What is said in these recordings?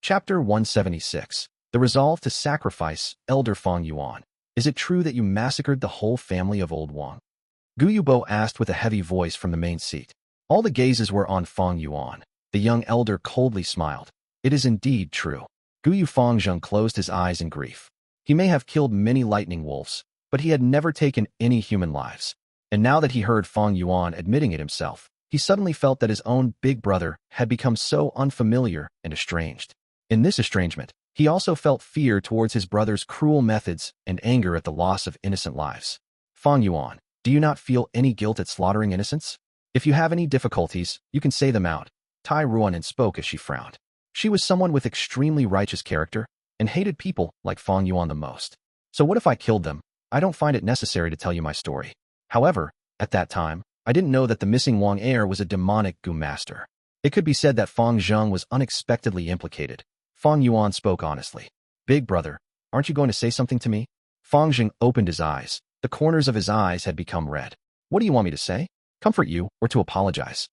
Chapter 176. The Resolve to Sacrifice Elder Fang Yuan. Is it true that you massacred the whole family of Old Wang? Gu Yubo asked with a heavy voice from the main seat. All the gazes were on Fang Yuan. The young elder coldly smiled. It is indeed true. Gu Yufangzheng closed his eyes in grief. He may have killed many lightning wolves, but he had never taken any human lives. And now that he heard Fang Yuan admitting it himself, he suddenly felt that his own big brother had become so unfamiliar and estranged. In this estrangement, he also felt fear towards his brother's cruel methods and anger at the loss of innocent lives. Fang Yuan, do you not feel any guilt at slaughtering innocents? If you have any difficulties, you can say them out. Tai Ruanen spoke as she frowned. She was someone with extremely righteous character and hated people like Fang Yuan the most. So what if I killed them? I don't find it necessary to tell you my story. However, at that time, I didn't know that the missing Wang heir was a demonic Gu master. It could be said that Fang Zheng was unexpectedly implicated. Fang Yuan spoke honestly. Big brother, aren't you going to say something to me? Fang Zheng opened his eyes. The corners of his eyes had become red. What do you want me to say? Comfort you, or to apologize?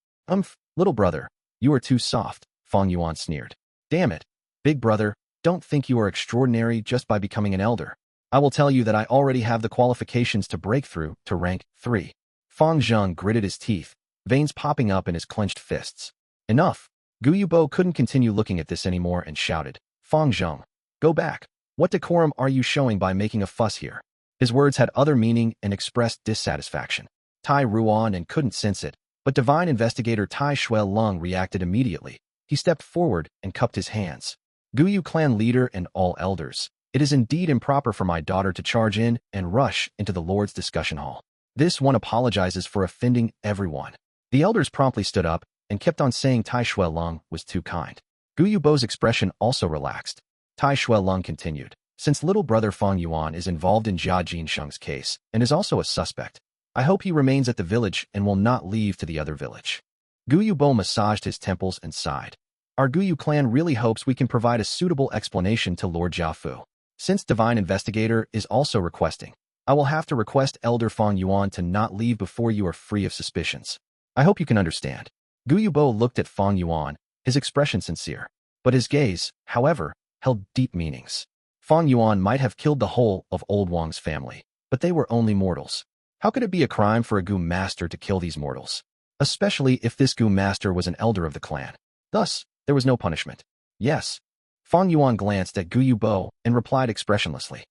Little brother, you are too soft, Fang Yuan sneered. Damn it, big brother, don't think you are extraordinary just by becoming an elder. I will tell you that I already have the qualifications to break through to rank 3. Fang Zheng gritted his teeth, veins popping up in his clenched fists. Enough. Gu Yubo couldn't continue looking at this anymore and shouted, Fang Zheng, go back. What decorum are you showing by making a fuss here? His words had other meaning and expressed dissatisfaction. Tai Ruanen couldn't sense it, but divine investigator Tai Shuelong reacted immediately. He stepped forward and cupped his hands. Gu Yu clan leader and all elders, it is indeed improper for my daughter to charge in and rush into the Lord's discussion hall. This one apologizes for offending everyone. The elders promptly stood up and kept on saying Tai Shuelong was too kind. Gu Yubo's expression also relaxed. Tai Shuelong continued, since little brother Fang Yuan is involved in Jia Jinsheng's case and is also a suspect, I hope he remains at the village and will not leave to the other village. Gu Yubo massaged his temples and sighed. Our Gu Yu clan really hopes we can provide a suitable explanation to Lord Jiafu. Since divine investigator is also requesting, I will have to request Elder Fang Yuan to not leave before you are free of suspicions. I hope you can understand. Gu Yubo looked at Fang Yuan, his expression sincere. But his gaze, however, held deep meanings. Fang Yuan might have killed the whole of Old Wang's family, but they were only mortals. How could it be a crime for a Gu master to kill these mortals? Especially if this Gu master was an elder of the clan. Thus, there was no punishment. Yes. Fang Yuan glanced at Gu Yubo and replied expressionlessly.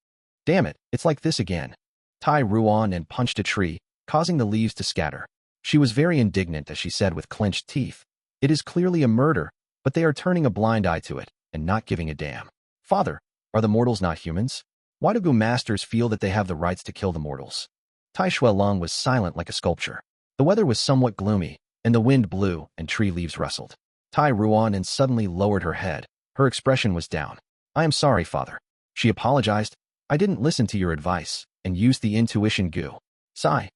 Damn it, it's like this again. Tai Ruanen punched a tree, causing the leaves to scatter. She was very indignant as she said with clenched teeth, it is clearly a murder, but they are turning a blind eye to it and not giving a damn. Father, are the mortals not humans? Why do Gu masters feel that they have the rights to kill the mortals? Tai Shuelong was silent like a sculpture. The weather was somewhat gloomy, and the wind blew and tree leaves rustled. Tai Ruanen suddenly lowered her head. Her expression was down. I am sorry, father. She apologized. I didn't listen to your advice and used the intuition Gu. Sigh.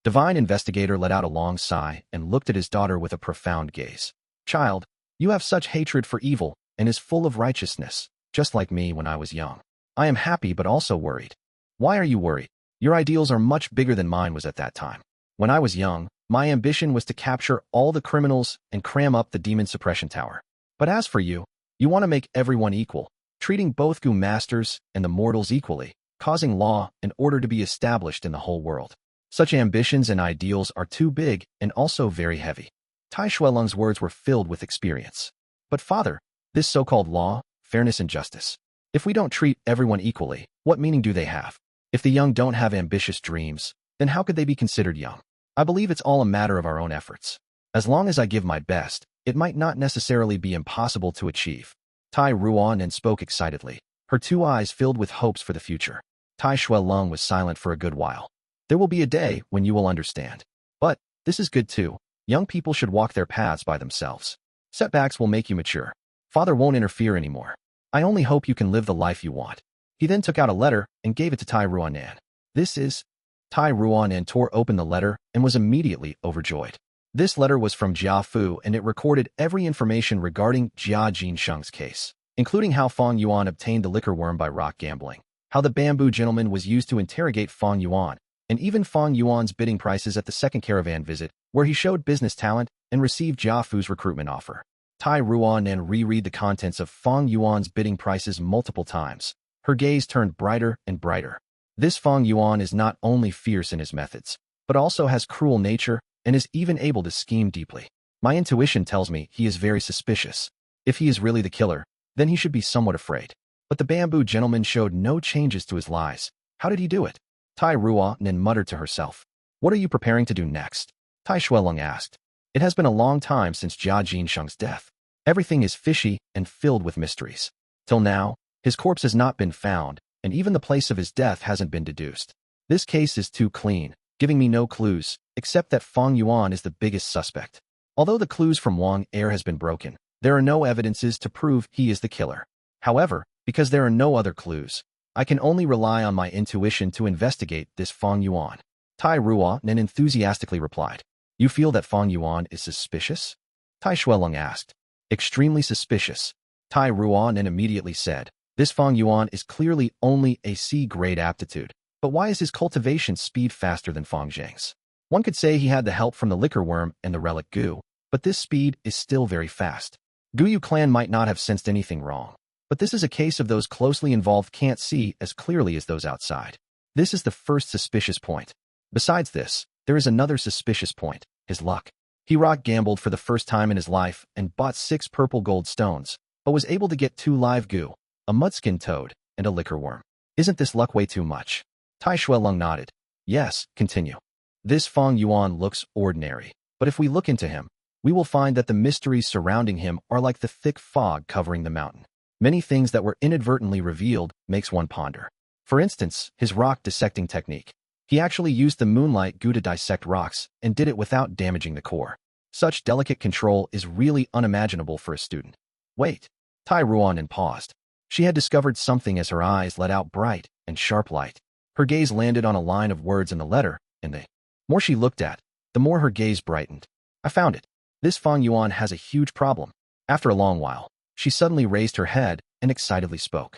Divine investigator let out a long sigh and looked at his daughter with a profound gaze. Child, you have such hatred for evil and is full of righteousness, just like me when I was young. I am happy but also worried. Why are you worried? Your ideals are much bigger than mine was at that time. When I was young, my ambition was to capture all the criminals and cram up the demon suppression tower. But as for you, you want to make everyone equal, treating both Gu masters and the mortals equally, causing law and order to be established in the whole world. Such ambitions and ideals are too big and also very heavy. Tai Shuelong's words were filled with experience. But father, this so-called law, fairness and justice, if we don't treat everyone equally, what meaning do they have? If the young don't have ambitious dreams, then how could they be considered young? I believe it's all a matter of our own efforts. As long as I give my best, it might not necessarily be impossible to achieve. Tai Ruanen spoke excitedly, her two eyes filled with hopes for the future. Tai Shuelong was silent for a good while. There will be a day when you will understand. But, this is good too. Young people should walk their paths by themselves. Setbacks will make you mature. Father won't interfere anymore. I only hope you can live the life you want. He then took out a letter and gave it to Tai Ruanen. This is... Tai Ruanen tore open the letter and was immediately overjoyed. This letter was from Jiafu and it recorded every information regarding Jia Jinsheng's case, including how Fang Yuan obtained the liquor worm by rock gambling, how the bamboo gentleman was used to interrogate Fang Yuan, and even Fang Yuan's bidding prices at the second caravan visit, where he showed business talent and received Jiafu's recruitment offer. Tai Ruan and reread the contents of Fang Yuan's bidding prices multiple times. Her gaze turned brighter and brighter. This Fang Yuan is not only fierce in his methods, but also has cruel nature and is even able to scheme deeply. My intuition tells me he is very suspicious. If he is really the killer, then he should be somewhat afraid. But the bamboo gentleman showed no changes to his lies. How did he do it? Tai Ruan muttered to herself. What are you preparing to do next? Tai Shuelong asked. It has been a long time since Jia Jinsheng's death. Everything is fishy and filled with mysteries. Till now, his corpse has not been found, and even the place of his death hasn't been deduced. This case is too clean, giving me no clues, except that Fang Yuan is the biggest suspect. Although the clues from Wang Air has been broken, there are no evidences to prove he is the killer. However, because there are no other clues, I can only rely on my intuition to investigate this Fang Yuan. Tai Ruan enthusiastically replied. You feel that Fang Yuan is suspicious? Tai Shuelong asked. Extremely suspicious. Tai Ruan immediately said. This Fang Yuan is clearly only a C-grade aptitude, but why is his cultivation speed faster than Fang Zhang's? One could say he had the help from the liquor worm and the relic Gu, but this speed is still very fast. Guyu clan might not have sensed anything wrong, but this is a case of those closely involved can't see as clearly as those outside. This is the first suspicious point. Besides this, there is another suspicious point, his luck. He rock gambled for the first time in his life and bought 6 purple gold stones, but was able to get 2 live Gu, a mudskin toad, and a liquor worm. Isn't this luck way too much? Tai Shuelong nodded. Yes, continue. This Fang Yuan looks ordinary, but if we look into him, we will find that the mysteries surrounding him are like the thick fog covering the mountain. Many things that were inadvertently revealed makes one ponder. For instance, his rock dissecting technique. He actually used the Moonlight Gu to dissect rocks and did it without damaging the core. Such delicate control is really unimaginable for a student. Wait. Tai Ruan paused. She had discovered something as her eyes let out bright and sharp light. Her gaze landed on a line of words in the letter, and the more she looked at, the more her gaze brightened. I found it. This Fang Yuan has a huge problem. After a long while, she suddenly raised her head and excitedly spoke.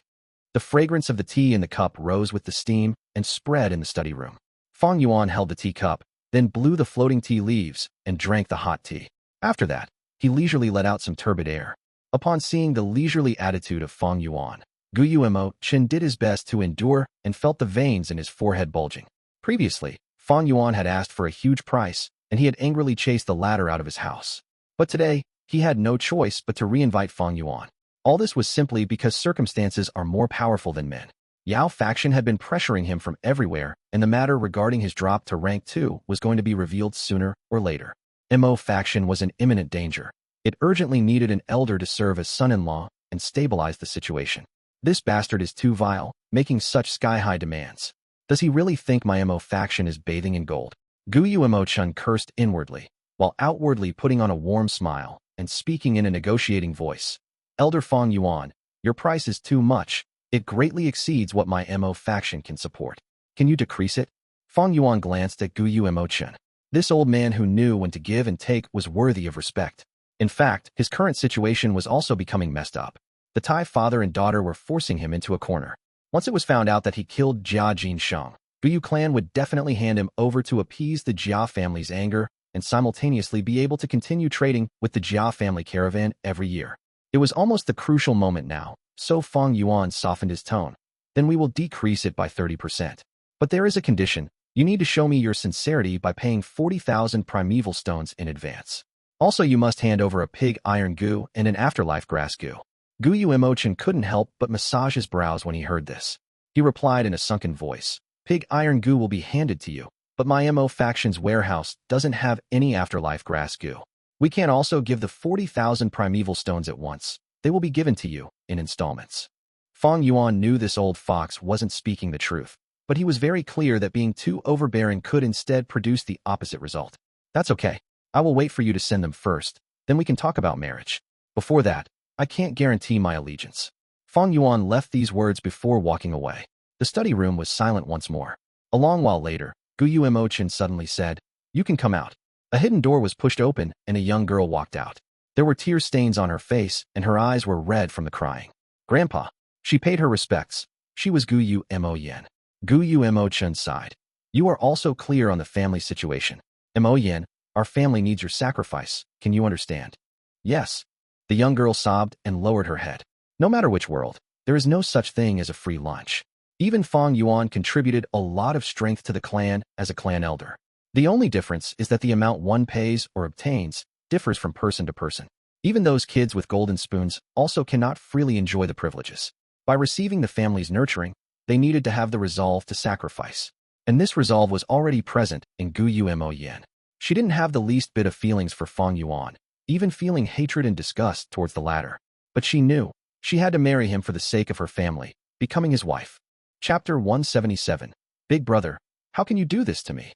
The fragrance of the tea in the cup rose with the steam and spread in the study room. Fang Yuan held the teacup, then blew the floating tea leaves and drank the hot tea. After that, he leisurely let out some turbid air. Upon seeing the leisurely attitude of Fang Yuan, Guyu Mo Chen did his best to endure and felt the veins in his forehead bulging. Previously, Fang Yuan had asked for a huge price, and he had angrily chased the latter out of his house. But today, he had no choice but to reinvite Fang Yuan. All this was simply because circumstances are more powerful than men. Yao faction had been pressuring him from everywhere, and the matter regarding his drop to rank 2 was going to be revealed sooner or later. Mo faction was in imminent danger. It urgently needed an elder to serve as son-in-law and stabilize the situation. This bastard is too vile, making such sky-high demands. Does he really think my Mo faction is bathing in gold? Guyu Mo-chun cursed inwardly, while outwardly putting on a warm smile and speaking in a negotiating voice. Elder Fang Yuan, your price is too much. It greatly exceeds what my Mo faction can support. Can you decrease it? Fang Yuan glanced at Guyu Mo-chun. This old man who knew when to give and take was worthy of respect. In fact, his current situation was also becoming messed up. The Tai father and daughter were forcing him into a corner. Once it was found out that he killed Jia Jinsheng, Guyu clan would definitely hand him over to appease the Jia family's anger and simultaneously be able to continue trading with the Jia family caravan every year. It was almost the crucial moment now, so Fang Yuan softened his tone. Then we will decrease it by 30%. But there is a condition. You need to show me your sincerity by paying 40,000 primeval stones in advance. Also, you must hand over a pig iron Gu and an afterlife grass Gu. Guyu Mo-chan couldn't help but massage his brows when he heard this. He replied in a sunken voice, Pig iron Gu will be handed to you, but my Mo faction's warehouse doesn't have any afterlife grass Gu. We can't also give the 40,000 primeval stones at once. They will be given to you in installments. Fang Yuan knew this old fox wasn't speaking the truth, but he was very clear that being too overbearing could instead produce the opposite result. That's okay. I will wait for you to send them first, then we can talk about marriage. Before that, I can't guarantee my allegiance. Fang Yuan left these words before walking away. The study room was silent once more. A long while later, Guyu Mo-chan suddenly said, You can come out. A hidden door was pushed open and a young girl walked out. There were tear stains on her face and her eyes were red from the crying. Grandpa. She paid her respects. She was Guyu Mo-yen. Guyu Mo-chan sighed. You are also clear on the family situation. Mo-yen, our family needs your sacrifice. Can you understand? Yes. The young girl sobbed and lowered her head. No matter which world, there is no such thing as a free lunch. Even Fang Yuan contributed a lot of strength to the clan as a clan elder. The only difference is that the amount one pays or obtains differs from person to person. Even those kids with golden spoons also cannot freely enjoy the privileges. By receiving the family's nurturing, they needed to have the resolve to sacrifice. And this resolve was already present in Gu Yuan. She didn't have the least bit of feelings for Fang Yuan, even feeling hatred and disgust towards the latter. But she knew she had to marry him for the sake of her family, becoming his wife. Chapter 177. Big Brother, how can you do this to me?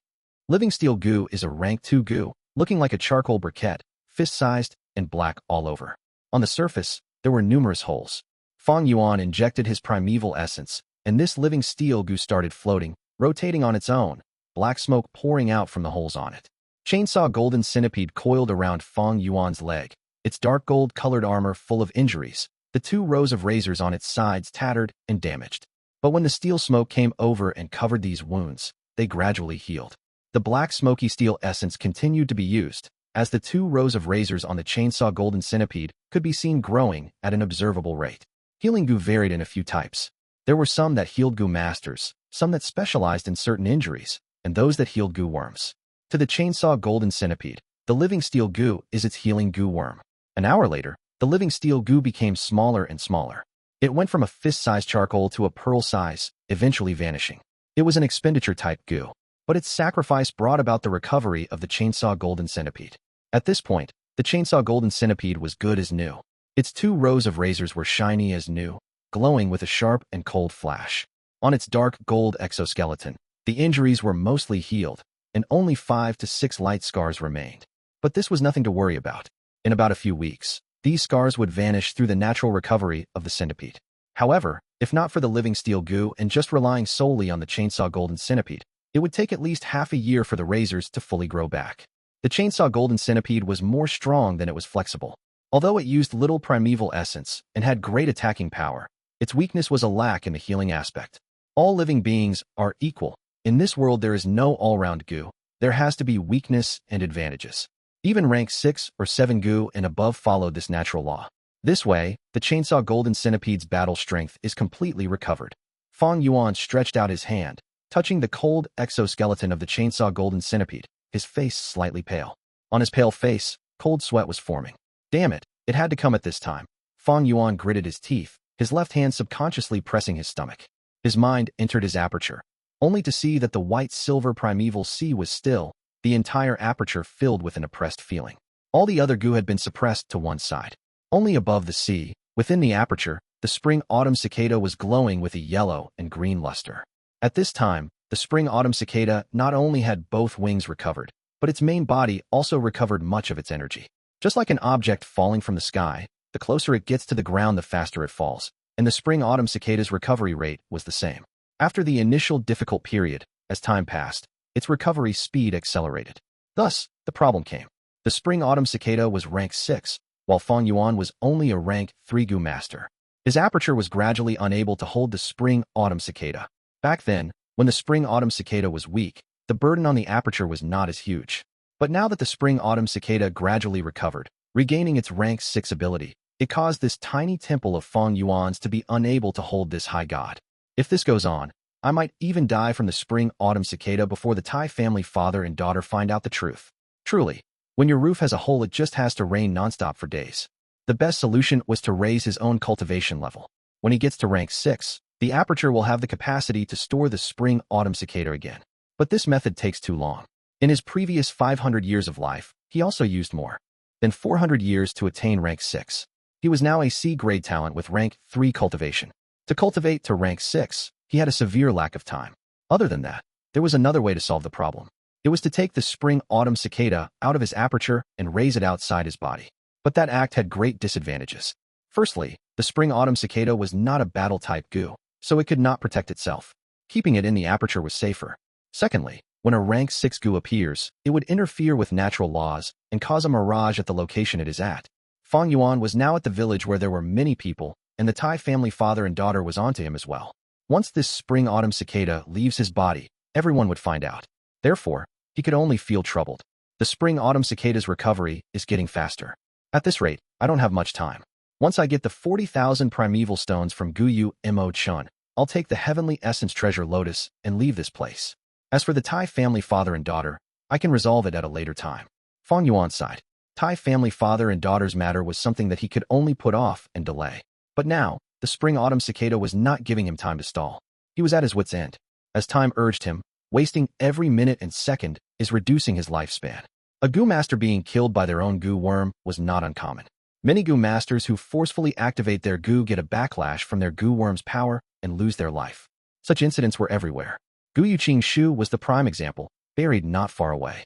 Living Steel Gu is a rank 2 Gu, looking like a charcoal briquette, fist-sized and black all over. On the surface, there were numerous holes. Fang Yuan injected his primeval essence, and this living steel Gu started floating, rotating on its own, black smoke pouring out from the holes on it. Chainsaw golden centipede coiled around Fang Yuan's leg, its dark gold-colored armor full of injuries, the 2 rows of razors on its sides tattered and damaged. But when the steel smoke came over and covered these wounds, they gradually healed. The black smoky steel essence continued to be used, as the 2 rows of razors on the chainsaw golden centipede could be seen growing at an observable rate. Healing Gu varied in a few types. There were some that healed Gu masters, some that specialized in certain injuries, and those that healed Gu worms. To the chainsaw golden centipede, the living steel Gu is its healing Gu worm. An hour later, the living steel Gu became smaller and smaller. It went from a fist-sized charcoal to a pearl size, eventually vanishing. It was an expenditure-type Gu, but its sacrifice brought about the recovery of the chainsaw golden centipede. At this point, the chainsaw golden centipede was good as new. Its 2 rows of razors were shiny as new, glowing with a sharp and cold flash. On its dark gold exoskeleton, the injuries were mostly healed, and only 5 to 6 light scars remained. But this was nothing to worry about. In about a few weeks, these scars would vanish through the natural recovery of the centipede. However, if not for the living steel Gu and just relying solely on the chainsaw golden centipede, it would take at least half a year for the razors to fully grow back. The chainsaw golden centipede was more strong than it was flexible. Although it used little primeval essence and had great attacking power, its weakness was a lack in the healing aspect. All living beings are equal. In this world there is no all-round Gu. There has to be weakness and advantages. Even rank 6 or 7 Gu and above followed this natural law. This way, the chainsaw golden centipede's battle strength is completely recovered. Fang Yuan stretched out his hand, touching the cold exoskeleton of the chainsaw golden centipede, his face slightly pale. On his pale face, cold sweat was forming. Damn it, it had to come at this time. Fang Yuan gritted his teeth, his left hand subconsciously pressing his stomach. His mind entered his aperture, only to see that the white-silver primeval sea was still, the entire aperture filled with an oppressed feeling. All the other Gu had been suppressed to one side. Only above the sea, within the aperture, the Spring Autumn Cicada was glowing with a yellow and green luster. At this time, the Spring Autumn Cicada not only had both wings recovered, but its main body also recovered much of its energy. Just like an object falling from the sky, the closer it gets to the ground the faster it falls, and the Spring Autumn Cicada's recovery rate was the same. After the initial difficult period, as time passed, its recovery speed accelerated. Thus, the problem came. The Spring Autumn Cicada was rank 6, while Fang Yuan was only a rank 3 Gu master. His aperture was gradually unable to hold the Spring Autumn Cicada. Back then, when the Spring Autumn Cicada was weak, the burden on the aperture was not as huge. But now that the Spring Autumn Cicada gradually recovered, regaining its rank 6 ability, it caused this tiny temple of Fang Yuan's to be unable to hold this high god. If this goes on, I might even die from the Spring Autumn Cicada before the Tai family father and daughter find out the truth. Truly, when your roof has a hole, it just has to rain nonstop for days. The best solution was to raise his own cultivation level. When he gets to rank 6, the aperture will have the capacity to store the Spring Autumn Cicada again. But this method takes too long. In his previous 500 years of life, he also used more than 400 years to attain rank 6. He was now a C-grade talent with rank 3 cultivation. To cultivate to rank 6, he had a severe lack of time. Other than that, there was another way to solve the problem. It was to take the Spring Autumn Cicada out of his aperture and raise it outside his body. But that act had great disadvantages. Firstly, the Spring Autumn Cicada was not a battle-type Gu, so it could not protect itself. Keeping it in the aperture was safer. Secondly, when a rank 6 Gu appears, it would interfere with natural laws and cause a mirage at the location it is at. Fang Yuan was now at the village where there were many people, and the Tai family father and daughter was onto him as well. Once this Spring Autumn Cicada leaves his body, everyone would find out. Therefore, he could only feel troubled. The Spring Autumn Cicada's recovery is getting faster. At this rate, I don't have much time. Once I get the 40,000 primeval stones from Gu Yu Mo Chun, I'll take the heavenly essence treasure lotus and leave this place. As for the Tai family father and daughter, I can resolve it at a later time. Fang Yuan sighed. Tai family father and daughter's matter was something that he could only put off and delay. But now, the Spring Autumn Cicada was not giving him time to stall. He was at his wit's end. As time urged him, wasting every minute and second is reducing his lifespan. A Gu master being killed by their own Gu worm was not uncommon. Many Gu masters who forcefully activate their Gu get a backlash from their Gu worm's power and lose their life. Such incidents were everywhere. Gu Yuqing Shu was the prime example, buried not far away.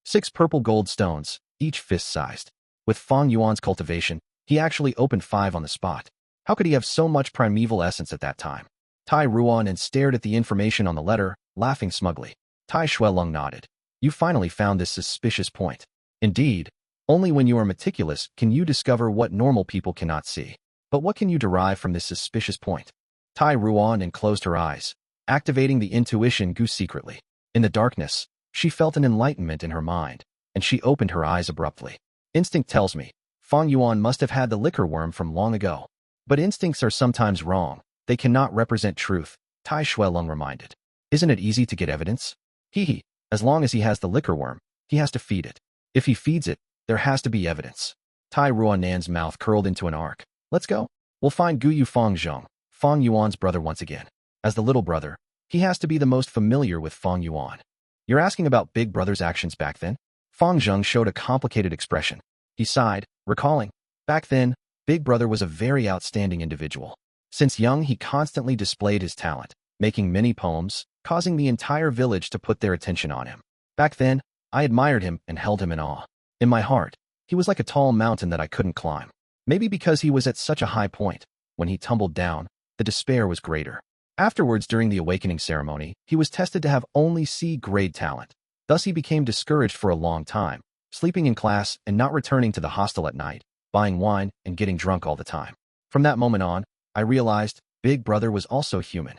6 purple gold stones, each fist-sized. With Fang Yuan's cultivation, he actually opened 5 on the spot. How could he have so much primeval essence at that time? Tai Ruan and stared at the information on the letter, laughing smugly. Tai Shuelong nodded. You finally found this suspicious point. Indeed, only when you are meticulous can you discover what normal people cannot see. But what can you derive from this suspicious point? Tai Ruan and closed her eyes, activating the intuition Gu secretly. In the darkness, she felt an enlightenment in her mind, and she opened her eyes abruptly. Instinct tells me, Fang Yuan must have had the liquor worm from long ago. But instincts are sometimes wrong. They cannot represent truth, Tai Shuelong reminded. Isn't it easy to get evidence? Hee. As long as he has the liquor worm, he has to feed it. If he feeds it, there has to be evidence. Tai Ruanan's mouth curled into an arc. Let's go. We'll find Gu Yu Fangzhong, Fang Yuan's brother once again. As the little brother, he has to be the most familiar with Fang Yuan. You're asking about Big Brother's actions back then? Fang Zheng showed a complicated expression. He sighed, recalling. Back then, Big Brother was a very outstanding individual. Since young, he constantly displayed his talent, making many poems, causing the entire village to put their attention on him. Back then, I admired him and held him in awe. In my heart, he was like a tall mountain that I couldn't climb. Maybe because he was at such a high point, when he tumbled down, the despair was greater. Afterwards, during the awakening ceremony, he was tested to have only C-grade talent. Thus he became discouraged for a long time, sleeping in class and not returning to the hostel at night, buying wine and getting drunk all the time. From that moment on, I realized Big Brother was also human.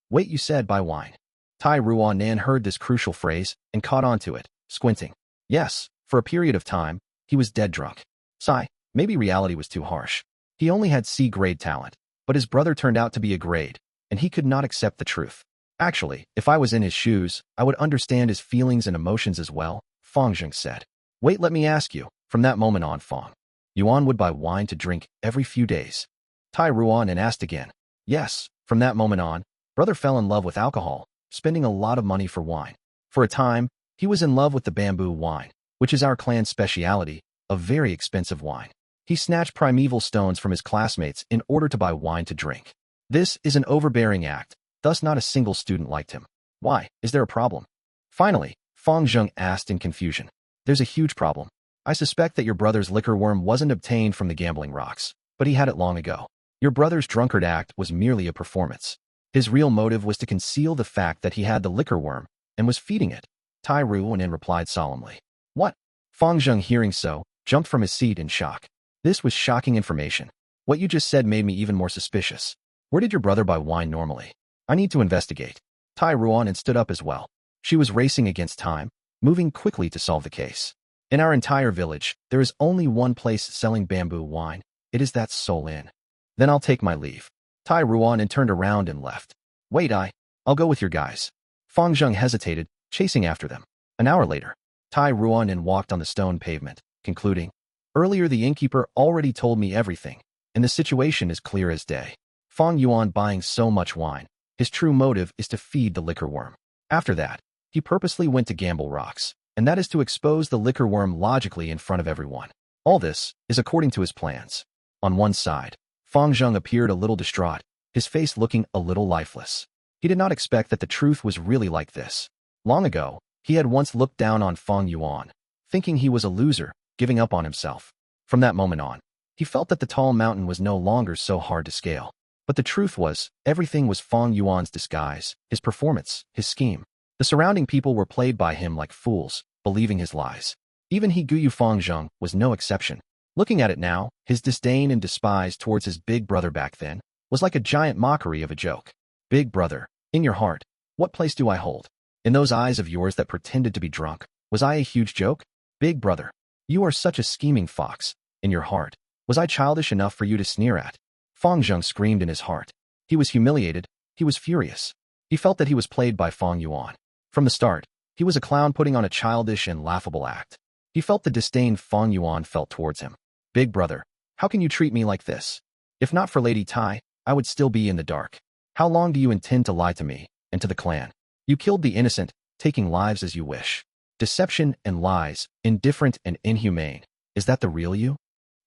Wait, you said buy wine. Tai Ruanan heard this crucial phrase and caught on to it, squinting. Yes, for a period of time, he was dead drunk. Sigh, maybe reality was too harsh. He only had C-grade talent, but his brother turned out to be a grade, and he could not accept the truth. Actually, if I was in his shoes, I would understand his feelings and emotions as well, Fang Zheng said. Wait, let me ask you. From that moment on, Fang Yuan would buy wine to drink every few days. Tai Ruanan asked again. Yes, from that moment on, brother fell in love with alcohol, spending a lot of money for wine. For a time, he was in love with the bamboo wine, which is our clan's speciality, a very expensive wine. He snatched primeval stones from his classmates in order to buy wine to drink. This is an overbearing act, thus not a single student liked him. Why, is there a problem? Finally, Fang Zheng asked in confusion. There's a huge problem. I suspect that your brother's liquor worm wasn't obtained from the gambling rocks, but he had it long ago. Your brother's drunkard act was merely a performance. His real motive was to conceal the fact that he had the liquor worm and was feeding it. Tai Ruanan replied solemnly. What? Fang Zheng, hearing so, jumped from his seat in shock. This was shocking information. What you just said made me even more suspicious. Where did your brother buy wine normally? I need to investigate. Tai Ruanan stood up as well. She was racing against time, moving quickly to solve the case. In our entire village, there is only one place selling bamboo wine. It is that Soul Inn. Then I'll take my leave. Tai Ruanan turned around and left. Wait, I'll go with your guys. Fang Zheng hesitated, chasing after them. An hour later, Tai Ruanan walked on the stone pavement, concluding, earlier the innkeeper already told me everything, and the situation is clear as day. Fang Yuan buying so much wine, his true motive is to feed the liquor worm. After that, he purposely went to gamble rocks, and that is to expose the liquor worm logically in front of everyone. All this is according to his plans. On one side, Fang Zheng appeared a little distraught, his face looking a little lifeless. He did not expect that the truth was really like this. Long ago, he had once looked down on Fang Yuan, thinking he was a loser, giving up on himself. From that moment on, he felt that the tall mountain was no longer so hard to scale. But the truth was, everything was Fang Yuan's disguise, his performance, his scheme. The surrounding people were played by him like fools, believing his lies. Even he Gu Yu Fangzheng was no exception. Looking at it now, his disdain and despise towards his big brother back then was like a giant mockery of a joke. Big brother, in your heart, what place do I hold? In those eyes of yours that pretended to be drunk, was I a huge joke? Big brother, you are such a scheming fox. in your heart. Was I childish enough for you to sneer at? Fang Zheng screamed in his heart. He was humiliated. He was furious. He felt that he was played by Fang Yuan. From the start, he was a clown putting on a childish and laughable act. He felt the disdain Fang Yuan felt towards him. Big brother, how can you treat me like this? If not for Lady Tai, I would still be in the dark. How long do you intend to lie to me and to the clan? You killed the innocent, taking lives as you wish. Deception and lies, indifferent and inhumane. Is that the real you?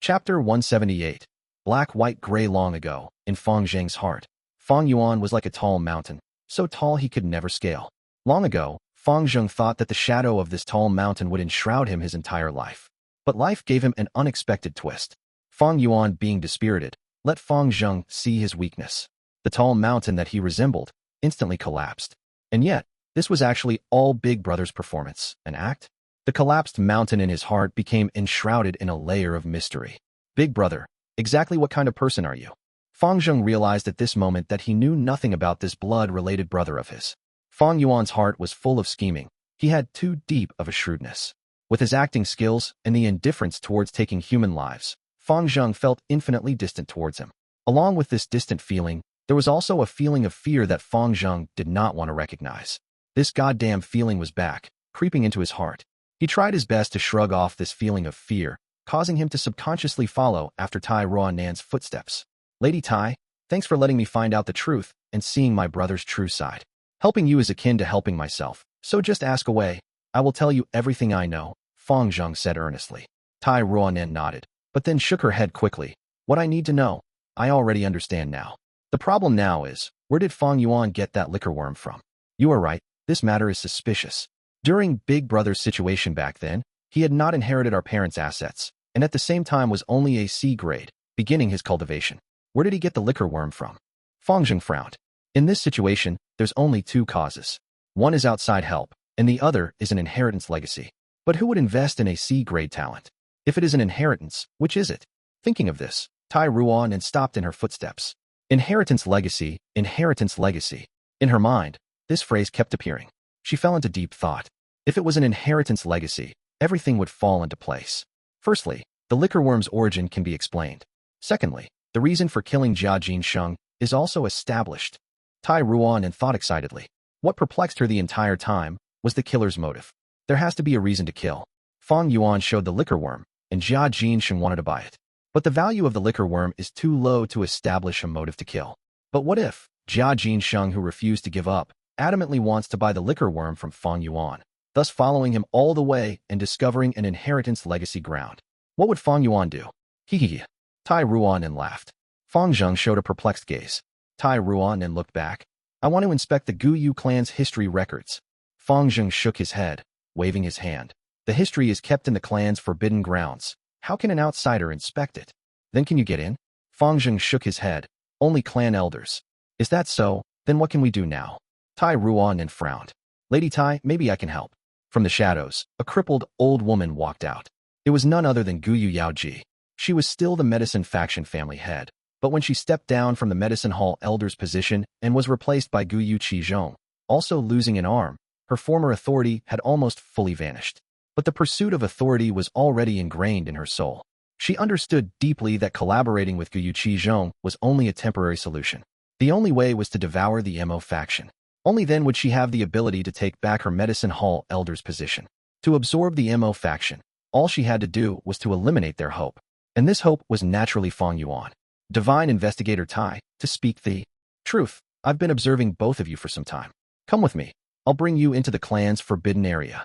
Chapter 178. Black, white, gray. Long ago, in Fang Zheng's heart, Fang Yuan was like a tall mountain, so tall he could never scale. Long ago, Fang Zheng thought that the shadow of this tall mountain would enshroud him his entire life. But life gave him an unexpected twist. Fang Yuan, being dispirited, let Fang Zheng see his weakness. The tall mountain that he resembled instantly collapsed. And yet, this was actually all Big Brother's performance, an act. The collapsed mountain in his heart became enshrouded in a layer of mystery. Big Brother, exactly what kind of person are you? Fang Zheng realized at this moment that he knew nothing about this blood-related brother of his. Fang Yuan's heart was full of scheming. He had too deep of a shrewdness. With his acting skills and the indifference towards taking human lives, Fang Zheng felt infinitely distant towards him. Along with this distant feeling, there was also a feeling of fear that Fang Zheng did not want to recognize. This goddamn feeling was back, creeping into his heart. He tried his best to shrug off this feeling of fear, causing him to subconsciously follow after Tai Ruanan's footsteps. Lady Tai, thanks for letting me find out the truth and seeing my brother's true side. Helping you is akin to helping myself, so just ask away. I will tell you everything I know, Fang Zheng said earnestly. Tai Ruanan nodded, but then shook her head quickly. What I need to know, I already understand now. The problem now is, where did Fang Yuan get that liquor worm from? You are right, this matter is suspicious. During Big Brother's situation back then, he had not inherited our parents' assets, and at the same time was only a C grade, beginning his cultivation. Where did he get the liquor worm from? Fang Zheng frowned. In this situation, there's only two causes. One is outside help, and the other is an inheritance legacy. But who would invest in a C-grade talent? If it is an inheritance, which is it? Thinking of this, Tai Ruan stopped in her footsteps. Inheritance legacy, inheritance legacy. In her mind, this phrase kept appearing. She fell into deep thought. If it was an inheritance legacy, everything would fall into place. Firstly, the liquor worm's origin can be explained. Secondly, the reason for killing Jia Jinsheng is also established. Tai Ruan thought excitedly. What perplexed her the entire time was the killer's motive. There has to be a reason to kill. Fang Yuan showed the liquor worm, and Jia Jinsheng wanted to buy it. But the value of the liquor worm is too low to establish a motive to kill. But what if Jia Jinsheng, who refused to give up, adamantly wants to buy the liquor worm from Fang Yuan, thus following him all the way and discovering an inheritance legacy ground? What would Fang Yuan do? Hee. Tai Ruan laughed. Fang Zheng showed a perplexed gaze. Tai Ruan looked back. I want to inspect the Gu Yu clan's history records. Fang Zheng shook his head, waving his hand. The history is kept in the clan's forbidden grounds. How can an outsider inspect it? Then can you get in? Fang Zheng shook his head. Only clan elders. Is that so? Then what can we do now? Tai Ruan frowned. Lady Tai, maybe I can help. From the shadows, a crippled old woman walked out. It was none other than Gu Yu Yaoji. She was still the medicine faction family head. But when she stepped down from the medicine hall elder's position and was replaced by Gu Yu Qizhong, also losing an arm, her former authority had almost fully vanished. But the pursuit of authority was already ingrained in her soul. She understood deeply that collaborating with Gu Yu Qizhong was only a temporary solution. The only way was to devour the Mo faction. Only then would she have the ability to take back her medicine hall elder's position. To absorb the Mo faction, all she had to do was to eliminate their hope. And this hope was naturally Fang Yuan. Divine Investigator Tai, to speak the truth, I've been observing both of you for some time. Come with me. I'll bring you into the clan's forbidden area.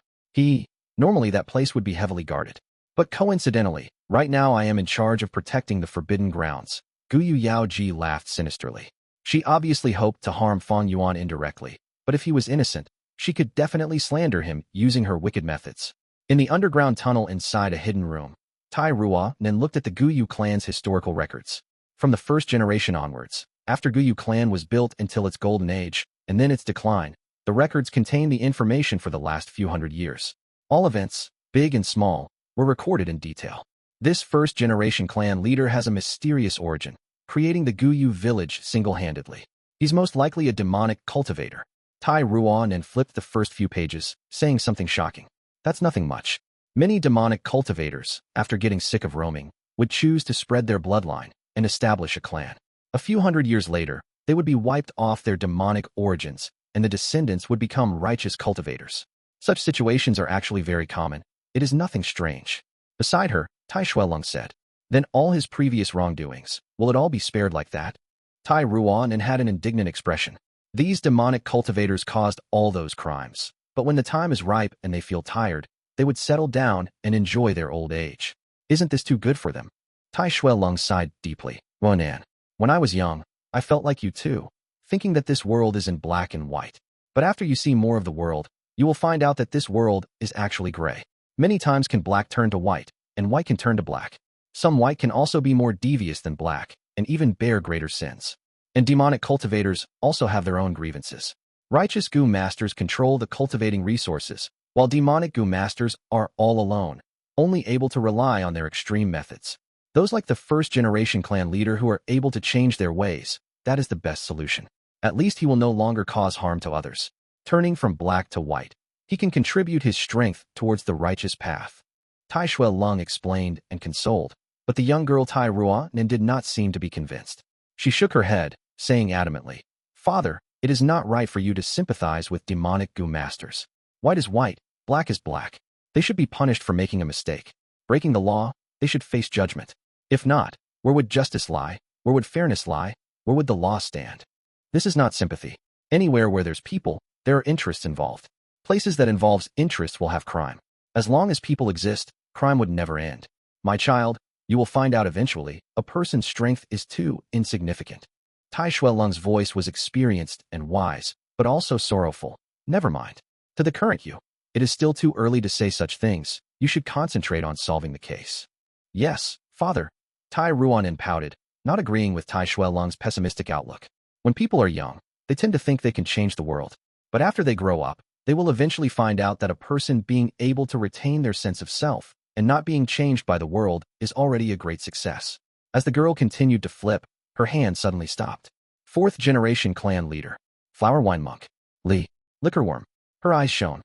Normally that place would be heavily guarded. But coincidentally, right now I am in charge of protecting the forbidden grounds. Gu Yu Yaoji laughed sinisterly. She obviously hoped to harm Fang Yuan indirectly, but if he was innocent, she could definitely slander him using her wicked methods. In the underground tunnel inside a hidden room, Tai Ruan looked at the Gu Yu clan's historical records. From the first generation onwards, after Gu Yu clan was built until its golden age, and then its decline, the records contain the information for the last few hundred years. All events, big and small, were recorded in detail. This first-generation clan leader has a mysterious origin, creating the Gu Yu village single-handedly. He's most likely a demonic cultivator. Tai Ruan flipped the first few pages, saying something shocking. That's nothing much. Many demonic cultivators, after getting sick of roaming, would choose to spread their bloodline and establish a clan. A few hundred years later, they would be wiped off their demonic origins, and the descendants would become righteous cultivators. Such situations are actually very common. It is nothing strange. Beside her, Tai Shuelong said, "Then all his previous wrongdoings, will it all be spared like that?" Tai Ruan and had an indignant expression. These demonic cultivators caused all those crimes. But when the time is ripe and they feel tired, they would settle down and enjoy their old age. Isn't this too good for them? Tai Shuelong sighed deeply. "Wonan, when I was young, I felt like you too, thinking that this world is in black and white. But after you see more of the world, you will find out that this world is actually gray. Many times can black turn to white, and white can turn to black. Some white can also be more devious than black, and even bear greater sins. And demonic cultivators also have their own grievances. Righteous Gu masters control the cultivating resources, while demonic Gu masters are all alone, only able to rely on their extreme methods. Those like the first-generation clan leader who are able to change their ways, that is the best solution. At least he will no longer cause harm to others. Turning from black to white, he can contribute his strength towards the righteous path." Tai Shuelong explained and consoled, but the young girl Tai Ruan did not seem to be convinced. She shook her head, saying adamantly, "Father, it is not right for you to sympathize with demonic Gu masters. White is white, black is black. They should be punished for making a mistake. Breaking the law, they should face judgment. If not, where would justice lie? Where would fairness lie? Where would the law stand? This is not sympathy. Anywhere where there's people, there are interests involved. Places that involves interests will have crime. As long as people exist, crime would never end. My child, you will find out eventually, a person's strength is too insignificant." Tai Shuelong's voice was experienced and wise, but also sorrowful. "Never mind. To the current you, it is still too early to say such things. You should concentrate on solving the case." "Yes, father." Tai Ruan pouted, not agreeing with Tai Shuelong's pessimistic outlook. When people are young, they tend to think they can change the world. But after they grow up, they will eventually find out that a person being able to retain their sense of self and not being changed by the world is already a great success. As the girl continued to flip, her hand suddenly stopped. Fourth-generation clan leader. Flower wine monk. Li. Liquorworm. Her eyes shone.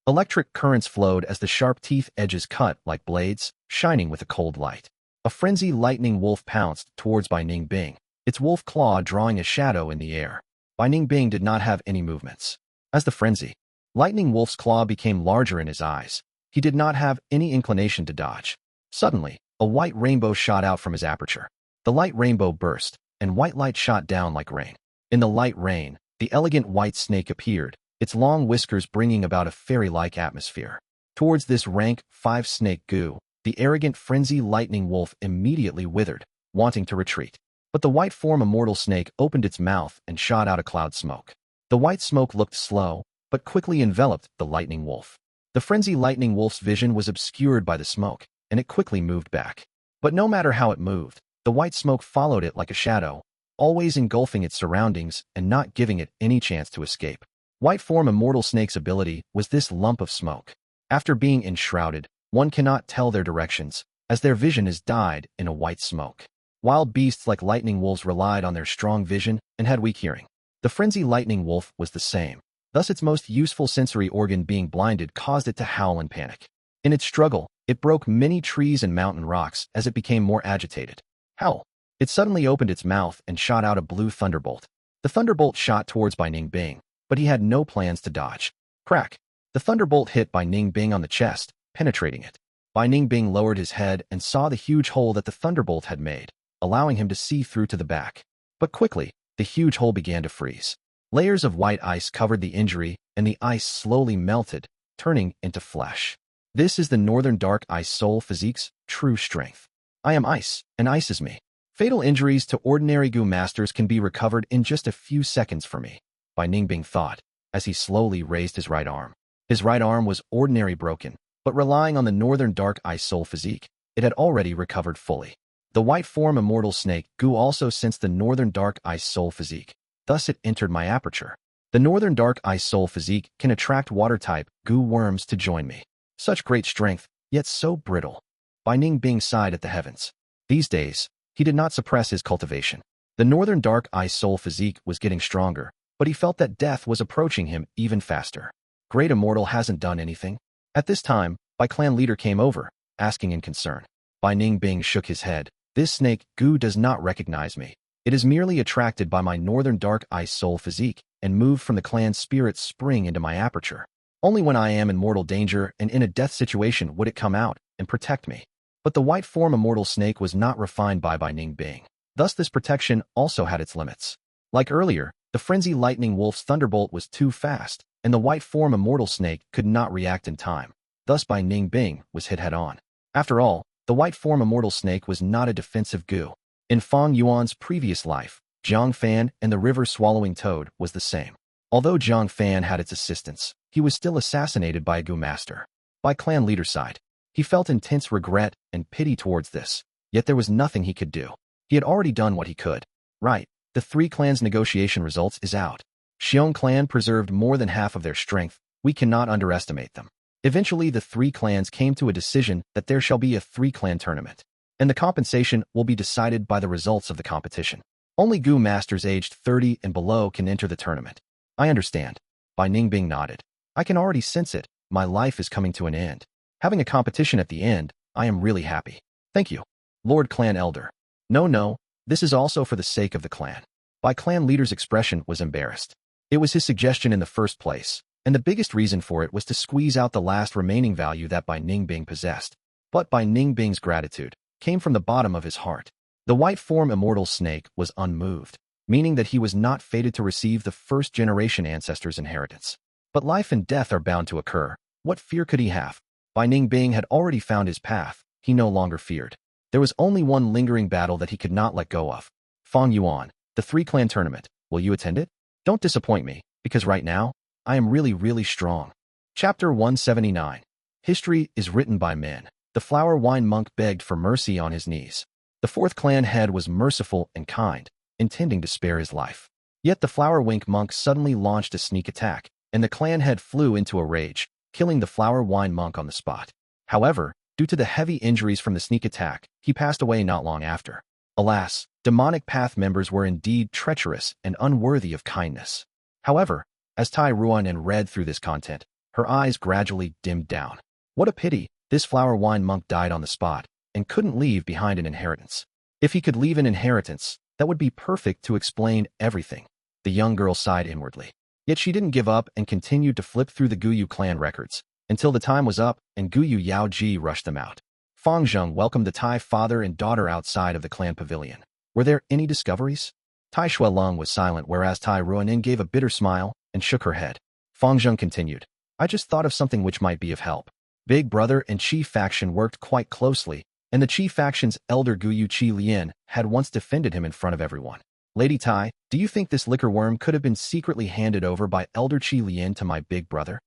Electric currents flowed as the sharp teeth edges cut like blades, shining with a cold light. A frenzied lightning wolf pounced towards Bai Ning Bing, its wolf claw drawing a shadow in the air. Bai Ning Bing did not have any movements. As the frenzy, lightning wolf's claw became larger in his eyes, he did not have any inclination to dodge. Suddenly, a white rainbow shot out from his aperture. The light rainbow burst, and white light shot down like rain. In the light rain, the elegant white snake appeared, its long whiskers bringing about a fairy-like atmosphere. Towards this rank five-snake Gu, the arrogant frenzy lightning wolf immediately withered, wanting to retreat. But the white form immortal snake opened its mouth and shot out a cloud smoke. The white smoke looked slow, but quickly enveloped the lightning wolf. The frenzy lightning wolf's vision was obscured by the smoke, and it quickly moved back. But no matter how it moved, the white smoke followed it like a shadow, always engulfing its surroundings and not giving it any chance to escape. White form immortal snake's ability was this lump of smoke. After being enshrouded, one cannot tell their directions, as their vision is dyed in a white smoke. Wild beasts like lightning wolves relied on their strong vision and had weak hearing. The frenzy lightning wolf was the same. Thus its most useful sensory organ being blinded caused it to howl in panic. In its struggle, it broke many trees and mountain rocks as it became more agitated. Howl! It suddenly opened its mouth and shot out a blue thunderbolt. The thunderbolt shot towards Bai Ning Bing, but he had no plans to dodge. Crack! The thunderbolt hit Bai Ning Bing on the chest, penetrating it. Bai Ning Bing lowered his head and saw the huge hole that the thunderbolt had made, allowing him to see through to the back. But quickly, the huge hole began to freeze. Layers of white ice covered the injury, and the ice slowly melted, turning into flesh. This is the Northern Dark Ice Soul Physique's true strength. I am ice, and ice is me. Fatal injuries to ordinary Gu masters can be recovered in just a few seconds for me, Bai Ning Bing thought, as he slowly raised his right arm. His right arm was ordinary broken, but relying on the Northern Dark Ice Soul Physique, it had already recovered fully. The white form immortal snake Gu also sensed the Northern Dark Ice Soul Physique. Thus it entered my aperture. The Northern Dark Ice Soul Physique can attract water-type Gu worms to join me. Such great strength, yet so brittle. Bai Ning Bing sighed at the heavens. These days, he did not suppress his cultivation. The Northern Dark Ice Soul Physique was getting stronger, but he felt that death was approaching him even faster. Great Immortal hasn't done anything. At this time, Bai clan leader came over, asking in concern. Bai Ning Bing shook his head. This snake, Gu, does not recognize me. It is merely attracted by my northern dark ice soul physique and moved from the clan's spirit spring into my aperture. Only when I am in mortal danger and in a death situation would it come out and protect me. But the white form immortal snake was not refined by Bai Ning Bing. Thus this protection also had its limits. Like earlier, the frenzy lightning wolf's thunderbolt was too fast, and the white form immortal snake could not react in time. Thus Bai Ning Bing was hit head-on. After all, the white form immortal snake was not a defensive Gu. In Fang Yuan's previous life, Zhang Fan and the river-swallowing toad was the same. Although Zhang Fan had its assistance, he was still assassinated by a Gu master. By clan leader's side, he felt intense regret and pity towards this, yet there was nothing he could do. He had already done what he could. Right, the three clans' negotiation results is out. Xiong clan preserved more than half of their strength. We cannot underestimate them. Eventually, the three clans came to a decision that there shall be a three-clan tournament, and the compensation will be decided by the results of the competition. Only Gu masters aged 30 and below can enter the tournament. I understand. Bai Ning Bing nodded. I can already sense it. My life is coming to an end. Having a competition at the end, I am really happy. Thank you, Lord Clan Elder. No, this is also for the sake of the clan. Bai clan leader's expression was embarrassed. It was his suggestion in the first place, and the biggest reason for it was to squeeze out the last remaining value that Bai Ning Bing possessed. But Bai Ning Bing's gratitude came from the bottom of his heart. The white form immortal snake was unmoved, meaning that he was not fated to receive the first-generation ancestor's inheritance. But life and death are bound to occur. What fear could he have? Bai Ning Bing had already found his path. He no longer feared. There was only one lingering battle that he could not let go of. Fang Yuan, the three-clan tournament. Will you attend it? Don't disappoint me, because right now, I am really strong. Chapter 179. History is written by men. The flower wine monk begged for mercy on his knees. The fourth clan head was merciful and kind, intending to spare his life. Yet the flower wink monk suddenly launched a sneak attack, and the clan head flew into a rage, killing the flower wine monk on the spot. However, due to the heavy injuries from the sneak attack, he passed away not long after. Alas, demonic path members were indeed treacherous and unworthy of kindness. However, as Tai Ruan read through this content, her eyes gradually dimmed down. What a pity, this flower wine monk died on the spot, and couldn't leave behind an inheritance. If he could leave an inheritance, that would be perfect to explain everything. The young girl sighed inwardly. Yet she didn't give up and continued to flip through the Guyu clan records, until the time was up and Guyu Yaoji rushed them out. Fang Zheng welcomed the Tai father and daughter outside of the clan pavilion. Were there any discoveries? Tai Shuelong was silent, whereas Tai Ruanin gave a bitter smile and shook her head. Fang Zheng continued. I just thought of something which might be of help. Big Brother and Chi faction worked quite closely, and the Chi faction's elder Guyu Chi Lian had once defended him in front of everyone. Lady Tai, do you think this liquor worm could have been secretly handed over by Elder Chi Lian to my big brother?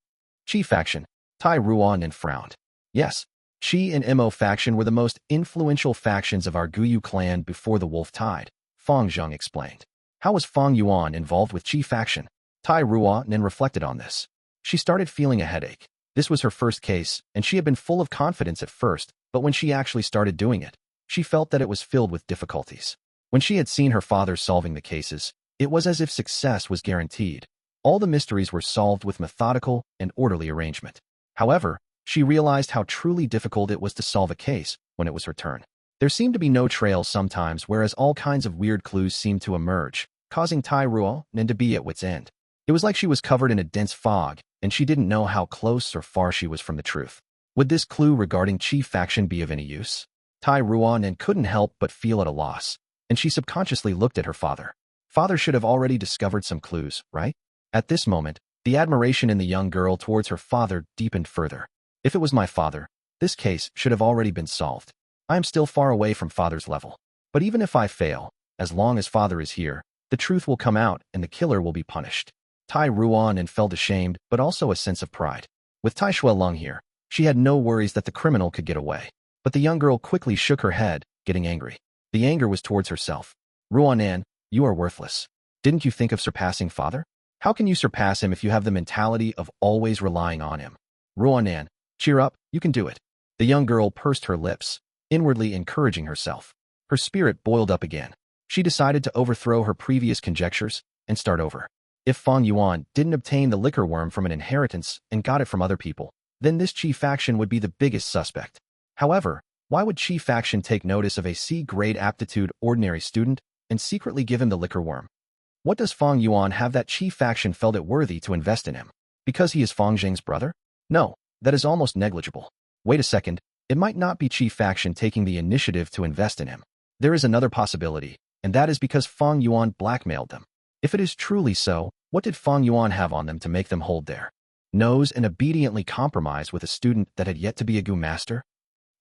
Chi faction. Tai Ruan frowned. Yes, Chi and Mo faction were the most influential factions of our Guyu clan before the wolf tide, Fang Zheng explained. How was Fang Yuan involved with Chi faction? Tai Ruan reflected on this. She started feeling a headache. This was her first case, and she had been full of confidence at first, but when she actually started doing it, she felt that it was filled with difficulties. When she had seen her father solving the cases, it was as if success was guaranteed. All the mysteries were solved with methodical and orderly arrangement. However, she realized how truly difficult it was to solve a case when it was her turn. There seemed to be no trail sometimes, whereas all kinds of weird clues seemed to emerge, causing Tai Ruan to be at wit's end. It was like she was covered in a dense fog, and she didn't know how close or far she was from the truth. Would this clue regarding Chi faction be of any use? Tai Ruan couldn't help but feel at a loss, and she subconsciously looked at her father. Father should have already discovered some clues, right? At this moment, the admiration in the young girl towards her father deepened further. If it was my father, this case should have already been solved. I am still far away from father's level. But even if I fail, as long as father is here, the truth will come out and the killer will be punished. Tai Ruan felt ashamed, but also a sense of pride. With Tai Shuelong here, she had no worries that the criminal could get away. But the young girl quickly shook her head, getting angry. The anger was towards herself. Ruanan, you are worthless. Didn't you think of surpassing father? How can you surpass him if you have the mentality of always relying on him? Ruanan, cheer up, you can do it. The young girl pursed her lips, inwardly encouraging herself. Her spirit boiled up again. She decided to overthrow her previous conjectures and start over. If Fang Yuan didn't obtain the liquor worm from an inheritance and got it from other people, then this Chi faction would be the biggest suspect. However, Why would Chi faction take notice of a C-grade aptitude ordinary student and secretly give him the liquor worm? What does Fang Yuan have that Chi faction felt it worthy to invest in him? Because he is Fang Jing's brother? No, that is almost negligible. Wait a second, it might not be Chi faction taking the initiative to invest in him. There is another possibility, and that is because Fang Yuan blackmailed them. If it is truly so, what did Fang Yuan have on them to make them hold their nose and obediently compromise with a student that had yet to be a Gu master?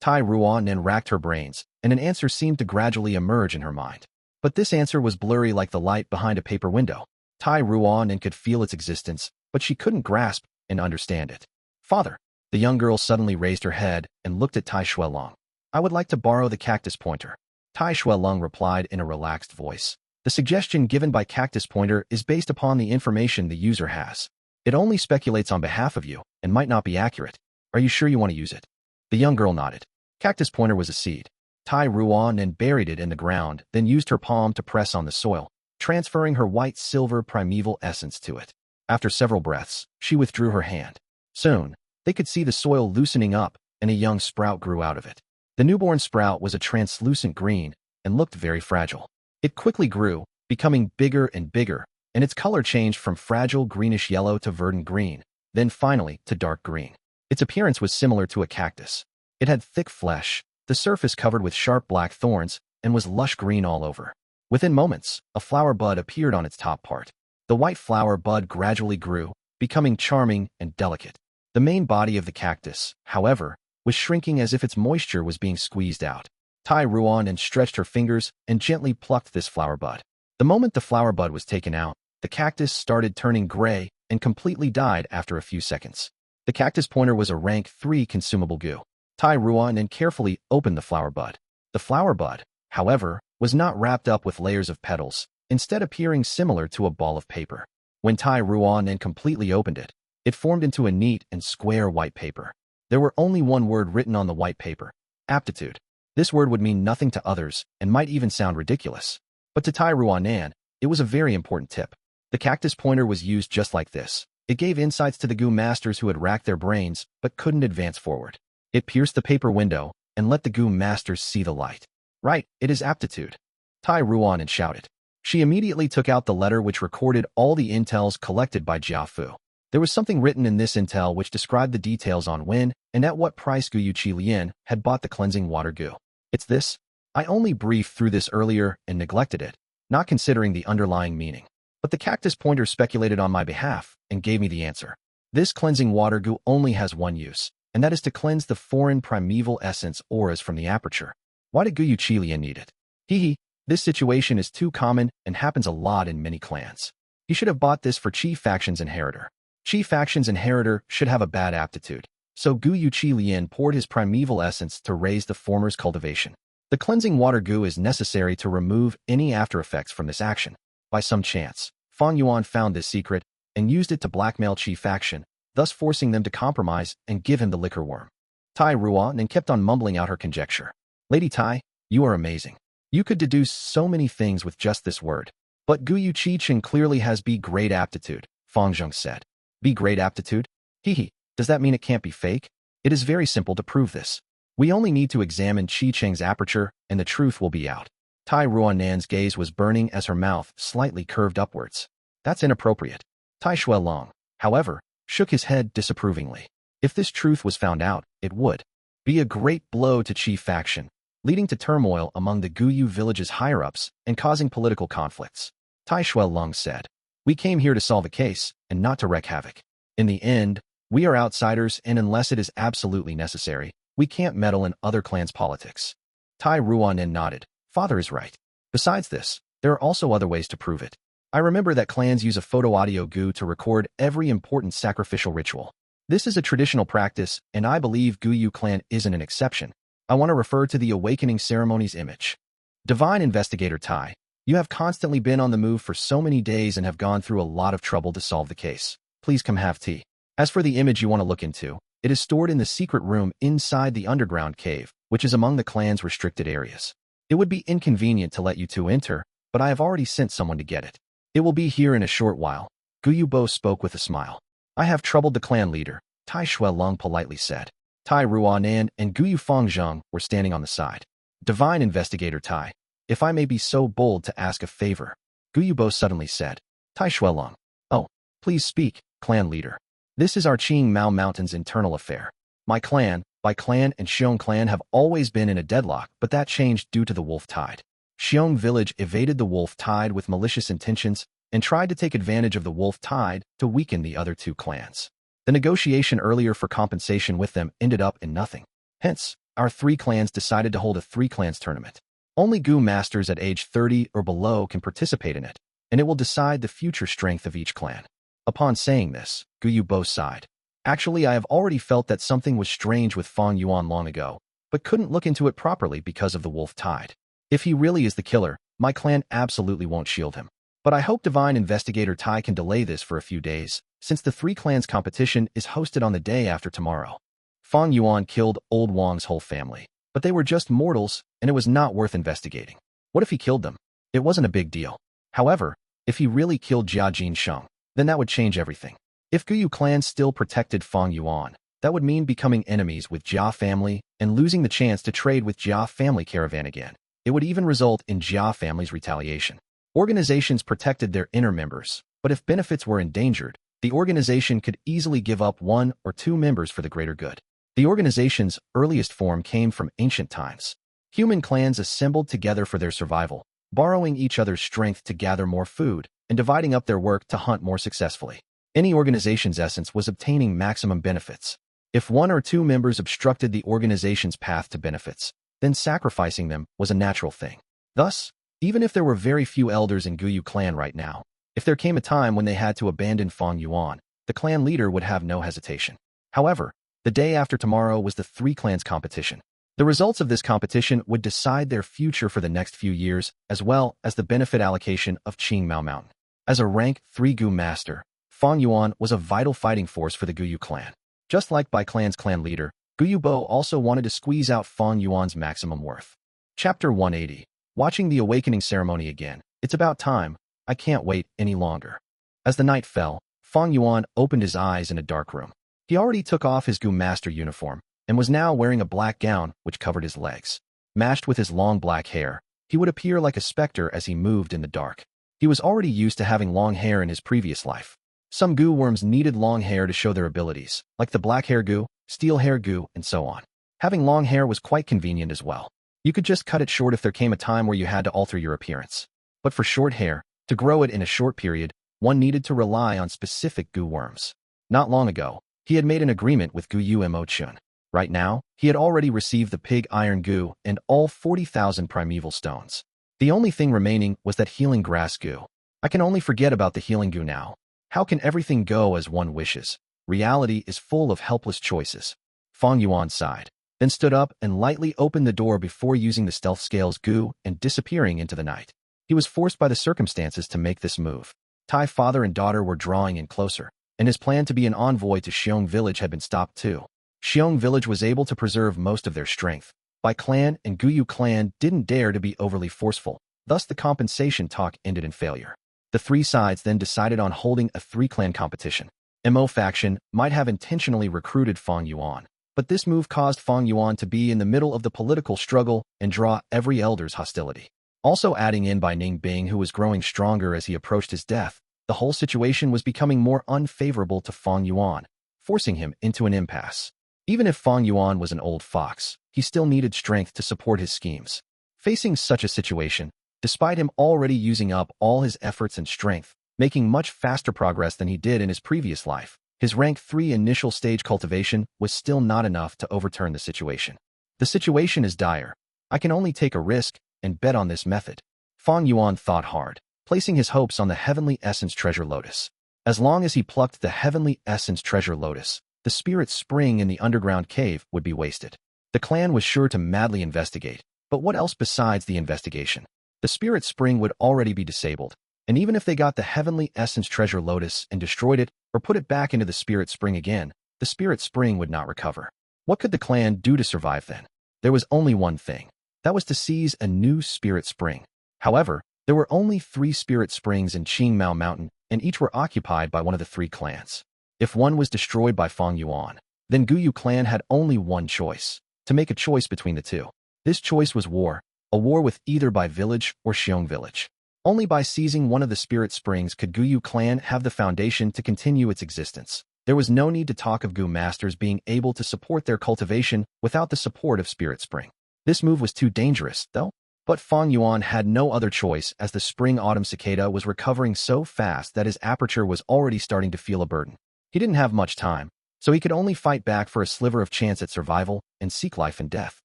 Tai Ruan racked her brains, and an answer seemed to gradually emerge in her mind. But this answer was blurry like the light behind a paper window. Tai Ruan could feel its existence, but she couldn't grasp and understand it. Father, the young girl suddenly raised her head and looked at Tai Shuelong. I would like to borrow the cactus pointer. Tai Shuelong replied in a relaxed voice. The suggestion given by cactus pointer is based upon the information the user has. It only speculates on behalf of you and might not be accurate. Are you sure you want to use it? The young girl nodded. Cactus pointer was a seed. Tai Ruan buried it in the ground, then used her palm to press on the soil, transferring her white-silver primeval essence to it. After several breaths, she withdrew her hand. Soon, they could see the soil loosening up, and a young sprout grew out of it. The newborn sprout was a translucent green and looked very fragile. It quickly grew, becoming bigger and bigger, and its color changed from fragile greenish yellow to verdant green, then finally to dark green. Its appearance was similar to a cactus. It had thick flesh, the surface covered with sharp black thorns, and was lush green all over. Within moments, a flower bud appeared on its top part. The white flower bud gradually grew, becoming charming and delicate. The main body of the cactus, however, was shrinking as if its moisture was being squeezed out. Tai Ruan stretched her fingers and gently plucked this flower bud. The moment the flower bud was taken out, the cactus started turning gray and completely died after a few seconds. The cactus pointer was a rank 3 consumable Gu. Tai Ruan carefully opened the flower bud. The flower bud, however, was not wrapped up with layers of petals, instead appearing similar to a ball of paper. When Tai Ruan completely opened it, it formed into a neat and square white paper. There were only one word written on the white paper: aptitude. This word would mean nothing to others and might even sound ridiculous. But to Tai Ruan, it was a very important tip. The cactus pointer was used just like this. It gave insights to the Gu masters who had racked their brains but couldn't advance forward. It pierced the paper window and let the Gu masters see the light. Right, it is aptitude. Tai Ruan shouted. She immediately took out the letter which recorded all the intels collected by Jiafu. There was something written in this intel which described the details on when and at what price Gu Yuqi Lian had bought the cleansing water Gu. It's this. I only briefed through this earlier and neglected it, not considering the underlying meaning. But the cactus pointer speculated on my behalf and gave me the answer. This cleansing water Gu only has one use, and that is to cleanse the foreign primeval essence auras from the aperture. Why did Gu Yuqi Lian need it? This situation is too common and happens a lot in many clans. He should have bought this for Chi faction's inheritor. Chi faction's inheritor should have a bad aptitude, so Gu Yuqi Lian poured his primeval essence to raise the former's cultivation. The cleansing water Gu is necessary to remove any after-effects from this action. By some chance, Fang Yuan found this secret and used it to blackmail Chi faction, thus forcing them to compromise and give him the liquor worm. Tai Ruan kept on mumbling out her conjecture. Lady Tai, you are amazing. You could deduce so many things with just this word. But Gu Yuqi Chen clearly has B-grade aptitude, Fang Zheng said. B-grade aptitude? Does that mean it can't be fake? It is very simple to prove this. We only need to examine Qi Cheng's aperture and the truth will be out. Tai Ruanan's gaze was burning as her mouth slightly curved upwards. That's inappropriate. Tai Shuelong, however, shook his head disapprovingly. If this truth was found out, it would be a great blow to Qi faction, leading to turmoil among the Guyu village's higher-ups and causing political conflicts. Tai Shuelong said, "We came here to solve a case and not to wreak havoc. In the end, we are outsiders and unless it is absolutely necessary, we can't meddle in other clans' politics." Tai Ruanan nodded. Father is right. Besides this, there are also other ways to prove it. I remember that clans use a photo-audio Gu to record every important sacrificial ritual. This is a traditional practice, and I believe Guyu clan isn't an exception. I want to refer to the awakening ceremony's image. Divine Investigator Tai, you have constantly been on the move for so many days and have gone through a lot of trouble to solve the case. Please come have tea. As for the image you want to look into, it is stored in the secret room inside the underground cave, which is among the clan's restricted areas. It would be inconvenient to let you two enter, but I have already sent someone to get it. It will be here in a short while. Gu Yubo spoke with a smile. I have troubled the clan leader, Tai Shuelong politely said. Tai Ruanan and Gu Yufangzheng were standing on the side. Divine Investigator Tai, if I may be so bold to ask a favor, Gu Yubo suddenly said. Tai Shuelong. Oh, please speak, clan leader. This is our Qing Mao Mountain's internal affair. My clan, Bai clan and Xiong clan have always been in a deadlock, but that changed due to the wolf tide. Xiong village evaded the wolf tide with malicious intentions and tried to take advantage of the wolf tide to weaken the other two clans. The negotiation earlier for compensation with them ended up in nothing. Hence, our three clans decided to hold a three-clans tournament. Only Gu masters at age 30 or below can participate in it, and it will decide the future strength of each clan. Upon saying this, Gu Yubo sighed. Actually, I have already felt that something was strange with Fang Yuan long ago, but couldn't look into it properly because of the wolf tide. If he really is the killer, my clan absolutely won't shield him. But I hope Divine Investigator Tai can delay this for a few days, since the three clans competition is hosted on the day after tomorrow. Fang Yuan killed Old Wang's whole family, but they were just mortals, and it was not worth investigating. What if he killed them? It wasn't a big deal. However, if he really killed Jia Jinsheng, then that would change everything. If Guyu clan still protected Fang Yuan, that would mean becoming enemies with Jia family and losing the chance to trade with Jia family caravan again. It would even result in Jia family's retaliation. Organizations protected their inner members, but if benefits were endangered, the organization could easily give up one or two members for the greater good. The organization's earliest form came from ancient times. Human clans assembled together for their survival, borrowing each other's strength to gather more food and dividing up their work to hunt more successfully. Any organization's essence was obtaining maximum benefits. If one or two members obstructed the organization's path to benefits, then sacrificing them was a natural thing. Thus, even if there were very few elders in Guyu clan right now, if there came a time when they had to abandon Fang Yuan, the clan leader would have no hesitation. However, the day after tomorrow was the three clans competition. The results of this competition would decide their future for the next few years, as well as the benefit allocation of Qing Mao Mountain. As a rank 3 Gu master, Fang Yuan was a vital fighting force for the Guyu clan. Just like Bai clan's clan leader, Guyu Bo also wanted to squeeze out Fang Yuan's maximum worth. Chapter 180. Watching the awakening ceremony again. It's about time. I can't wait any longer. As the night fell, Fang Yuan opened his eyes in a dark room. He already took off his Gu master uniform and was now wearing a black gown which covered his legs. Matched with his long black hair, he would appear like a specter as he moved in the dark. He was already used to having long hair in his previous life. Some Gu worms needed long hair to show their abilities, like the Black Hair Gu, Steel Hair Gu, and so on. Having long hair was quite convenient as well. You could just cut it short if there came a time where you had to alter your appearance. But for short hair, to grow it in a short period, one needed to rely on specific Gu worms. Not long ago, he had made an agreement with Gu Yu Mo Chun. Right now, he had already received the Pig Iron Gu and all 40,000 primeval stones. The only thing remaining was that Healing Grass Gu. I can only forget about the Healing Gu now. How can everything go as one wishes? Reality is full of helpless choices. Fang Yuan sighed, then stood up and lightly opened the door before using the Stealth Scales Gu and disappearing into the night. He was forced by the circumstances to make this move. Tai father and daughter were drawing in closer, and his plan to be an envoy to Xiong village had been stopped too. Xiong village was able to preserve most of their strength. Bai clan and Guyu clan didn't dare to be overly forceful, thus the compensation talk ended in failure. The three sides then decided on holding a three-clan competition. Mo faction might have intentionally recruited Fang Yuan, but this move caused Fang Yuan to be in the middle of the political struggle and draw every elder's hostility. Also adding in Bai Ning Bing, who was growing stronger as he approached his death, the whole situation was becoming more unfavorable to Fang Yuan, forcing him into an impasse. Even if Fang Yuan was an old fox, he still needed strength to support his schemes. Facing such a situation, despite him already using up all his efforts and strength, making much faster progress than he did in his previous life, his rank 3 initial stage cultivation was still not enough to overturn the situation. The situation is dire. I can only take a risk and bet on this method. Fang Yuan thought hard, placing his hopes on the Heavenly Essence Treasure Lotus. As long as he plucked the Heavenly Essence Treasure Lotus, the spirit spring in the underground cave would be wasted. The clan was sure to madly investigate, but what else besides the investigation? The spirit spring would already be disabled, and even if they got the Heavenly Essence Treasure Lotus and destroyed it or put it back into the spirit spring again, the spirit spring would not recover. What could the clan do to survive then? There was only one thing. That was to seize a new spirit spring. However, there were only 3 spirit springs in Qing Mao Mountain, and each were occupied by one of the 3 clans. If one was destroyed by Fang Yuan, then Gu clan had only one choice, to make a choice between the two. This choice was war, a war with either Bai village or Xiong village. Only by seizing one of the spirit springs could Gu clan have the foundation to continue its existence. There was no need to talk of Gu masters being able to support their cultivation without the support of spirit spring. This move was too dangerous, though. But Fang Yuan had no other choice as the Spring Autumn Cicada was recovering so fast that his aperture was already starting to feel a burden. He didn't have much time, so he could only fight back for a sliver of chance at survival and seek life and death.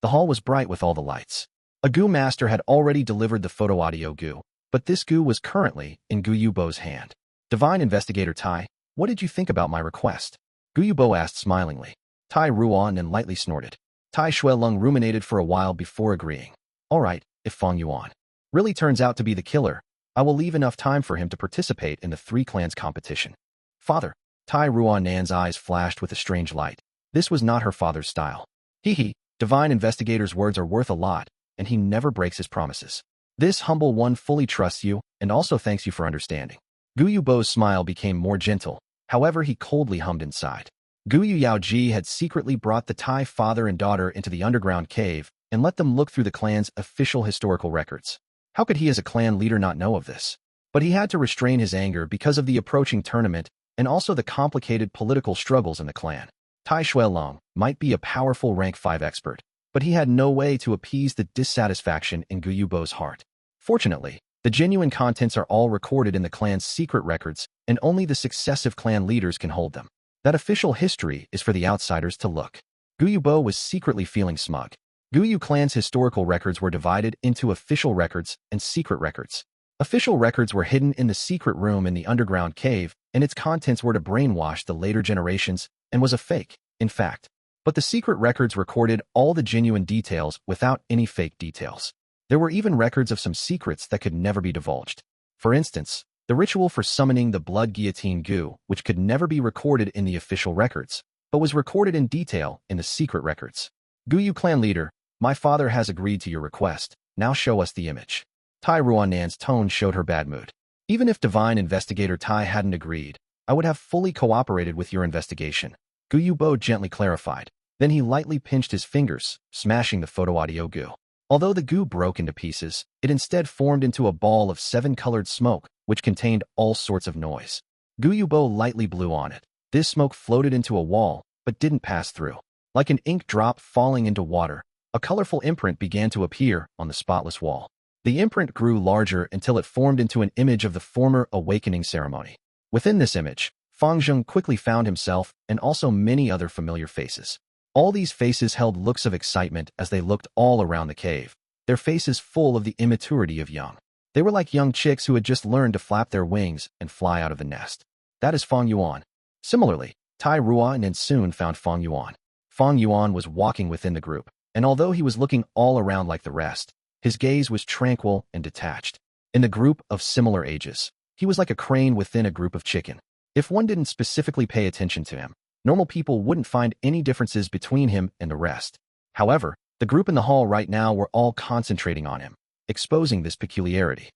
The hall was bright with all the lights. A Gu master had already delivered the photo audio Gu, but this Gu was currently in Gu Yubo's hand. Divine Investigator Tai, what did you think about my request? Gu Yubo asked smilingly. Tai Ruan and lightly snorted. Tai Shuelong ruminated for a while before agreeing. All right, if Fang Yuan really turns out to be the killer, I will leave enough time for him to participate in the three clans competition. Father, Tai Ruan's eyes flashed with a strange light. This was not her father's style. Hee, Divine Investigator's words are worth a lot, and he never breaks his promises. This humble one fully trusts you and also thanks you for understanding. Gu Yubo's smile became more gentle, however he coldly hummed inside. Gu Yaoji had secretly brought the Tai father and daughter into the underground cave and let them look through the clan's official historical records. How could he as a clan leader not know of this? But he had to restrain his anger because of the approaching tournament and also the complicated political struggles in the clan. Tai Shuelong might be a powerful rank 5 expert, but he had no way to appease the dissatisfaction in Gu Yubo's heart. Fortunately, the genuine contents are all recorded in the clan's secret records, and only the successive clan leaders can hold them. That official history is for the outsiders to look. Gu Yubo was secretly feeling smug. Gu Yu clan's historical records were divided into official records and secret records. Official records were hidden in the secret room in the underground cave, and its contents were to brainwash the later generations and was a fake, in fact. But the secret records recorded all the genuine details without any fake details. There were even records of some secrets that could never be divulged. For instance, the ritual for summoning the blood guillotine Gu, which could never be recorded in the official records, but was recorded in detail in the secret records. Gu Yu clan leader, my father has agreed to your request. Now show us the image. Tai Ruan's tone showed her bad mood. Even if Divine Investigator Tai hadn't agreed, I would have fully cooperated with your investigation. Gu Yubo gently clarified. Then he lightly pinched his fingers, smashing the photo audio Gu. Although the Gu broke into pieces, it instead formed into a ball of 7-colored smoke, which contained all sorts of noise. Gu Yubo lightly blew on it. This smoke floated into a wall, but didn't pass through. Like an ink drop falling into water, a colorful imprint began to appear on the spotless wall. The imprint grew larger until it formed into an image of the former awakening ceremony. Within this image, Fang Zheng quickly found himself and also many other familiar faces. All these faces held looks of excitement as they looked all around the cave, their faces full of the immaturity of young. They were like young chicks who had just learned to flap their wings and fly out of the nest. That is Fang Yuan. Similarly, Tai Ruan and soon found Fang Yuan. Fang Yuan was walking within the group, and although he was looking all around like the rest, his gaze was tranquil and detached. In the group of similar ages, he was like a crane within a group of chicken. If one didn't specifically pay attention to him, normal people wouldn't find any differences between him and the rest. However, the group in the hall right now were all concentrating on him, exposing this peculiarity.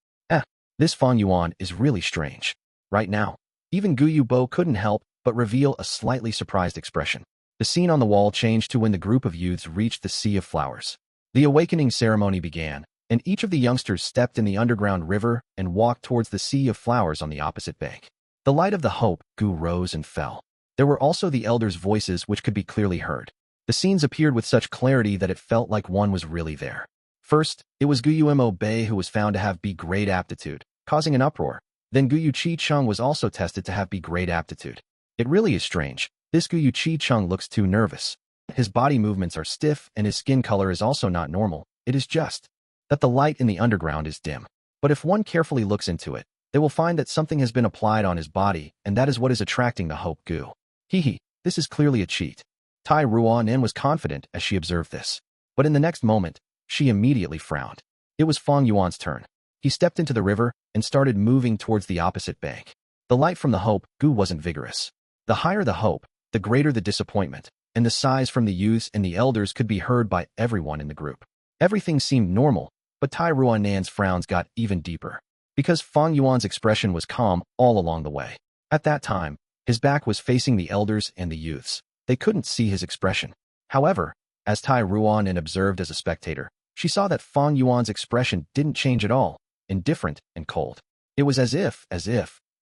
This Fang Yuan is really strange. Right now, even Gu Yubo couldn't help but reveal a slightly surprised expression. The scene on the wall changed to when the group of youths reached the Sea of Flowers. The awakening ceremony began, and each of the youngsters stepped in the underground river and walked towards the Sea of Flowers on the opposite bank. The light of the hope Gu rose and fell. There were also the elders' voices which could be clearly heard. The scenes appeared with such clarity that it felt like one was really there. First, it was Gu Yumo Bei who was found to have B-grade aptitude, causing an uproar. Then Gu Yu Chi Chung was also tested to have B-grade aptitude. It really is strange. This Gu Yu Chi Chung looks too nervous. His body movements are stiff and his skin color is also not normal. It is just that the light in the underground is dim. But if one carefully looks into it, they will find that something has been applied on his body, and that is what is attracting the hope Gu. This is clearly a cheat. Tai Ruan was confident as she observed this. But in the next moment, she immediately frowned. It was Fang Yuan's turn. He stepped into the river and started moving towards the opposite bank. The light from the hope Gu wasn't vigorous. The higher the hope, the greater the disappointment, and the sighs from the youths and the elders could be heard by everyone in the group. Everything seemed normal, but Tai Ruan's frowns got even deeper, because Fang Yuan's expression was calm all along the way. At that time, his back was facing the elders and the youths. They couldn't see his expression. However, as Tai Ruan observed as a spectator, she saw that Fang Yuan's expression didn't change at all, indifferent and cold. It was as if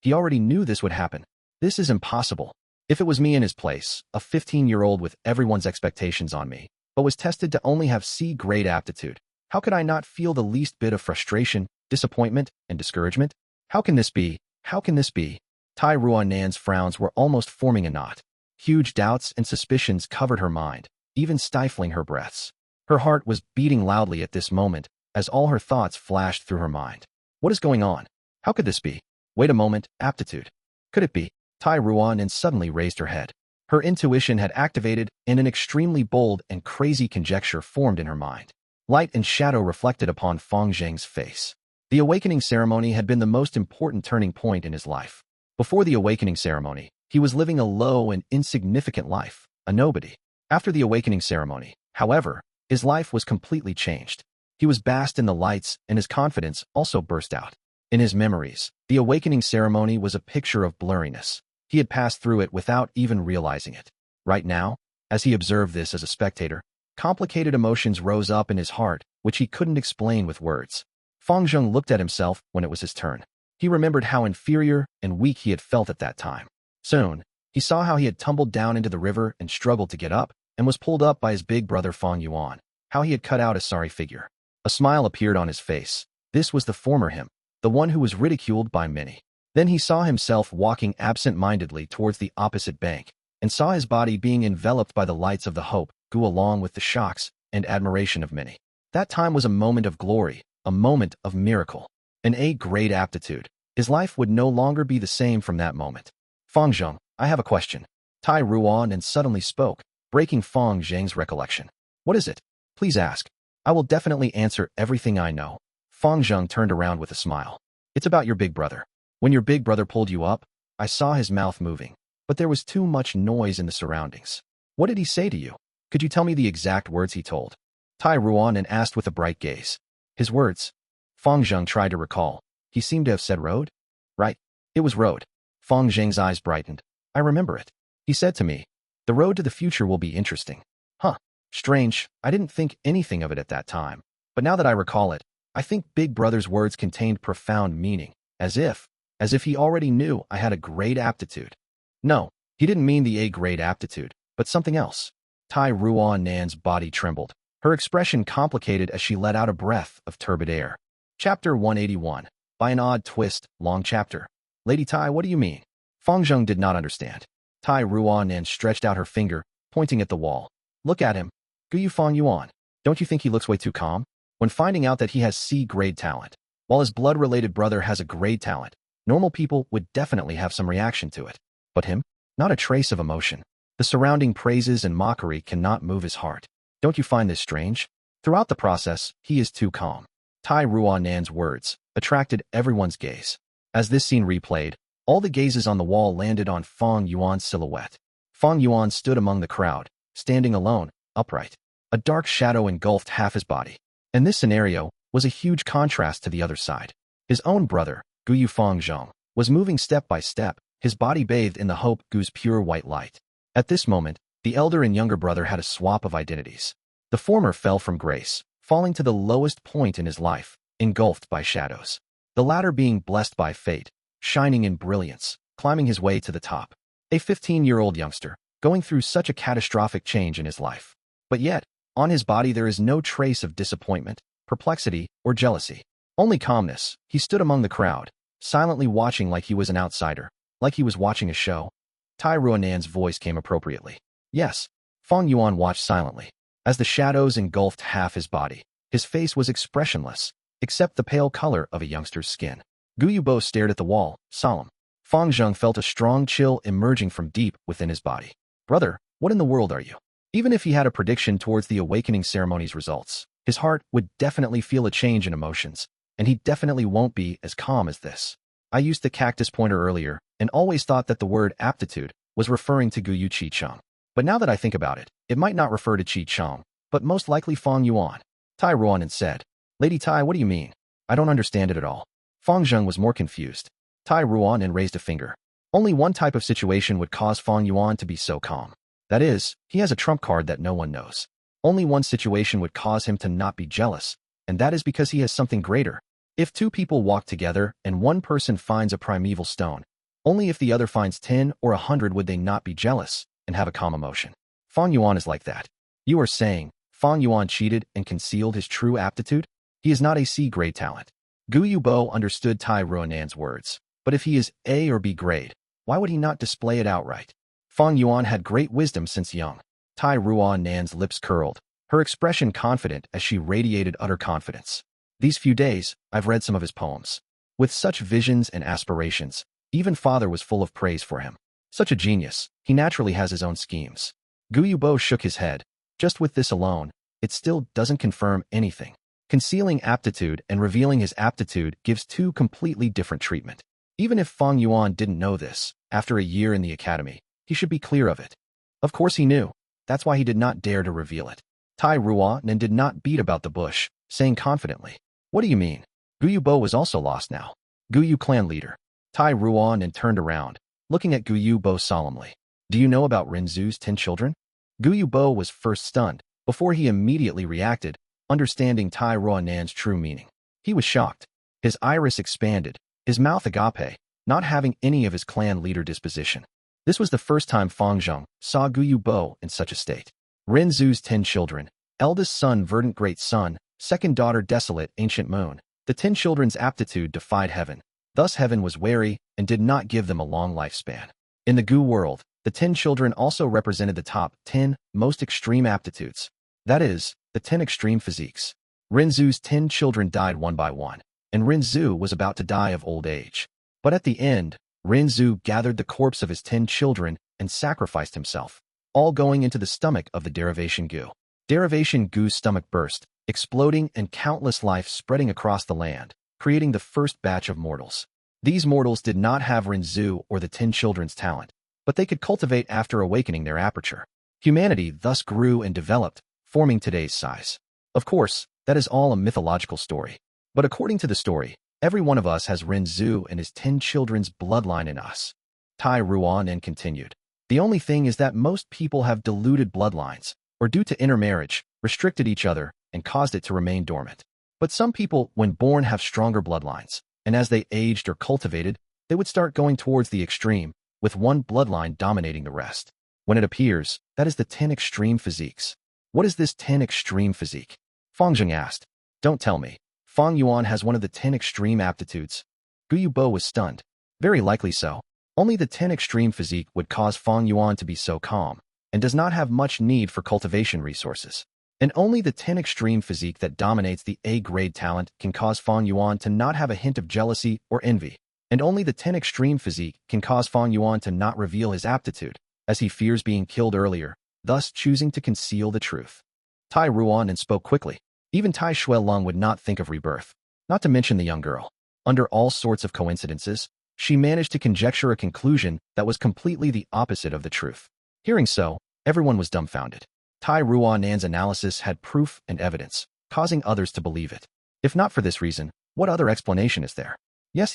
he already knew this would happen. This is impossible. If it was me in his place, a 15-year-old with everyone's expectations on me, but was tested to only have C-grade aptitude, how could I not feel the least bit of frustration, disappointment, and discouragement? How can this be? How can this be? Tai Ruan's frowns were almost forming a knot. Huge doubts and suspicions covered her mind, even stifling her breaths. Her heart was beating loudly at this moment, as all her thoughts flashed through her mind. What is going on? How could this be? Wait a moment, aptitude. Could it be? Tai Ruan suddenly raised her head. Her intuition had activated, and an extremely bold and crazy conjecture formed in her mind. Light and shadow reflected upon Fang Zheng's face. The awakening ceremony had been the most important turning point in his life. Before the awakening ceremony, he was living a low and insignificant life, a nobody. After the awakening ceremony, however, his life was completely changed. He was basked in the lights, and his confidence also burst out. In his memories, the awakening ceremony was a picture of blurriness. He had passed through it without even realizing it. Right now, as he observed this as a spectator, complicated emotions rose up in his heart, which he couldn't explain with words. Fang Zheng looked at himself when it was his turn. He remembered how inferior and weak he had felt at that time. Soon, he saw how he had tumbled down into the river and struggled to get up, and was pulled up by his big brother Fang Yuan, how he had cut out a sorry figure. A smile appeared on his face. This was the former him, the one who was ridiculed by many. Then he saw himself walking absent-mindedly towards the opposite bank, and saw his body being enveloped by the lights of the hope, Gu along with the shocks and admiration of many. That time was a moment of glory, a moment of miracle. An A-grade aptitude. His life would no longer be the same from that moment. Fang Zheng, I have a question. Tai Ruan suddenly spoke, breaking Fang Zheng's recollection. What is it? Please ask. I will definitely answer everything I know. Fang Zheng turned around with a smile. It's about your big brother. When your big brother pulled you up, I saw his mouth moving, but there was too much noise in the surroundings. What did he say to you? Could you tell me the exact words he told? Tai Ruan asked with a bright gaze. His words? Fang Zheng tried to recall. He seemed to have said road? Right. It was road. Fang Zheng's eyes brightened. I remember it. He said to me, the road to the future will be interesting. Huh. Strange, I didn't think anything of it at that time. But now that I recall it, I think Big Brother's words contained profound meaning, as if he already knew I had a great aptitude. No, he didn't mean the A-grade aptitude, but something else. Tai Ruan's body trembled. Her expression complicated as she let out a breath of turbid air. Chapter 181. By an odd twist, long chapter. Lady Tai, what do you mean? Fang Zheng did not understand. Tai Ruan stretched out her finger, pointing at the wall. Look at him. Gu Fang Yuan. Don't you think he looks way too calm? When finding out that he has C-grade talent, while his blood-related brother has a grade talent, normal people would definitely have some reaction to it. But him? Not a trace of emotion. The surrounding praises and mockery cannot move his heart. Don't you find this strange? Throughout the process, he is too calm. Tai Ruan's words attracted everyone's gaze. As this scene replayed, all the gazes on the wall landed on Fang Yuan's silhouette. Fang Yuan stood among the crowd, standing alone, upright. A dark shadow engulfed half his body. And this scenario was a huge contrast to the other side. His own brother, Gu Fang Zheng, was moving step by step, his body bathed in the hope Gu's pure white light. At this moment, the elder and younger brother had a swap of identities. The former fell from grace, falling to the lowest point in his life, engulfed by shadows. The latter being blessed by fate, shining in brilliance, climbing his way to the top. A 15-year-old youngster, going through such a catastrophic change in his life. But yet, on his body there is no trace of disappointment, perplexity, or jealousy. Only calmness. He stood among the crowd, silently watching like he was an outsider, like he was watching a show. Tai Ruan's voice came appropriately. Yes. Fang Yuan watched silently. As the shadows engulfed half his body, his face was expressionless, except the pale color of a youngster's skin. Gu Yubo stared at the wall, solemn. Fang Zheng felt a strong chill emerging from deep within his body. Brother, what in the world are you? Even if he had a prediction towards the awakening ceremony's results, his heart would definitely feel a change in emotions, and he definitely won't be as calm as this. I used the cactus pointer earlier and always thought that the word aptitude was referring to Gu Chi Cheng. But now that I think about it, it might not refer to Chi Cheng, but most likely Fang Yuan. Tai Ruan said, Lady Tai, what do you mean? I don't understand it at all. Fang Zheng was more confused. Tai Ruan raised a finger. Only one type of situation would cause Fang Yuan to be so calm. That is, he has a trump card that no one knows. Only one situation would cause him to not be jealous, and that is because he has something greater. If two people walk together and one person finds a primeval stone, only if the other finds 10 or 100 would they not be jealous and have a calm emotion. Fang Yuan is like that. You are saying Fang Yuan cheated and concealed his true aptitude? He is not a C-grade talent. Gu Yubo understood Tai Ruanan's words, but if he is A or B grade, why would he not display it outright? Fang Yuan had great wisdom since young. Tai Ruanan's lips curled, her expression confident as she radiated utter confidence. These few days, I've read some of his poems. With such visions and aspirations, even father was full of praise for him. Such a genius, he naturally has his own schemes. Gu Yubo shook his head. Just with this alone, it still doesn't confirm anything. Concealing aptitude and revealing his aptitude gives two completely different treatment. Even if Fang Yuan didn't know this, after a year in the academy, he should be clear of it. Of course he knew. That's why he did not dare to reveal it. Tai Ruanan did not beat about the bush, saying confidently, "What do you mean?" Gu Yubo was also lost now. Gu Yu clan leader. Tai Ruanan turned around, looking at Gu Yubo solemnly. Do you know about Rinzu's 10 children? Gu Yubo was first stunned, before he immediately reacted, understanding Tai Ruanan's true meaning. He was shocked. His iris expanded, his mouth agape, not having any of his clan leader disposition. This was the first time Fang Zheng saw Gu Yubo in such a state. Rinzu's 10 children, eldest son verdant great son, second daughter desolate ancient moon. The 10 children's aptitude defied heaven. Thus heaven was wary and did not give them a long lifespan. In the Gu world, the 10 children also represented the top 10 most extreme aptitudes. That is, the 10 extreme physiques. Rinzu's 10 children died one by one, and Rinzu was about to die of old age. But at the end, Rinzu gathered the corpse of his 10 children and sacrificed himself, all going into the stomach of the Derivation Gu. Derivation Gu's stomach burst, exploding and countless life spreading across the land, creating the first batch of mortals. These mortals did not have Rinzu or the 10 children's talent, but they could cultivate after awakening their aperture. Humanity thus grew and developed, forming today's size. Of course, that is all a mythological story. But according to the story, every one of us has Rinzu and his 10 children's bloodline in us. Tai Ruanan continued. The only thing is that most people have diluted bloodlines, or due to intermarriage, restricted each other and caused it to remain dormant. But some people, when born, have stronger bloodlines, and as they aged or cultivated, they would start going towards the extreme, with one bloodline dominating the rest. When it appears, that is the 10 extreme physiques. What is this 10 extreme physique? Fang Zheng asked. Don't tell me. Fang Yuan has one of the 10 extreme aptitudes. Gu Yubo was stunned. Very likely so. Only the 10 extreme physique would cause Fang Yuan to be so calm, and does not have much need for cultivation resources. And only the 10 extreme physique that dominates the A-grade talent can cause Fang Yuan to not have a hint of jealousy or envy. And only the 10 extreme physique can cause Fang Yuan to not reveal his aptitude, as he fears being killed earlier, thus choosing to conceal the truth. Tai Ruanan spoke quickly. Even Tai Shuelong would not think of rebirth, not to mention the young girl. Under all sorts of coincidences, she managed to conjecture a conclusion that was completely the opposite of the truth. Hearing so, everyone was dumbfounded. Tai Ruanan's analysis had proof and evidence, causing others to believe it. If not for this reason, what other explanation is there? Yes,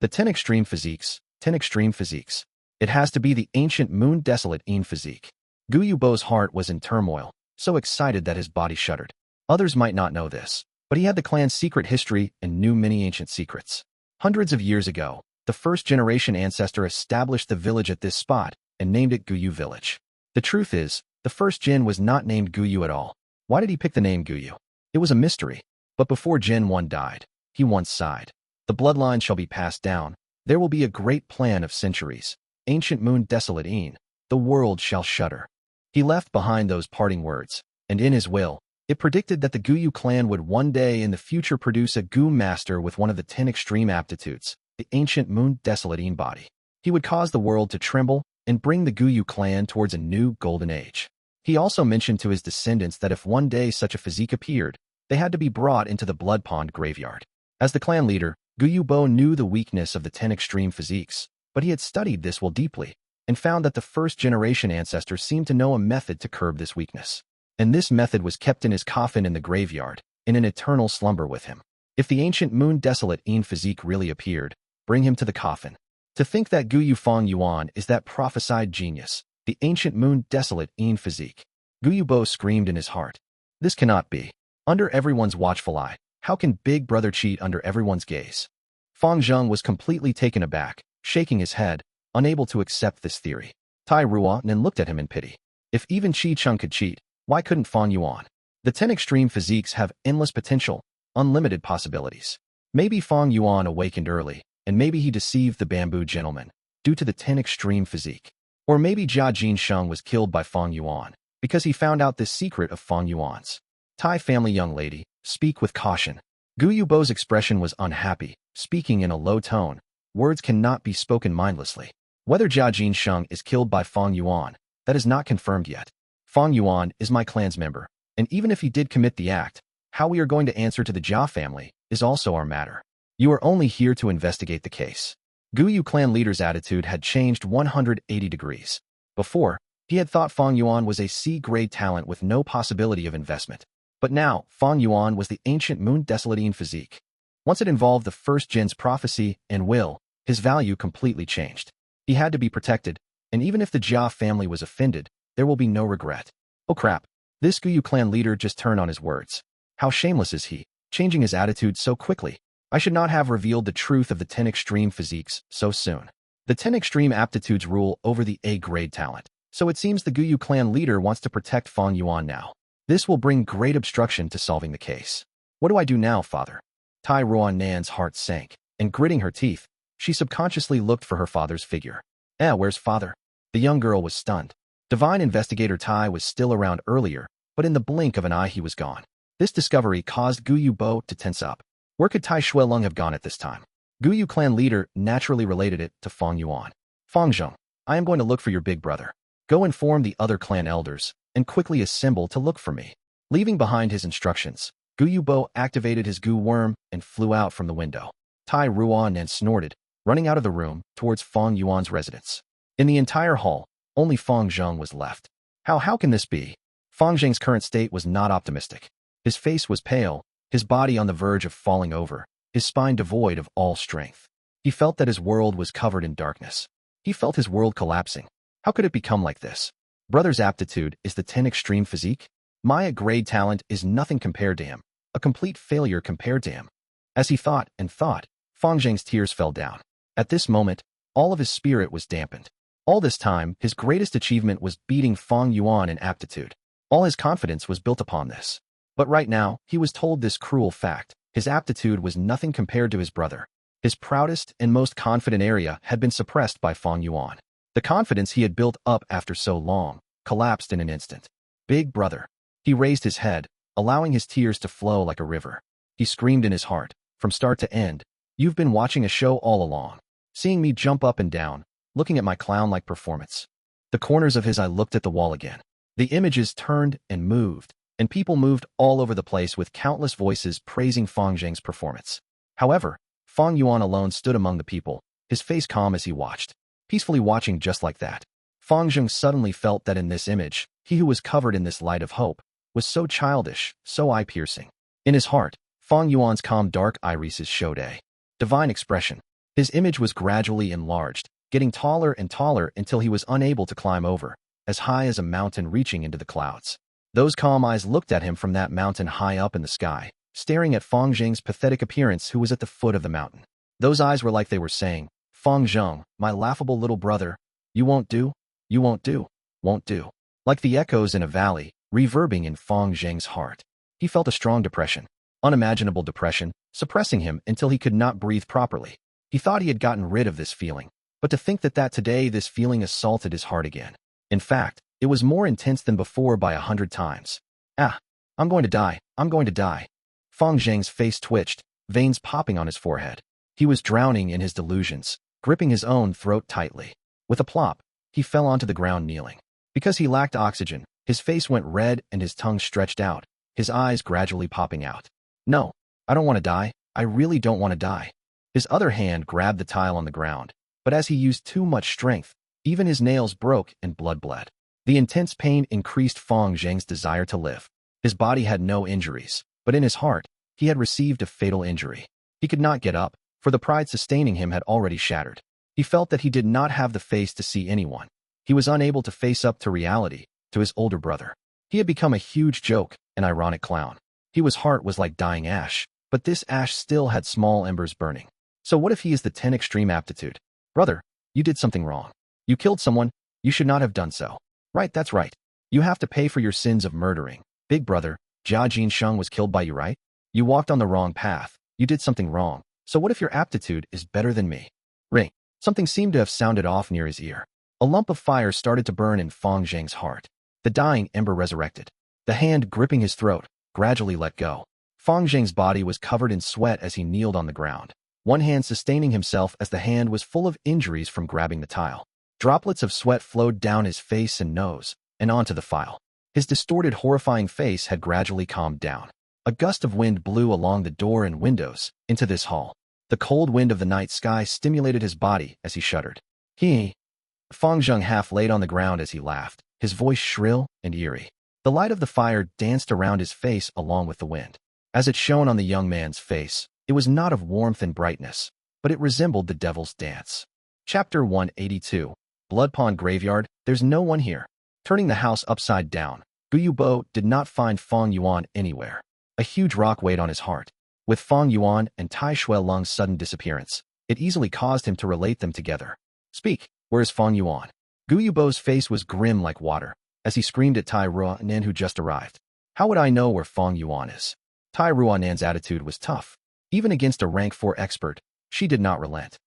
the 10 extreme physiques, 10 extreme physiques. It has to be the ancient moon desolate Een physique. Gu Yubo's heart was in turmoil, so excited that his body shuddered. Others might not know this, but he had the clan's secret history and knew many ancient secrets. Hundreds of years ago, the first-generation ancestor established the village at this spot and named it Gu Yu Village. The truth is, the first Jin was not named Gu Yu at all. Why did he pick the name Gu Yu? It was a mystery. But before Jin 1 died, he once sighed. The bloodline shall be passed down. There will be a great plan of centuries. Ancient moon desolate Een. The world shall shudder. He left behind those parting words, and in his will, it predicted that the Gu Yu clan would one day in the future produce a Gu master with one of the 10 extreme aptitudes, the ancient moon desolate Een body. He would cause the world to tremble and bring the Gu Yu clan towards a new golden age. He also mentioned to his descendants that if one day such a physique appeared, they had to be brought into the blood pond graveyard. As the clan leader, Gu Yubo knew the weakness of the 10 extreme physiques, but he had studied this will deeply, and found that the first-generation ancestor seemed to know a method to curb this weakness. And this method was kept in his coffin in the graveyard, in an eternal slumber with him. If the ancient moon desolate Een physique really appeared, bring him to the coffin. To think that Gu Yu Fang Yuan is that prophesied genius, the ancient moon desolate in physique. Gu Yubo screamed in his heart. This cannot be. Under everyone's watchful eye, how can Big Brother cheat under everyone's gaze? Fang Zheng was completely taken aback, shaking his head, unable to accept this theory. Tai Ruan looked at him in pity. If even Qi Chung could cheat, why couldn't Fang Yuan? The 10 extreme physiques have endless potential, unlimited possibilities. Maybe Fang Yuan awakened early, and maybe he deceived the bamboo gentleman, due to the 10 extreme physique. Or maybe Jia Jinsheng was killed by Fang Yuan, because he found out this secret of Fang Yuan's. Tai family young lady, speak with caution. Gu Yubo's expression was unhappy, speaking in a low tone. Words cannot be spoken mindlessly. Whether Jia Jinsheng is killed by Fang Yuan, that is not confirmed yet. Fang Yuan is my clan's member, and even if he did commit the act, how we are going to answer to the Jia family is also our matter. You are only here to investigate the case. Gu Yu clan leader's attitude had changed 180 degrees. Before, he had thought Fang Yuan was a C-grade talent with no possibility of investment. But now, Fang Yuan was the ancient moon desolate physique. Once it involved the first Jin's prophecy and will, his value completely changed. He had to be protected, and even if the Jia family was offended, there will be no regret. Oh crap, this Gu Yu clan leader just turned on his words. How shameless is he, changing his attitude so quickly. I should not have revealed the truth of the 10 extreme physiques so soon. The 10 extreme aptitudes rule over the A-grade talent, so it seems the Gu Yu clan leader wants to protect Fang Yuan now. This will bring great obstruction to solving the case. What do I do now, father? Tai Ruan Nan's heart sank, and gritting her teeth, she subconsciously looked for her father's figure. Where's father? The young girl was stunned. Divine investigator Tai was still around earlier, but in the blink of an eye he was gone. This discovery caused Gu Yubo to tense up. Where could Tai Shuelong have gone at this time? Gu Yu clan leader naturally related it to Fang Yuan. Fang Zheng, I am going to look for your big brother. Go inform the other clan elders, and quickly assemble to look for me. Leaving behind his instructions, Gu Yubo activated his Gu worm and flew out from the window. Tai Ruan and snorted, running out of the room towards Fang Yuan's residence. In the entire hall, only Fang Zheng was left. How can this be? Fang Zheng's current state was not optimistic. His face was pale, his body on the verge of falling over, his spine devoid of all strength. He felt that his world was covered in darkness. He felt his world collapsing. How could it become like this? Brother's aptitude is the 10 extreme physique? My grade talent is nothing compared to him, a complete failure compared to him. As he thought and thought, Fang Zheng's tears fell down. At this moment, all of his spirit was dampened. All this time, his greatest achievement was beating Fang Yuan in aptitude. All his confidence was built upon this. But right now, he was told this cruel fact. His aptitude was nothing compared to his brother. His proudest and most confident area had been suppressed by Fang Yuan. The confidence he had built up after so long collapsed in an instant. Big brother. He raised his head, allowing his tears to flow like a river. He screamed in his heart, from start to end, "You've been watching a show all along, seeing me jump up and down, looking at my clown-like performance." The corners of his eye looked at the wall again. The images turned and moved, and people moved all over the place with countless voices praising Fang Zheng's performance. However, Fang Yuan alone stood among the people, his face calm as he watched, peacefully watching just like that. Fang Zheng suddenly felt that in this image, he who was covered in this light of hope, was so childish, so eye-piercing. In his heart, Fang Yuan's calm dark irises showed a divine expression. His image was gradually enlarged, getting taller and taller until he was unable to climb over, as high as a mountain reaching into the clouds. Those calm eyes looked at him from that mountain high up in the sky, staring at Fang Zheng's pathetic appearance who was at the foot of the mountain. Those eyes were like they were saying, "Fang Zheng, my laughable little brother, you won't do? You won't do? Won't do." Like the echoes in a valley, reverbing in Fang Zheng's heart. He felt a strong depression, unimaginable depression, suppressing him until he could not breathe properly. He thought he had gotten rid of this feeling, but to think that today this feeling assaulted his heart again. In fact, it was more intense than before by 100 times. I'm going to die, I'm going to die. Fang Zheng's face twitched, veins popping on his forehead. He was drowning in his delusions, gripping his own throat tightly. With a plop, he fell onto the ground kneeling. Because he lacked oxygen, his face went red and his tongue stretched out, his eyes gradually popping out. "No, I don't want to die, I really don't want to die." His other hand grabbed the tile on the ground, but as he used too much strength, even his nails broke and blood bled. The intense pain increased Fang Zheng's desire to live. His body had no injuries, but in his heart, he had received a fatal injury. He could not get up, for the pride sustaining him had already shattered. He felt that he did not have the face to see anyone. He was unable to face up to reality, to his older brother. He had become a huge joke, an ironic clown. His heart was like dying ash, but this ash still had small embers burning. So what if he is the 10 extreme aptitude? Brother, you did something wrong. You killed someone. You should not have done so. Right, that's right. You have to pay for your sins of murdering. Big brother, Jia Jinsheng was killed by you, right? You walked on the wrong path. You did something wrong. So what if your aptitude is better than me? Ring. Something seemed to have sounded off near his ear. A lump of fire started to burn in Fang Zheng's heart. The dying ember resurrected. The hand gripping his throat gradually let go. Fang Zheng's body was covered in sweat as he kneeled on the ground, one hand sustaining himself as the hand was full of injuries from grabbing the tile. Droplets of sweat flowed down his face and nose, and onto the file. His distorted, horrifying face had gradually calmed down. A gust of wind blew along the door and windows into this hall. The cold wind of the night sky stimulated his body as he shuddered. Fang Zheng half laid on the ground as he laughed, his voice shrill and eerie. The light of the fire danced around his face along with the wind. As it shone on the young man's face, it was not of warmth and brightness, but it resembled the devil's dance. Chapter 182. Blood Pond Graveyard. There's no one here. Turning the house upside down, Gu Yubo did not find Fang Yuan anywhere. A huge rock weighed on his heart. With Fang Yuan and Tai Shuelong's sudden disappearance, it easily caused him to relate them together. Speak, where is Fang Yuan? Gu Yubo's face was grim like water, as he screamed at Tai Ruanan who just arrived. How would I know where Fang Yuan is? Tai Ruanan's attitude was tough. Even against a rank 4 expert, she did not relent.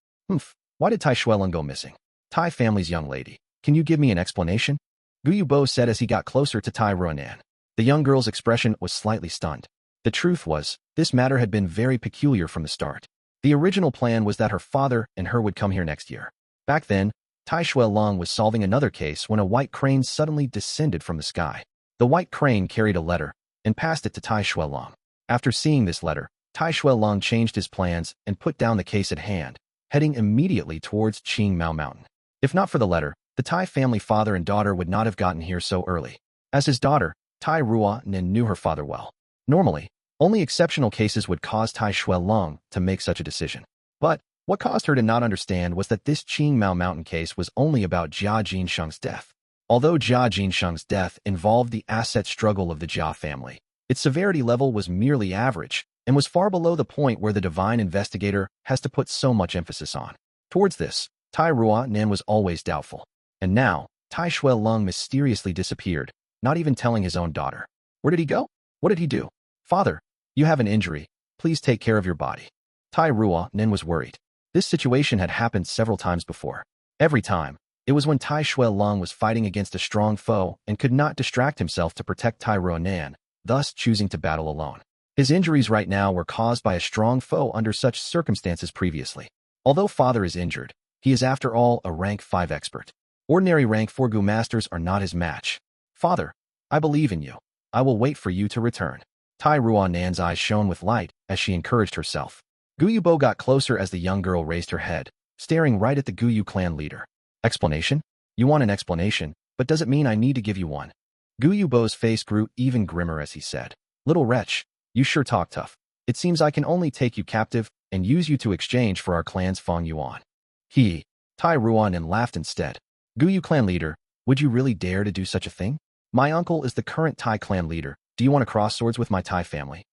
Why did Tai Shuelong go missing? Tai family's young lady. Can you give me an explanation? Gu Yubo said as he got closer to Tai Ruanan. The young girl's expression was slightly stunned. The truth was, this matter had been very peculiar from the start. The original plan was that her father and her would come here next year. Back then, Tai Shuelong was solving another case when a white crane suddenly descended from the sky. The white crane carried a letter and passed it to Tai Shuelong. After seeing this letter, Tai Shuelong changed his plans and put down the case at hand, heading immediately towards Qingmao Mountain. If not for the letter, the Tai family father and daughter would not have gotten here so early. As his daughter, Tai Ruanan knew her father well. Normally, only exceptional cases would cause Tai Shuelong to make such a decision. But what caused her to not understand was that this Qingmao Mountain case was only about Jia Jinsheng's death. Although Jia Jinsheng's death involved the asset struggle of the Jia family, its severity level was merely average and was far below the point where the divine investigator has to put so much emphasis on. Towards this, Tai Ruanan was always doubtful. And now, Tai Shuelong mysteriously disappeared, not even telling his own daughter. Where did he go? What did he do? Father, you have an injury. Please take care of your body. Tai Ruanan was worried. This situation had happened several times before. Every time, it was when Tai Shuelong was fighting against a strong foe and could not distract himself to protect Tai Ruanan, thus choosing to battle alone. His injuries right now were caused by a strong foe under such circumstances previously. Although father is injured, he is after all a rank 5 expert. Ordinary rank 4 Gu masters are not his match. Father, I believe in you. I will wait for you to return. Tai Ruanan's eyes shone with light as she encouraged herself. Gu Yubo got closer as the young girl raised her head, staring right at the Gu Yu clan leader. Explanation? You want an explanation, but does it mean I need to give you one? Gu Yubo's face grew even grimmer as he said, Little wretch, you sure talk tough. It seems I can only take you captive and use you to exchange for our clan's Fang Yuan. Tai Ruanan laughed instead. Gu Yu clan leader, would you really dare to do such a thing? My uncle is the current Tai clan leader. Do you want to cross swords with my Tai family?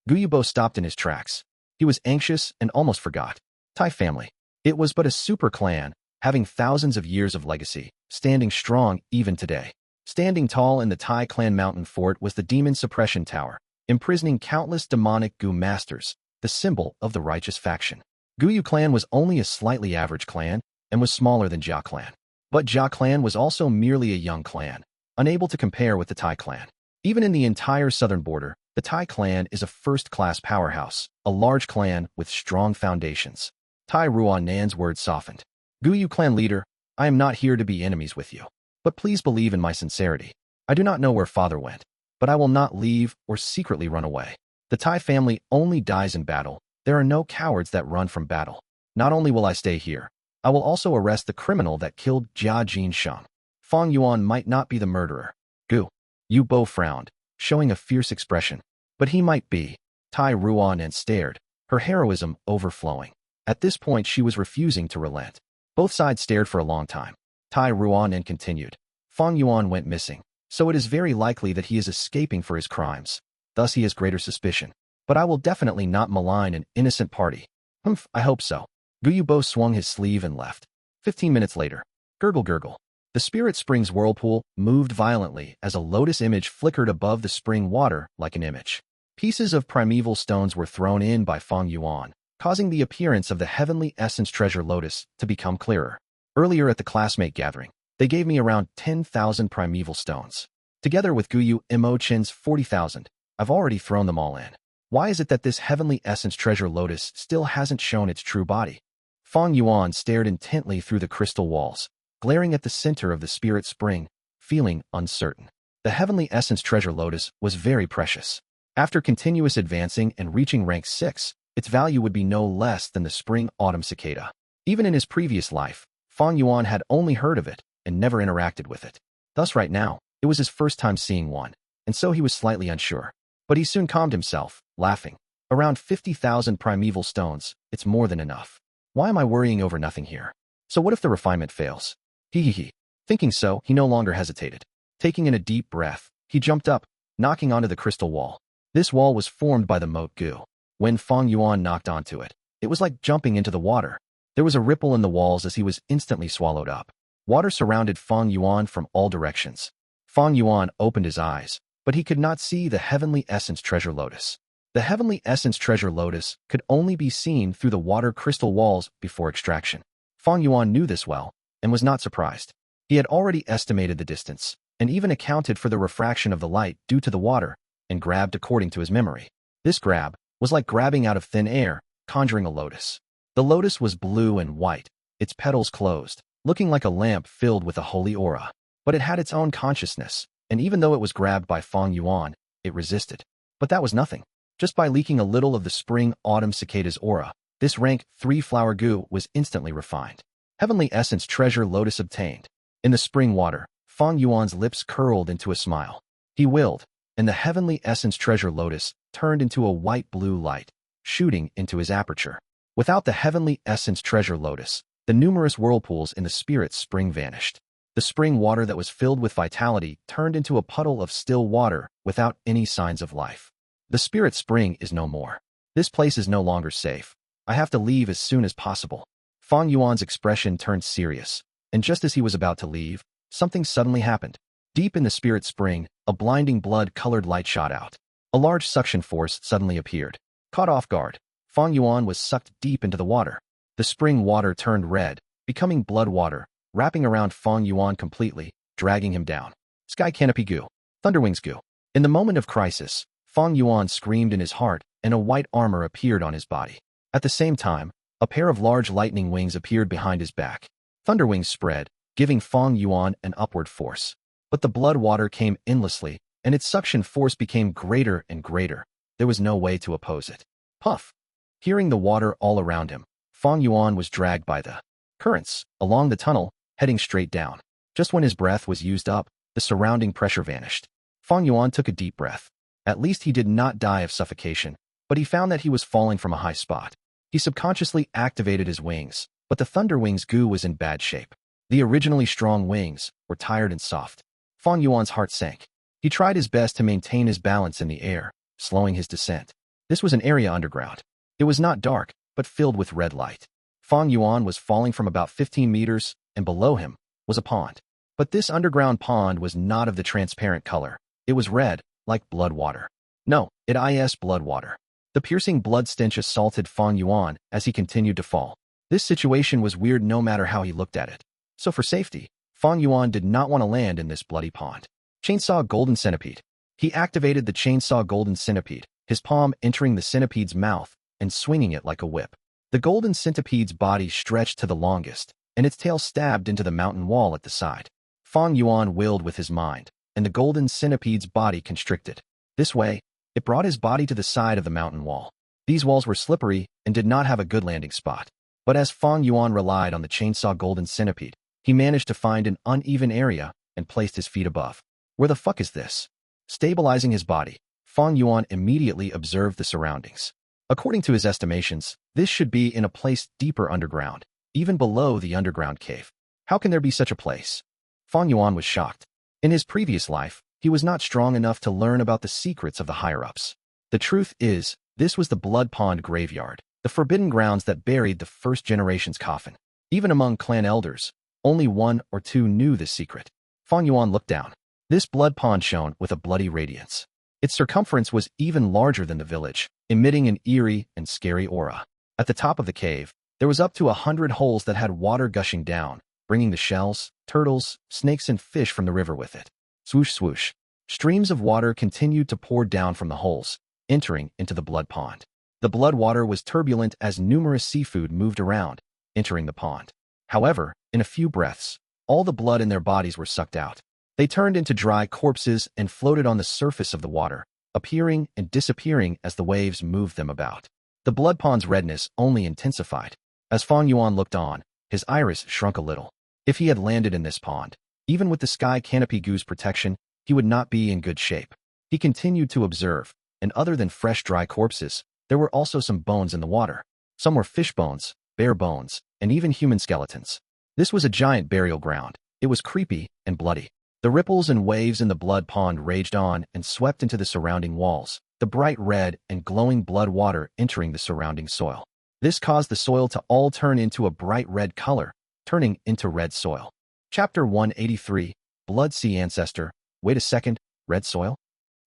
Gu Yubo stopped in his tracks. He was anxious and almost forgot. Tai family. It was but a super clan, having thousands of years of legacy, standing strong even today. Standing tall in the Tai clan mountain fort was the demon suppression tower, imprisoning countless demonic Gu masters, the symbol of the righteous faction. Gu Yu clan was only a slightly average clan and was smaller than Jia clan. But Jia clan was also merely a young clan, unable to compare with the Tai clan. Even in the entire southern border, the Tai clan is a first-class powerhouse, a large clan with strong foundations. Tai Ruanan's words softened. Gu Yu clan leader, I am not here to be enemies with you. But please believe in my sincerity. I do not know where father went, but I will not leave or secretly run away. The Tai family only dies in battle. There are no cowards that run from battle. Not only will I stay here, I will also arrest the criminal that killed Jia Jinsheng. Fang Yuan might not be the murderer. Gu Yubo frowned, showing a fierce expression. But he might be. Tai Ruanan stared, her heroism overflowing. At this point she was refusing to relent. Both sides stared for a long time. Tai Ruan and continued. Fang Yuan went missing, so it is very likely that he is escaping for his crimes. Thus he has greater suspicion. But I will definitely not malign an innocent party. Humph, I hope so. Gu Yubo swung his sleeve and left. 15 minutes later. Gurgle gurgle. The spirit spring's whirlpool moved violently as a lotus image flickered above the spring water like an image. Pieces of primeval stones were thrown in by Fang Yuan, causing the appearance of the heavenly essence treasure lotus to become clearer. Earlier at the classmate gathering, they gave me around 10,000 primeval stones. Together with Guyu Imochin's 40,000, I've already thrown them all in. Why is it that this heavenly essence treasure lotus still hasn't shown its true body? Fang Yuan stared intently through the crystal walls, glaring at the center of the spirit spring, feeling uncertain. The heavenly essence treasure lotus was very precious. After continuous advancing and reaching rank 6, its value would be no less than the Spring Autumn Cicada. Even in his previous life, Fang Yuan had only heard of it and never interacted with it. Thus right now, it was his first time seeing one, and so he was slightly unsure. But he soon calmed himself, laughing. Around 50,000 primeval stones, it's more than enough. Why am I worrying over nothing here? So what if the refinement fails? He. Thinking so, he no longer hesitated. Taking in a deep breath, he jumped up, knocking onto the crystal wall. This wall was formed by the moat Gu. When Fang Yuan knocked onto it, it was like jumping into the water. There was a ripple in the walls as he was instantly swallowed up. Water surrounded Fang Yuan from all directions. Fang Yuan opened his eyes, but he could not see the heavenly essence treasure lotus. The heavenly essence treasure lotus could only be seen through the water crystal walls before extraction. Fang Yuan knew this well, and was not surprised. He had already estimated the distance, and even accounted for the refraction of the light due to the water, and grabbed according to his memory. This grab was like grabbing out of thin air, conjuring a lotus. The lotus was blue and white, its petals closed, looking like a lamp filled with a holy aura. But it had its own consciousness, and even though it was grabbed by Fang Yuan, it resisted. But that was nothing. Just by leaking a little of the Spring Autumn Cicada's aura, this rank 3 flower Gu was instantly refined. Heavenly essence treasure lotus obtained. In the spring water, Fang Yuan's lips curled into a smile. He willed, and the heavenly essence treasure lotus turned into a white-blue light, shooting into his aperture. Without the heavenly essence treasure lotus, the numerous whirlpools in the spirit spring vanished. The spring water that was filled with vitality turned into a puddle of still water without any signs of life. The spirit spring is no more. This place is no longer safe. I have to leave as soon as possible. Fang Yuan's expression turned serious, and just as he was about to leave, something suddenly happened. Deep in the spirit spring, a blinding blood-colored light shot out. A large suction force suddenly appeared. Caught off guard, Fang Yuan was sucked deep into the water. The spring water turned red, becoming blood water, wrapping around Fang Yuan completely, dragging him down. Sky Canopy Gu. Thunderwings Gu. In the moment of crisis, Fang Yuan screamed in his heart, and a white armor appeared on his body. At the same time, a pair of large lightning wings appeared behind his back. Thunderwings spread, giving Fang Yuan an upward force. But the blood water came endlessly, and its suction force became greater and greater. There was no way to oppose it. Puff! Hearing the water all around him, Fang Yuan was dragged by the currents along the tunnel, heading straight down. Just when his breath was used up, the surrounding pressure vanished. Fang Yuan took a deep breath. At least he did not die of suffocation, but he found that he was falling from a high spot. He subconsciously activated his wings, but the Thunderwings Gu was in bad shape. The originally strong wings were tired and soft. Fang Yuan's heart sank. He tried his best to maintain his balance in the air, slowing his descent. This was an area underground. It was not dark, but filled with red light. Fang Yuan was falling from about 15 meters, and below him was a pond. But this underground pond was not of the transparent color. It was red, like blood water. No, it is blood water. The piercing blood stench assaulted Fang Yuan as he continued to fall. This situation was weird no matter how he looked at it. So for safety, Fang Yuan did not want to land in this bloody pond. Chainsaw Golden Centipede. He activated the Chainsaw Golden Centipede, his palm entering the centipede's mouth and swinging it like a whip. The golden centipede's body stretched to the longest, and its tail stabbed into the mountain wall at the side. Fang Yuan willed with his mind, and the golden centipede's body constricted. This way, it brought his body to the side of the mountain wall. These walls were slippery and did not have a good landing spot. But as Fang Yuan relied on the Chainsaw Golden Centipede, he managed to find an uneven area and placed his feet above. Where the fuck is this? Stabilizing his body, Fang Yuan immediately observed the surroundings. According to his estimations, this should be in a place deeper underground, even below the underground cave. How can there be such a place? Fang Yuan was shocked. In his previous life, he was not strong enough to learn about the secrets of the higher-ups. The truth is, this was the Blood Pond graveyard, the forbidden grounds that buried the first generation's coffin. Even among clan elders, only one or two knew this secret. Fang Yuan looked down. This blood pond shone with a bloody radiance. Its circumference was even larger than the village, emitting an eerie and scary aura. At the top of the cave, there was up to 100 holes that had water gushing down, bringing the shells, turtles, snakes, and fish from the river with it. Swoosh, swoosh. Streams of water continued to pour down from the holes, entering into the blood pond. The blood water was turbulent as numerous seafood moved around, entering the pond. However, in a few breaths, all the blood in their bodies were sucked out. They turned into dry corpses and floated on the surface of the water, appearing and disappearing as the waves moved them about. The blood pond's redness only intensified. As Fang Yuan looked on, his iris shrunk a little. If he had landed in this pond, even with the Sky Canopy Gu's protection, he would not be in good shape. He continued to observe, and other than fresh dry corpses, there were also some bones in the water. Some were fish bones, bear bones, and even human skeletons. This was a giant burial ground. It was creepy and bloody. The ripples and waves in the blood pond raged on and swept into the surrounding walls, the bright red and glowing blood water entering the surrounding soil. This caused the soil to all turn into a bright red color, turning into red soil. Chapter 183, Blood Sea Ancestor. Wait a second, red soil?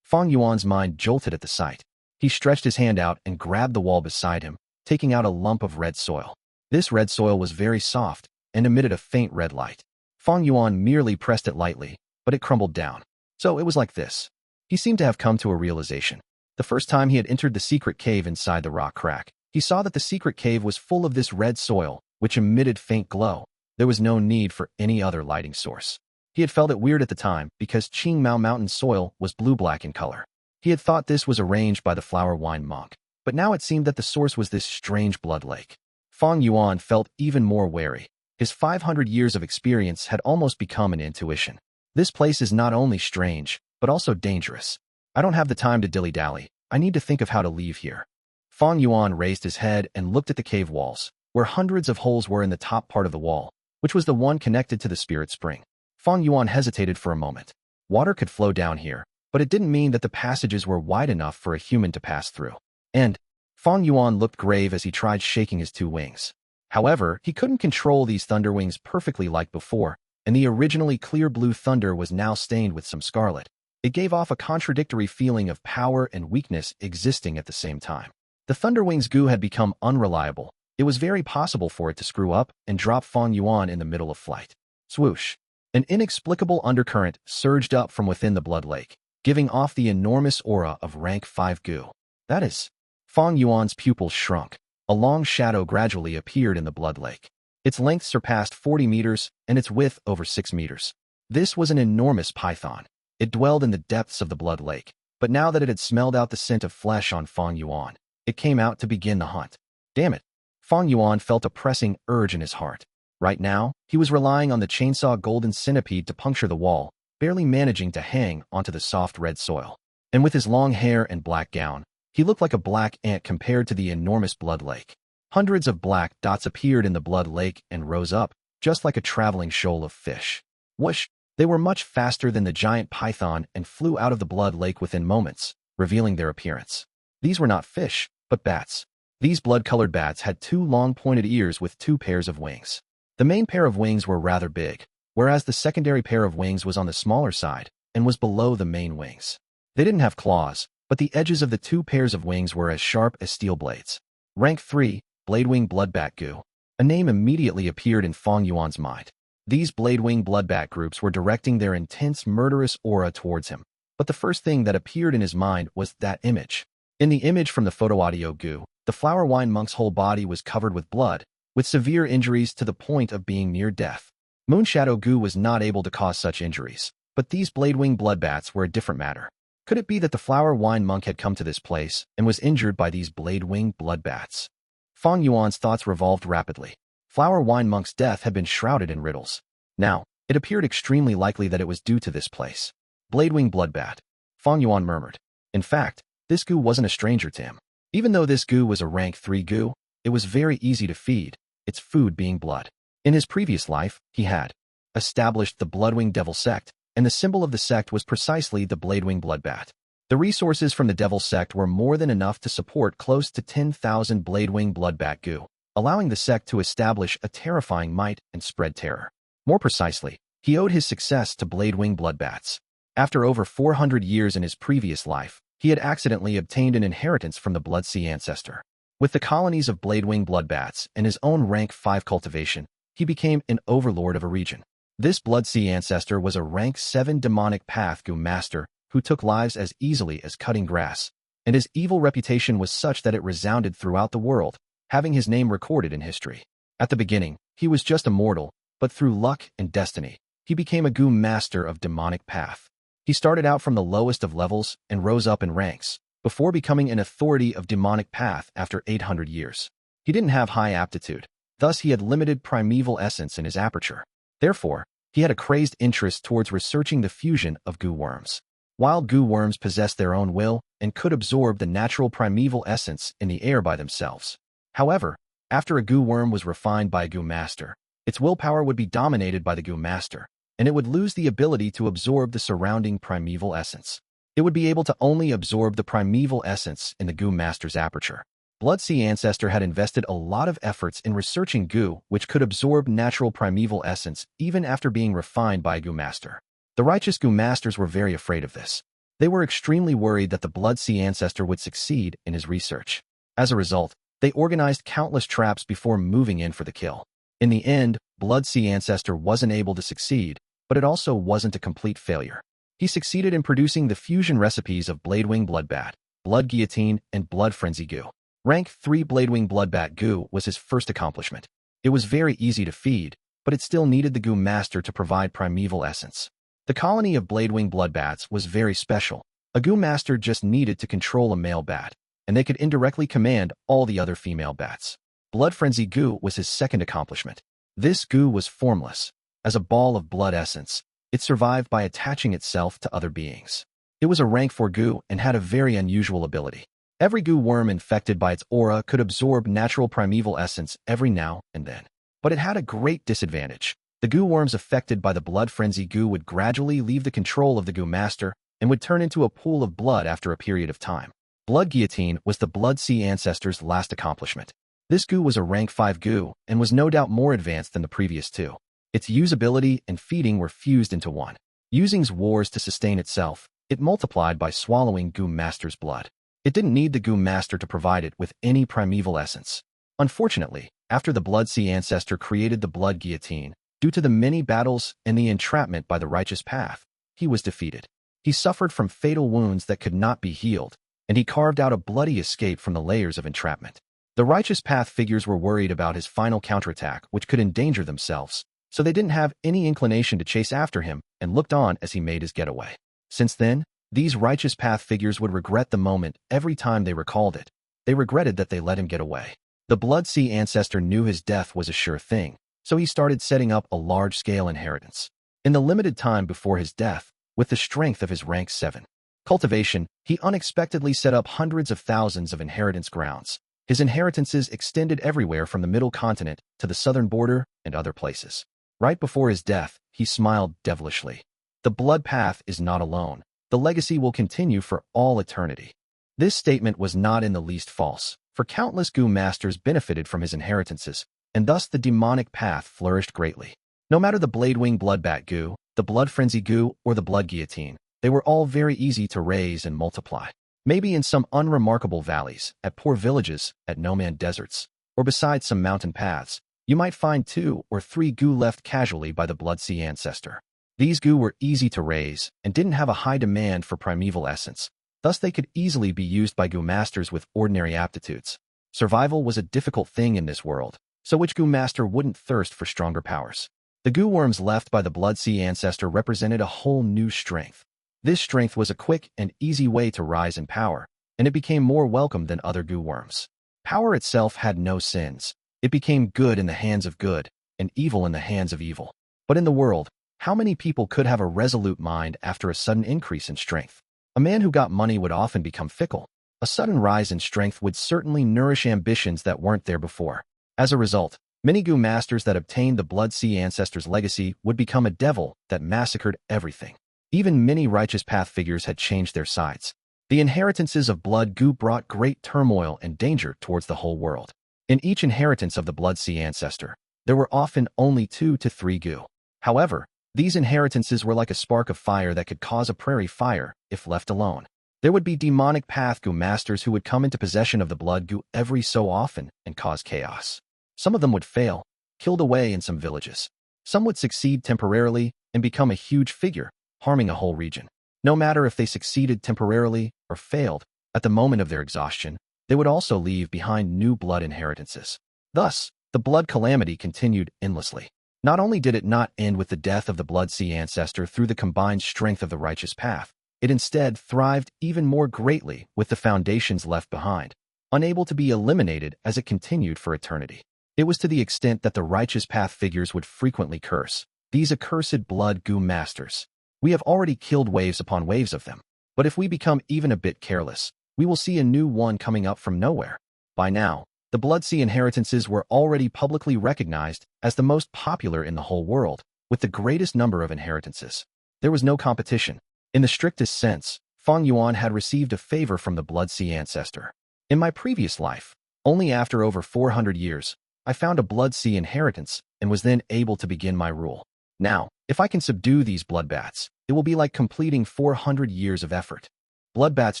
Fang Yuan's mind jolted at the sight. He stretched his hand out and grabbed the wall beside him, taking out a lump of red soil. This red soil was very soft and emitted a faint red light. Fang Yuan merely pressed it lightly, but it crumbled down. So it was like this. He seemed to have come to a realization. The first time he had entered the secret cave inside the rock crack, he saw that the secret cave was full of this red soil, which emitted faint glow. There was no need for any other lighting source. He had felt it weird at the time because Qing Mao Mountain soil was blue-black in color. He had thought this was arranged by the flower wine monk, but now it seemed that the source was this strange blood lake. Fang Yuan felt even more wary. His 500 years of experience had almost become an intuition. This place is not only strange, but also dangerous. I don't have the time to dilly-dally. I need to think of how to leave here. Fang Yuan raised his head and looked at the cave walls, where hundreds of holes were in the top part of the wall, which was the one connected to the spirit spring. Fang Yuan hesitated for a moment. Water could flow down here, but it didn't mean that the passages were wide enough for a human to pass through. And Fang Yuan looked grave as he tried shaking his two wings. However, he couldn't control these thunder wings perfectly like before, and the originally clear blue thunder was now stained with some scarlet. It gave off a contradictory feeling of power and weakness existing at the same time. The Thunderwings Gu had become unreliable. It was very possible for it to screw up and drop Fang Yuan in the middle of flight. Swoosh. An inexplicable undercurrent surged up from within the blood lake, giving off the enormous aura of rank 5 Gu. That is, Fang Yuan's pupils shrunk. A long shadow gradually appeared in the blood lake. Its length surpassed 40 meters and its width over 6 meters. This was an enormous python. It dwelled in the depths of the blood lake, but now that it had smelled out the scent of flesh on Fang Yuan, it came out to begin the hunt. Damn it! Fang Yuan felt a pressing urge in his heart. Right now, he was relying on the chainsaw golden centipede to puncture the wall, barely managing to hang onto the soft red soil. And with his long hair and black gown, he looked like a black ant compared to the enormous blood lake. Hundreds of black dots appeared in the blood lake and rose up, just like a traveling shoal of fish. Whoosh! They were much faster than the giant python and flew out of the blood lake within moments, revealing their appearance. These were not fish, but bats. These blood-colored bats had two long pointed ears with two pairs of wings. The main pair of wings were rather big, whereas the secondary pair of wings was on the smaller side and was below the main wings. They didn't have claws, but the edges of the two pairs of wings were as sharp as steel blades. Rank 3, Bladewing Bloodbat Gu. A name immediately appeared in Fang Yuan's mind. These Bladewing Bloodbat groups were directing their intense murderous aura towards him, but the first thing that appeared in his mind was that image. In the image from the photo Audio Gu, the flower wine monk's whole body was covered with blood, with severe injuries to the point of being near death. Moonshadow Gu was not able to cause such injuries, but these Bladewing Bloodbats were a different matter. Could it be that the flower wine monk had come to this place and was injured by these Bladewing Bloodbats? Fang Yuan's thoughts revolved rapidly. Flower wine monk's death had been shrouded in riddles. Now, it appeared extremely likely that it was due to this place. Bladewing Bloodbat. Fang Yuan murmured. In fact, this Gu wasn't a stranger to him. Even though this Gu was a rank 3 Gu, it was very easy to feed, its food being blood. In his previous life, he had established the Bloodwing Devil Sect, and the symbol of the sect was precisely the Bladewing Bloodbat. The resources from the Devil Sect were more than enough to support close to 10,000 Bladewing Bloodbat Gu, allowing the sect to establish a terrifying might and spread terror. More precisely, he owed his success to Bladewing Bloodbats. After over 400 years in his previous life, he had accidentally obtained an inheritance from the Blood Sea Ancestor. With the colonies of Bladewing Bloodbats and his own rank 5 cultivation, he became an overlord of a region. This Blood Sea Ancestor was a rank 7 demonic path Gu master who took lives as easily as cutting grass, and his evil reputation was such that it resounded throughout the world, having his name recorded in history. At the beginning, he was just a mortal, but through luck and destiny, he became a Gu master of demonic path. He started out from the lowest of levels and rose up in ranks, before becoming an authority of demonic path after 800 years. He didn't have high aptitude, thus he had limited primeval essence in his aperture. Therefore, he had a crazed interest towards researching the fusion of Gu worms. Wild Gu worms possessed their own will and could absorb the natural primeval essence in the air by themselves. However, after a Gu worm was refined by a Gu master, its willpower would be dominated by the Gu master, and it would lose the ability to absorb the surrounding primeval essence. It would be able to only absorb the primeval essence in the Gu master's aperture. Blood Sea Ancestor had invested a lot of efforts in researching Gu which could absorb natural primeval essence even after being refined by a Gu master. The righteous Gu masters were very afraid of this. They were extremely worried that the Blood Sea Ancestor would succeed in his research. As a result, they organized countless traps before moving in for the kill. In the end, Blood Sea Ancestor wasn't able to succeed, but it also wasn't a complete failure. He succeeded in producing the fusion recipes of Bladewing Bloodbat, Blood Guillotine, and Blood Frenzy Gu. Rank 3 Bladewing Bloodbat Gu was his first accomplishment. It was very easy to feed, but it still needed the Gu master to provide primeval essence. The colony of Bladewing Bloodbats was very special. A Gu master just needed to control a male bat, and they could indirectly command all the other female bats. Blood Frenzy Gu was his second accomplishment. This Gu was formless. As a ball of blood essence, it survived by attaching itself to other beings. It was a rank 4 Gu and had a very unusual ability. Every Gu worm infected by its aura could absorb natural primeval essence every now and then. But it had a great disadvantage. The Gu worms affected by the Blood Frenzy Gu would gradually leave the control of the Gu master and would turn into a pool of blood after a period of time. Blood Guillotine was the Blood Sea Ancestor's last accomplishment. This Gu was a rank 5 Gu and was no doubt more advanced than the previous two. Its usability and feeding were fused into one. Using wars to sustain itself, it multiplied by swallowing Gu master's blood. It didn't need the Gu master to provide it with any primeval essence. Unfortunately, after the Blood Sea Ancestor created the Blood Guillotine, due to the many battles and the entrapment by the righteous path, he was defeated. He suffered from fatal wounds that could not be healed, and he carved out a bloody escape from the layers of entrapment. The righteous path figures were worried about his final counterattack, which could endanger themselves, so they didn't have any inclination to chase after him and looked on as he made his getaway. Since then, these righteous path figures would regret the moment every time they recalled it. They regretted that they let him get away. The Blood Sea Ancestor knew his death was a sure thing, so he started setting up a large-scale inheritance. In the limited time before his death, with the strength of his rank 7 cultivation, he unexpectedly set up hundreds of thousands of inheritance grounds. His inheritances extended everywhere from the middle continent to the southern border and other places. Right before his death, he smiled devilishly. The blood path is not alone. The legacy will continue for all eternity. This statement was not in the least false, for countless Gu masters benefited from his inheritances, and thus the demonic path flourished greatly. No matter the Bladewing Bloodbat Gu, the Blood Frenzy Gu, or the Blood Guillotine, they were all very easy to raise and multiply. Maybe in some unremarkable valleys, at poor villages, at no-man deserts, or beside some mountain paths, you might find 2 or 3 Gu left casually by the Blood Sea Ancestor. These Gu were easy to raise and didn't have a high demand for primeval essence, thus they could easily be used by Gu masters with ordinary aptitudes. Survival was a difficult thing in this world, so which Gu master wouldn't thirst for stronger powers? The Gu worms left by the Blood Sea Ancestor represented a whole new strength. This strength was a quick and easy way to rise in power, and it became more welcome than other Gu worms. Power itself had no sins. It became good in the hands of good, and evil in the hands of evil. But in the world, how many people could have a resolute mind after a sudden increase in strength? A man who got money would often become fickle. A sudden rise in strength would certainly nourish ambitions that weren't there before. As a result, Many Gu masters that obtained the Blood Sea Ancestor's legacy would become a devil that massacred everything. Even many righteous path figures had changed their sides. The inheritances of Blood Gu brought great turmoil and danger towards the whole world. In each inheritance of the Blood Sea Ancestor, there were often only 2 to 3 Gu. However, these inheritances were like a spark of fire that could cause a prairie fire if left alone. There would be demonic path Gu masters who would come into possession of the Blood Gu every so often and cause chaos. Some of them would fail, killed away in some villages. Some would succeed temporarily and become a huge figure, harming a whole region. No matter if they succeeded temporarily or failed, at the moment of their exhaustion, they would also leave behind new blood inheritances. Thus, the blood calamity continued endlessly. Not only did it not end with the death of the Blood Sea Ancestor through the combined strength of the righteous path, it instead thrived even more greatly with the foundations left behind, unable to be eliminated as it continued for eternity. It was to the extent that the righteous path figures would frequently curse these accursed Blood Gu masters. We have already killed waves upon waves of them, but if we become even a bit careless, we will see a new one coming up from nowhere. By now, the Blood Sea inheritances were already publicly recognized as the most popular in the whole world, with the greatest number of inheritances. There was no competition. In the strictest sense, Fang Yuan had received a favor from the Blood Sea Ancestor. In my previous life, only after over 400 years, I found a Blood Sea inheritance and was then able to begin my rule. Now, if I can subdue these blood bats, it will be like completing 400 years of effort. Blood bats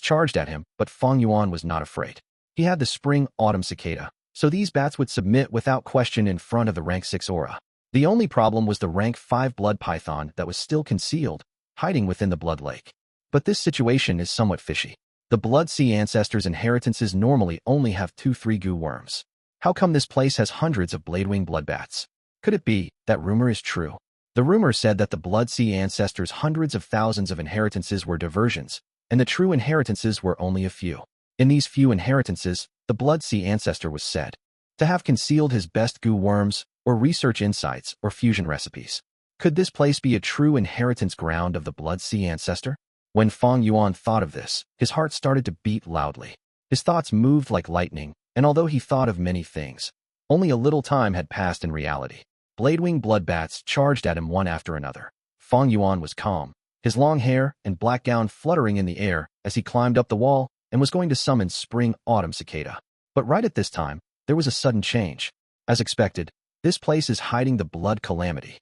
charged at him, but Fang Yuan was not afraid. He had the Spring Autumn Cicada, so these bats would submit without question in front of the rank 6 aura. The only problem was the rank 5 blood python that was still concealed, hiding within the blood lake. But this situation is somewhat fishy. The Blood Sea Ancestors' inheritances normally only have 2-3 Gu worms. How come this place has hundreds of bladewing blood bats? Could it be that rumor is true? The rumor said that the Blood Sea Ancestors' hundreds of thousands of inheritances were diversions, and the true inheritances were only a few. In these few inheritances, the Blood Sea Ancestor was said to have concealed his best Gu worms, or research insights, or fusion recipes. Could this place be a true inheritance ground of the Blood Sea Ancestor? When Fang Yuan thought of this, his heart started to beat loudly. His thoughts moved like lightning, and although he thought of many things, only a little time had passed in reality. Bladewing blood bats charged at him one after another. Fang Yuan was calm, his long hair and black gown fluttering in the air as he climbed up the wall and was going to summon Spring Autumn Cicada. But right at this time, there was a sudden change. As expected, this place is hiding the blood calamity.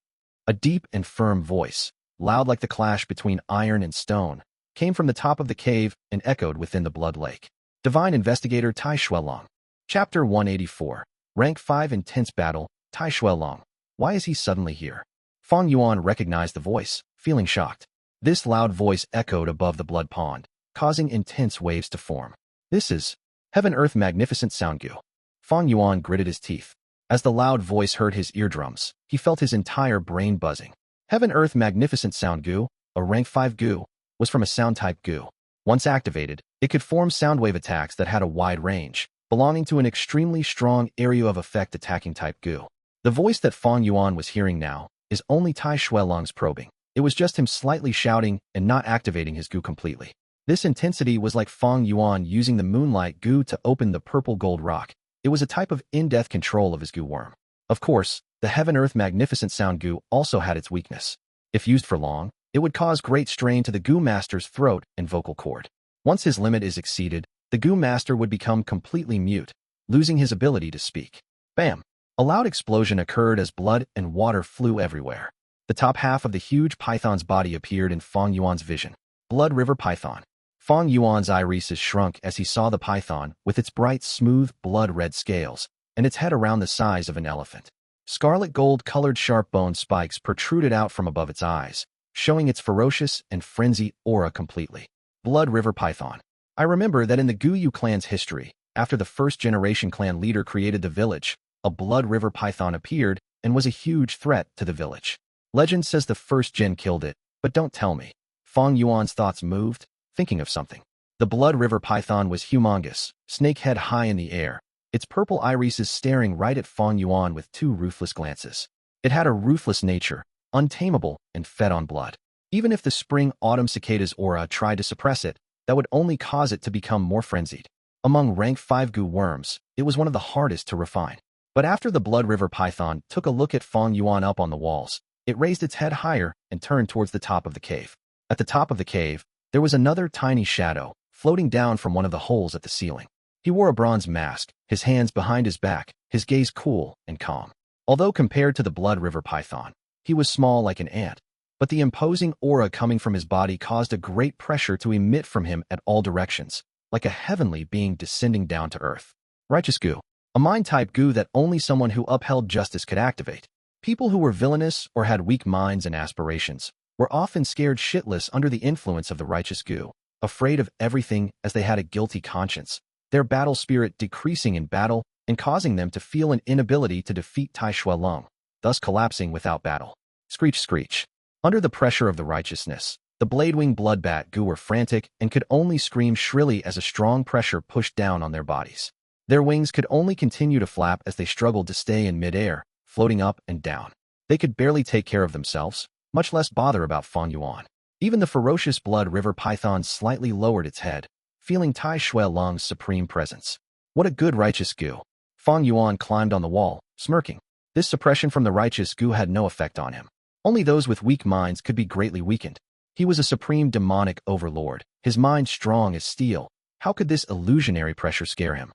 A deep and firm voice, loud like the clash between iron and stone, came from the top of the cave and echoed within the blood lake. Divine Investigator Tai Shuelong. Chapter 184. Rank 5 Intense Battle, Tai Shuelong. Why is he suddenly here? Fang Yuan recognized the voice, feeling shocked. This loud voice echoed above the blood pond, causing intense waves to form. This is Heaven Earth Magnificent Sound Gu. Fang Yuan gritted his teeth. As the loud voice hurt his eardrums, he felt his entire brain buzzing. Heaven Earth Magnificent Sound Gu, a rank 5 Gu, was from a sound type Gu. Once activated, it could form sound wave attacks that had a wide range, belonging to an extremely strong area of effect attacking type Gu. The voice that Fang Yuan was hearing now is only Tai Shuelong's probing. It was just him slightly shouting and not activating his Gu completely. This intensity was like Fang Yuan using the Moonlight Gu to open the purple gold rock. It was a type of in-depth control of his Gu worm. Of course, the Heaven Earth Magnificent Sound Gu also had its weakness. If used for long, it would cause great strain to the Gu master's throat and vocal cord. Once his limit is exceeded, the Gu master would become completely mute, losing his ability to speak. Bam! A loud explosion occurred as blood and water flew everywhere. The top half of the huge python's body appeared in Fang Yuan's vision. Blood River Python. Fang Yuan's irises shrunk as he saw the python with its bright, smooth, blood-red scales and its head around the size of an elephant. Scarlet gold-colored sharp bone spikes protruded out from above its eyes, showing its ferocious and frenzied aura completely. Blood River Python. I remember that in the Gu clan's history, after the first-generation clan leader created the village, a Blood River Python appeared and was a huge threat to the village. Legend says the first gen killed it, but don't tell me. Fang Yuan's thoughts moved, thinking of something. The Blood River Python was humongous, snake head high in the air, its purple irises staring right at Fang Yuan with two ruthless glances. It had a ruthless nature, untamable, and fed on blood. Even if the Spring Autumn Cicada's aura tried to suppress it, that would only cause it to become more frenzied. Among rank 5 Gu worms, it was one of the hardest to refine. But after the Blood River Python took a look at Fang Yuan up on the walls, it raised its head higher and turned towards the top of the cave. At the top of the cave, there was another tiny shadow, floating down from one of the holes at the ceiling. He wore a bronze mask, his hands behind his back, his gaze cool and calm. Although compared to the Blood River Python, he was small like an ant, but the imposing aura coming from his body caused a great pressure to emit from him at all directions, like a heavenly being descending down to earth. Righteous Gu, a mind-type Gu that only someone who upheld justice could activate. People who were villainous or had weak minds and aspirations were often scared shitless under the influence of the Righteous Gu, afraid of everything as they had a guilty conscience, their battle spirit decreasing in battle and causing them to feel an inability to defeat Tai Shuelong, thus collapsing without battle. Screech, screech. Under the pressure of the righteousness, the Bladewing Bloodbat Gu were frantic and could only scream shrilly as a strong pressure pushed down on their bodies. Their wings could only continue to flap as they struggled to stay in midair, floating up and down. They could barely take care of themselves, much less bother about Fang Yuan. Even the ferocious Blood River Python slightly lowered its head, feeling Tai Shuelong's supreme presence. What a good Righteous Gu. Fang Yuan climbed on the wall, smirking. This suppression from the Righteous Gu had no effect on him. Only those with weak minds could be greatly weakened. He was a supreme demonic overlord, his mind strong as steel. How could this illusionary pressure scare him?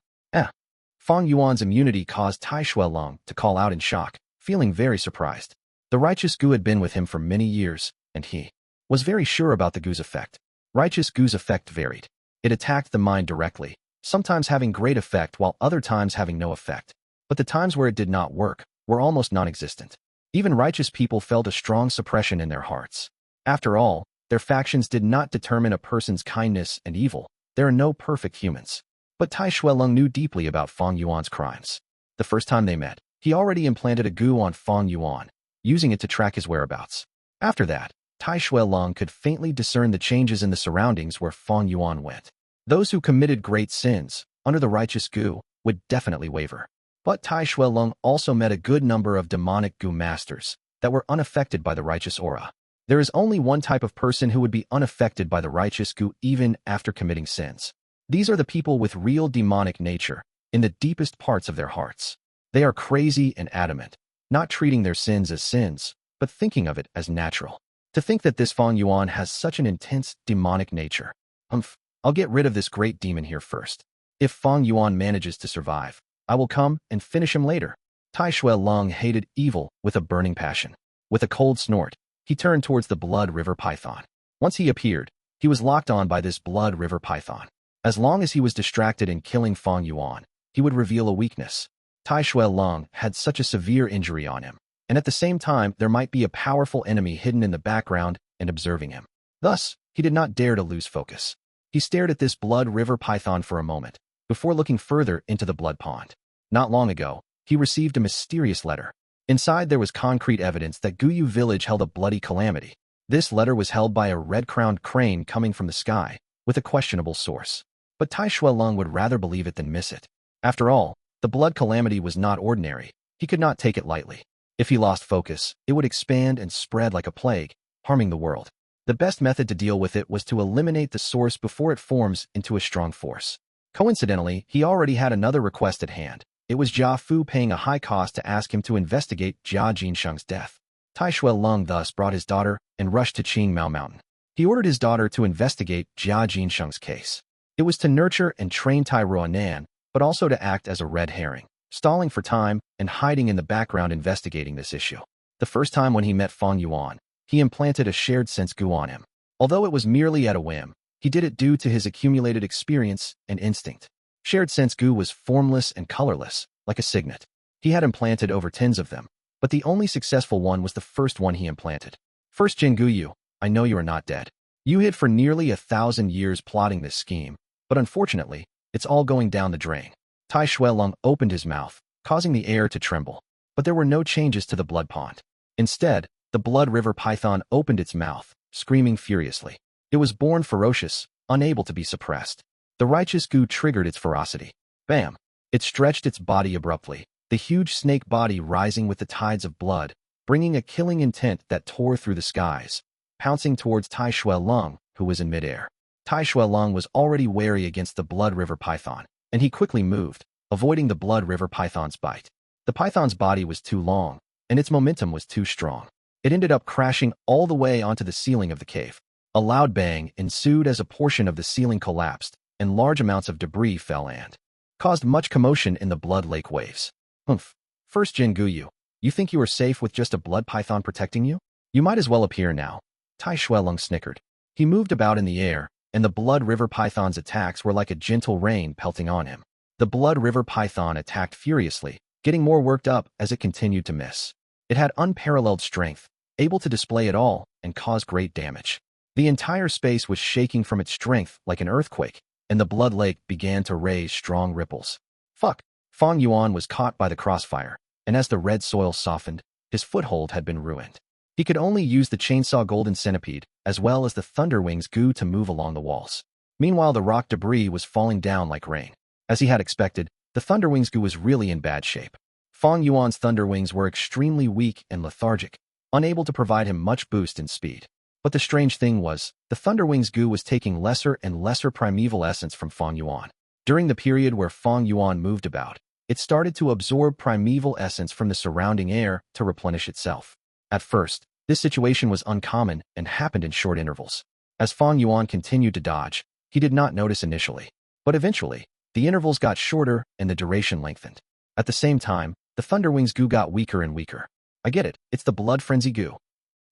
Fang Yuan's immunity caused Tai Shuelong to call out in shock, feeling very surprised. The Righteous Gu had been with him for many years, and he was very sure about the Gu's effect. Righteous Gu's effect varied. It attacked the mind directly, sometimes having great effect while other times having no effect. But the times where it did not work were almost non-existent. Even righteous people felt a strong suppression in their hearts. After all, their factions did not determine a person's kindness and evil. There are no perfect humans. But Tai Shuelong knew deeply about Fang Yuan's crimes. The first time they met, he already implanted a Gu on Fang Yuan, using it to track his whereabouts. After that, Tai Shuelong could faintly discern the changes in the surroundings where Fang Yuan went. Those who committed great sins, under the Righteous Gu, would definitely waver. But Tai Shuelong also met a good number of demonic Gu masters that were unaffected by the righteous aura. There is only one type of person who would be unaffected by the Righteous Gu even after committing sins. These are the people with real demonic nature, in the deepest parts of their hearts. They are crazy and adamant, not treating their sins as sins, but thinking of it as natural. To think that this Fang Yuan has such an intense, demonic nature. I'll get rid of this great demon here first. If Fang Yuan manages to survive, I will come and finish him later. Tai Shuelong hated evil with a burning passion. With a cold snort, he turned towards the Blood River Python. Once he appeared, he was locked on by this Blood River Python. As long as he was distracted in killing Fang Yuan, he would reveal a weakness. Tai Shuelong had such a severe injury on him, and at the same time there might be a powerful enemy hidden in the background and observing him. Thus, he did not dare to lose focus. He stared at this Blood River Python for a moment, before looking further into the blood pond. Not long ago, he received a mysterious letter. Inside there was concrete evidence that Guyu village held a bloody calamity. This letter was held by a red-crowned crane coming from the sky, with a questionable source. But Tai Shuelong would rather believe it than miss it. After all, the blood calamity was not ordinary. He could not take it lightly. If he lost focus, it would expand and spread like a plague, harming the world. The best method to deal with it was to eliminate the source before it forms into a strong force. Coincidentally, he already had another request at hand. It was Jia Fu paying a high cost to ask him to investigate Jia Jinsheng's death. Tai Shuelong thus brought his daughter and rushed to Qingmao Mountain. He ordered his daughter to investigate Jia Jinsheng's case. It was to nurture and train Tai Ruonan, but also to act as a red herring, stalling for time and hiding in the background investigating this issue. The first time when he met Fang Yuan, he implanted a shared sense Gu on him. Although it was merely at a whim, he did it due to his accumulated experience and instinct. Shared sense Gu was formless and colorless, like a signet. He had implanted over tens of them, but the only successful one was the first one he implanted. First Jin Guyu, I know you are not dead. You hid for nearly 1,000 years plotting this scheme, but unfortunately, it's all going down the drain. Tai Shuelong opened his mouth, causing the air to tremble. But there were no changes to the blood pond. Instead, the Blood River Python opened its mouth, screaming furiously. It was born ferocious, unable to be suppressed. The Righteous Gu triggered its ferocity. Bam! It stretched its body abruptly, the huge snake body rising with the tides of blood, bringing a killing intent that tore through the skies, pouncing towards Tai Shuelong, who was in midair. Tai Shuelong was already wary against the Blood River Python, and he quickly moved, avoiding the Blood River Python's bite. The python's body was too long, and its momentum was too strong. It ended up crashing all the way onto the ceiling of the cave. A loud bang ensued as a portion of the ceiling collapsed, and large amounts of debris fell and caused much commotion in the blood lake waves. Humph. First Jin Guyu, you think you are safe with just a blood python protecting you? You might as well appear now. Tai Shuelong snickered. He moved about in the air, and the blood river python's attacks were like a gentle rain pelting on him. The blood river python attacked furiously, getting more worked up as it continued to miss. It had unparalleled strength, able to display it all and cause great damage. The entire space was shaking from its strength like an earthquake, and the blood lake began to raise strong ripples. Fuck! Fang Yuan was caught by the crossfire, and as the red soil softened, his foothold had been ruined. He could only use the chainsaw golden centipede, as well as the Thunderwings Gu to move along the walls. Meanwhile, the rock debris was falling down like rain. As he had expected, the Thunderwings Gu was really in bad shape. Fang Yuan's Thunderwings were extremely weak and lethargic, unable to provide him much boost in speed. But the strange thing was, the Thunderwings Gu was taking lesser and lesser primeval essence from Fang Yuan. During the period where Fang Yuan moved about, it started to absorb primeval essence from the surrounding air to replenish itself. At first, this situation was uncommon and happened in short intervals. As Fang Yuan continued to dodge, he did not notice initially. But eventually, the intervals got shorter and the duration lengthened. At the same time, the Thunderwings Gu got weaker and weaker. I get it, it's the blood frenzy Gu.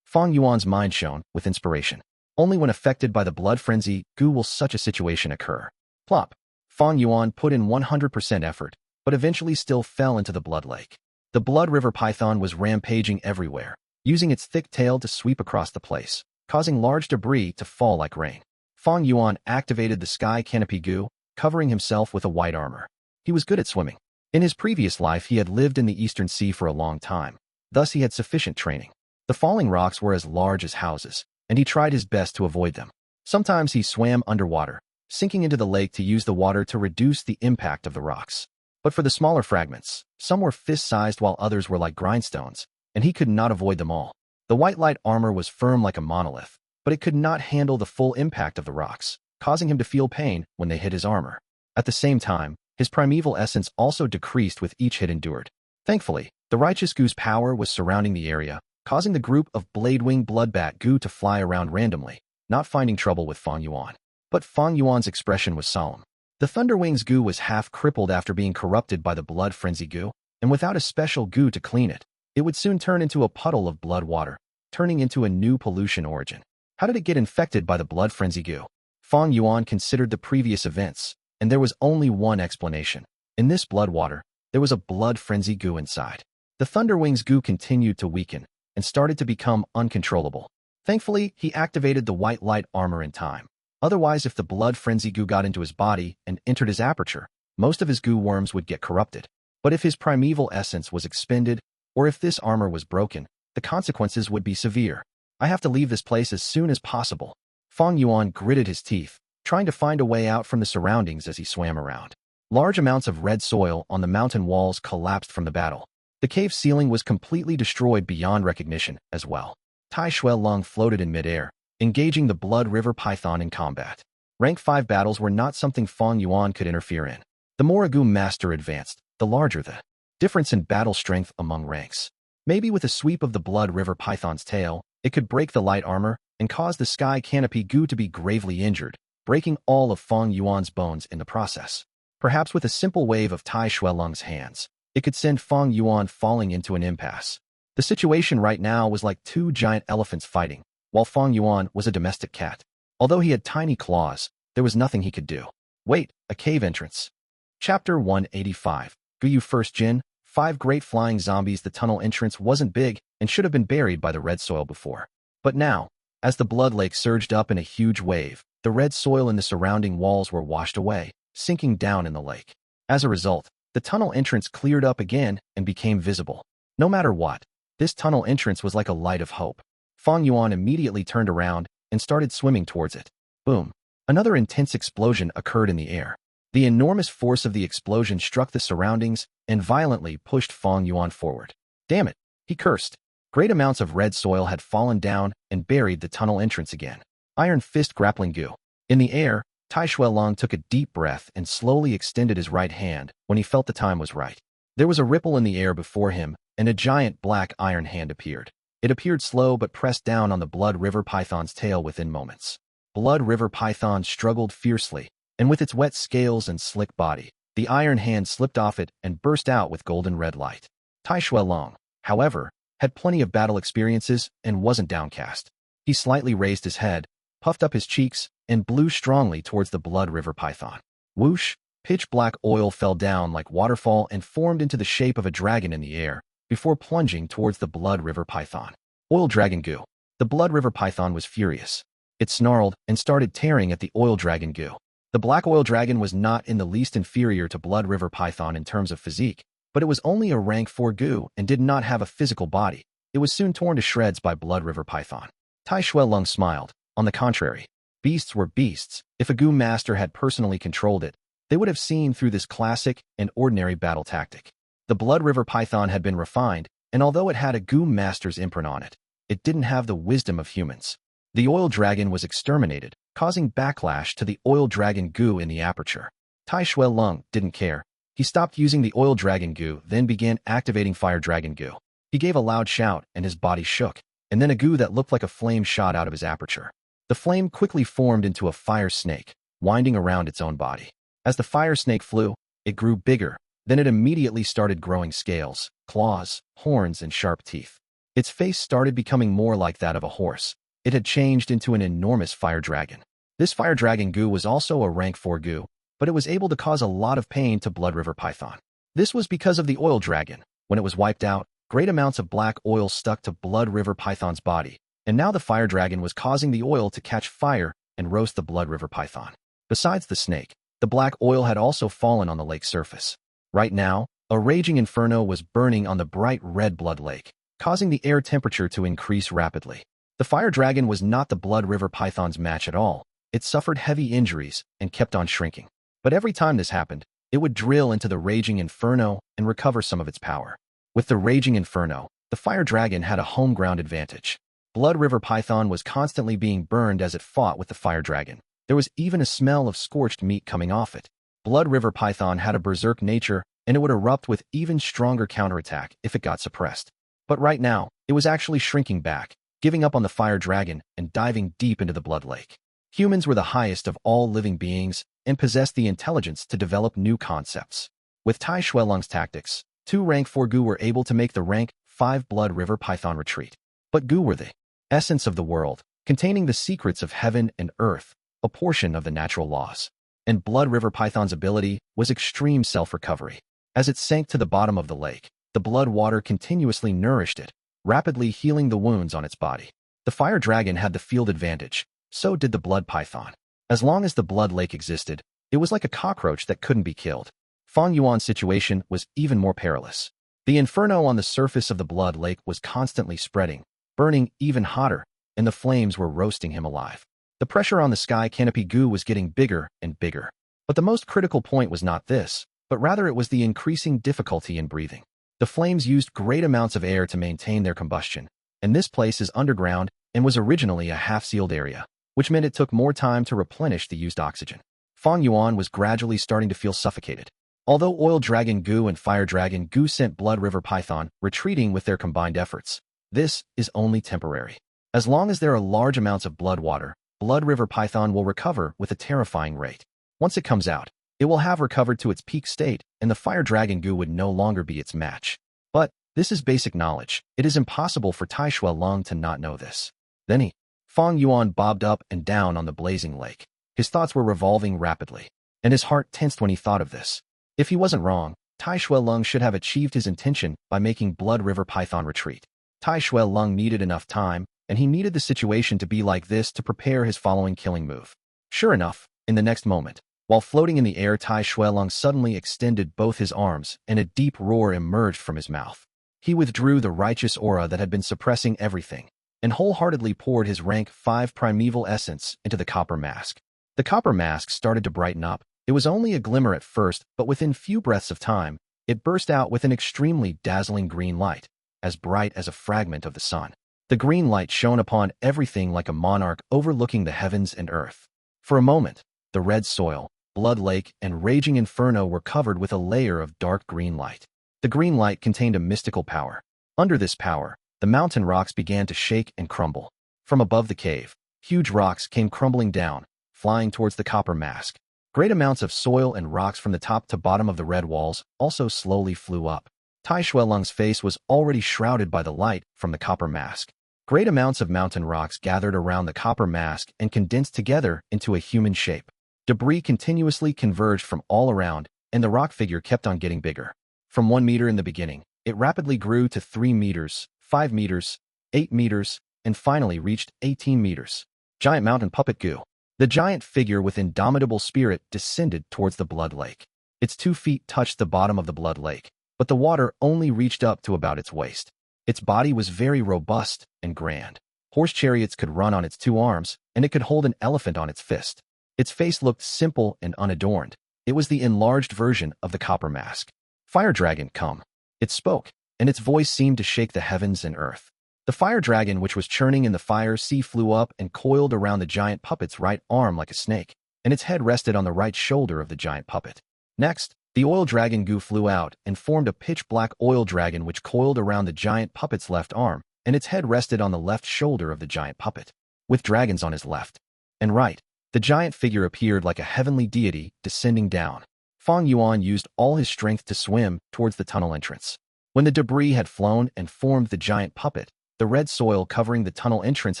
Fang Yuan's mind shone with inspiration. Only when affected by the blood frenzy Gu will such a situation occur. Plop. Fang Yuan put in 100% effort, but eventually still fell into the blood lake. The blood river python was rampaging everywhere, using its thick tail to sweep across the place, causing large debris to fall like rain. Fang Yuan activated the sky canopy Gu, covering himself with a white armor. He was good at swimming. In his previous life, he had lived in the Eastern Sea for a long time. Thus, he had sufficient training. The falling rocks were as large as houses, and he tried his best to avoid them. Sometimes he swam underwater, sinking into the lake to use the water to reduce the impact of the rocks. But for the smaller fragments, some were fist-sized while others were like grindstones, and he could not avoid them all. The white light armor was firm like a monolith, but it could not handle the full impact of the rocks, causing him to feel pain when they hit his armor. At the same time, his primeval essence also decreased with each hit endured. Thankfully, the righteous Gu's power was surrounding the area, causing the group of Bladewing Bloodbat Gu to fly around randomly, not finding trouble with Fang Yuan. But Fang Yuan's expression was solemn. The Thunderwings Gu was half crippled after being corrupted by the blood frenzy Gu, and without a special Gu to clean it, it would soon turn into a puddle of blood water, turning into a new pollution origin. How did it get infected by the blood frenzy Gu? Fang Yuan considered the previous events, and there was only one explanation. In this blood water, there was a blood frenzy Gu inside. The Thunderwings Gu continued to weaken, and started to become uncontrollable. Thankfully, he activated the white light armor in time. Otherwise, if the blood frenzy Gu got into his body and entered his aperture, most of his Gu worms would get corrupted. But if his primeval essence was expended, or if this armor was broken, the consequences would be severe. I have to leave this place as soon as possible. Fang Yuan gritted his teeth, trying to find a way out from the surroundings as he swam around. Large amounts of red soil on the mountain walls collapsed from the battle. The cave ceiling was completely destroyed beyond recognition as well. Tai Shuelong floated in midair, engaging the blood river python in combat. Rank 5 battles were not something Fang Yuan could interfere in. The more a Gu master advanced, the larger the difference in battle strength among ranks. Maybe with a sweep of the blood river python's tail, it could break the light armor and cause the sky canopy Gu to be gravely injured, breaking all of Fang Yuan's bones in the process. Perhaps with a simple wave of Tai Shuelong's hands, it could send Fang Yuan falling into an impasse. The situation right now was like two giant elephants fighting, while Fang Yuan was a domestic cat. Although he had tiny claws, there was nothing he could do. Wait, a cave entrance. Chapter 185. Guyu First Jin, 5 great flying zombies. The tunnel entrance wasn't big and should have been buried by the red soil before. But now, as the blood lake surged up in a huge wave, the red soil in the surrounding walls were washed away, sinking down in the lake. As a result, the tunnel entrance cleared up again and became visible. No matter what, this tunnel entrance was like a light of hope. Fang Yuan immediately turned around and started swimming towards it. Boom! Another intense explosion occurred in the air. The enormous force of the explosion struck the surroundings and violently pushed Fang Yuan forward. Damn it! He cursed. Great amounts of red soil had fallen down and buried the tunnel entrance again. Iron Fist Grappling Gu. In the air, Tai Shuelong took a deep breath and slowly extended his right hand when he felt the time was right. There was a ripple in the air before him, and a giant black iron hand appeared. It appeared slow but pressed down on the Blood River Python's tail within moments. Blood River Python struggled fiercely, and with its wet scales and slick body, the iron hand slipped off it and burst out with golden red light. Tai Shuelong, however, had plenty of battle experiences and wasn't downcast. He slightly raised his head, puffed up his cheeks, and blew strongly towards the Blood River Python. Whoosh! Pitch black oil fell down like waterfall and formed into the shape of a dragon in the air, before plunging towards the Blood River Python. Oil Dragon Gu. The Blood River Python was furious. It snarled and started tearing at the Oil Dragon Gu. The Black Oil Dragon was not in the least inferior to Blood River Python in terms of physique, but it was only a rank 4 Gu and did not have a physical body. It was soon torn to shreds by Blood River Python. Tai Shuelong smiled. On the contrary, beasts were beasts. If a Gu master had personally controlled it, they would have seen through this classic and ordinary battle tactic. The Blood River Python had been refined, and although it had a Gu master's imprint on it, it didn't have the wisdom of humans. The Oil Dragon was exterminated, causing backlash to the Oil Dragon Gu in the aperture. Tai Shuelong didn't care. He stopped using the Oil Dragon Gu, then began activating Fire Dragon Gu. He gave a loud shout, and his body shook, and then a Gu that looked like a flame shot out of his aperture. The flame quickly formed into a fire snake, winding around its own body. As the fire snake flew, it grew bigger. Then it immediately started growing scales, claws, horns, and sharp teeth. Its face started becoming more like that of a horse. It had changed into an enormous fire dragon. This Fire Dragon Gu was also a rank 4 Gu, but it was able to cause a lot of pain to Blood River Python. This was because of the Oil Dragon. When it was wiped out, great amounts of black oil stuck to Blood River Python's body, and now the Fire Dragon was causing the oil to catch fire and roast the Blood River Python. Besides the snake, the black oil had also fallen on the lake's surface. Right now, a raging inferno was burning on the bright red blood lake, causing the air temperature to increase rapidly. The fire dragon was not the Blood River Python's match at all. It suffered heavy injuries and kept on shrinking. But every time this happened, it would drill into the raging inferno and recover some of its power. With the raging inferno, the fire dragon had a home ground advantage. Blood River Python was constantly being burned as it fought with the fire dragon. There was even a smell of scorched meat coming off it. Blood River Python had a berserk nature, and it would erupt with even stronger counterattack if it got suppressed. But right now, it was actually shrinking back, giving up on the fire dragon and diving deep into the blood lake. Humans were the highest of all living beings and possessed the intelligence to develop new concepts. With Tai Shuelong's tactics, 2 rank 4 Gu were able to make the rank 5 Blood River Python retreat. But Gu were the essence of the world, containing the secrets of heaven and earth, a portion of the natural laws. And Blood River Python's ability was extreme self-recovery. As it sank to the bottom of the lake, the blood water continuously nourished it, rapidly healing the wounds on its body. The fire dragon had the field advantage, so did the blood python. As long as the blood lake existed, it was like a cockroach that couldn't be killed. Fang Yuan's situation was even more perilous. The inferno on the surface of the blood lake was constantly spreading, burning even hotter, and the flames were roasting him alive. The pressure on the sky canopy Gu was getting bigger and bigger. But the most critical point was not this, but rather it was the increasing difficulty in breathing. The flames used great amounts of air to maintain their combustion, and this place is underground and was originally a half-sealed area, which meant it took more time to replenish the used oxygen. Fang Yuan was gradually starting to feel suffocated. Although Oil Dragon Gu and Fire Dragon Gu sent Blood River Python retreating with their combined efforts, this is only temporary. As long as there are large amounts of blood water, Blood River Python will recover with a terrifying rate. Once it comes out, it will have recovered to its peak state, and the Fire Dragon Gu would no longer be its match. But this is basic knowledge. It is impossible for Tai Shuelong to not know this. Then Fang Yuan bobbed up and down on the blazing lake. His thoughts were revolving rapidly, and his heart tensed when he thought of this. If he wasn't wrong, Tai Shuelong should have achieved his intention by making Blood River Python retreat. Tai Shuelong needed enough time, and he needed the situation to be like this to prepare his following killing move. Sure enough, in the next moment, while floating in the air, Tai Shuelong suddenly extended both his arms, and a deep roar emerged from his mouth. He withdrew the righteous aura that had been suppressing everything, and wholeheartedly poured his rank 5 primeval essence into the copper mask. The copper mask started to brighten up. It was only a glimmer at first, but within few breaths of time, it burst out with an extremely dazzling green light, as bright as a fragment of the sun. The green light shone upon everything like a monarch overlooking the heavens and earth. For a moment, the red soil, blood lake, and raging inferno were covered with a layer of dark green light. The green light contained a mystical power. Under this power, the mountain rocks began to shake and crumble. From above the cave, huge rocks came crumbling down, flying towards the copper mask. Great amounts of soil and rocks from the top to bottom of the red walls also slowly flew up. Tai Shuelong's face was already shrouded by the light from the copper mask. Great amounts of mountain rocks gathered around the copper mask and condensed together into a human shape. Debris continuously converged from all around, and the rock figure kept on getting bigger. From 1 meter in the beginning, it rapidly grew to 3 meters, 5 meters, 8 meters, and finally reached 18 meters. Giant Mountain Puppet Gu. The giant figure with indomitable spirit descended towards the blood lake. Its 2 feet touched the bottom of the blood lake, but the water only reached up to about its waist. Its body was very robust and grand. Horse chariots could run on its 2 arms, and it could hold an elephant on its fist. Its face looked simple and unadorned. It was the enlarged version of the copper mask. Fire Dragon, come. It spoke, and its voice seemed to shake the heavens and earth. The fire dragon, which was churning in the fire sea, flew up and coiled around the giant puppet's right arm like a snake, and its head rested on the right shoulder of the giant puppet. Next, the oil dragon Gu flew out and formed a pitch-black oil dragon which coiled around the giant puppet's left arm, and its head rested on the left shoulder of the giant puppet. With dragons on his left and right, the giant figure appeared like a heavenly deity descending down. Fang Yuan used all his strength to swim towards the tunnel entrance. When the debris had flown and formed the giant puppet, the red soil covering the tunnel entrance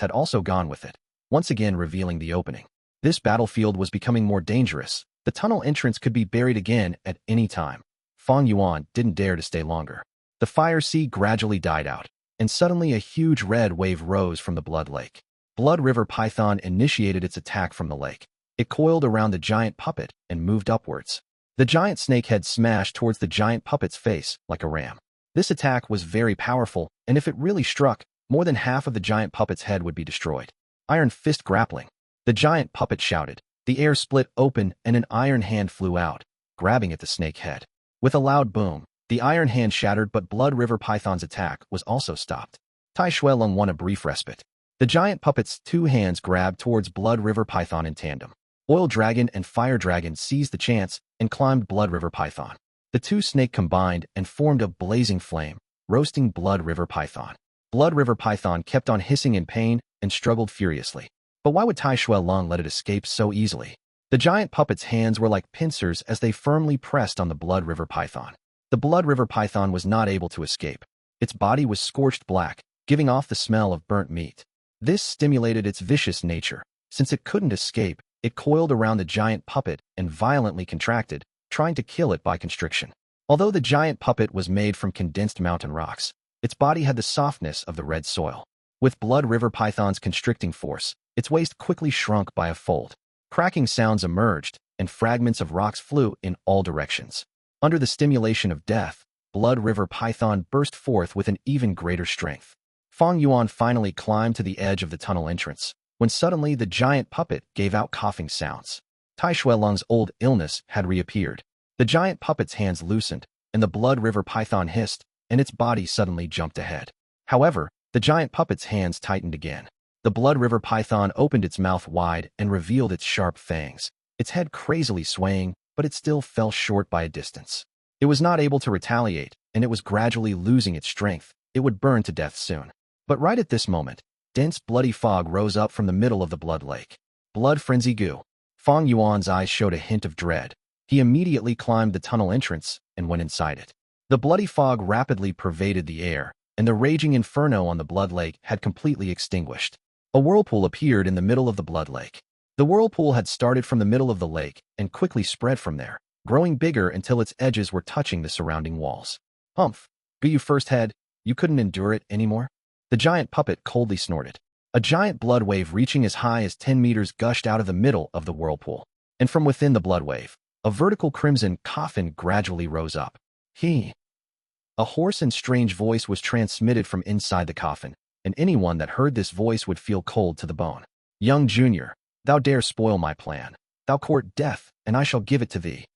had also gone with it, once again revealing the opening. This battlefield was becoming more dangerous. The tunnel entrance could be buried again at any time. Fang Yuan didn't dare to stay longer. The fire sea gradually died out, and suddenly a huge red wave rose from the blood lake. Blood River Python initiated its attack from the lake. It coiled around the giant puppet and moved upwards. The giant snake head smashed towards the giant puppet's face like a ram. This attack was very powerful, and if it really struck, more than half of the giant puppet's head would be destroyed. Iron fist grappling. The giant puppet shouted. The air split open and an iron hand flew out, grabbing at the snake head. With a loud boom, the iron hand shattered, but Blood River Python's attack was also stopped. Tai Shuelong won a brief respite. The giant puppet's 2 hands grabbed towards Blood River Python in tandem. Oil Dragon and Fire Dragon seized the chance and climbed Blood River Python. The 2 snakes combined and formed a blazing flame, roasting Blood River Python. Blood River Python kept on hissing in pain and struggled furiously. But why would Tai Shuelong let it escape so easily? The giant puppet's hands were like pincers as they firmly pressed on the Blood River Python. The Blood River Python was not able to escape. Its body was scorched black, giving off the smell of burnt meat. This stimulated its vicious nature. Since it couldn't escape, it coiled around the giant puppet and violently contracted, trying to kill it by constriction. Although the giant puppet was made from condensed mountain rocks, its body had the softness of the red soil. With Blood River Python's constricting force, its waist quickly shrunk by a fold. Cracking sounds emerged, and fragments of rocks flew in all directions. Under the stimulation of death, Blood River Python burst forth with an even greater strength. Fang Yuan finally climbed to the edge of the tunnel entrance, when suddenly the giant puppet gave out coughing sounds. Tai Shuelong's old illness had reappeared. The giant puppet's hands loosened, and the Blood River Python hissed, and its body suddenly jumped ahead. However, the giant puppet's hands tightened again. The Blood River Python opened its mouth wide and revealed its sharp fangs, its head crazily swaying, but it still fell short by a distance. It was not able to retaliate, and it was gradually losing its strength. It would burn to death soon. But right at this moment, dense bloody fog rose up from the middle of the blood lake. Blood Frenzy Gu. Fang Yuan's eyes showed a hint of dread. He immediately climbed the tunnel entrance and went inside it. The bloody fog rapidly pervaded the air, and the raging inferno on the blood lake had completely extinguished. A whirlpool appeared in the middle of the blood lake. The whirlpool had started from the middle of the lake and quickly spread from there, growing bigger until its edges were touching the surrounding walls. Humph! Gu first head, you couldn't endure it anymore? The giant puppet coldly snorted. A giant blood wave reaching as high as 10 meters gushed out of the middle of the whirlpool, and from within the blood wave, a vertical crimson coffin gradually rose up. A hoarse and strange voice was transmitted from inside the coffin, and anyone that heard this voice would feel cold to the bone. Young Junior, thou dare spoil my plan. Thou court death, and I shall give it to thee.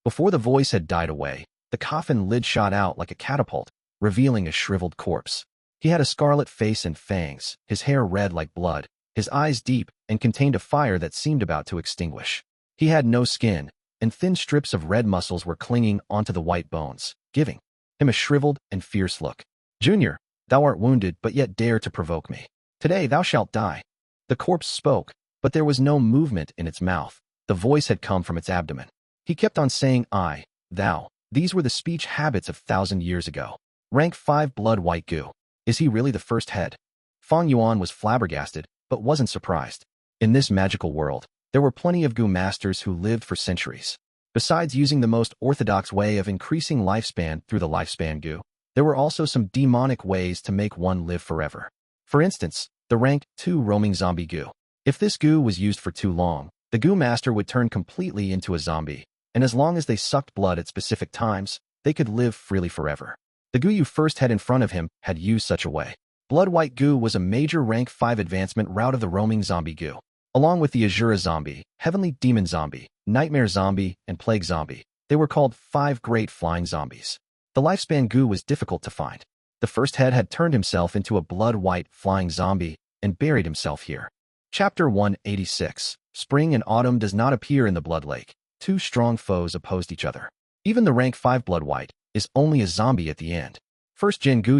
Before the voice had died away, the coffin lid shot out like a catapult, revealing a shriveled corpse. He had a scarlet face and fangs, his hair red like blood, his eyes deep, and contained a fire that seemed about to extinguish. He had no skin, and thin strips of red muscles were clinging onto the white bones, giving him a shriveled and fierce look. "Junior, thou art wounded, but yet dare to provoke me. Today thou shalt die." The corpse spoke, but there was no movement in its mouth. The voice had come from its abdomen. He kept on saying I, thou. These were the speech habits of 1,000 years ago. Rank 5 Blood White Gu. Is he really the first head? Fang Yuan was flabbergasted, but wasn't surprised. In this magical world, there were plenty of Gu masters who lived for centuries. Besides using the most orthodox way of increasing lifespan through the lifespan Gu, there were also some demonic ways to make one live forever. For instance, the rank 2 roaming zombie Gu. If this Gu was used for too long, the Gu master would turn completely into a zombie, and as long as they sucked blood at specific times, they could live freely forever. The Gu you first had in front of him had used such a way. Blood White Gu was a major rank 5 advancement route of the roaming zombie Gu. Along with the Azura zombie, Heavenly Demon zombie, Nightmare zombie, and Plague zombie, they were called 5 great flying zombies. The lifespan Gu was difficult to find. The first head had turned himself into a blood white flying zombie and buried himself here. Chapter 186. Spring and Autumn does not appear in the Blood Lake. Two strong foes opposed each other. Even the rank 5 Blood White is only a zombie at the end. First Gen Gu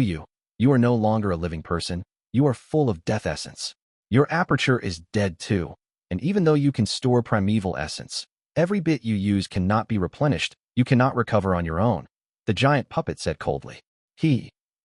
you are no longer a living person, you are full of death essence. Your aperture is dead too, and even though you can store primeval essence, every bit you use cannot be replenished, you cannot recover on your own. The giant puppet said coldly.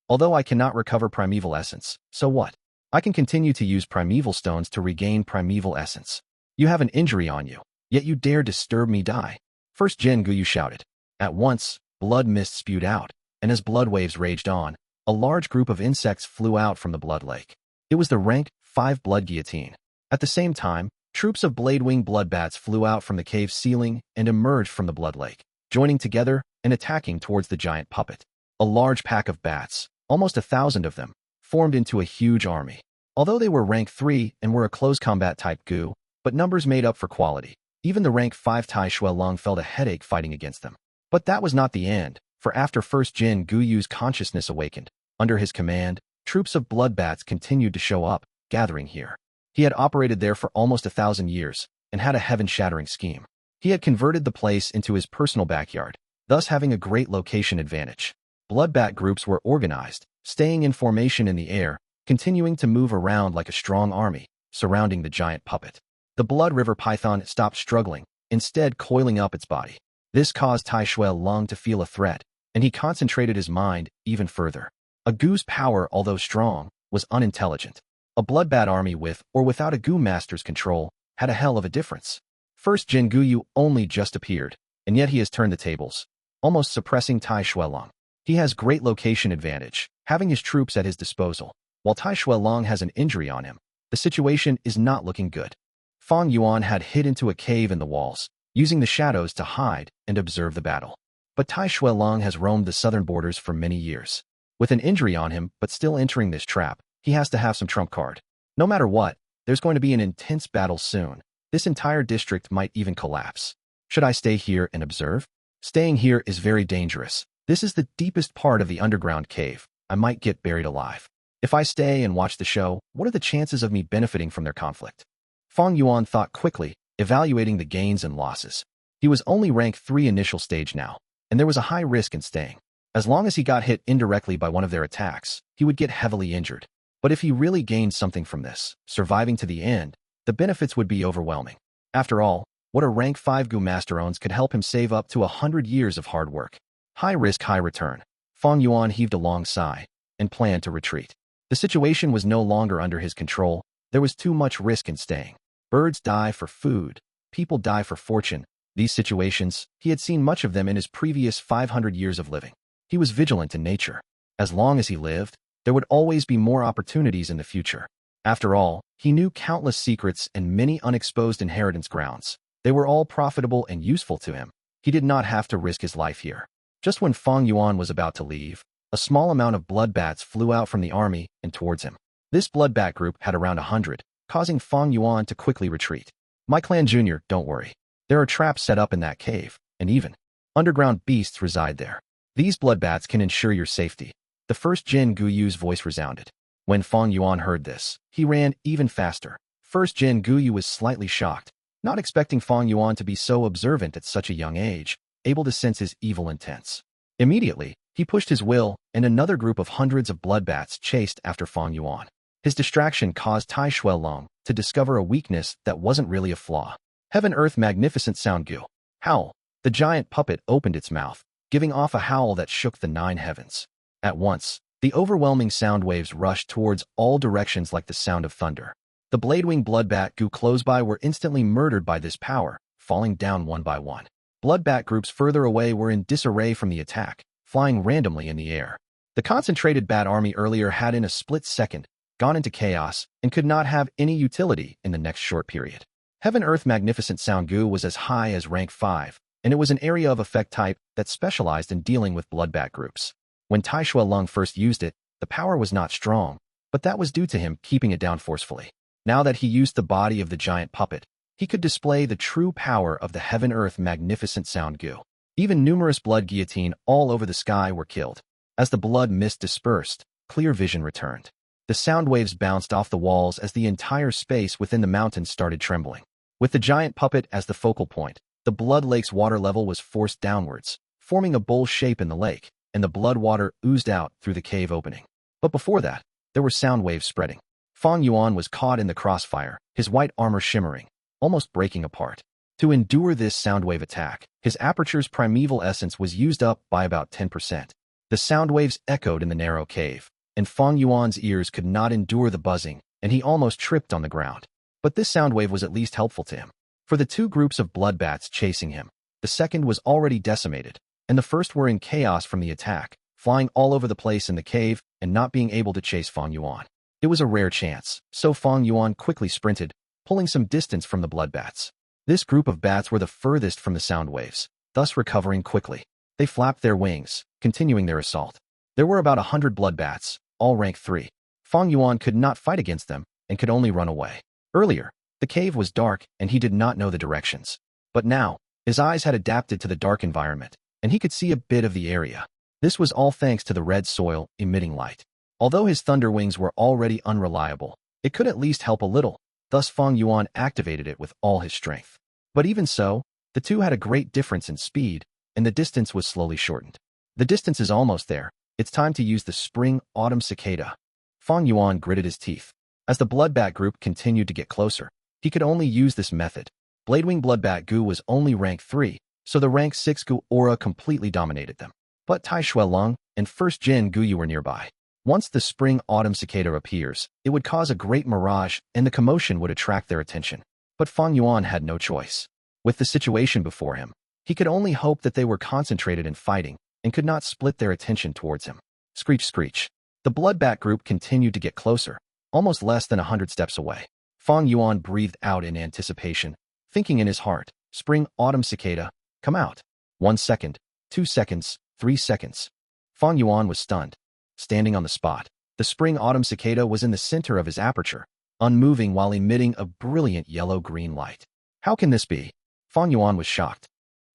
Although I cannot recover primeval essence, so what? I can continue to use primeval stones to regain primeval essence. You have an injury on you, yet you dare disturb me die. First Gen Gu shouted. At once, blood mist spewed out, and as blood waves raged on, a large group of insects flew out from the blood lake. It was the rank 5 blood guillotine. At the same time, troops of blade-winged blood bats flew out from the cave ceiling and emerged from the blood lake, joining together and attacking towards the giant puppet. A large pack of bats, almost 1,000 of them, formed into a huge army. Although they were rank 3 and were a close combat type Gu, but numbers made up for quality. Even the rank 5 Tai Shui Lung felt a headache fighting against them. But that was not the end, for after first Jin Guyu's consciousness awakened, under his command, troops of blood bats continued to show up, gathering here. He had operated there for almost 1,000 years, and had a heaven-shattering scheme. He had converted the place into his personal backyard, thus having a great location advantage. Blood bat groups were organized, staying in formation in the air, continuing to move around like a strong army, surrounding the giant puppet. The blood river python stopped struggling, instead coiling up its body. This caused Tai Shui Lung to feel a threat, and he concentrated his mind even further. A Gu's power, although strong, was unintelligent. A bloodbat army with or without a Gu master's control had a hell of a difference. First Jin Guyu only just appeared, and yet he has turned the tables, almost suppressing Tai Shui Lung. He has great location advantage, having his troops at his disposal. While Tai Shui Lung has an injury on him, the situation is not looking good. Fang Yuan had hid into a cave in the walls, using the shadows to hide and observe the battle. But Tai Shui Lung has roamed the southern borders for many years. With an injury on him but still entering this trap, he has to have some trump card. No matter what, there's going to be an intense battle soon. This entire district might even collapse. Should I stay here and observe? Staying here is very dangerous. This is the deepest part of the underground cave. I might get buried alive. If I stay and watch the show, what are the chances of me benefiting from their conflict? Fang Yuan thought quickly, evaluating the gains and losses. He was only rank 3 initial stage now, and there was a high risk in staying. As long as he got hit indirectly by one of their attacks, he would get heavily injured. But if he really gained something from this, surviving to the end, the benefits would be overwhelming. After all, what a rank 5 Gu master owns could help him save up to 100 years of hard work. High risk, high return. Fang Yuan heaved a long sigh and planned to retreat. The situation was no longer under his control. There was too much risk in staying. Birds die for food. People die for fortune. These situations, he had seen much of them in his previous 500 years of living. He was vigilant in nature. As long as he lived, there would always be more opportunities in the future. After all, he knew countless secrets and many unexposed inheritance grounds. They were all profitable and useful to him. He did not have to risk his life here. Just when Fang Yuan was about to leave, a small amount of blood bats flew out from the army and towards him. This blood bat group had around 100, causing Fang Yuan to quickly retreat. My clan junior, don't worry. There are traps set up in that cave, and even underground beasts reside there. These blood bats can ensure your safety. The first Jin Guyu's voice resounded. When Fang Yuan heard this, he ran even faster. First Jin Guyu was slightly shocked, not expecting Fang Yuan to be so observant at such a young age, able to sense his evil intents. Immediately, He pushed his will, and another group of hundreds of bloodbats chased after Fang Yuan. His distraction caused Tai Shuelong to discover a weakness that wasn't really a flaw. Heaven Earth Magnificent Sound Gu. Howl. The giant puppet opened its mouth, giving off a howl that shook the 9 heavens. At once, the overwhelming sound waves rushed towards all directions like the sound of thunder. The Bladewing Bloodbat Gu close by were instantly murdered by this power, falling down one by one. Bloodbat groups further away were in disarray from the attack, flying randomly in the air. The concentrated bat army earlier had in a split second gone into chaos and could not have any utility in the next short period. Heaven Earth Magnificent Sound Gu was as high as rank 5, and it was an area of effect type that specialized in dealing with bloodbat groups. When Tai Shuelong first used it, the power was not strong, but that was due to him keeping it down forcefully. Now that he used the body of the giant puppet, he could display the true power of the Heaven Earth Magnificent Sound Gu. Even numerous blood guillotine all over the sky were killed. As the blood mist dispersed, clear vision returned. The sound waves bounced off the walls as the entire space within the mountains started trembling. With the giant puppet as the focal point, the blood lake's water level was forced downwards, forming a bowl shape in the lake, and the blood water oozed out through the cave opening. But before that, there were sound waves spreading. Fang Yuan was caught in the crossfire, his white armor shimmering, almost breaking apart. To endure this sound wave attack, his aperture's primeval essence was used up by about 10%. The sound waves echoed in the narrow cave, and Fang Yuan's ears could not endure the buzzing, and he almost tripped on the ground. But this sound wave was at least helpful to him. For the 2 groups of bloodbats chasing him, the second was already decimated, and the first were in chaos from the attack, flying all over the place in the cave and not being able to chase Fang Yuan. It was a rare chance, so Fang Yuan quickly sprinted, pulling some distance from the bloodbats. This group of bats were the furthest from the sound waves, thus recovering quickly. They flapped their wings, continuing their assault. There were about 100 bloodbats, all rank 3. Fang Yuan could not fight against them and could only run away. Earlier, the cave was dark and he did not know the directions. But now, his eyes had adapted to the dark environment, and he could see a bit of the area. This was all thanks to the red soil emitting light. Although his thunder wings were already unreliable, it could at least help a little. Thus Fang Yuan activated it with all his strength. But even so, the two had a great difference in speed, and the distance was slowly shortened. The distance is almost there. It's time to use the Spring Autumn Cicada. Fang Yuan gritted his teeth. As the bloodbat group continued to get closer, he could only use this method. Bladewing Bloodbat Gu was only rank 3, so the rank 6 Gu aura completely dominated them. But Tai Shuelong and First Jin Gu were nearby. Once the Spring Autumn Cicada appears, it would cause a great mirage and the commotion would attract their attention. But Fang Yuan had no choice. With the situation before him, he could only hope that they were concentrated in fighting and could not split their attention towards him. Screech, screech. The bloodbat group continued to get closer, almost less than 100 steps away. Fang Yuan breathed out in anticipation, thinking in his heart, Spring Autumn Cicada, come out. 1 second, 2 seconds, 3 seconds. Fang Yuan was stunned. Standing on the spot, the Spring Autumn Cicada was in the center of his aperture, unmoving while emitting a brilliant yellow-green light. How can this be? Fang Yuan was shocked.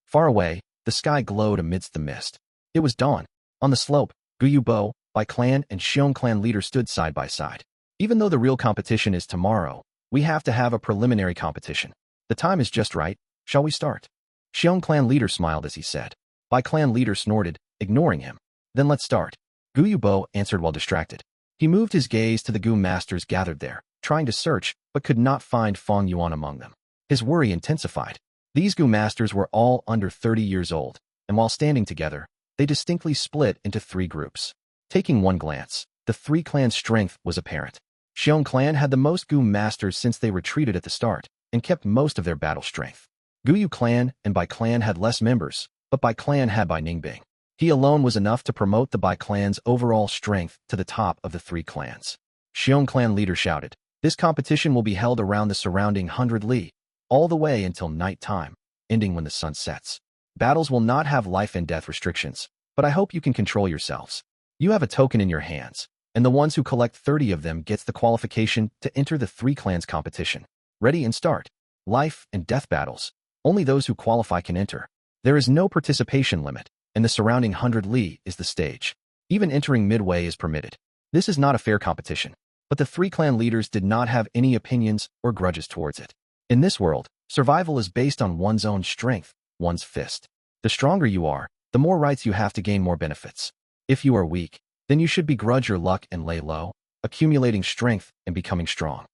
Far away, the sky glowed amidst the mist. It was dawn. On the slope, Gu Bo, Bai clan and Xiong clan leaders stood side by side. Even though the real competition is tomorrow, we have to have a preliminary competition. The time is just right. Shall we start? Xiong clan leader smiled as he said. Bai clan leader snorted, ignoring him. Then let's start. Gu Bo answered while distracted. He moved his gaze to the Gu masters gathered there, trying to search, but could not find Fang Yuan among them. His worry intensified. These Gu masters were all under 30 years old, and while standing together, they distinctly split into 3 groups. Taking one glance, the 3 clans' strength was apparent. Xiong clan had the most Gu masters since they retreated at the start, and kept most of their battle strength. Gu clan and Bai clan had less members, but Bai clan had Bai Ning Bing. He alone was enough to promote the Bai clan's overall strength to the top of the 3 clans. Xiong clan leader shouted, this competition will be held around the surrounding 100 li, all the way until night time, ending when the sun sets. Battles will not have life and death restrictions, but I hope you can control yourselves. You have a token in your hands, and the ones who collect 30 of them gets the qualification to enter the 3 clans competition. Ready and start. Life and death battles. Only those who qualify can enter. There is no participation limit, and the surrounding 100 li is the stage. Even entering midway is permitted. This is not a fair competition, but the 3 clan leaders did not have any opinions or grudges towards it. In this world, survival is based on one's own strength, one's fist. The stronger you are, the more rights you have to gain more benefits. If you are weak, then you should begrudge your luck and lay low, accumulating strength and becoming strong.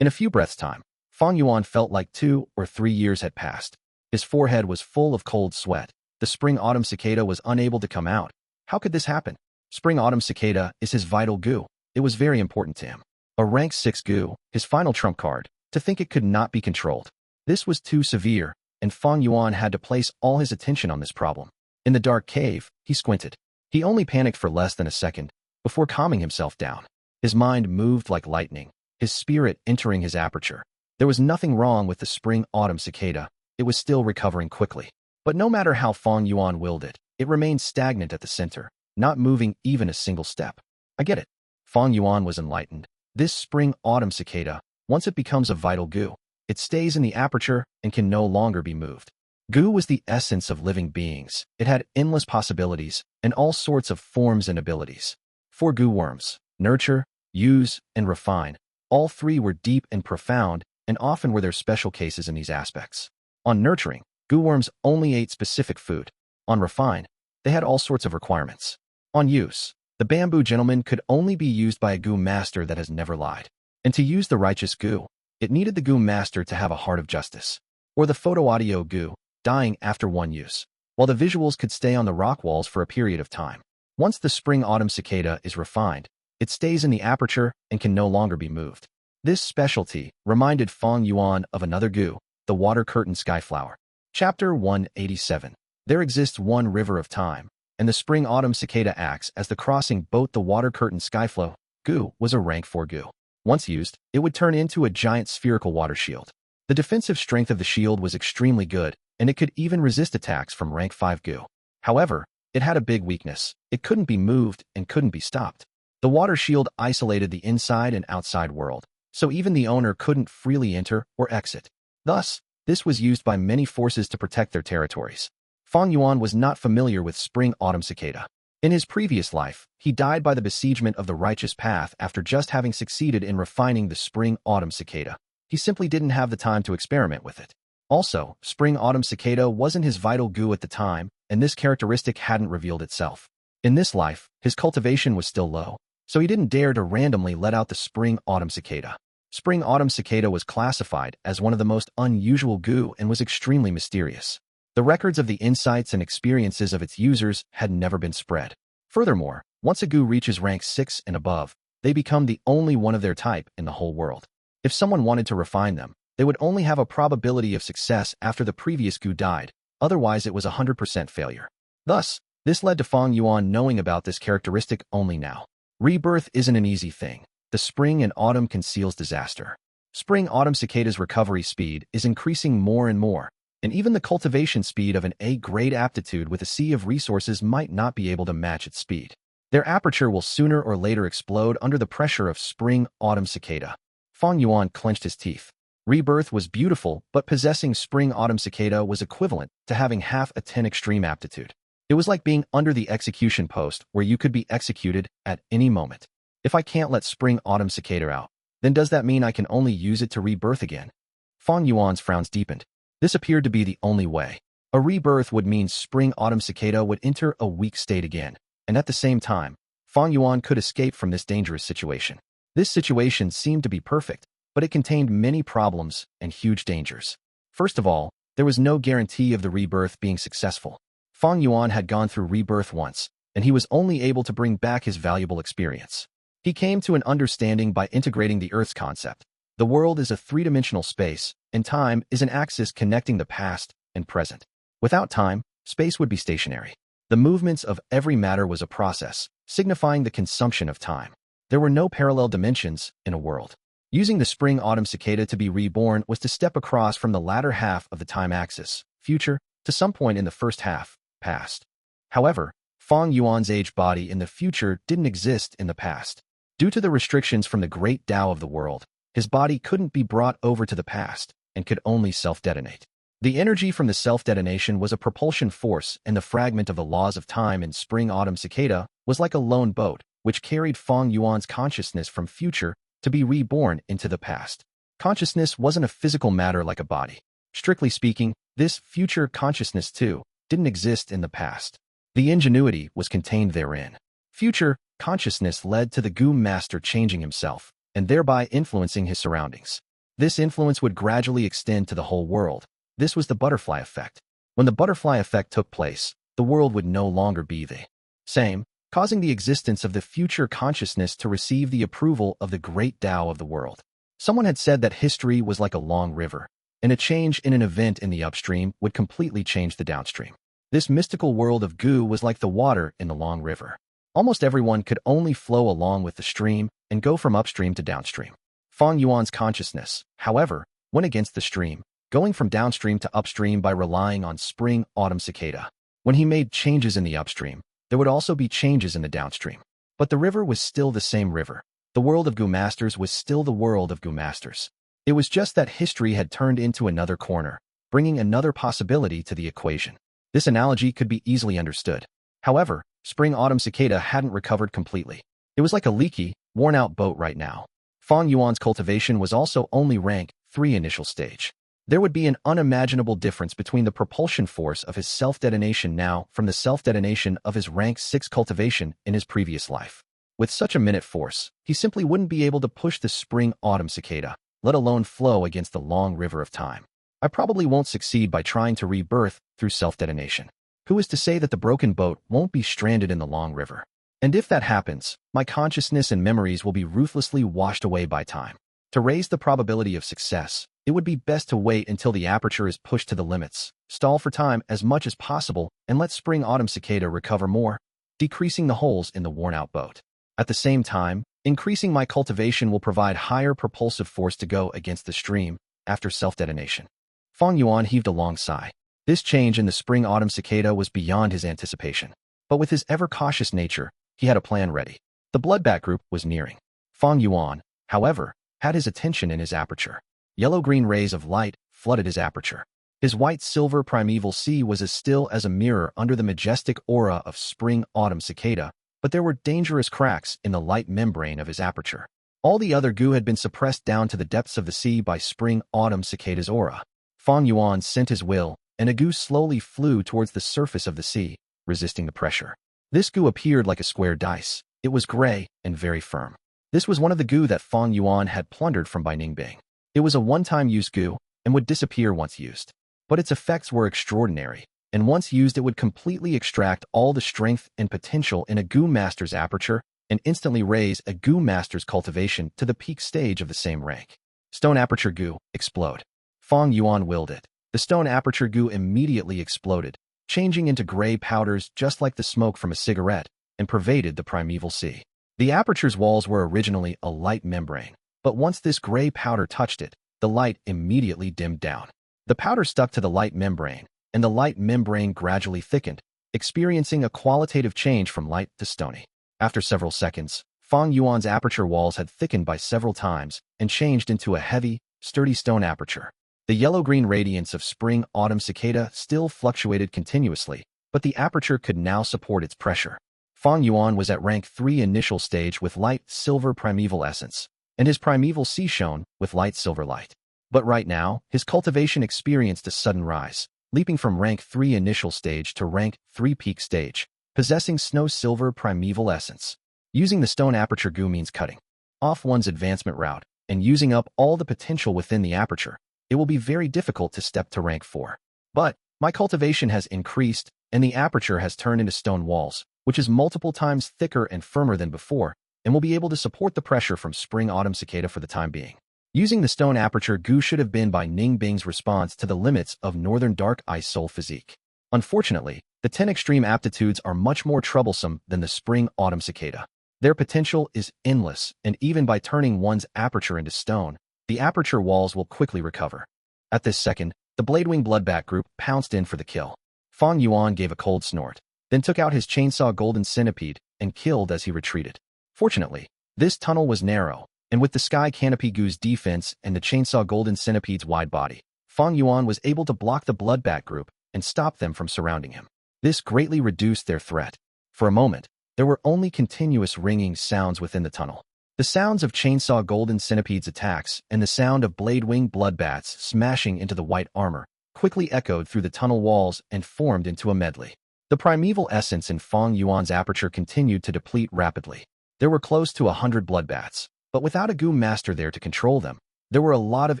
In a few breaths' time, Fang Yuan felt like 2 or 3 years had passed. His forehead was full of cold sweat. The Spring Autumn Cicada was unable to come out. How could this happen? Spring Autumn Cicada is his vital Gu. It was very important to him. A rank 6 Gu, his final trump card, to think it could not be controlled. This was too severe, and Fang Yuan had to place all his attention on this problem. In the dark cave, he squinted. He only panicked for less than a second before calming himself down. His mind moved like lightning, his spirit entering his aperture. There was nothing wrong with the Spring Autumn Cicada. It was still recovering quickly. But no matter how Fang Yuan willed it, it remained stagnant at the center, not moving even a single step. I get it. Fang Yuan was enlightened. This Spring Autumn Cicada, once it becomes a vital Gu, it stays in the aperture and can no longer be moved. Gu was the essence of living beings. It had endless possibilities and all sorts of forms and abilities. 4 Gu worms: nurture, use, and refine. All 3 were deep and profound, and often were there special cases in these aspects. On nurturing, Gu worms only ate specific food. On refine, they had all sorts of requirements. On use, the bamboo gentleman could only be used by a Gu master that has never lied. And to use the righteous Gu, it needed the Gu master to have a heart of justice. Or the photo audio Gu, dying after one use, while the visuals could stay on the rock walls for a period of time. Once the Spring Autumn Cicada is refined, it stays in the aperture and can no longer be moved. This specialty reminded Fang Yuan of another Gu, the water curtain Skyflower. Chapter 187. There exists one river of time, and the Spring Autumn Cicada acts as the crossing boat. The water curtain Skyflower Gu was a rank 4 Gu. Once used, it would turn into a giant spherical water shield. The defensive strength of the shield was extremely good, and it could even resist attacks from rank 5 Gu. However, it had a big weakness. It couldn't be moved and couldn't be stopped. The water shield isolated the inside and outside world, so even the owner couldn't freely enter or exit. Thus, this was used by many forces to protect their territories. Fang Yuan was not familiar with Spring Autumn Cicada. In his previous life, he died by the besiegement of the righteous path after just having succeeded in refining the Spring Autumn Cicada. He simply didn't have the time to experiment with it. Also, Spring Autumn Cicada wasn't his vital Gu at the time, and this characteristic hadn't revealed itself. In this life, his cultivation was still low, so he didn't dare to randomly let out the Spring Autumn Cicada. Spring Autumn Cicada was classified as one of the most unusual Gu and was extremely mysterious. The records of the insights and experiences of its users had never been spread. Furthermore, once a Gu reaches rank 6 and above, they become the only one of their type in the whole world. If someone wanted to refine them, they would only have a probability of success after the previous Gu died, otherwise it was 100% failure. Thus, this led to Fang Yuan knowing about this characteristic only now. Rebirth isn't an easy thing. The spring and autumn conceals disaster. Spring Autumn Cicada's recovery speed is increasing more and more, and even the cultivation speed of an A-grade aptitude with a sea of resources might not be able to match its speed. Their aperture will sooner or later explode under the pressure of Spring Autumn Cicada. Fang Yuan clenched his teeth. Rebirth was beautiful, but possessing Spring Autumn Cicada was equivalent to having half a 10 extreme aptitude. It was like being under the execution post where you could be executed at any moment. If I can't let Spring Autumn Cicada out, then does that mean I can only use it to rebirth again? Fang Yuan's frowns deepened. This appeared to be the only way. A rebirth would mean Spring Autumn Cicada would enter a weak state again, and at the same time, Fang Yuan could escape from this dangerous situation. This situation seemed to be perfect, but it contained many problems and huge dangers. First of all, there was no guarantee of the rebirth being successful. Fang Yuan had gone through rebirth once, and he was only able to bring back his valuable experience. He came to an understanding by integrating the Earth's concept. The world is a three-dimensional space, and time is an axis connecting the past and present. Without time, space would be stationary. The movements of every matter was a process, signifying the consumption of time. There were no parallel dimensions in a world. Using the Spring Autumn Cicada to be reborn was to step across from the latter half of the time axis, future, to some point in the first half, past. However, Fang Yuan's aged body in the future didn't exist in the past. Due to the restrictions from the great Tao of the world, his body couldn't be brought over to the past and could only self-detonate. The energy from the self-detonation was a propulsion force, and the fragment of the laws of time in Spring Autumn Cicada was like a lone boat, which carried Fang Yuan's consciousness from future to be reborn into the past. Consciousness wasn't a physical matter like a body. Strictly speaking, this future consciousness, too, didn't exist in the past. The ingenuity was contained therein. Future consciousness led to the Gu master changing himself, and thereby influencing his surroundings. This influence would gradually extend to the whole world. This was the butterfly effect. When the butterfly effect took place, the world would no longer be the same, causing the existence of the future consciousness to receive the approval of the great Tao of the world. Someone had said that history was like a long river, and a change in an event in the upstream would completely change the downstream. This mystical world of Gu was like the water in the long river. Almost everyone could only flow along with the stream and go from upstream to downstream. Fang Yuan's consciousness, however, went against the stream, going from downstream to upstream by relying on Spring Autumn Cicada. When he made changes in the upstream, there would also be changes in the downstream. But the river was still the same river. The world of Gu Masters was still the world of Gu Masters. It was just that history had turned into another corner, bringing another possibility to the equation. This analogy could be easily understood. However, Spring Autumn Cicada hadn't recovered completely. It was like a leaky, worn-out boat right now. Fang Yuan's cultivation was also only rank 3 initial stage. There would be an unimaginable difference between the propulsion force of his self-detonation now from the self-detonation of his rank 6 cultivation in his previous life. With such a minute force, he simply wouldn't be able to push the Spring Autumn Cicada, let alone flow against the long river of time. I probably won't succeed by trying to rebirth through self-detonation. Who is to say that the broken boat won't be stranded in the long river? And if that happens, my consciousness and memories will be ruthlessly washed away by time. To raise the probability of success, it would be best to wait until the aperture is pushed to the limits, stall for time as much as possible, and let Spring Autumn Cicada recover more, decreasing the holes in the worn-out boat. At the same time, increasing my cultivation will provide higher propulsive force to go against the stream after self-detonation. Fang Yuan heaved a long sigh. This change in the Spring Autumn Cicada was beyond his anticipation. But with his ever-cautious nature, he had a plan ready. The bloodbath group was nearing. Fang Yuan, however, had his attention in his aperture. Yellow-green rays of light flooded his aperture. His white-silver primeval sea was as still as a mirror under the majestic aura of Spring Autumn Cicada, but there were dangerous cracks in the light membrane of his aperture. All the other Gu had been suppressed down to the depths of the sea by Spring Autumn Cicada's aura. Fang Yuan sent his will, and a Gu slowly flew towards the surface of the sea, resisting the pressure. This Gu appeared like a square dice. It was gray and very firm. This was one of the Gu that Fang Yuan had plundered from Bai Ning Bing. It was a one-time use Gu and would disappear once used. But its effects were extraordinary, and once used it would completely extract all the strength and potential in a Gu Master's aperture and instantly raise a Gu Master's cultivation to the peak stage of the same rank. Stone Aperture Gu, explode. Fang Yuan willed it. The Stone Aperture Gu immediately exploded, changing into gray powders just like the smoke from a cigarette, and pervaded the primeval sea. The aperture's walls were originally a light membrane, but once this gray powder touched it, the light immediately dimmed down. The powder stuck to the light membrane, and the light membrane gradually thickened, experiencing a qualitative change from light to stony. After several seconds, Fang Yuan's aperture walls had thickened by several times and changed into a heavy, sturdy stone aperture. The yellow-green radiance of Spring Autumn Cicada still fluctuated continuously, but the aperture could now support its pressure. Fang Yuan was at rank 3 initial stage with light silver primeval essence, and his primeval sea shone with light silver light. But right now, his cultivation experienced a sudden rise, leaping from rank 3 initial stage to rank 3 peak stage, possessing snow silver primeval essence. Using the Stone Aperture Gu means cutting off one's advancement route and using up all the potential within the aperture. It will be very difficult to step to rank 4. But my cultivation has increased, and the aperture has turned into stone walls, which is multiple times thicker and firmer than before, and will be able to support the pressure from Spring Autumn Cicada for the time being. Using the Stone Aperture Gu should have been Bai Ning Bing's response to the limits of Northern Dark Ice Soul physique. Unfortunately, the 10 extreme aptitudes are much more troublesome than the Spring Autumn Cicada. Their potential is endless, and even by turning one's aperture into stone, the aperture walls will quickly recover. At this second, the Bladewing Bloodbath group pounced in for the kill. Fang Yuan gave a cold snort, then took out his chainsaw golden centipede and killed as he retreated. Fortunately, this tunnel was narrow, and with the Sky Canopy Gu's defense and the chainsaw golden centipede's wide body, Fang Yuan was able to block the Bloodbath group and stop them from surrounding him. This greatly reduced their threat. For a moment, there were only continuous ringing sounds within the tunnel. The sounds of Chainsaw Golden Centipede's attacks and the sound of Bladewing Bloodbaths smashing into the white armor quickly echoed through the tunnel walls and formed into a medley. The primeval essence in Fang Yuan's aperture continued to deplete rapidly. There were close to 100 bloodbats, but without a Gu master there to control them, there were a lot of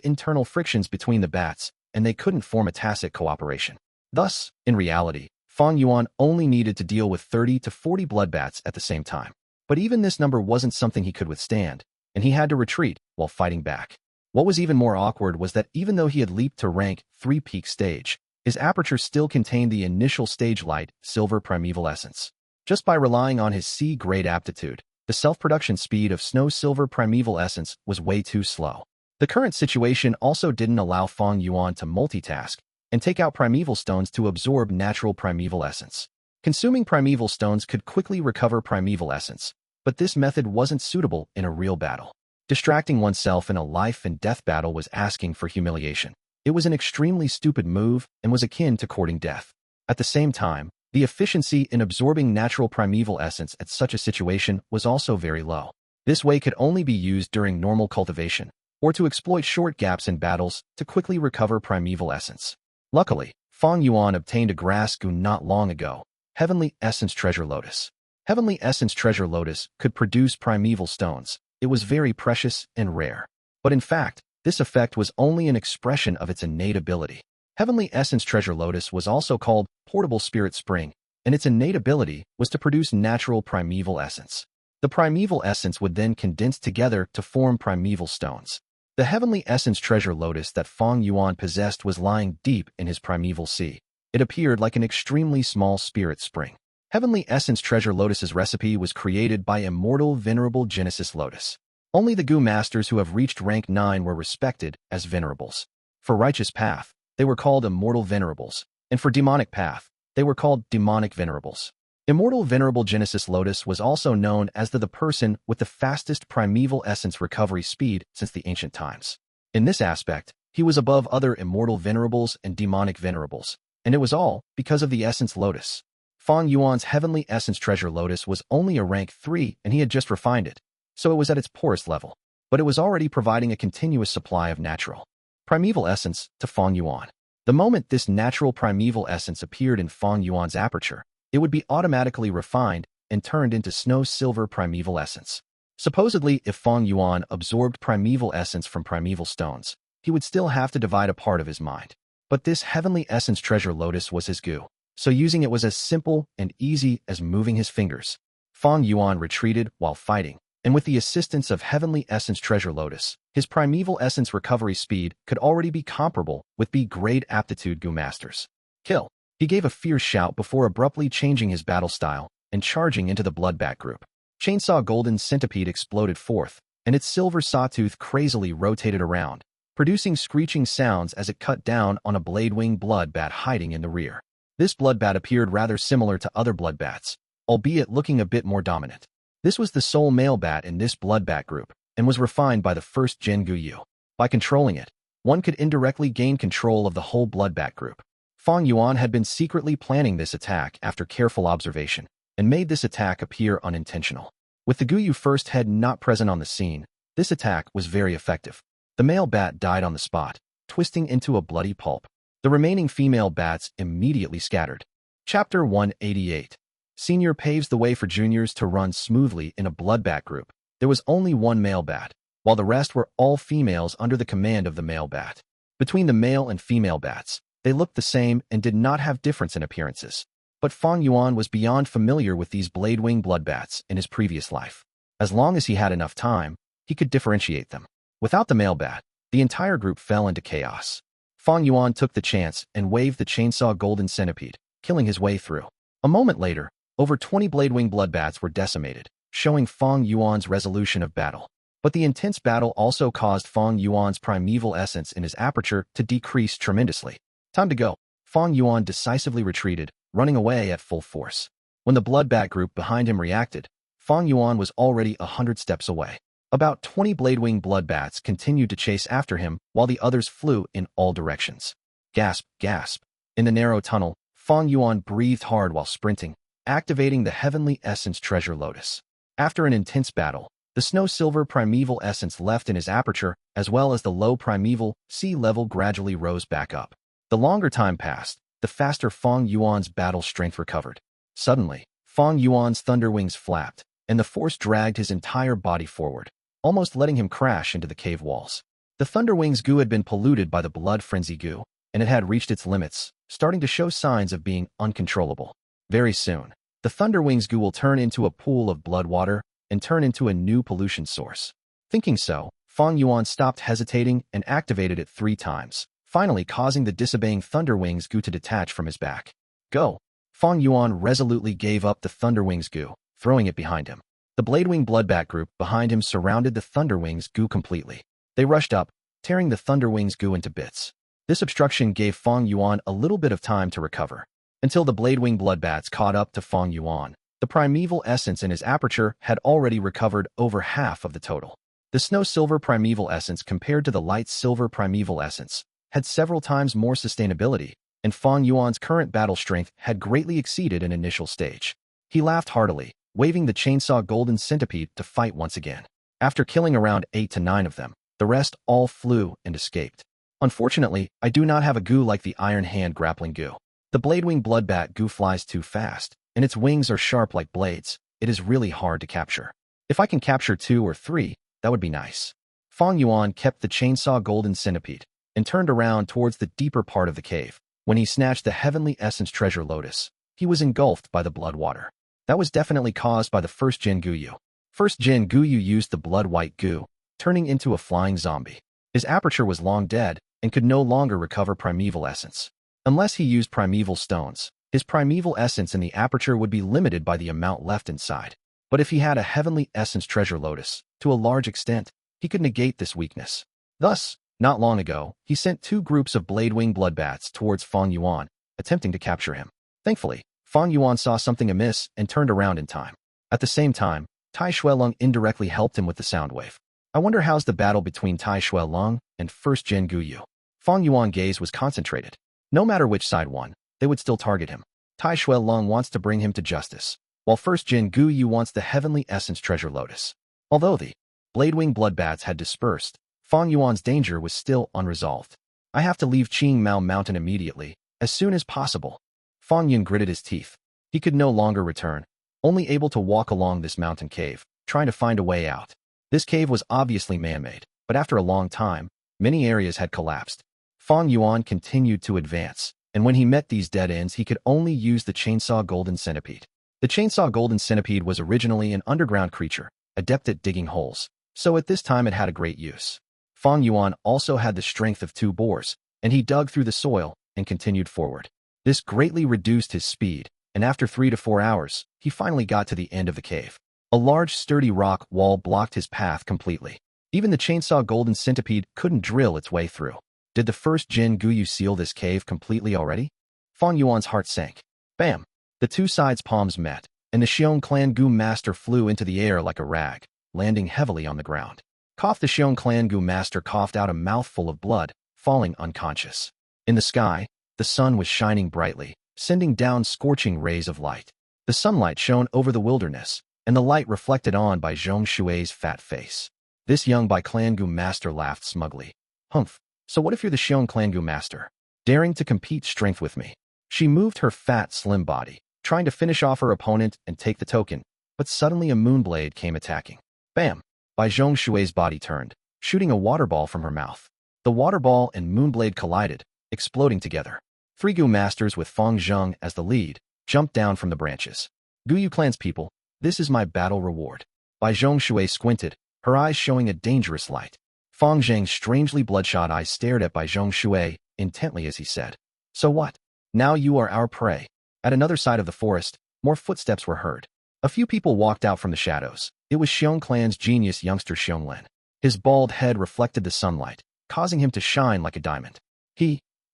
internal frictions between the bats, and they couldn't form a tacit cooperation. Thus, in reality, Fang Yuan only needed to deal with 30 to 40 bloodbats at the same time. But even this number wasn't something he could withstand, and he had to retreat while fighting back. What was even more awkward was that even though he had leaped to rank 3 peak stage, his aperture still contained the initial stage light, silver primeval essence. Just by relying on his C-grade aptitude, the self-production speed of snow silver primeval essence was way too slow. The current situation also didn't allow Fang Yuan to multitask and take out primeval stones to absorb natural primeval essence. Consuming primeval stones could quickly recover primeval essence, but this method wasn't suitable in a real battle. Distracting oneself in a life-and-death battle was asking for humiliation. It was an extremely stupid move and was akin to courting death. At the same time, the efficiency in absorbing natural primeval essence at such a situation was also very low. This way could only be used during normal cultivation, or to exploit short gaps in battles to quickly recover primeval essence. Luckily, Fang Yuan obtained a grass Gu not long ago, Heavenly Essence Treasure Lotus. Heavenly Essence Treasure Lotus could produce primeval stones. It was very precious and rare. But in fact, this effect was only an expression of its innate ability. Heavenly Essence Treasure Lotus was also called Portable Spirit Spring, and its innate ability was to produce natural primeval essence. The primeval essence would then condense together to form primeval stones. The Heavenly Essence Treasure Lotus that Fang Yuan possessed was lying deep in his primeval sea. It appeared like an extremely small spirit spring. Heavenly Essence Treasure Lotus's recipe was created by immortal Venerable Genesis Lotus. Only the Gu masters who have reached rank 9 were respected as venerables. For righteous path, they were called immortal venerables, and for demonic path, they were called demonic venerables. Immortal Venerable Genesis Lotus was also known as the person with the fastest primeval essence recovery speed since the ancient times. In this aspect, he was above other immortal venerables and demonic venerables, and it was all because of the Essence Lotus. Fang Yuan's Heavenly Essence Treasure Lotus was only a rank 3 and he had just refined it, so it was at its poorest level, but it was already providing a continuous supply of natural primeval essence to Fang Yuan. The moment this natural primeval essence appeared in Fang Yuan's aperture, it would be automatically refined and turned into snow silver primeval essence. Supposedly, if Fang Yuan absorbed primeval essence from primeval stones, he would still have to divide a part of his mind. But this Heavenly Essence Treasure Lotus was his Gu, so using it was as simple and easy as moving his fingers. Fang Yuan retreated while fighting, and with the assistance of Heavenly Essence Treasure Lotus, his primeval essence recovery speed could already be comparable with B-grade aptitude Gu masters. Kill! He gave a fierce shout before abruptly changing his battle style and charging into the bloodbat group. Chainsaw Golden Centipede exploded forth, and its silver sawtooth crazily rotated around, producing screeching sounds as it cut down on a blade-wing bloodbat hiding in the rear. This bloodbat appeared rather similar to other bloodbats, albeit looking a bit more dominant. This was the sole male bat in this bloodbat group, and was refined by the first Gen Gu Yu. By controlling it, one could indirectly gain control of the whole bloodbat group. Fang Yuan had been secretly planning this attack after careful observation, and made this attack appear unintentional. With the Gu Yu first head not present on the scene, this attack was very effective. The male bat died on the spot, twisting into a bloody pulp. The remaining female bats immediately scattered. Chapter 188. Senior paves the way for juniors to run smoothly in a bloodbat group. There was only one male bat, while the rest were all females under the command of the male bat. Between the male and female bats, they looked the same and did not have difference in appearances. But Fang Yuan was beyond familiar with these blade-wing bloodbats in his previous life. As long as he had enough time, he could differentiate them. Without the male bat, the entire group fell into chaos. Fang Yuan took the chance and waved the Chainsaw Golden Centipede, killing his way through. A moment later, over 20 blade-wing bloodbats were decimated, showing Fang Yuan's resolution of battle. But the intense battle also caused Fang Yuan's primeval essence in his aperture to decrease tremendously. Time to go. Fang Yuan decisively retreated, running away at full force. When the bloodbat group behind him reacted, Fang Yuan was already 100 steps away. About 20 blade-wing bloodbats continued to chase after him while the others flew in all directions. Gasp, gasp. In the narrow tunnel, Fang Yuan breathed hard while sprinting, activating the Heavenly Essence Treasure Lotus. After an intense battle, the snow-silver primeval essence left in his aperture, as well as the low primeval sea level gradually rose back up. The longer time passed, the faster Fang Yuan's battle strength recovered. Suddenly, Fang Yuan's thunder wings flapped, and the force dragged his entire body forward, almost letting him crash into the cave walls. The Thunder Wings Gu had been polluted by the blood frenzy Gu, and it had reached its limits, starting to show signs of being uncontrollable. Very soon, the Thunder Wings Gu will turn into a pool of blood water and turn into a new pollution source. Thinking so, Fang Yuan stopped hesitating and activated it 3 times, finally causing the disobeying Thunder Wings Gu to detach from his back. Go! Fang Yuan resolutely gave up the Thunder Wings Gu, throwing it behind him. The Bladewing Bloodbat group behind him surrounded the Thunder Wings Gu completely. They rushed up, tearing the Thunder Wings Gu into bits. This obstruction gave Fang Yuan a little bit of time to recover. Until the Bladewing Bloodbats caught up to Fang Yuan, the primeval essence in his aperture had already recovered over half of the total. The Snow Silver Primeval Essence compared to the Light Silver Primeval Essence had several times more sustainability, and Fang Yuan's current battle strength had greatly exceeded an initial stage. He laughed heartily, waving the Chainsaw Golden Centipede to fight once again. After killing around 8 to 9 of them, the rest all flew and escaped. Unfortunately, I do not have a Gu like the Iron Hand Grappling Gu. The Bladewing Bloodbat Gu flies too fast, and its wings are sharp like blades. It is really hard to capture. If I can capture 2 or 3, that would be nice. Fang Yuan kept the Chainsaw Golden Centipede and turned around towards the deeper part of the cave. When he snatched the Heavenly Essence Treasure Lotus, he was engulfed by the blood water. That was definitely caused by the first Jin Guyu. First Jin Guyu used the Blood White Gu, turning into a flying zombie. His aperture was long dead and could no longer recover primeval essence. Unless he used primeval stones, his primeval essence in the aperture would be limited by the amount left inside. But if he had a Heavenly Essence Treasure Lotus, to a large extent, he could negate this weakness. Thus, not long ago, he sent 2 groups of Bladewing Bloodbats towards Fang Yuan, attempting to capture him. Thankfully, Fang Yuan saw something amiss and turned around in time. At the same time, Tai Shuelong indirectly helped him with the sound wave. I wonder how's the battle between Tai Shuelong and first Jin Guyu. Fang Yuan's gaze was concentrated. No matter which side won, they would still target him. Tai Shuelong wants to bring him to justice, while first Jin Guyu wants the Heavenly Essence Treasure Lotus. Although the Bladewing Bloodbats had dispersed, Fang Yuan's danger was still unresolved. I have to leave Qing Mao Mountain immediately, as soon as possible. Fang Yuan gritted his teeth. He could no longer return, only able to walk along this mountain cave, trying to find a way out. This cave was obviously man-made, but after a long time, many areas had collapsed. Fang Yuan continued to advance, and when he met these dead ends he could only use the Chainsaw Golden Centipede. The Chainsaw Golden Centipede was originally an underground creature, adept at digging holes, so at this time it had a great use. Fang Yuan also had the strength of 2 boars, and he dug through the soil and continued forward. This greatly reduced his speed, and after 3 to 4 hours, he finally got to the end of the cave. A large sturdy rock wall blocked his path completely. Even the Chainsaw Golden Centipede couldn't drill its way through. Did the first Jin Guyu seal this cave completely already? Fang Yuan's heart sank. Bam! The 2 sides' palms met, and the Xiong Clan Gu Master flew into the air like a rag, landing heavily on the ground. Cough! The Xiong Clan Gu Master coughed out a mouthful of blood, falling unconscious. In the sky, the sun was shining brightly, sending down scorching rays of light. The sunlight shone over the wilderness, and the light reflected on Bai Zhong Shui's fat face. This young Bai Clan Gu Master laughed smugly. Humph, so what if you're the Xiong Clan Gu Master? Daring to compete strength with me? She moved her fat, slim body, trying to finish off her opponent and take the token, but suddenly a moonblade came attacking. Bam! Bai Zhong Shui's body turned, shooting a water ball from her mouth. The water ball and moonblade collided, exploding together. 3 Gu Masters with Fang Zheng as the lead jumped down from the branches. Guyu Clan's people, this is my battle reward. Bai Zhong Shui squinted, her eyes showing a dangerous light. Fang Zheng's strangely bloodshot eyes stared at Bai Zhong Shui intently as he said, "So what? Now you are our prey." At another side of the forest, more footsteps were heard. A few people walked out from the shadows. It was Xiong Clan's genius youngster Xionglen. His bald head reflected the sunlight, causing him to shine like a diamond.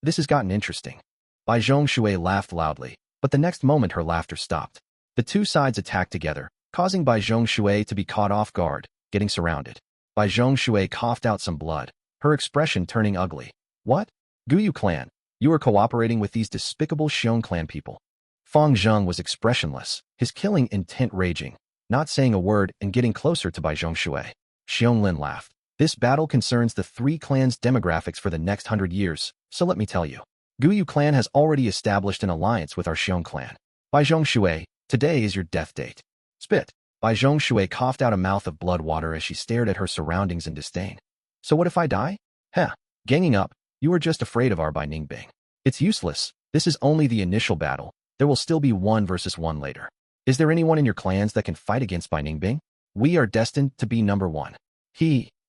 This has gotten interesting. Bai Zhong Shui laughed loudly, but the next moment her laughter stopped. The 2 sides attacked together, causing Bai Zhong Shui to be caught off guard, getting surrounded. Bai Zhong Shui coughed out some blood, her expression turning ugly. What? Guyu Clan, you are cooperating with these despicable Xiong Clan people. Fang Zheng was expressionless, his killing intent raging, not saying a word and getting closer to Bai Zhong Shui. Xionglen laughed. This battle concerns the 3 clans' demographics for the next 100 years, so let me tell you. Gu Yu clan has already established an alliance with our Xiong clan. Bai Shui, today is your death date. Spit. Bai Shui coughed out a mouth of blood water as she stared at her surroundings in disdain. So what if I die? Heh. Ganging up, you are just afraid of our Bai Ning Bing. It's useless. This is only the initial battle. There will still be 1 versus 1 later. Is there anyone in your clans that can fight against Bai Ning Bing? We are destined to be number 1.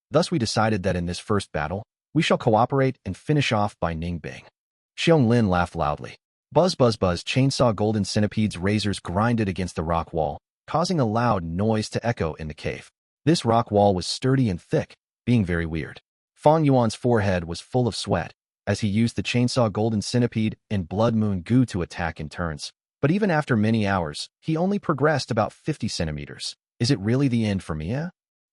Thus we decided that in this first battle, we shall cooperate and finish off Bai Ning Bing. Xiong Lin laughed loudly. Buzz buzz buzz, chainsaw golden centipede's razors grinded against the rock wall, causing a loud noise to echo in the cave. This rock wall was sturdy and thick, being very weird. Fang Yuan's forehead was full of sweat, as he used the chainsaw golden centipede and blood moon Gu to attack in turns. But even after many hours, he only progressed about 50 centimeters. Is it really the end for me?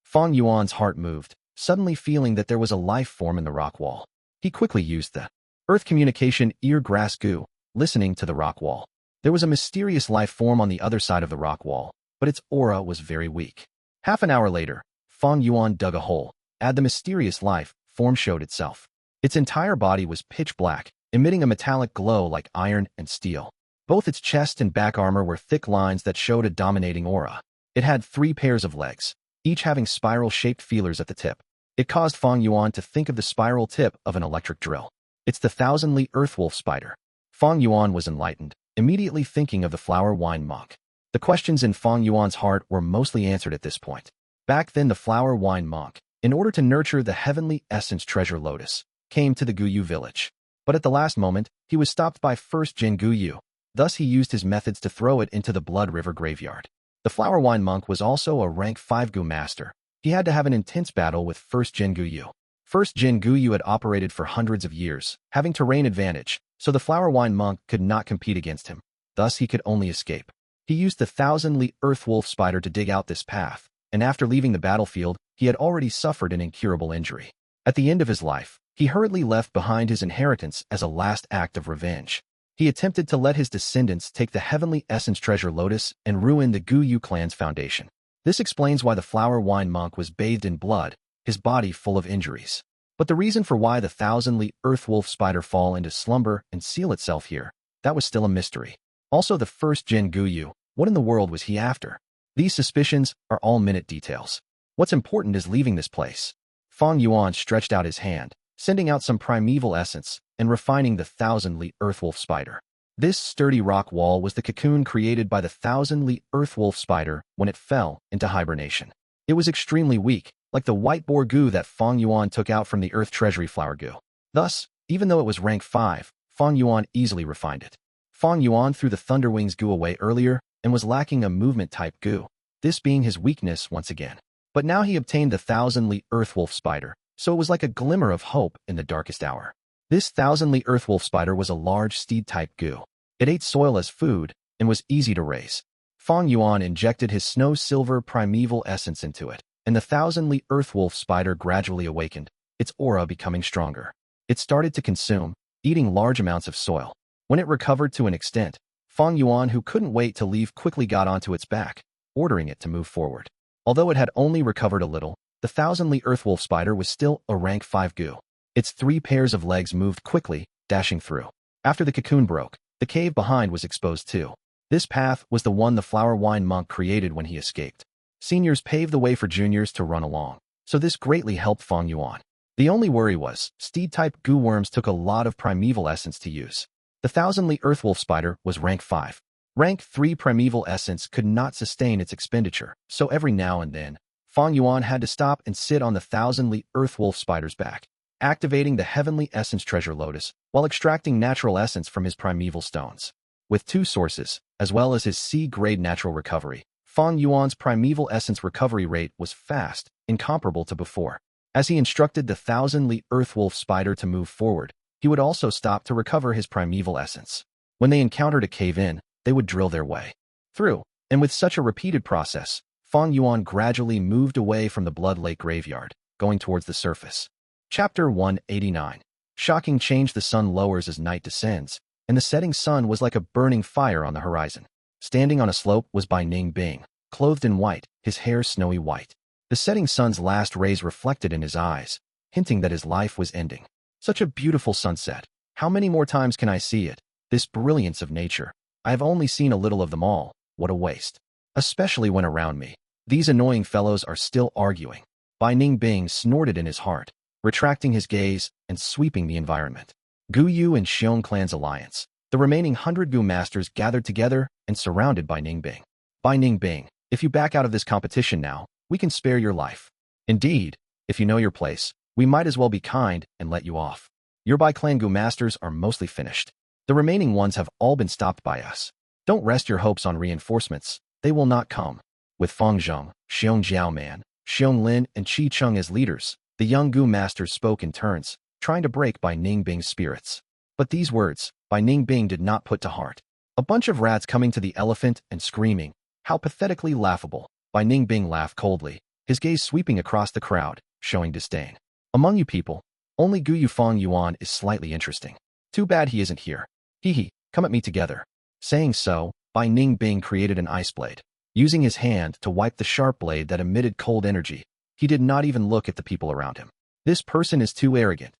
Fang Yuan's heart moved, suddenly feeling that there was a life form in the rock wall. He quickly used the Earth Communication Ear Grass Gu, listening to the rock wall. There was a mysterious life form on the other side of the rock wall, but its aura was very weak. Half an hour later, Fang Yuan dug a hole, and the mysterious life form showed itself. Its entire body was pitch black, emitting a metallic glow like iron and steel. Both its chest and back armor were thick lines that showed a dominating aura. It had 3 pairs of legs, each having spiral-shaped feelers at the tip. It caused Fang Yuan to think of the spiral tip of an electric drill. It's the thousandly earthwolf spider. Fang Yuan was enlightened, immediately thinking of the flower wine monk. The questions in Fang Yuan's heart were mostly answered at this point. Back then the flower wine monk, in order to nurture the heavenly essence treasure lotus, came to the Gu Yu village. But at the last moment, he was stopped by first Jin Gu Yu. Thus he used his methods to throw it into the Blood River graveyard. The flower wine monk was also a rank 5 Gu master. He had to have an intense battle with first Jin Gu Yu. First Jin Gu Yu had operated for hundreds of years, having terrain advantage, so the flower wine monk could not compete against him. Thus he could only escape. He used the thousandly earthwolf spider to dig out this path, and after leaving the battlefield, he had already suffered an incurable injury. At the end of his life, he hurriedly left behind his inheritance as a last act of revenge. He attempted to let his descendants take the heavenly essence treasure lotus and ruin the Gu Yu clan's foundation. This explains why the flower wine monk was bathed in blood, his body full of injuries. But the reason for why the thousandly earthwolf spider fall into slumber and seal itself here, that was still a mystery. Also the first Jin Gu Yu, what in the world was he after? These suspicions are all minute details. What's important is leaving this place. Fang Yuan stretched out his hand, sending out some primeval essence and refining the thousandly earthwolf spider. This sturdy rock wall was the cocoon created by the thousandly earthwolf spider when it fell into hibernation. It was extremely weak, like the white boar Gu that Fang Yuan took out from the Earth Treasury Flower Gu. Thus, even though it was rank 5, Fang Yuan easily refined it. Fang Yuan threw the Thunderwings Gu away earlier and was lacking a movement-type Gu, this being his weakness once again. But now he obtained the thousandly earthwolf spider, so it was like a glimmer of hope in the darkest hour. This thousandly earthwolf spider was a large steed-type Gu. It ate soil as food and was easy to raise. Fang Yuan injected his snow-silver primeval essence into it, and the thousandly earthwolf spider gradually awakened, its aura becoming stronger. It started to consume, eating large amounts of soil. When it recovered to an extent, Fang Yuan, who couldn't wait to leave, quickly got onto its back, ordering it to move forward. Although it had only recovered a little, the thousandly earthwolf spider was still a rank 5 Gu. Its 3 pairs of legs moved quickly, dashing through. After the cocoon broke, the cave behind was exposed too. This path was the one the flower wine monk created when he escaped. Seniors paved the way for juniors to run along, so this greatly helped Fang Yuan. The only worry was, steed-type Gu worms took a lot of primeval essence to use. The thousandly earthwolf spider was rank 5. Rank 3 primeval essence could not sustain its expenditure, so every now and then, Fang Yuan had to stop and sit on the thousandly earthwolf spider's back, activating the heavenly essence treasure lotus while extracting natural essence from his primeval stones. With 2 sources, as well as his C-grade natural recovery, Fang Yuan's primeval essence recovery rate was fast, incomparable to before. As he instructed the thousandly earthwolf spider to move forward, he would also stop to recover his primeval essence. When they encountered a cave-in, they would drill their way through, and with such a repeated process, Fang Yuan gradually moved away from the Blood Lake graveyard, going towards the surface. Chapter 189. Shocking change. The sun lowers as night descends, and the setting sun was like a burning fire on the horizon. Standing on a slope was Bai Ning Bing, clothed in white, his hair snowy white. The setting sun's last rays reflected in his eyes, hinting that his life was ending. Such a beautiful sunset. How many more times can I see it? This brilliance of nature. I have only seen a little of them all. What a waste. Especially when around me. These annoying fellows are still arguing. Bai Ning Bing snorted in his heart, retracting his gaze and sweeping the environment. Gu Yu and Xiong clan's alliance. The remaining 100 Gu masters gathered together and surrounded Bai Ning Bing. Bai Ning Bing, if you back out of this competition now, we can spare your life. Indeed, if you know your place, we might as well be kind and let you off. Your Bai clan Gu masters are mostly finished. The remaining ones have all been stopped by us. Don't rest your hopes on reinforcements. They will not come. With Fang Zheng, Xiong Jiaoman, Xiong Lin, and Qi Cheng as leaders, the young Gu masters spoke in turns, trying to break Bai Ning Bing's spirits. But these words, Bai Ning Bing did not put to heart. A bunch of rats coming to the elephant and screaming. How pathetically laughable. Bai Ning Bing laughed coldly, his gaze sweeping across the crowd, showing disdain. Among you people, only Gu Yu Fang Yuan is slightly interesting. Too bad he isn't here. Hee, come at me together. Saying so, Bai Ning Bing created an ice blade. Using his hand to wipe the sharp blade that emitted cold energy, he did not even look at the people around him. This person is too arrogant.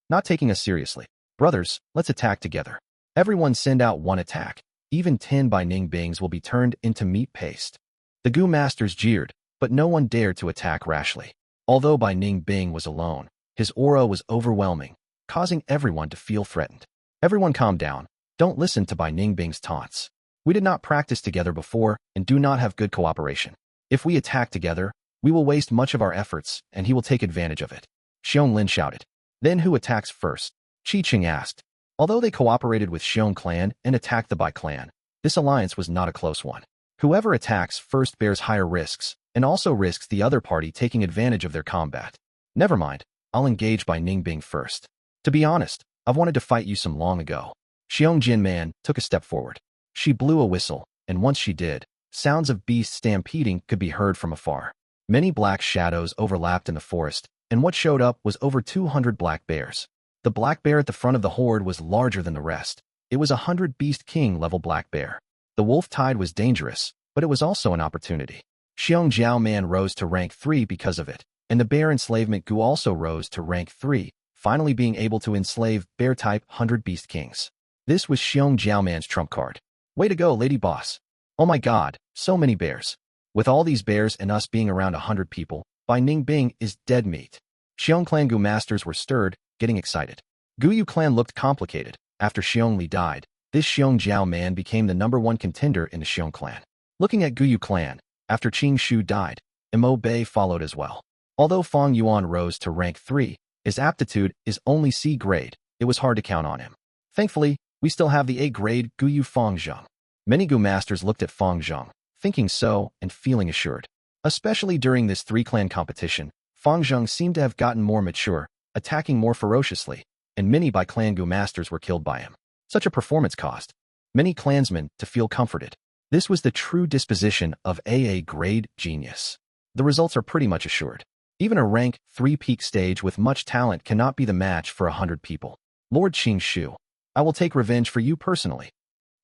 Not taking us seriously. Brothers, let's attack together. Everyone send out one attack. Even 10 Bai Ning Bings will be turned into meat paste. The Gu masters jeered, but no one dared to attack rashly. Although Bai Ning Bing was alone, his aura was overwhelming, causing everyone to feel threatened. Everyone calm down. Don't listen to Bai Ning Bing's taunts. We did not practice together before and do not have good cooperation. If we attack together, we will waste much of our efforts and he will take advantage of it. Xiong Lin shouted. Then who attacks first? Qi Cheng asked. Although they cooperated with Xiong clan and attacked the Bai clan, this alliance was not a close one. Whoever attacks first bears higher risks and also risks the other party taking advantage of their combat. Never mind, I'll engage Bai Ning Bing first. To be honest, I've wanted to fight you some long ago. Xiong Jinman took a step forward. She blew a whistle, and once she did, sounds of beasts stampeding could be heard from afar. Many black shadows overlapped in the forest, and what showed up was over 200 black bears. The black bear at the front of the horde was larger than the rest. It was 100 Beast King level black bear. The wolf tide was dangerous, but it was also an opportunity. Xiong Jiaoman rose to rank 3 because of it, and the bear enslavement Gu also rose to rank 3, finally being able to enslave bear-type 100 Beast Kings. This was Xiong Jiaoman's trump card. Way to go, lady boss. Oh my god, so many bears. With all these bears and us being around 100 people, Bai Ning Bing is dead meat. Xiong clan Gu masters were stirred, getting excited. Gu Yu clan looked complicated. After Xiong Li died, this Xiong Jiao man became the #1 contender in the Xiong clan. Looking at Gu Yu clan, after Qing Shu died, Mo Bei followed as well. Although Fang Yuan rose to rank 3, his aptitude is only C grade. It was hard to count on him. Thankfully, we still have the A grade Gu Yu Fang Zheng. Many Gu masters looked at Fang Zheng, thinking so and feeling assured. Especially during this 3-clan competition, Fang Zheng seemed to have gotten more mature, attacking more ferociously, and many Bai clan Gu masters were killed by him. Such a performance caused many clansmen to feel comforted. This was the true disposition of AA grade genius. The results are pretty much assured. Even a rank 3 peak stage with much talent cannot be the match for 100 people. Lord Qing Shu, I will take revenge for you personally.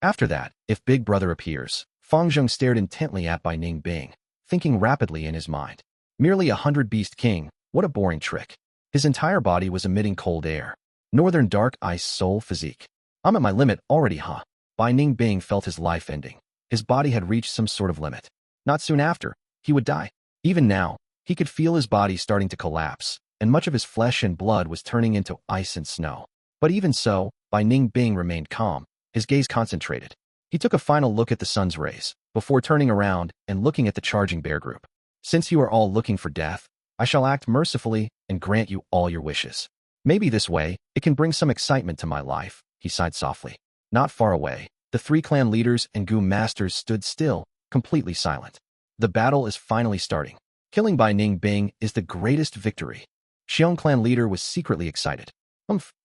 After that, if Big Brother appears, Fang Zheng stared intently at Bai Ning Bing, thinking rapidly in his mind. Merely 100 Beast King, what a boring trick. His entire body was emitting cold air. Northern Dark Ice Soul Physique. I'm at my limit already, huh? Bai Ning Bing felt his life ending. His body had reached some sort of limit. Not soon after, he would die. Even now, he could feel his body starting to collapse, and much of his flesh and blood was turning into ice and snow. But even so, Bai Ning Bing remained calm, his gaze concentrated. He took a final look at the sun's rays, before turning around and looking at the charging bear group. Since you are all looking for death, I shall act mercifully and grant you all your wishes. Maybe this way, it can bring some excitement to my life, he sighed softly. Not far away, the 3 clan leaders and Gu masters stood still, completely silent. The battle is finally starting. Killing Bai Ning Bing is the greatest victory. Xiong clan leader was secretly excited.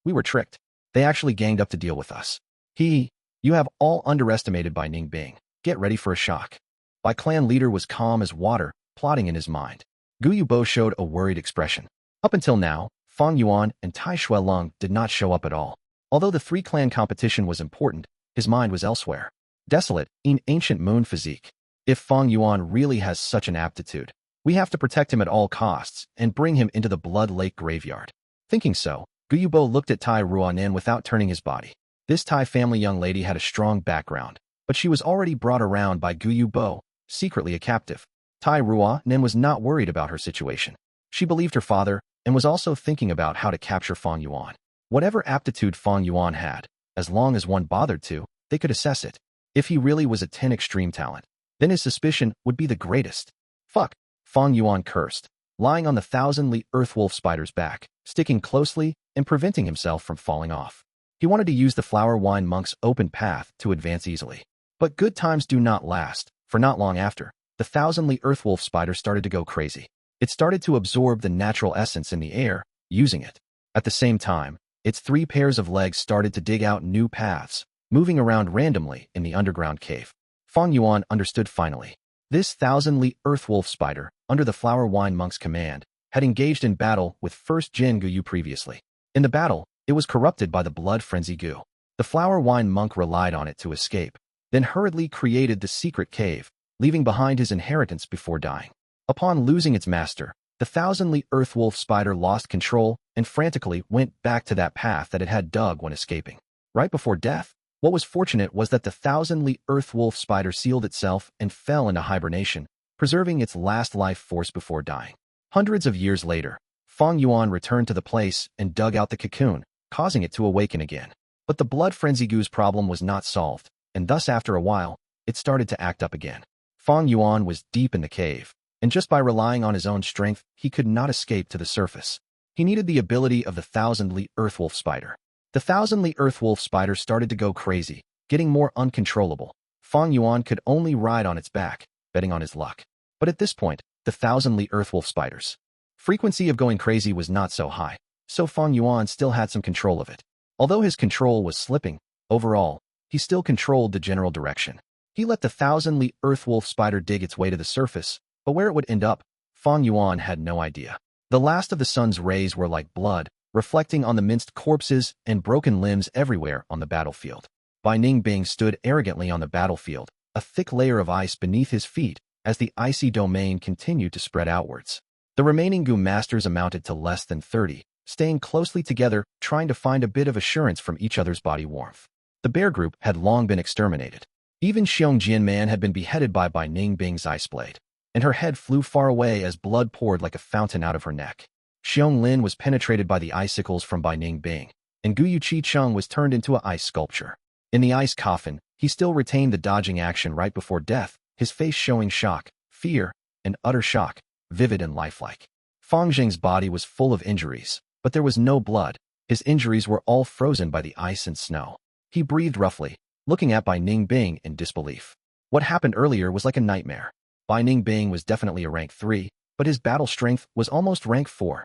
We were tricked. They actually ganged up to deal with us. You have all underestimated Bai Ning Bing. Get ready for a shock. Bai clan leader was calm as water, plotting in his mind. Gu Yubo showed a worried expression. Up until now, Fang Yuan and Tai Shuelong did not show up at all. Although the 3-clan competition was important, his mind was elsewhere. Desolate, in ancient moon physique. If Fang Yuan really has such an aptitude, we have to protect him at all costs and bring him into the Blood Lake graveyard. Thinking so, Gu Yubo looked at Tai Ruanin without turning his body. This Tai family young lady had a strong background, but she was already brought around by Gu Yubo, secretly a captive. Tai Ruanin was not worried about her situation. She believed her father and was also thinking about how to capture Fang Yuan. Whatever aptitude Fang Yuan had, as long as one bothered to, they could assess it. If he really was a 10 extreme talent, then his suspicion would be the greatest. Fuck, Fang Yuan cursed, lying on the 1,000-li earth wolf spider's back, sticking closely and preventing himself from falling off. He wanted to use the flower wine monk's open path to advance easily. But good times do not last, for not long after, the 1,000-li earth wolf spider started to go crazy. It started to absorb the natural essence in the air, using it. At the same time, its 3 pairs of legs started to dig out new paths, moving around randomly in the underground cave. Fang Yuan understood finally. This 1,000-li earth wolf spider, under the flower wine monk's command, had engaged in battle with first Jin Gu previously. In the battle, it was corrupted by the blood frenzy Gu. The flower wine monk relied on it to escape, then hurriedly created the secret cave, leaving behind his inheritance before dying. Upon losing its master, the 1,000-li earth wolf spider lost control and frantically went back to that path that it had dug when escaping. Right before death, what was fortunate was that the 1,000-li earth wolf spider sealed itself and fell into hibernation, preserving its last life force before dying. Hundreds of years later, Fang Yuan returned to the place and dug out the cocoon, causing it to awaken again. But the blood frenzy Gu's problem was not solved, and thus after a while, it started to act up again. Fang Yuan was deep in the cave, and just by relying on his own strength, he could not escape to the surface. He needed the ability of the 1,000-li earth wolf spider. The 1,000-li earth wolf spider started to go crazy, getting more uncontrollable. Fang Yuan could only ride on its back, betting on his luck. But at this point, the 1,000-li earth wolf spider's frequency of going crazy was not so high, so Fang Yuan still had some control of it. Although his control was slipping, overall, he still controlled the general direction. He let the 1,000-li earth wolf spider dig its way to the surface, but where it would end up, Fang Yuan had no idea. The last of the sun's rays were like blood, reflecting on the minced corpses and broken limbs everywhere on the battlefield. Bai Ning Bing stood arrogantly on the battlefield, a thick layer of ice beneath his feet, as the icy domain continued to spread outwards. The remaining Gu masters amounted to less than 30, staying closely together, trying to find a bit of assurance from each other's body warmth. The bear group had long been exterminated. Even Xiong Jianman had been beheaded by Bai Ning Bing's ice blade, and her head flew far away as blood poured like a fountain out of her neck. Xiong Lin was penetrated by the icicles from Bai Ning Bing, and Gu Yuqi Cheng was turned into an ice sculpture. In the ice coffin, he still retained the dodging action right before death, his face showing shock, fear, and utter shock, vivid and lifelike. Fang Zheng's body was full of injuries, but there was no blood. His injuries were all frozen by the ice and snow. He breathed roughly, looking at Bai Ning Bing in disbelief. What happened earlier was like a nightmare. Bai Ning Bing was definitely a rank 3, but his battle strength was almost rank 4.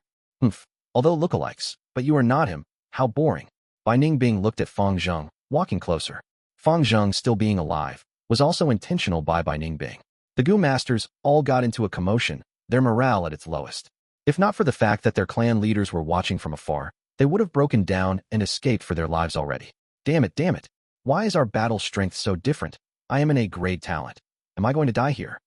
Although lookalikes, but you are not him, how boring. Bai Ning Bing looked at Fang Zheng, walking closer. Fang Zheng, still being alive, was also intentional by Bai Ning Bing. The Gu masters all got into a commotion, their morale at its lowest. If not for the fact that their clan leaders were watching from afar, they would have broken down and escaped for their lives already. Damn it. Why is our battle strength so different? I am an A-grade talent. Am I going to die here?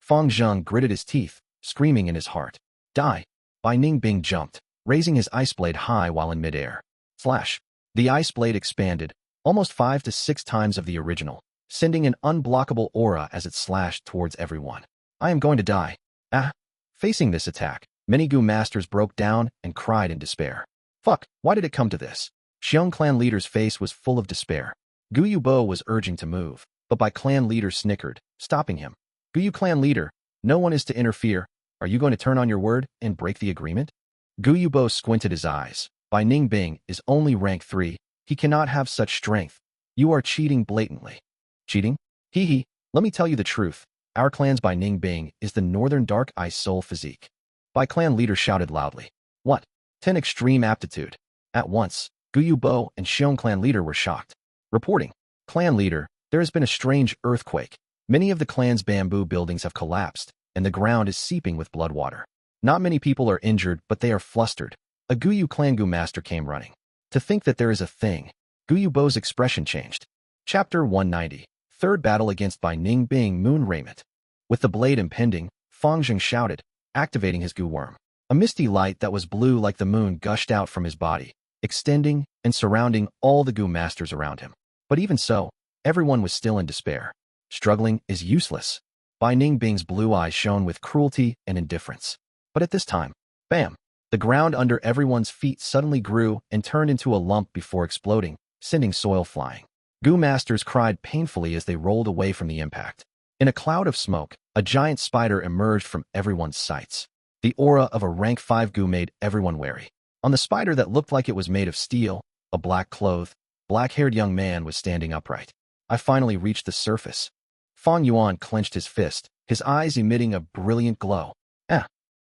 Fang Zheng gritted his teeth, screaming in his heart. Die. Bai Ning Bing jumped, raising his ice blade high while in midair. Slash. The ice blade expanded, almost 5 to 6 times of the original, sending an unblockable aura as it slashed towards everyone. I am going to die. Ah. Facing this attack, many Gu masters broke down and cried in despair. Fuck, why did it come to this? Xiong clan leader's face was full of despair. Gu Yubo was urging to move, but Bai clan leader snickered, stopping him. Gu Yu clan leader, no one is to interfere. Are you going to turn on your word and break the agreement? Gu Yubo squinted his eyes. Bai Ning Bing is only rank 3. He cannot have such strength. You are cheating blatantly. Cheating? Hee. Let me tell you the truth. Our clan's Bai Ning Bing is the Northern Dark Ice Soul physique. Bai clan leader shouted loudly. What? 10 extreme aptitude. At once, Gu Yubo and Xiong clan leader were shocked. Reporting. Clan leader, there has been a strange earthquake. Many of the clan's bamboo buildings have collapsed, and the ground is seeping with blood water. Not many people are injured, but they are flustered. A Gu Yu clan Gu master came running. To think that there is a thing. Gu Yubo's expression changed. Chapter 190. Third battle against Bai Ning Bing Moon Raiment. With the blade impending, Fang Zheng shouted, activating his Gu worm. A misty light that was blue like the moon gushed out from his body, extending and surrounding all the Gu masters around him. But even so, everyone was still in despair. Struggling is useless. Bai Ning Bing's blue eyes shone with cruelty and indifference. But at this time, bam! The ground under everyone's feet suddenly grew and turned into a lump before exploding, sending soil flying. Gu masters cried painfully as they rolled away from the impact. In a cloud of smoke, a giant spider emerged from everyone's sights. The aura of a rank 5 Gu made everyone wary. On the spider that looked like it was made of steel, a black-clothed, black-haired young man was standing upright. I finally reached the surface. Fang Yuan clenched his fist, his eyes emitting a brilliant glow.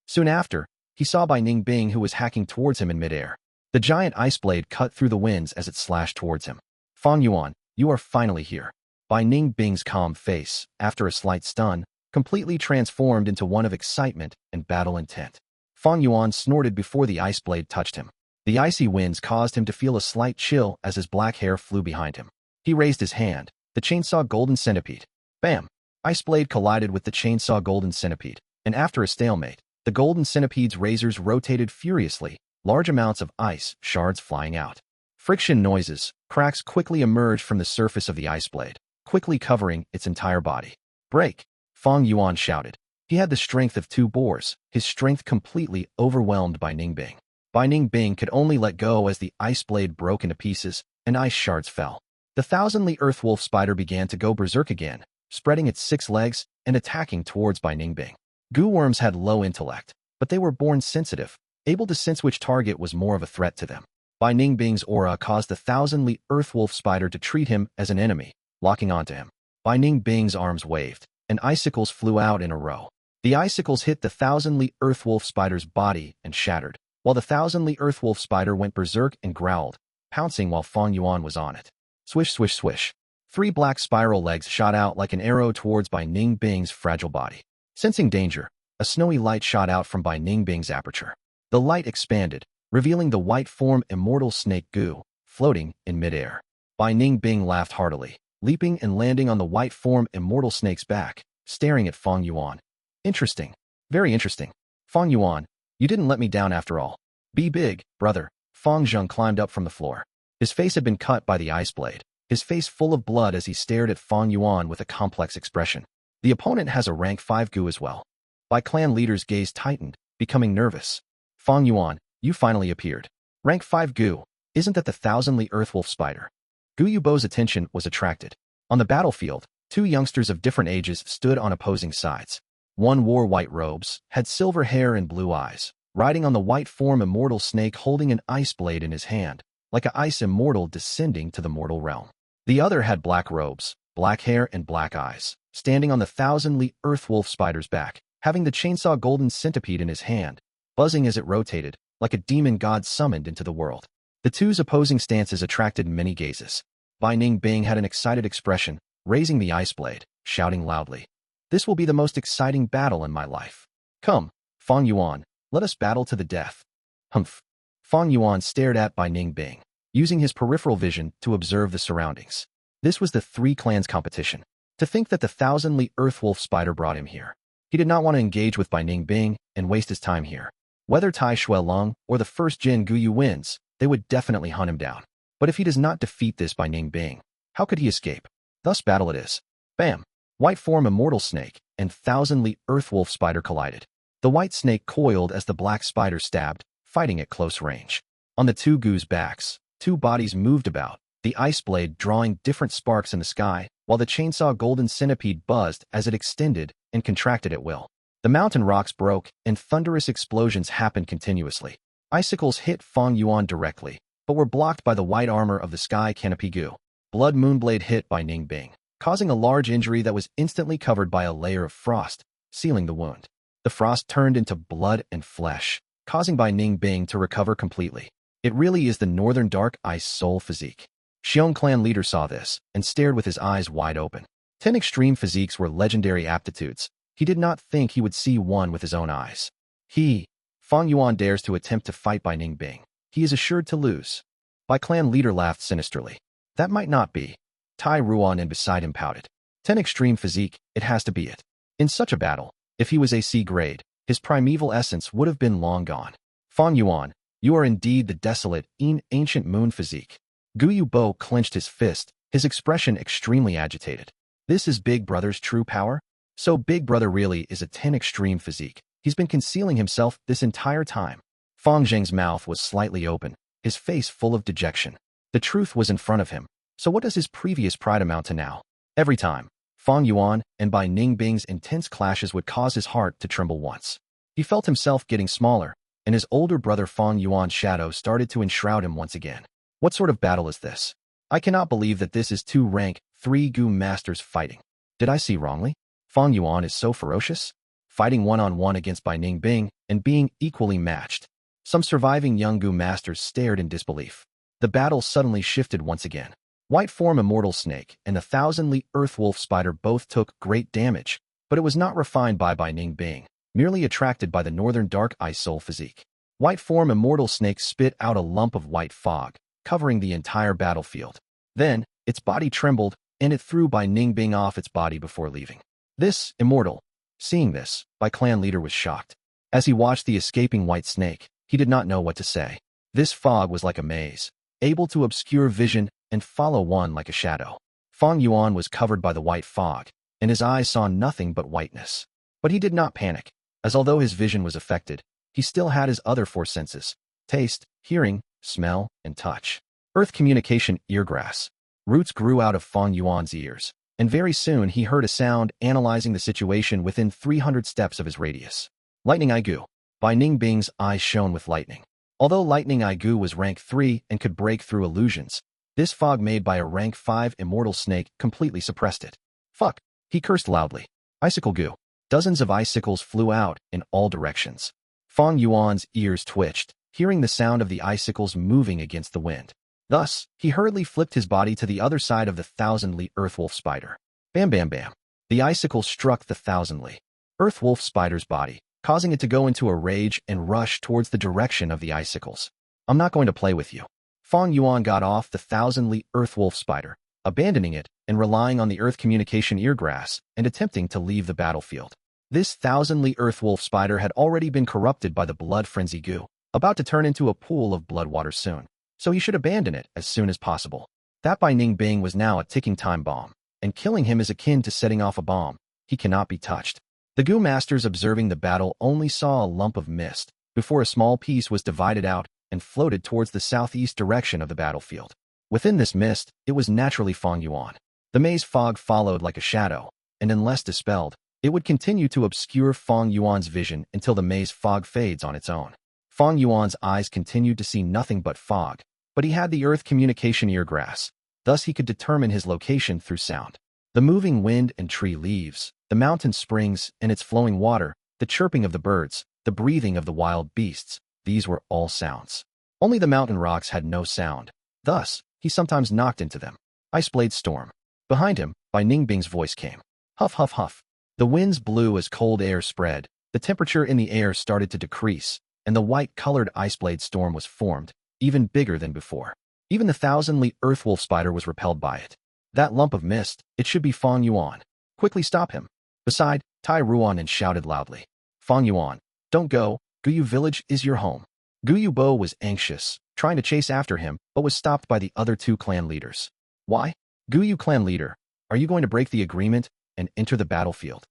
Soon after, he saw Bai Ning Bing, who was hacking towards him in midair. The giant ice blade cut through the winds as it slashed towards him. Fang Yuan, you are finally here. Bai Ning Bing's calm face, after a slight stun, completely transformed into one of excitement and battle intent. Fang Yuan snorted before the ice blade touched him. The icy winds caused him to feel a slight chill as his black hair flew behind him. He raised his hand, the chainsaw golden centipede. Bam! Ice blade collided with the chainsaw golden centipede, and after a stalemate, the golden centipede's razors rotated furiously, large amounts of ice shards flying out. Friction noises, cracks quickly emerged from the surface of the ice blade, quickly covering its entire body. Break! Fang Yuan shouted. He had the strength of 2 boars, his strength completely overwhelmed by Ning Bing. Bai Ning Bing could only let go as the ice blade broke into pieces, and ice shards fell. The thousandly earth wolf spider began to go berserk again, spreading its 6 legs and attacking towards Bai Ning Bing. Gu worms had low intellect, but they were born sensitive, able to sense which target was more of a threat to them. Bai Ning Bing's aura caused the thousandly earth wolf spider to treat him as an enemy, locking onto him. Bai Ning Bing's arms waved, and icicles flew out in a row. The icicles hit the thousandly earth wolf spider's body and shattered, while the thousandly earth wolf spider went berserk and growled, pouncing while Fang Yuan was on it. Swish, swish, swish. 3 black spiral legs shot out like an arrow towards Bai Ning Bing's fragile body. Sensing danger, a snowy light shot out from Bai Ning Bing's aperture. The light expanded, revealing the white form immortal snake Gu, floating in midair. Bai Ning Bing laughed heartily, leaping and landing on the white form immortal snake's back, staring at Fang Yuan. Interesting. Very interesting. Fang Yuan, you didn't let me down after all. Be big, brother. Fang Zheng climbed up from the floor. His face had been cut by the ice blade, his face full of blood as he stared at Fang Yuan with a complex expression. The opponent has a rank 5 Gu as well. Bai clan leader's gaze tightened, becoming nervous. Fang Yuan, you finally appeared. Rank 5 Gu, isn't that the thousandly earthwolf spider? Gu Yubo's attention was attracted. On the battlefield, 2 youngsters of different ages stood on opposing sides. One wore white robes, had silver hair and blue eyes, riding on the white form immortal snake holding an ice blade in his hand, like an ice immortal descending to the mortal realm. The other had black robes, black hair and black eyes, standing on the thousandly earthwolf spider's back, having the chainsaw golden centipede in his hand, buzzing as it rotated, like a demon god summoned into the world. The 2's opposing stances attracted many gazes. Bai Ning Bing had an excited expression, raising the ice blade, shouting loudly. This will be the most exciting battle in my life. Come, Fang Yuan, let us battle to the death. Humph. Fang Yuan stared at Bai Ning Bing, using his peripheral vision to observe the surroundings. This was the 3 clans' competition. To think that the thousandly earthwolf spider brought him here. He did not want to engage with Bai Ning Bing and waste his time here. Whether Tai Shuelong or the first Jin Guyu wins, they would definitely hunt him down. But if he does not defeat this Bai Ning Bing, how could he escape? Thus battle it is. Bam! White form immortal snake and thousandly earthwolf spider collided. The white snake coiled as the black spider stabbed, fighting at close range. On the 2 Gu's backs, 2 bodies moved about, the ice blade drawing different sparks in the sky, while the chainsaw golden centipede buzzed as it extended and contracted at will. The mountain rocks broke, and thunderous explosions happened continuously. Icicles hit Fang Yuan directly, but were blocked by the white armor of the Sky Canopy Gu. Blood Moonblade hit Bai Ning Bing, causing a large injury that was instantly covered by a layer of frost, sealing the wound. The frost turned into blood and flesh, causing Bai Ning Bing to recover completely. It really is the Northern Dark Ice Soul physique. Xiong clan leader saw this, and stared with his eyes wide open. 10 extreme physiques were legendary aptitudes. He did not think he would see one with his own eyes. Fang Yuan dares to attempt to fight Bai Ning Bing. He is assured to lose. Bai clan leader laughed sinisterly. That might not be. Tai Ruan and beside him pouted. 10 extreme physique, it has to be it. In such a battle, if he was AC grade, his primeval essence would have been long gone. Fang Yuan, You are indeed the desolate, ancient moon physique. Gu Yubo clenched his fist, his expression extremely agitated. This is Big Brother's true power? So Big Brother really is a 10 extreme physique. He's been concealing himself this entire time. Fang Zheng's mouth was slightly open, his face full of dejection. The truth was in front of him. So what does his previous pride amount to now? Every time, Fang Yuan and Bai Ning Bing's intense clashes would cause his heart to tremble once. He felt himself getting smaller, and his older brother Fang Yuan's shadow started to enshroud him once again. What sort of battle is this? I cannot believe that this is two rank 3 Gu masters fighting. Did I see wrongly? Fang Yuan is so ferocious? Fighting one-on-one against Bai Ning Bing and being equally matched. Some surviving young Gu masters stared in disbelief. The battle suddenly shifted once again. White form Immortal Snake and the 1,000-li Earth Wolf Spider both took great damage, but it was not refined by Bai Ning Bing, merely attracted by the northern dark ice soul physique. White form Immortal Snake spit out a lump of white fog, covering the entire battlefield. Then, its body trembled, and it threw Bai Ning Bing off its body before leaving. This, Immortal. Seeing this, Bai clan leader was shocked. As he watched the escaping white snake, he did not know what to say. This fog was like a maze, able to obscure vision and follow one like a shadow. Fang Yuan was covered by the white fog, and his eyes saw nothing but whiteness. But he did not panic, as although his vision was affected, he still had his other 4 senses: taste, hearing, smell, and touch. Earth communication eargrass. Roots grew out of Fang Yuan's ears, and very soon he heard a sound analyzing the situation within 300 steps of his radius. Lightning Gu. Bai Ning Bing's eyes shone with lightning. Although Lightning Gu was rank 3 and could break through illusions, this fog made by a rank 5 immortal snake completely suppressed it. Fuck, he cursed loudly. Icicle Gu. Dozens of icicles flew out in all directions. Fang Yuan's ears twitched, hearing the sound of the icicles moving against the wind. Thus, he hurriedly flipped his body to the other side of the 1,000-li Earthwolf Spider. Bam bam bam. The icicle struck the 1,000-li Earthwolf Spider's body, causing it to go into a rage and rush towards the direction of the icicles. I'm not going to play with you. Fang Yuan got off the 1,000-li Earthwolf Spider, abandoning it and relying on the Earth communication eargrass and attempting to leave the battlefield. This 1,000-li Earthwolf Spider had already been corrupted by the blood frenzy Gu, about to turn into a pool of blood water soon, so he should abandon it as soon as possible. That Bai Ning Bing was now a ticking time bomb, and killing him is akin to setting off a bomb. He cannot be touched. The Gu masters observing the battle only saw a lump of mist, before a small piece was divided out and floated towards the southeast direction of the battlefield. Within this mist, it was naturally Fang Yuan. The maze fog followed like a shadow, and unless dispelled, it would continue to obscure Fang Yuan's vision until the maze fog fades on its own. Fang Yuan's eyes continued to see nothing but fog, but he had the Earth communication eargrass, thus he could determine his location through sound. The moving wind and tree leaves, the mountain springs and its flowing water, the chirping of the birds, the breathing of the wild beasts, these were all sounds. Only the mountain rocks had no sound. Thus, he sometimes knocked into them. Iceblade storm. Behind him, Bai Ning Bing's voice came. Huff, huff, huff. The winds blew as cold air spread, the temperature in the air started to decrease, and the white-colored iceblade storm was formed, even bigger than before. Even the 1,000-li Earthwolf Spider was repelled by it. That lump of mist, it should be Fang Yuan. Quickly stop him. Beside, Tai Ruan and shouted loudly. Fang Yuan, don't go, Guyu village is your home. Guyu Bo was anxious, trying to chase after him, but was stopped by the other 2 clan leaders. Why? Guyu clan leader, are you going to break the agreement and enter the battlefield?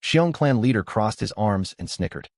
Xiong clan leader crossed his arms and snickered.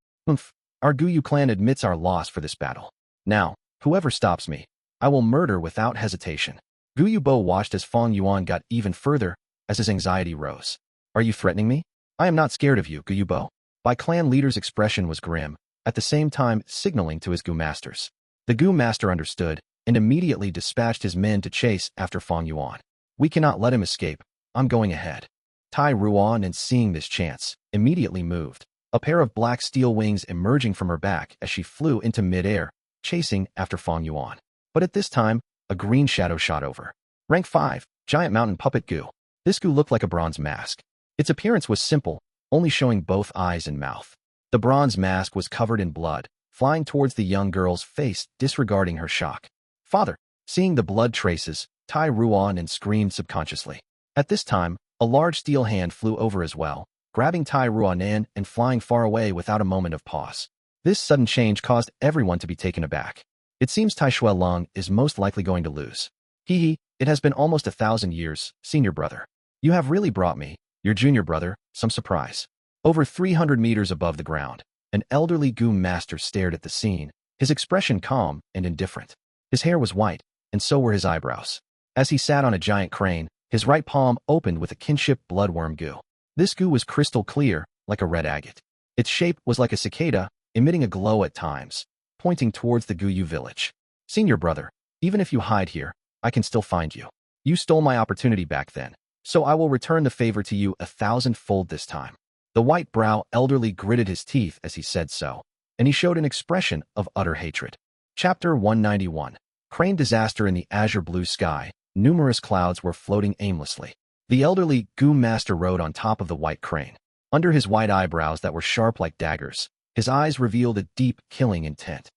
Our Guyu clan admits our loss for this battle. Now, whoever stops me, I will murder without hesitation. Guyu Bo watched as Fang Yuan got even further, as his anxiety rose. Are you threatening me? I am not scared of you, Guyu Bo. Bai clan leader's expression was grim, at the same time signaling to his Gu masters. The Gu master understood, and immediately dispatched his men to chase after Fang Yuan. We cannot let him escape. I'm going ahead. Tai Ruan, and seeing this chance, immediately moved, a pair of black steel wings emerging from her back as she flew into mid-air, chasing after Fang Yuan. But at this time, a green shadow shot over. Rank 5, Giant Mountain Puppet Gu. This Gu looked like a bronze mask. Its appearance was simple, only showing both eyes and mouth. The bronze mask was covered in blood, flying towards the young girl's face, disregarding her shock. Father, seeing the blood traces, Tai Ruan and screamed subconsciously. At this time, a large steel hand flew over as well, grabbing Tai Ruanan and flying far away without a moment of pause. This sudden change caused everyone to be taken aback. It seems Tai Shuelong is most likely going to lose. Hee, it has been almost 1,000 years, senior brother. You have really brought me, your junior brother, some surprise. Over 300 meters above the ground, an elderly Gu master stared at the scene, his expression calm and indifferent. His hair was white, and so were his eyebrows. As he sat on a giant crane, his right palm opened with a kinship bloodworm Gu. This Gu was crystal clear, like a red agate. Its shape was like a cicada, emitting a glow at times, pointing towards the Guyu village. Senior brother, even if you hide here, I can still find you. You stole my opportunity back then, so I will return the favor to you 1,000-fold this time. The white brow elderly gritted his teeth as he said so, and he showed an expression of utter hatred. Chapter 191. Crane disaster in the azure blue sky. Numerous clouds were floating aimlessly. The elderly Gu master rode on top of the white crane. Under his white eyebrows that were sharp like daggers, his eyes revealed a deep, killing intent.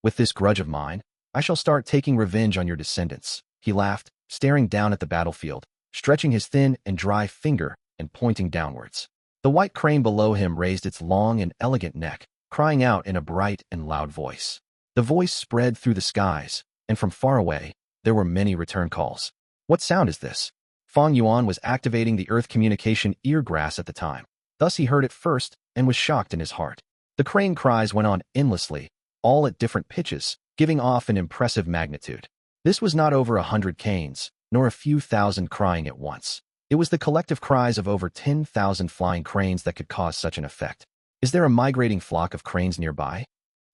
With this grudge of mine, I shall start taking revenge on your descendants. He laughed, staring down at the battlefield, stretching his thin and dry finger and pointing downwards. The white crane below him raised its long and elegant neck, crying out in a bright and loud voice. The voice spread through the skies, and from far away, there were many return calls. What sound is this? Fang Yuan was activating the Earth communication eargrass at the time. Thus he heard it first and was shocked in his heart. The crane cries went on endlessly, all at different pitches, giving off an impressive magnitude. This was not over 100 canes, nor a few thousand crying at once. It was the collective cries of over 10,000 flying cranes that could cause such an effect. Is there a migrating flock of cranes nearby?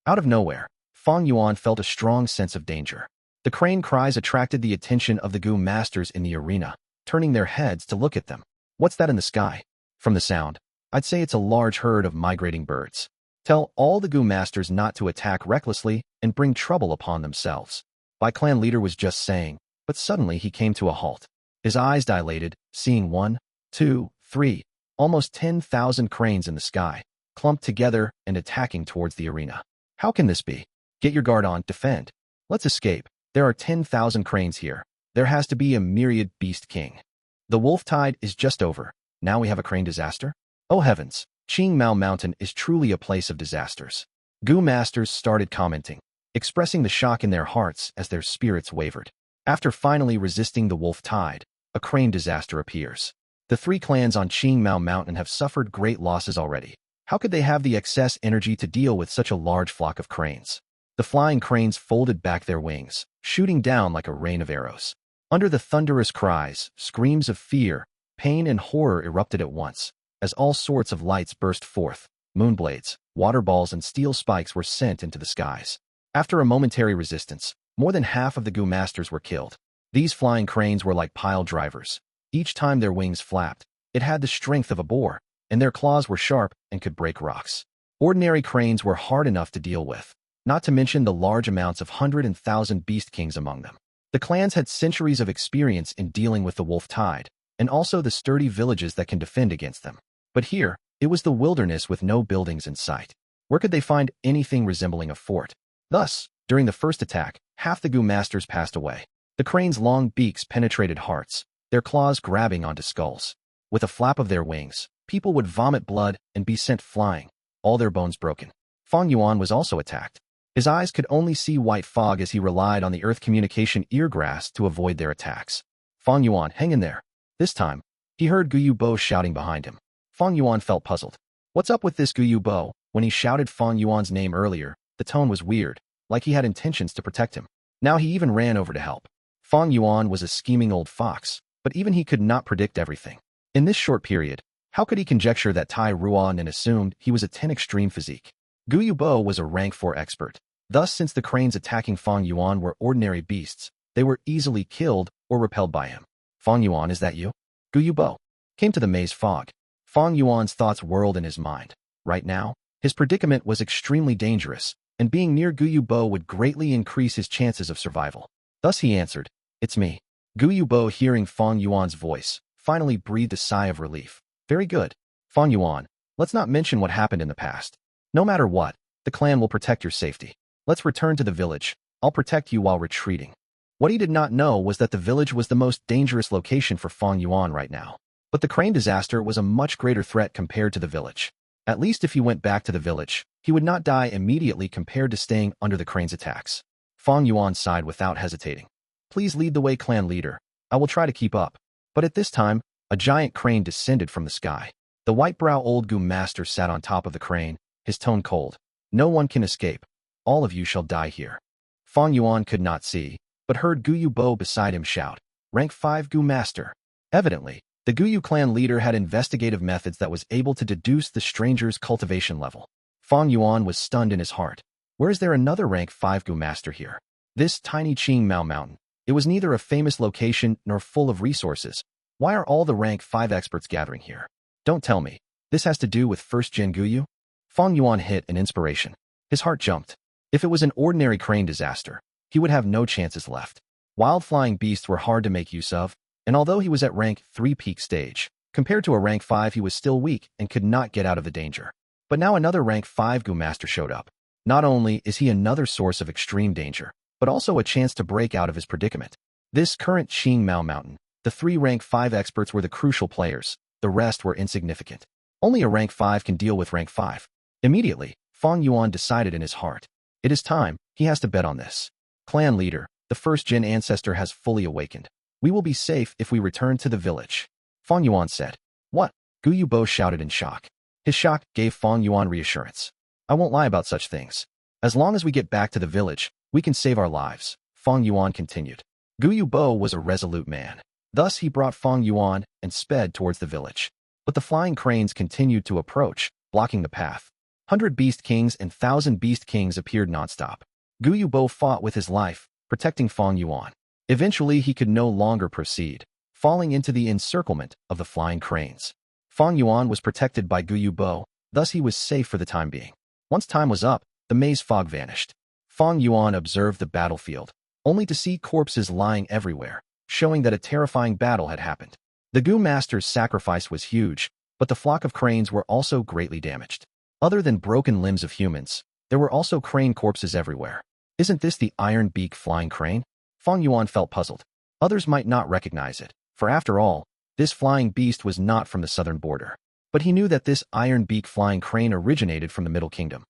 Out of nowhere, Fang Yuan felt a strong sense of danger. The crane cries attracted the attention of the Gu masters in the arena, turning their heads to look at them. What's that in the sky? From the sound, I'd say it's a large herd of migrating birds. Tell all the Gu masters not to attack recklessly and bring trouble upon themselves. Bai clan leader was just saying, but suddenly he came to a halt. His eyes dilated, seeing 1, 2, 3, almost 10,000 cranes in the sky, clumped together and attacking towards the arena. How can this be? Get your guard on, defend. Let's escape. There are 10,000 cranes here. There has to be a myriad beast king. The wolf tide is just over. Now we have a crane disaster? Oh heavens, Qingmao Mountain is truly a place of disasters. Gu masters started commenting, expressing the shock in their hearts as their spirits wavered. After finally resisting the wolf tide, a crane disaster appears. The 3 clans on Qingmao Mountain have suffered great losses already. How could they have the excess energy to deal with such a large flock of cranes? The flying cranes folded back their wings, shooting down like a rain of arrows. Under the thunderous cries, screams of fear, pain and horror erupted at once, as all sorts of lights burst forth. Moonblades, water balls and steel spikes were sent into the skies. After a momentary resistance, more than half of the Gu masters were killed. These flying cranes were like pile drivers. Each time their wings flapped, it had the strength of a boar, and their claws were sharp and could break rocks. Ordinary cranes were hard enough to deal with, not to mention the large amounts of 100 and 1,000 beast kings among them. The clans had centuries of experience in dealing with the wolf tide, and also the sturdy villages that can defend against them. But here, it was the wilderness with no buildings in sight. Where could they find anything resembling a fort? Thus, during the first attack, half the Gu masters passed away. The cranes' long beaks penetrated hearts, their claws grabbing onto skulls. With a flap of their wings, people would vomit blood and be sent flying, all their bones broken. Fang Yuan was also attacked. His eyes could only see white fog as he relied on the Earth communication eargrass to avoid their attacks. Fang Yuan, hang in there. This time, he heard Guyu Bo shouting behind him. Fang Yuan felt puzzled. What's up with this Guyu Bo? When he shouted Fang Yuan's name earlier, the tone was weird, like he had intentions to protect him. Now he even ran over to help. Fang Yuan was a scheming old fox, but even he could not predict everything. In this short period, how could he conjecture that Tai Ruan and assumed he was a 10 extreme physique? Guyu Bo was a rank 4 expert. Thus, since the cranes attacking Fang Yuan were ordinary beasts, they were easily killed or repelled by him. Fang Yuan, is that you? Guyu Bo came to the maze fog. Fang Yuan's thoughts whirled in his mind. Right now, his predicament was extremely dangerous, and being near Guyu Bo would greatly increase his chances of survival. Thus he answered, "It's me." Guyu Bo, hearing Fang Yuan's voice, finally breathed a sigh of relief. Very good. Fang Yuan, let's not mention what happened in the past. No matter what, the clan will protect your safety. Let's return to the village. I'll protect you while retreating. What he did not know was that the village was the most dangerous location for Fang Yuan right now. But the crane disaster was a much greater threat compared to the village. At least if he went back to the village, he would not die immediately compared to staying under the crane's attacks. Fang Yuan sighed without hesitating. Please lead the way, clan leader. I will try to keep up. But at this time, a giant crane descended from the sky. The white-brow old Gu master sat on top of the crane, his tone cold. No one can escape. All of you shall die here. Fang Yuan could not see, but heard Gu Yubo beside him shout, Rank 5 Gu Master. Evidently, the Gu Yu clan leader had investigative methods that was able to deduce the stranger's cultivation level. Fang Yuan was stunned in his heart. Where is there another rank 5 Gu Master here? This tiny Qing Mao Mountain. It was neither a famous location nor full of resources. Why are all the rank 5 experts gathering here? Don't tell me. This has to do with first gen Gu Yu? Fang Yuan hit an inspiration. His heart jumped. If it was an ordinary crane disaster, he would have no chances left. Wild flying beasts were hard to make use of, and although he was at rank 3 peak stage, compared to a rank 5 he was still weak and could not get out of the danger. But now another rank 5 Gu Master showed up. Not only is he another source of extreme danger, but also a chance to break out of his predicament. This current Qing Mao Mountain, the 3 rank 5 experts were the crucial players, the rest were insignificant. Only a rank 5 can deal with rank 5. Immediately, Fang Yuan decided in his heart. It is time, he has to bet on this. Clan leader, the first gen ancestor has fully awakened. We will be safe if we return to the village. Fang Yuan said. What? Gu Yubo shouted in shock. His shock gave Fang Yuan reassurance. I won't lie about such things. As long as we get back to the village, we can save our lives, Fang Yuan continued. Gu Yubo was a resolute man. Thus he brought Fang Yuan and sped towards the village. But the flying cranes continued to approach, blocking the path. 100 Beast Kings and 1,000 Beast Kings appeared nonstop. Gu Yubo fought with his life, protecting Fang Yuan. Eventually he could no longer proceed, falling into the encirclement of the flying cranes. Fang Yuan was protected by Gu Yubo, thus he was safe for the time being. Once time was up, the maze fog vanished. Fang Yuan observed the battlefield, only to see corpses lying everywhere, showing that a terrifying battle had happened. The Gu Master's sacrifice was huge, but the flock of cranes were also greatly damaged. Other than broken limbs of humans, there were also crane corpses everywhere. Isn't this the iron beak flying crane? Fang Yuan felt puzzled. Others might not recognize it, for after all, this flying beast was not from the southern border. But he knew that this iron beak flying crane originated from the Middle Kingdom.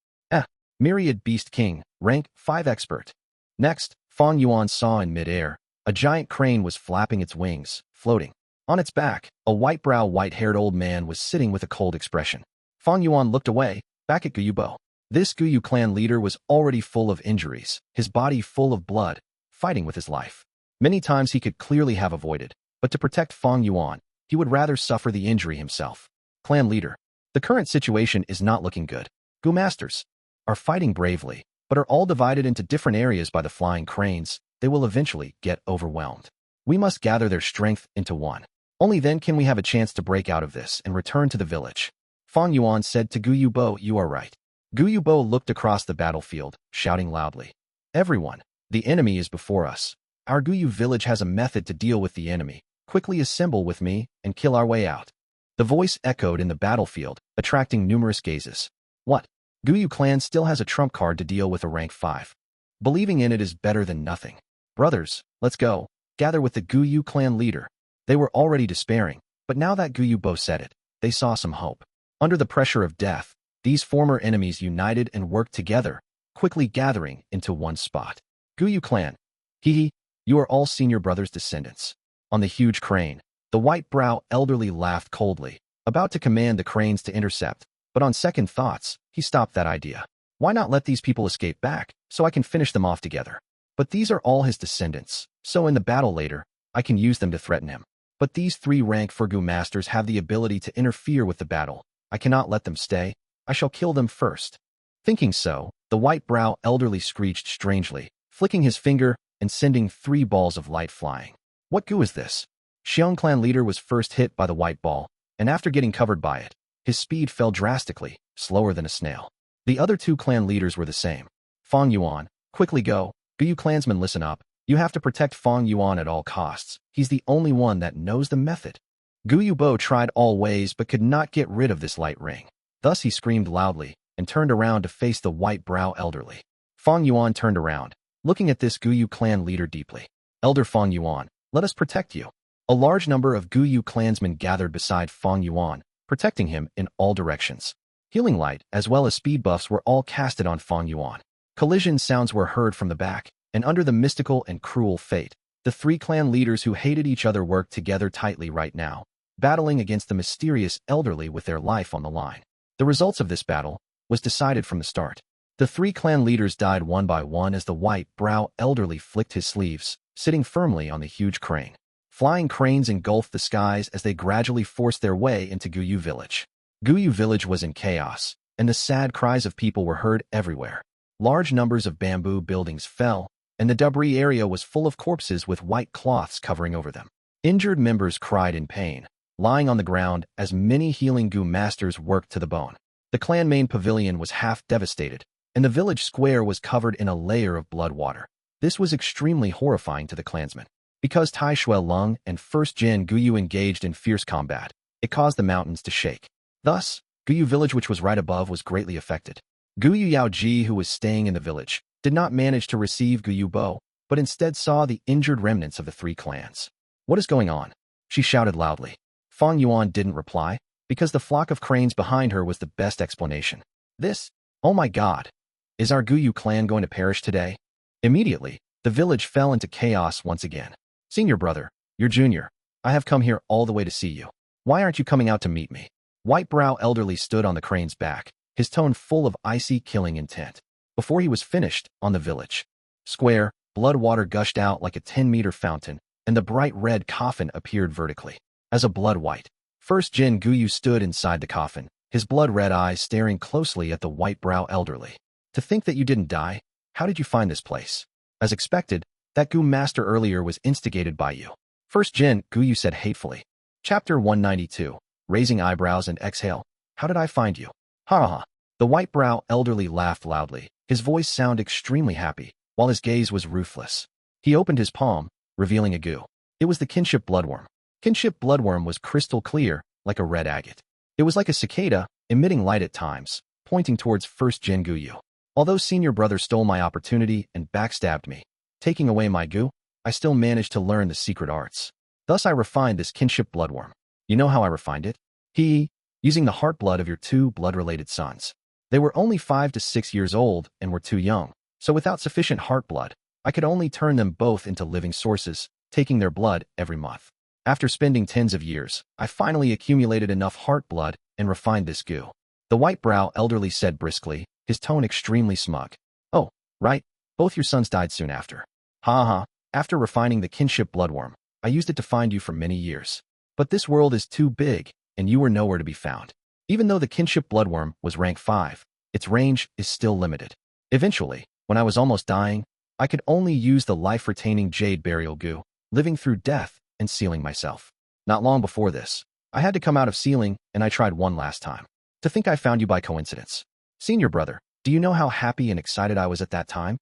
Myriad Beast King, rank 5 expert. Next, Fang Yuan saw in midair, a giant crane was flapping its wings, floating. On its back, a white-brow, white-haired old man was sitting with a cold expression. Fang Yuan looked away, back at Gu Yubo. This Gu Yu clan leader was already full of injuries, his body full of blood, fighting with his life. Many times he could clearly have avoided, but to protect Fang Yuan, he would rather suffer the injury himself. Clan leader, the current situation is not looking good. Gu Masters are fighting bravely, but are all divided into different areas by the flying cranes. They will eventually get overwhelmed. We must gather their strength into one. Only then can we have a chance to break out of this and return to the village. Fang Yuan said to Gu Yubo, you are right. Gu Yubo looked across the battlefield, shouting loudly. Everyone, the enemy is before us. Our Gu Yu village has a method to deal with the enemy. Quickly assemble with me and kill our way out. The voice echoed in the battlefield, attracting numerous gazes. What? Gu Yu clan still has a trump card to deal with a rank 5. Believing in it is better than nothing. Brothers, let's go. Gather with the Gu Yu clan leader. They were already despairing, but now that Gu Yubo said it, they saw some hope. Under the pressure of death, these former enemies united and worked together, quickly gathering into one spot. Gu Yu clan. Hee, you are all senior brothers' descendants. On the huge crane, the white-brow elderly laughed coldly, about to command the cranes to intercept, but on second thoughts, he stopped that idea. Why not let these people escape back, so I can finish them off together? But these are all his descendants, so in the battle later, I can use them to threaten him. But these 3 rank 4 Gu Masters have the ability to interfere with the battle. I cannot let them stay. I shall kill them first. Thinking so, the white-brow elderly screeched strangely, flicking his finger and sending 3 balls of light flying. What Gu is this? Xiong clan leader was first hit by the white ball, and after getting covered by it, his speed fell drastically, slower than a snail. The other 2 clan leaders were the same. Fang Yuan, quickly go. Gu Yu clansmen, listen up. You have to protect Fang Yuan at all costs. He's the only one that knows the method. Gu Yubo tried all ways but could not get rid of this light ring. Thus he screamed loudly and turned around to face the white-brow elderly. Fang Yuan turned around, looking at this Gu Yu clan leader deeply. Elder Fang Yuan, let us protect you. A large number of Gu Yu clansmen gathered beside Fang Yuan, protecting him in all directions. Healing light as well as speed buffs were all casted on Fang Yuan. Collision sounds were heard from the back, and under the mystical and cruel fate, the three clan leaders who hated each other worked together tightly right now, battling against the mysterious elderly with their life on the line. The results of this battle was decided from the start. The three clan leaders died one by one as the white-brow elderly flicked his sleeves, sitting firmly on the huge crane. Flying cranes engulfed the skies as they gradually forced their way into Gu Yu village. Gu Yu village was in chaos, and the sad cries of people were heard everywhere. Large numbers of bamboo buildings fell, and the debris area was full of corpses with white cloths covering over them. Injured members cried in pain, lying on the ground as many healing Gu masters worked to the bone. The clan main pavilion was half devastated, and the village square was covered in a layer of blood water. This was extremely horrifying to the clansmen. Because Tai Shui Lung and First Jin Gu Yu engaged in fierce combat, it caused the mountains to shake. Thus, Gu Yu village, which was right above, was greatly affected. Gu Yu Yaoji, who was staying in the village, did not manage to receive Gu Yu Bo, but instead saw the injured remnants of the three clans. "What is going on?" she shouted loudly. Fang Yuan didn't reply, because the flock of cranes behind her was the best explanation. "This, oh my god, is our Gu Yu clan going to perish today?" Immediately, the village fell into chaos once again. "Senior brother, you're junior. I have come here all the way to see you. Why aren't you coming out to meet me?" White-brow elderly stood on the crane's back, his tone full of icy killing intent. Before he was finished, on the village square, blood water gushed out like a 10-meter fountain, and the bright red coffin appeared vertically. As a blood white, First Jin Gu Yu stood inside the coffin, his blood-red eyes staring closely at the white-brow elderly. "To think that you didn't die? How did you find this place?" "As expected, that Gu master earlier was instigated by you," First Jin Gu Yu said hatefully. Chapter 192, Raising Eyebrows and Exhale. "How did I find you?" "Ha ha." The white-brow elderly laughed loudly, his voice sounded extremely happy, while his gaze was ruthless. He opened his palm, revealing a Gu. It was the kinship bloodworm. Kinship bloodworm was crystal clear, like a red agate. It was like a cicada, emitting light at times, pointing towards First Jin Gu Yu. "Although senior brother stole my opportunity and backstabbed me, taking away my Gu, I still managed to learn the secret arts. Thus I refined this kinship bloodworm. You know how I refined it? Using the heart blood of your two blood-related sons. They were only 5 to 6 years old and were too young, so without sufficient heart blood, I could only turn them both into living sources, taking their blood every month. After spending tens of years, I finally accumulated enough heart blood and refined this Gu." The white-brow elderly said briskly, his tone extremely smug. "Oh, right. Both your sons died soon after." "Ha ha. After refining the kinship bloodworm, I used it to find you for many years. But this world is too big, and you were nowhere to be found. Even though the kinship bloodworm was rank 5, its range is still limited. Eventually, when I was almost dying, I could only use the life-retaining jade burial Gu, living through death and sealing myself. Not long before this, I had to come out of sealing, and I tried one last time. To think I found you by coincidence. Senior brother, do you know how happy and excited I was at that time?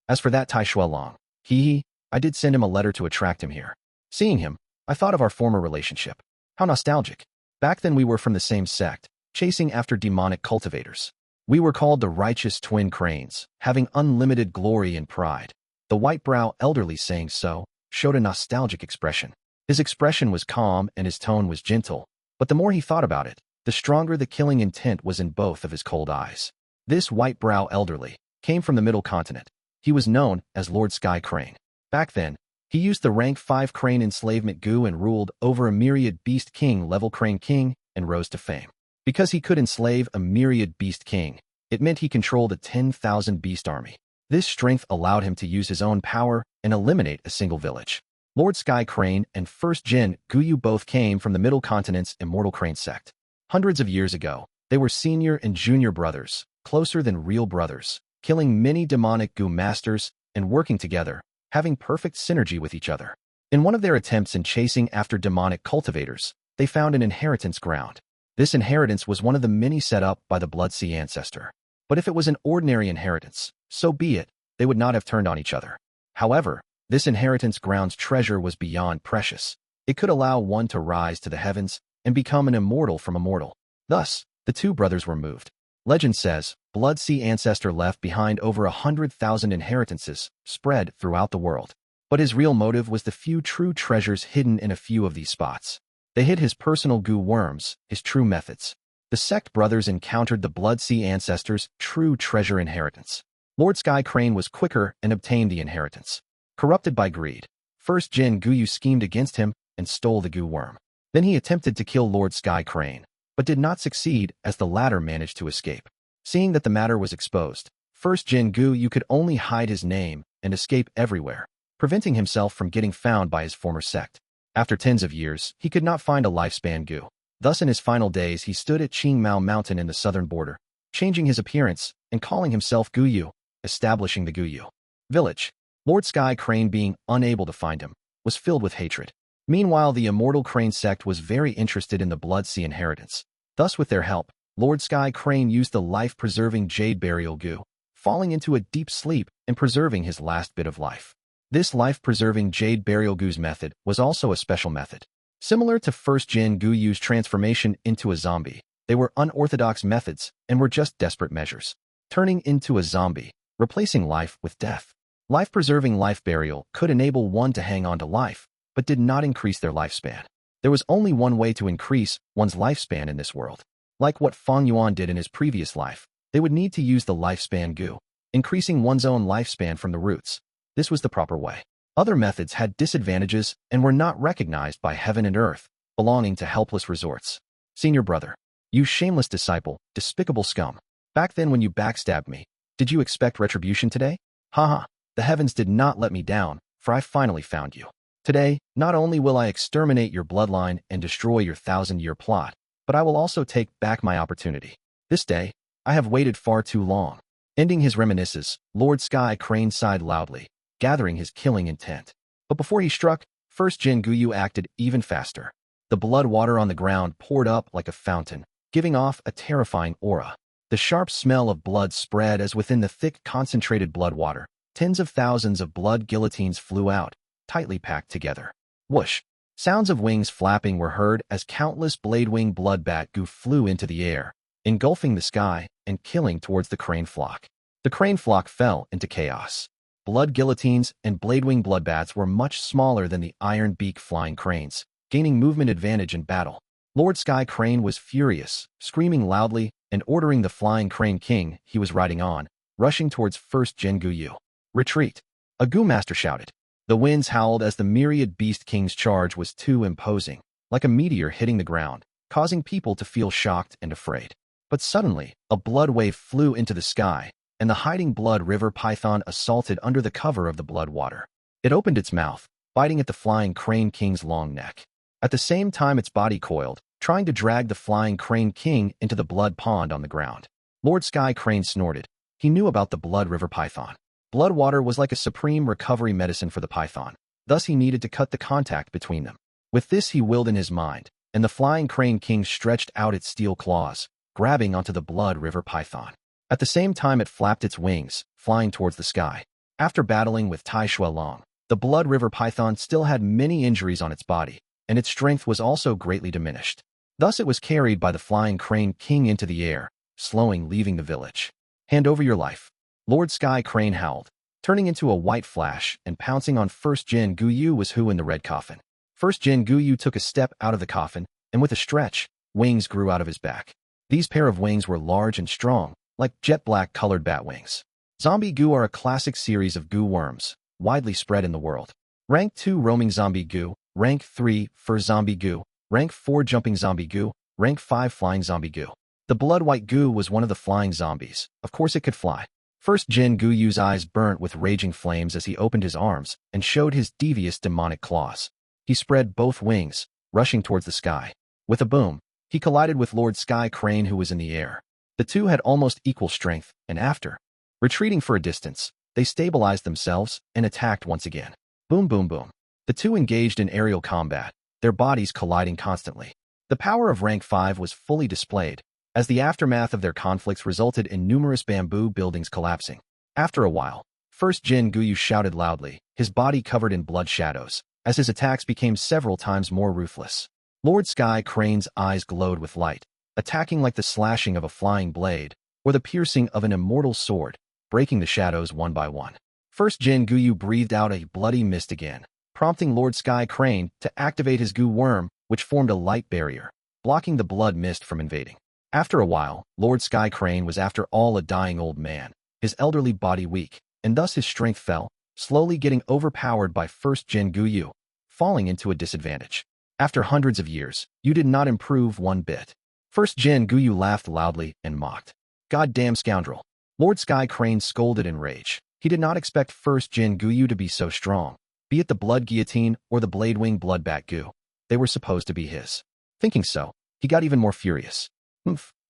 As for that Tai Shui Long, I did send him a letter to attract him here. Seeing him, I thought of our former relationship. How nostalgic. Back then we were from the same sect, chasing after demonic cultivators. We were called the righteous twin cranes, having unlimited glory and pride." The white-brow elderly saying so, showed a nostalgic expression. His expression was calm and his tone was gentle, but the more he thought about it, the stronger the killing intent was in both of his cold eyes. This white-brow elderly came from the Middle Continent. He was known as Lord Sky Crane. Back then, he used the rank 5 crane enslavement Gu and ruled over a myriad beast king level crane king and rose to fame. Because he could enslave a myriad beast king, it meant he controlled a 10,000 beast army. This strength allowed him to use his own power and eliminate a single village. Lord Sky Crane and First Jin Gu Yu both came from the Middle Continent's Immortal Crane sect. Hundreds of years ago, they were senior and junior brothers, closer than real brothers, killing many demonic Gu masters and working together, having perfect synergy with each other. In one of their attempts in chasing after demonic cultivators, they found an inheritance ground. This inheritance was one of the many set up by the Blood Sea Ancestor. But if it was an ordinary inheritance, so be it, they would not have turned on each other. However, this inheritance ground's treasure was beyond precious. It could allow one to rise to the heavens and become an immortal from a mortal. Thus, the two brothers were moved. Legend says, Blood Sea Ancestor left behind over 100,000 inheritances spread throughout the world. But his real motive was the few true treasures hidden in a few of these spots. They hid his personal Gu worms, his true methods. The sect brothers encountered the Blood Sea Ancestor's true treasure inheritance. Lord Sky Crane was quicker and obtained the inheritance. Corrupted by greed, first Jin Guyu schemed against him and stole the Gu worm. Then he attempted to kill Lord Sky Crane, but did not succeed as the latter managed to escape. Seeing that the matter was exposed, first Jin Guyu could only hide his name and escape everywhere, preventing himself from getting found by his former sect. After tens of years, he could not find a lifespan Gu. Thus in his final days he stood at Qingmao Mountain in the southern border, changing his appearance and calling himself Guyu, establishing the Guyu village. Lord Sky Crane, being unable to find him, was filled with hatred. Meanwhile, the immortal Crane sect was very interested in the Blood Sea inheritance. Thus with their help, Lord Sky Crane used the life-preserving Jade Burial Gu, falling into a deep sleep and preserving his last bit of life. This life-preserving Jade Burial Gu's method was also a special method. Similar to first Jin Guyu's transformation into a zombie, they were unorthodox methods and were just desperate measures. Turning into a zombie, replacing life with death. Life-preserving life burial could enable one to hang on to life, but did not increase their lifespan. There was only one way to increase one's lifespan in this world. Like what Fang Yuan did in his previous life, they would need to use the lifespan Gu, increasing one's own lifespan from the roots. This was the proper way. Other methods had disadvantages and were not recognized by heaven and earth, belonging to helpless resorts. Senior brother, you shameless disciple, despicable scum. Back then when you backstabbed me, did you expect retribution today? Haha, the heavens did not let me down, for I finally found you. Today, not only will I exterminate your bloodline and destroy your 1,000-year plot, but I will also take back my opportunity. This day, I have waited far too long. Ending his reminiscences, Lord Sky Crane sighed loudly, gathering his killing intent. But before he struck, first Jin Guyu acted even faster. The blood water on the ground poured up like a fountain, giving off a terrifying aura. The sharp smell of blood spread as within the thick, concentrated blood water, tens of thousands of blood guillotines flew out, tightly packed together. Whoosh! Sounds of wings flapping were heard as countless blade-wing bloodbat Gu flew into the air, engulfing the sky and killing towards the crane flock. The crane flock fell into chaos. Blood guillotines and blade-wing bloodbats were much smaller than the iron beak flying cranes, gaining movement advantage in battle. Lord Sky Crane was furious, screaming loudly and ordering the flying crane king he was riding on, rushing towards first Jin Guyu. Retreat! A Gu master shouted. The winds howled as the myriad beast king's charge was too imposing, like a meteor hitting the ground, causing people to feel shocked and afraid. But suddenly, a blood wave flew into the sky, and the hiding blood river python assaulted under the cover of the blood water. It opened its mouth, biting at the flying crane king's long neck. At the same time its body coiled, trying to drag the flying crane king into the blood pond on the ground. Lord Sky Crane snorted. He knew about the blood river python. Blood water was like a supreme recovery medicine for the python. Thus he needed to cut the contact between them. With this he willed in his mind, and the flying crane king stretched out its steel claws, grabbing onto the blood river python. At the same time it flapped its wings, flying towards the sky. After battling with Tai Shuelong, the blood river python still had many injuries on its body, and its strength was also greatly diminished. Thus it was carried by the flying crane king into the air, slowing leaving the village. Hand over your life. Lord Sky Crane howled, turning into a white flash and pouncing on first Jin Guyu was who in the red coffin. First Jin Guyu took a step out of the coffin, and with a stretch, wings grew out of his back. These pair of wings were large and strong, like jet black colored bat wings. Zombie Gu are a classic series of Gu worms, widely spread in the world. Rank 2 roaming zombie Gu, Rank 3 fur zombie Gu, Rank 4 jumping zombie Gu, Rank 5 flying zombie Gu. The blood white Gu was one of the flying zombies. Of course it could fly. First Jin Guyu's eyes burnt with raging flames as he opened his arms and showed his devious demonic claws. He spread both wings, rushing towards the sky. With a boom, he collided with Lord Sky Crane who was in the air. The two had almost equal strength, and after retreating for a distance, they stabilized themselves and attacked once again. Boom boom boom. The two engaged in aerial combat, their bodies colliding constantly. The power of Rank 5 was fully displayed, as the aftermath of their conflicts resulted in numerous bamboo buildings collapsing. After a while, first Jin Guyu shouted loudly, his body covered in blood shadows, as his attacks became several times more ruthless. Lord Sky Crane's eyes glowed with light, attacking like the slashing of a flying blade, or the piercing of an immortal sword, breaking the shadows one by one. First Jin Guyu breathed out a bloody mist again, prompting Lord Sky Crane to activate his Gu worm, which formed a light barrier, blocking the blood mist from invading. After a while, Lord Sky Crane was after all a dying old man, his elderly body weak, and thus his strength fell, slowly getting overpowered by first Jin Guyu, falling into a disadvantage. After hundreds of years, you did not improve one bit. First Jin Guyu laughed loudly and mocked. Goddamn scoundrel. Lord Sky Crane scolded in rage. He did not expect first Jin Guyu to be so strong, be it the blood guillotine or the blade wing bloodbat Gu. They were supposed to be his. Thinking so, he got even more furious.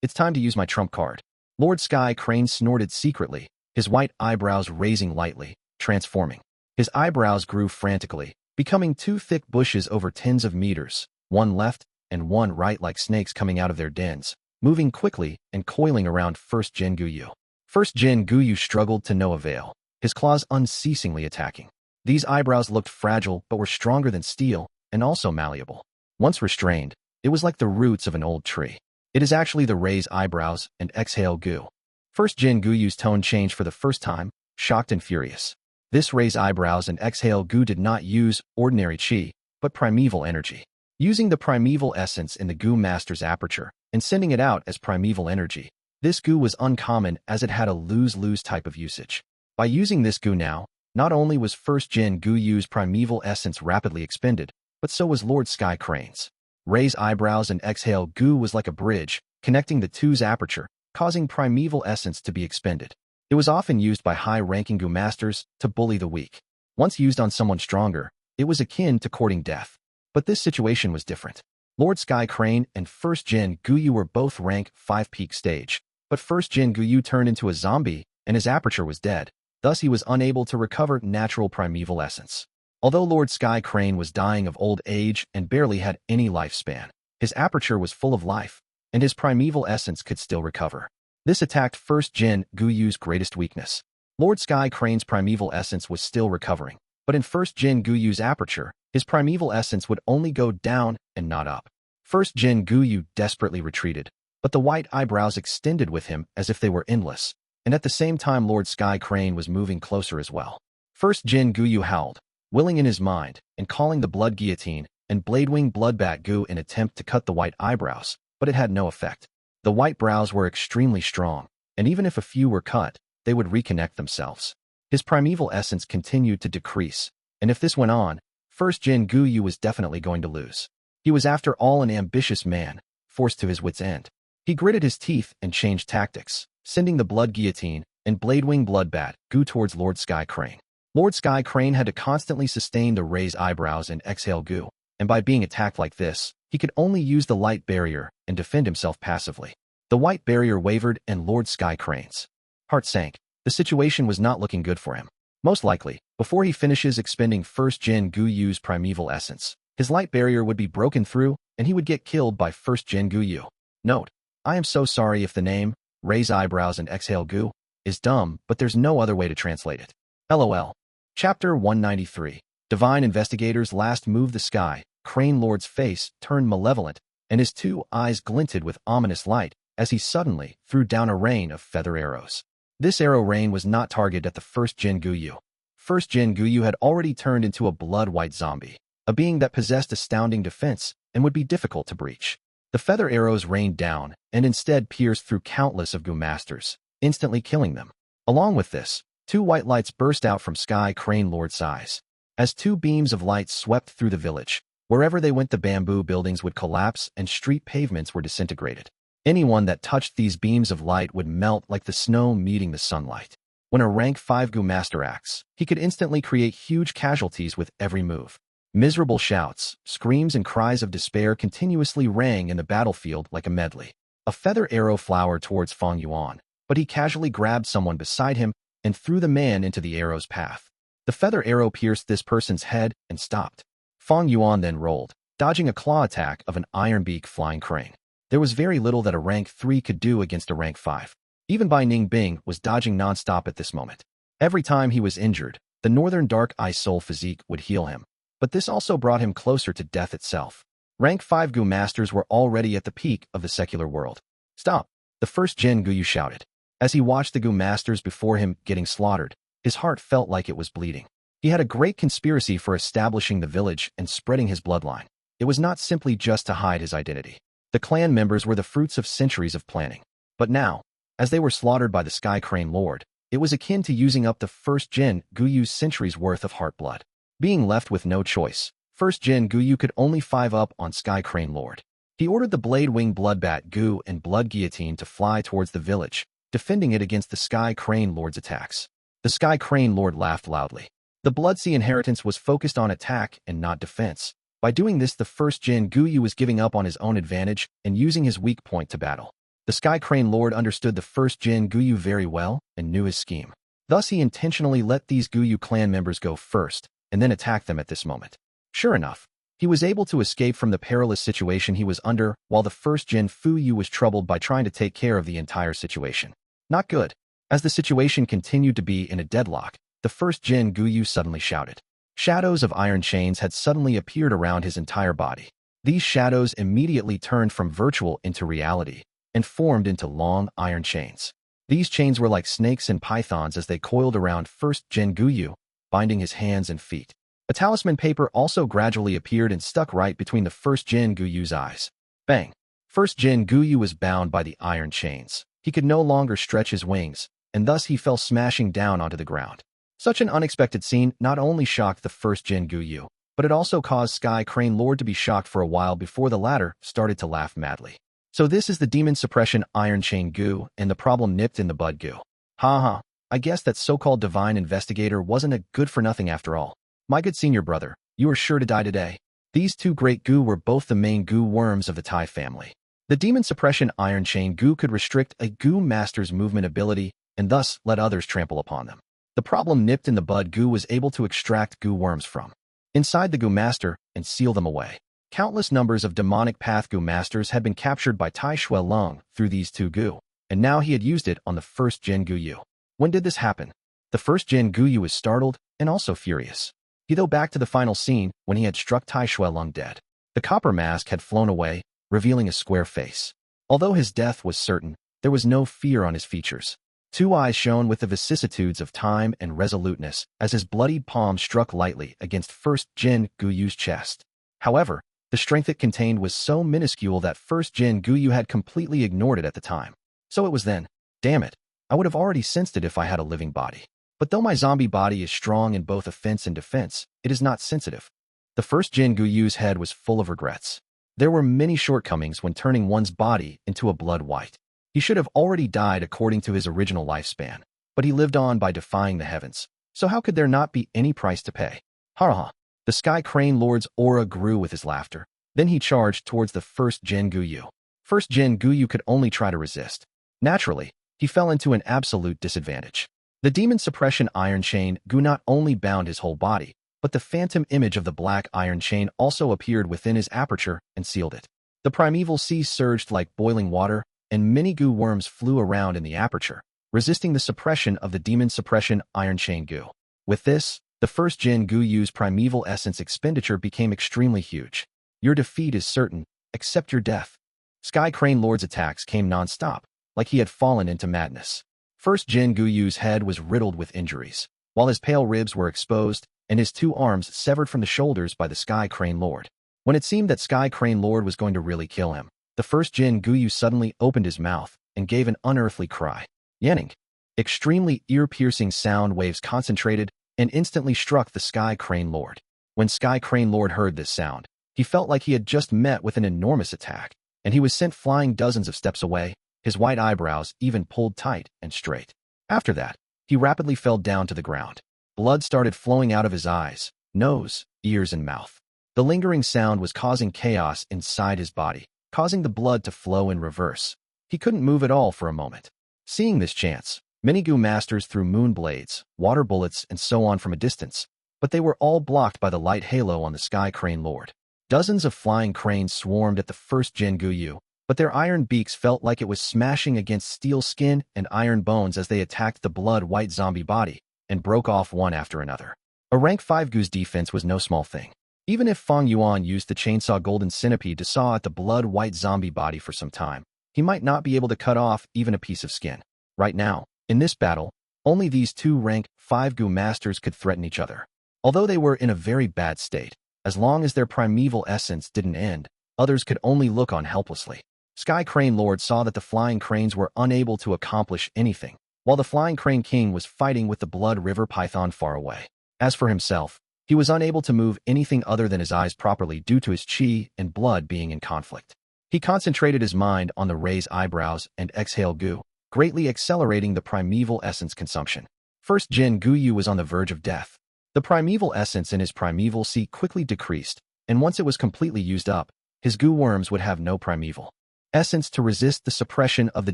It's time to use my trump card. Lord Sky Crane snorted secretly, his white eyebrows raising lightly, transforming. His eyebrows grew frantically, becoming two thick bushes over tens of meters, one left and one right like snakes coming out of their dens, moving quickly and coiling around first Jin Guyu. First Jin Guyu struggled to no avail, his claws unceasingly attacking. These eyebrows looked fragile but were stronger than steel and also malleable. Once restrained, it was like the roots of an old tree. It is actually the raise eyebrows and exhale Gu. First Jin Guyu's tone changed for the first time, shocked and furious. This raise eyebrows and exhale Gu did not use ordinary chi, but primeval energy. Using the primeval essence in the Gu Master's aperture and sending it out as primeval energy, this Gu was uncommon as it had a lose-lose type of usage. By using this Gu now, not only was first Jin Guyu's primeval essence rapidly expended, but so was Lord Sky Crane's. Raise eyebrows and exhale Gu was like a bridge, connecting the two's aperture, causing primeval essence to be expended. It was often used by high-ranking Gu Masters to bully the weak. Once used on someone stronger, it was akin to courting death. But this situation was different. Lord Sky Crane and first Jin Guyu were both rank 5 peak stage, but first Jin Guyu turned into a zombie and his aperture was dead. Thus he was unable to recover natural primeval essence. Although Lord Sky Crane was dying of old age and barely had any lifespan, his aperture was full of life, and his primeval essence could still recover. This attacked first Jin Guyu's greatest weakness. Lord Sky Crane's primeval essence was still recovering, but in first Jin Guyu's aperture, his primeval essence would only go down and not up. First Jin Guyu desperately retreated, but the white eyebrows extended with him as if they were endless, and at the same time Lord Sky Crane was moving closer as well. First Jin Guyu howled, willing in his mind, and calling the blood guillotine and bladewing bloodbat Gu in attempt to cut the white eyebrows, but it had no effect. The white brows were extremely strong, and even if a few were cut, they would reconnect themselves. His primeval essence continued to decrease, and if this went on, first Jin Guyu was definitely going to lose. He was after all an ambitious man, forced to his wit's end. He gritted his teeth and changed tactics, sending the blood guillotine and bladewing bloodbat Gu towards Lord Sky Crane. Lord Sky Crane had to constantly sustain the raise eyebrows and exhale Gu, and by being attacked like this, he could only use the light barrier and defend himself passively. The white barrier wavered and Lord Sky Crane's heart sank. The situation was not looking good for him. Most likely, before he finishes expending first Jin Guyu's primeval essence, his light barrier would be broken through and he would get killed by first Jin Guyu. Note, I am so sorry if the name, raise eyebrows and exhale Gu, is dumb, but there's no other way to translate it. LOL. Chapter 193. Divine Investigator's last move. The Sky Crane Lord's face turned malevolent, and his two eyes glinted with ominous light as he suddenly threw down a rain of feather arrows. This arrow rain was not targeted at the first Jin Guyu. First Jin Guyu had already turned into a blood-white zombie, a being that possessed astounding defense and would be difficult to breach. The feather arrows rained down and instead pierced through countless of Gu Masters, instantly killing them. Along with this, two white lights burst out from Sky Crane Lord's eyes. As two beams of light swept through the village, wherever they went the bamboo buildings would collapse and street pavements were disintegrated. Anyone that touched these beams of light would melt like the snow meeting the sunlight. When a rank 5 Gu Master acts, he could instantly create huge casualties with every move. Miserable shouts, screams and cries of despair continuously rang in the battlefield like a medley. A feather arrow flowered towards Fang Yuan, but he casually grabbed someone beside him and threw the man into the arrow's path. The feather arrow pierced this person's head and stopped. Fang Yuan then rolled, dodging a claw attack of an iron beak flying crane. There was very little that a rank 3 could do against a rank 5. Even Bai Ning Bing was dodging non-stop at this moment. Every time he was injured, the Northern Dark Eye Soul physique would heal him. But this also brought him closer to death itself. Rank 5 Gu Masters were already at the peak of the secular world. Stop! The first Jin Guyu shouted. As he watched the Gu Masters before him getting slaughtered, his heart felt like it was bleeding. He had a great conspiracy for establishing the village and spreading his bloodline. It was not simply just to hide his identity. The clan members were the fruits of centuries of planning. But now, as they were slaughtered by the Sky Crane Lord, It was akin to using up the first Jin Guyu's centuries worth of heart blood. Being left with no choice, first Jin Guyu could only 5-up on Sky Crane Lord. He ordered the Blade Wing Bloodbat Gu and Blood Guillotine to fly towards the village, defending it against the Sky Crane Lord's attacks. The Sky Crane Lord laughed loudly. The Bloodsea inheritance was focused on attack and not defense. By doing this, the first Jin Guyu was giving up on his own advantage and using his weak point to battle. The Sky Crane Lord understood the first Jin Guyu very well and knew his scheme. Thus, he intentionally let these Guyu clan members go first and then attack them at this moment. Sure enough, he was able to escape from the perilous situation he was under while the first Jin Fuyu was troubled by trying to take care of the entire situation. Not good. As the situation continued to be in a deadlock, the first Jin Guyu suddenly shouted. Shadows of iron chains had suddenly appeared around his entire body. These shadows immediately turned from virtual into reality and formed into long iron chains. These chains were like snakes and pythons as they coiled around first Jin Guyu, binding his hands and feet. A talisman paper also gradually appeared and stuck right between the first Jin Guyu's eyes. Bang! First Jin Guyu was bound by the iron chains. He could no longer stretch his wings, and thus he fell smashing down onto the ground. Such an unexpected scene not only shocked the first Jin Guyu, but it also caused Sky Crane Lord to be shocked for a while before the latter started to laugh madly. So this is the Demon Suppression Iron Chain Gu and the problem nipped in the bud Gu. Ha. I guess that so-called divine investigator wasn't a good-for-nothing after all. My good senior brother, you are sure to die today. These two great Gu were both the main Gu worms of the Tai family. The Demon Suppression Iron Chain Gu could restrict a Gu master's movement ability and thus let others trample upon them. The problem nipped in the bud Gu was able to extract Gu worms from inside the Gu master and seal them away. Countless numbers of demonic path Gu masters had been captured by Tai Shui Lung through these two Gu, and now he had used it on the first Jin Guyu. When did this happen? The first Jin Guyu was startled and also furious. He though back to the final scene when he had struck Tai Shui Lung dead. The copper mask had flown away, revealing a square face. Although his death was certain, there was no fear on his features. Two eyes shone with the vicissitudes of time and resoluteness as his bloodied palm struck lightly against first Jin Guyu's chest. However, the strength it contained was so minuscule that first Jin Guyu had completely ignored it at the time. So it was then. Damn it, I would have already sensed it if I had a living body. But though my zombie body is strong in both offense and defense, it is not sensitive. The first Jin Guyu's head was full of regrets. There were many shortcomings when turning one's body into a blood white. He should have already died according to his original lifespan, but he lived on by defying the heavens. So how could there not be any price to pay? Ha. The Sky Crane Lord's aura grew with his laughter. Then he charged towards the first Jin Guyu. First Jin Guyu could only try to resist. Naturally, he fell into an absolute disadvantage. The Demon Suppression Iron Chain Gu not only bound his whole body, but the phantom image of the black iron chain also appeared within his aperture and sealed it. The primeval sea surged like boiling water, and many Gu worms flew around in the aperture, resisting the suppression of the Demon Suppression Iron Chain Gu. With this, the first Jin Guyu's primeval essence expenditure became extremely huge. Your defeat is certain, except your death. Sky Crane Lord's attacks came non-stop, like he had fallen into madness. First Jin Guyu's head was riddled with injuries, while his pale ribs were exposed and his two arms severed from the shoulders by the Sky Crane Lord. When it seemed that Sky Crane Lord was going to really kill him, the first Jin Guyu suddenly opened his mouth and gave an unearthly cry. Yanning. Extremely ear-piercing sound waves concentrated and instantly struck the Sky Crane Lord. When Sky Crane Lord heard this sound, he felt like he had just met with an enormous attack, and he was sent flying dozens of steps away, his white eyebrows even pulled tight and straight. After that, he rapidly fell down to the ground. Blood started flowing out of his eyes, nose, ears, and mouth. The lingering sound was causing chaos inside his body, causing the blood to flow in reverse. He couldn't move at all for a moment. Seeing this chance, many Gu masters threw moon blades, water bullets, and so on from a distance, but they were all blocked by the light halo on the Sky Crane Lord. Dozens of flying cranes swarmed at the first Jin Guyu, but their iron beaks felt like it was smashing against steel skin and iron bones as they attacked the blood-white zombie body and broke off one after another. A rank 5 Gu's defense was no small thing. Even if Fang Yuan used the chainsaw golden centipede to saw at the blood-white zombie body for some time, he might not be able to cut off even a piece of skin. Right now, in this battle, only these two rank 5 Gu masters could threaten each other. Although they were in a very bad state, as long as their primeval essence didn't end, others could only look on helplessly. Sky Crane Lord saw that the flying cranes were unable to accomplish anything. while the Flying Crane King was fighting with the Blood River Python far away. As for himself, he was unable to move anything other than his eyes properly due to his chi and blood being in conflict. He concentrated his mind on the raise eyebrows and exhale Gu, greatly accelerating the primeval essence consumption. First Jin Guyu was on the verge of death. The primeval essence in his primeval sea quickly decreased, and once it was completely used up, his Gu worms would have no primeval essence to resist the suppression of the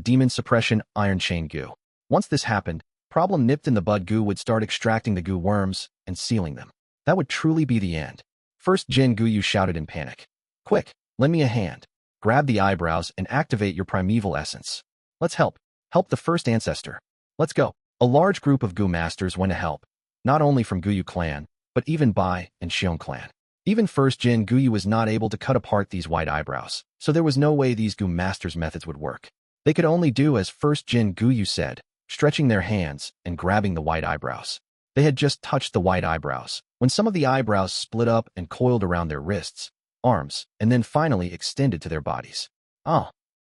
demon suppression Iron Chain Gu. Once this happened, problem nipped in the bud Gu would start extracting the Gu worms and sealing them. That would truly be the end. First Jin Guyu shouted in panic. Quick, lend me a hand. Grab the eyebrows and activate your primeval essence. Let's help. Help the first ancestor. Let's go. A large group of Gu masters went to help, not only from Guyu clan, but even Bai and Xiong clan. Even first Jin Guyu was not able to cut apart these white eyebrows, so there was no way these Gu masters' methods would work. They could only do as first Jin Guyu said, stretching their hands and grabbing the white eyebrows. They had just touched the white eyebrows, when some of the eyebrows split up and coiled around their wrists, arms, and then finally extended to their bodies. Ah!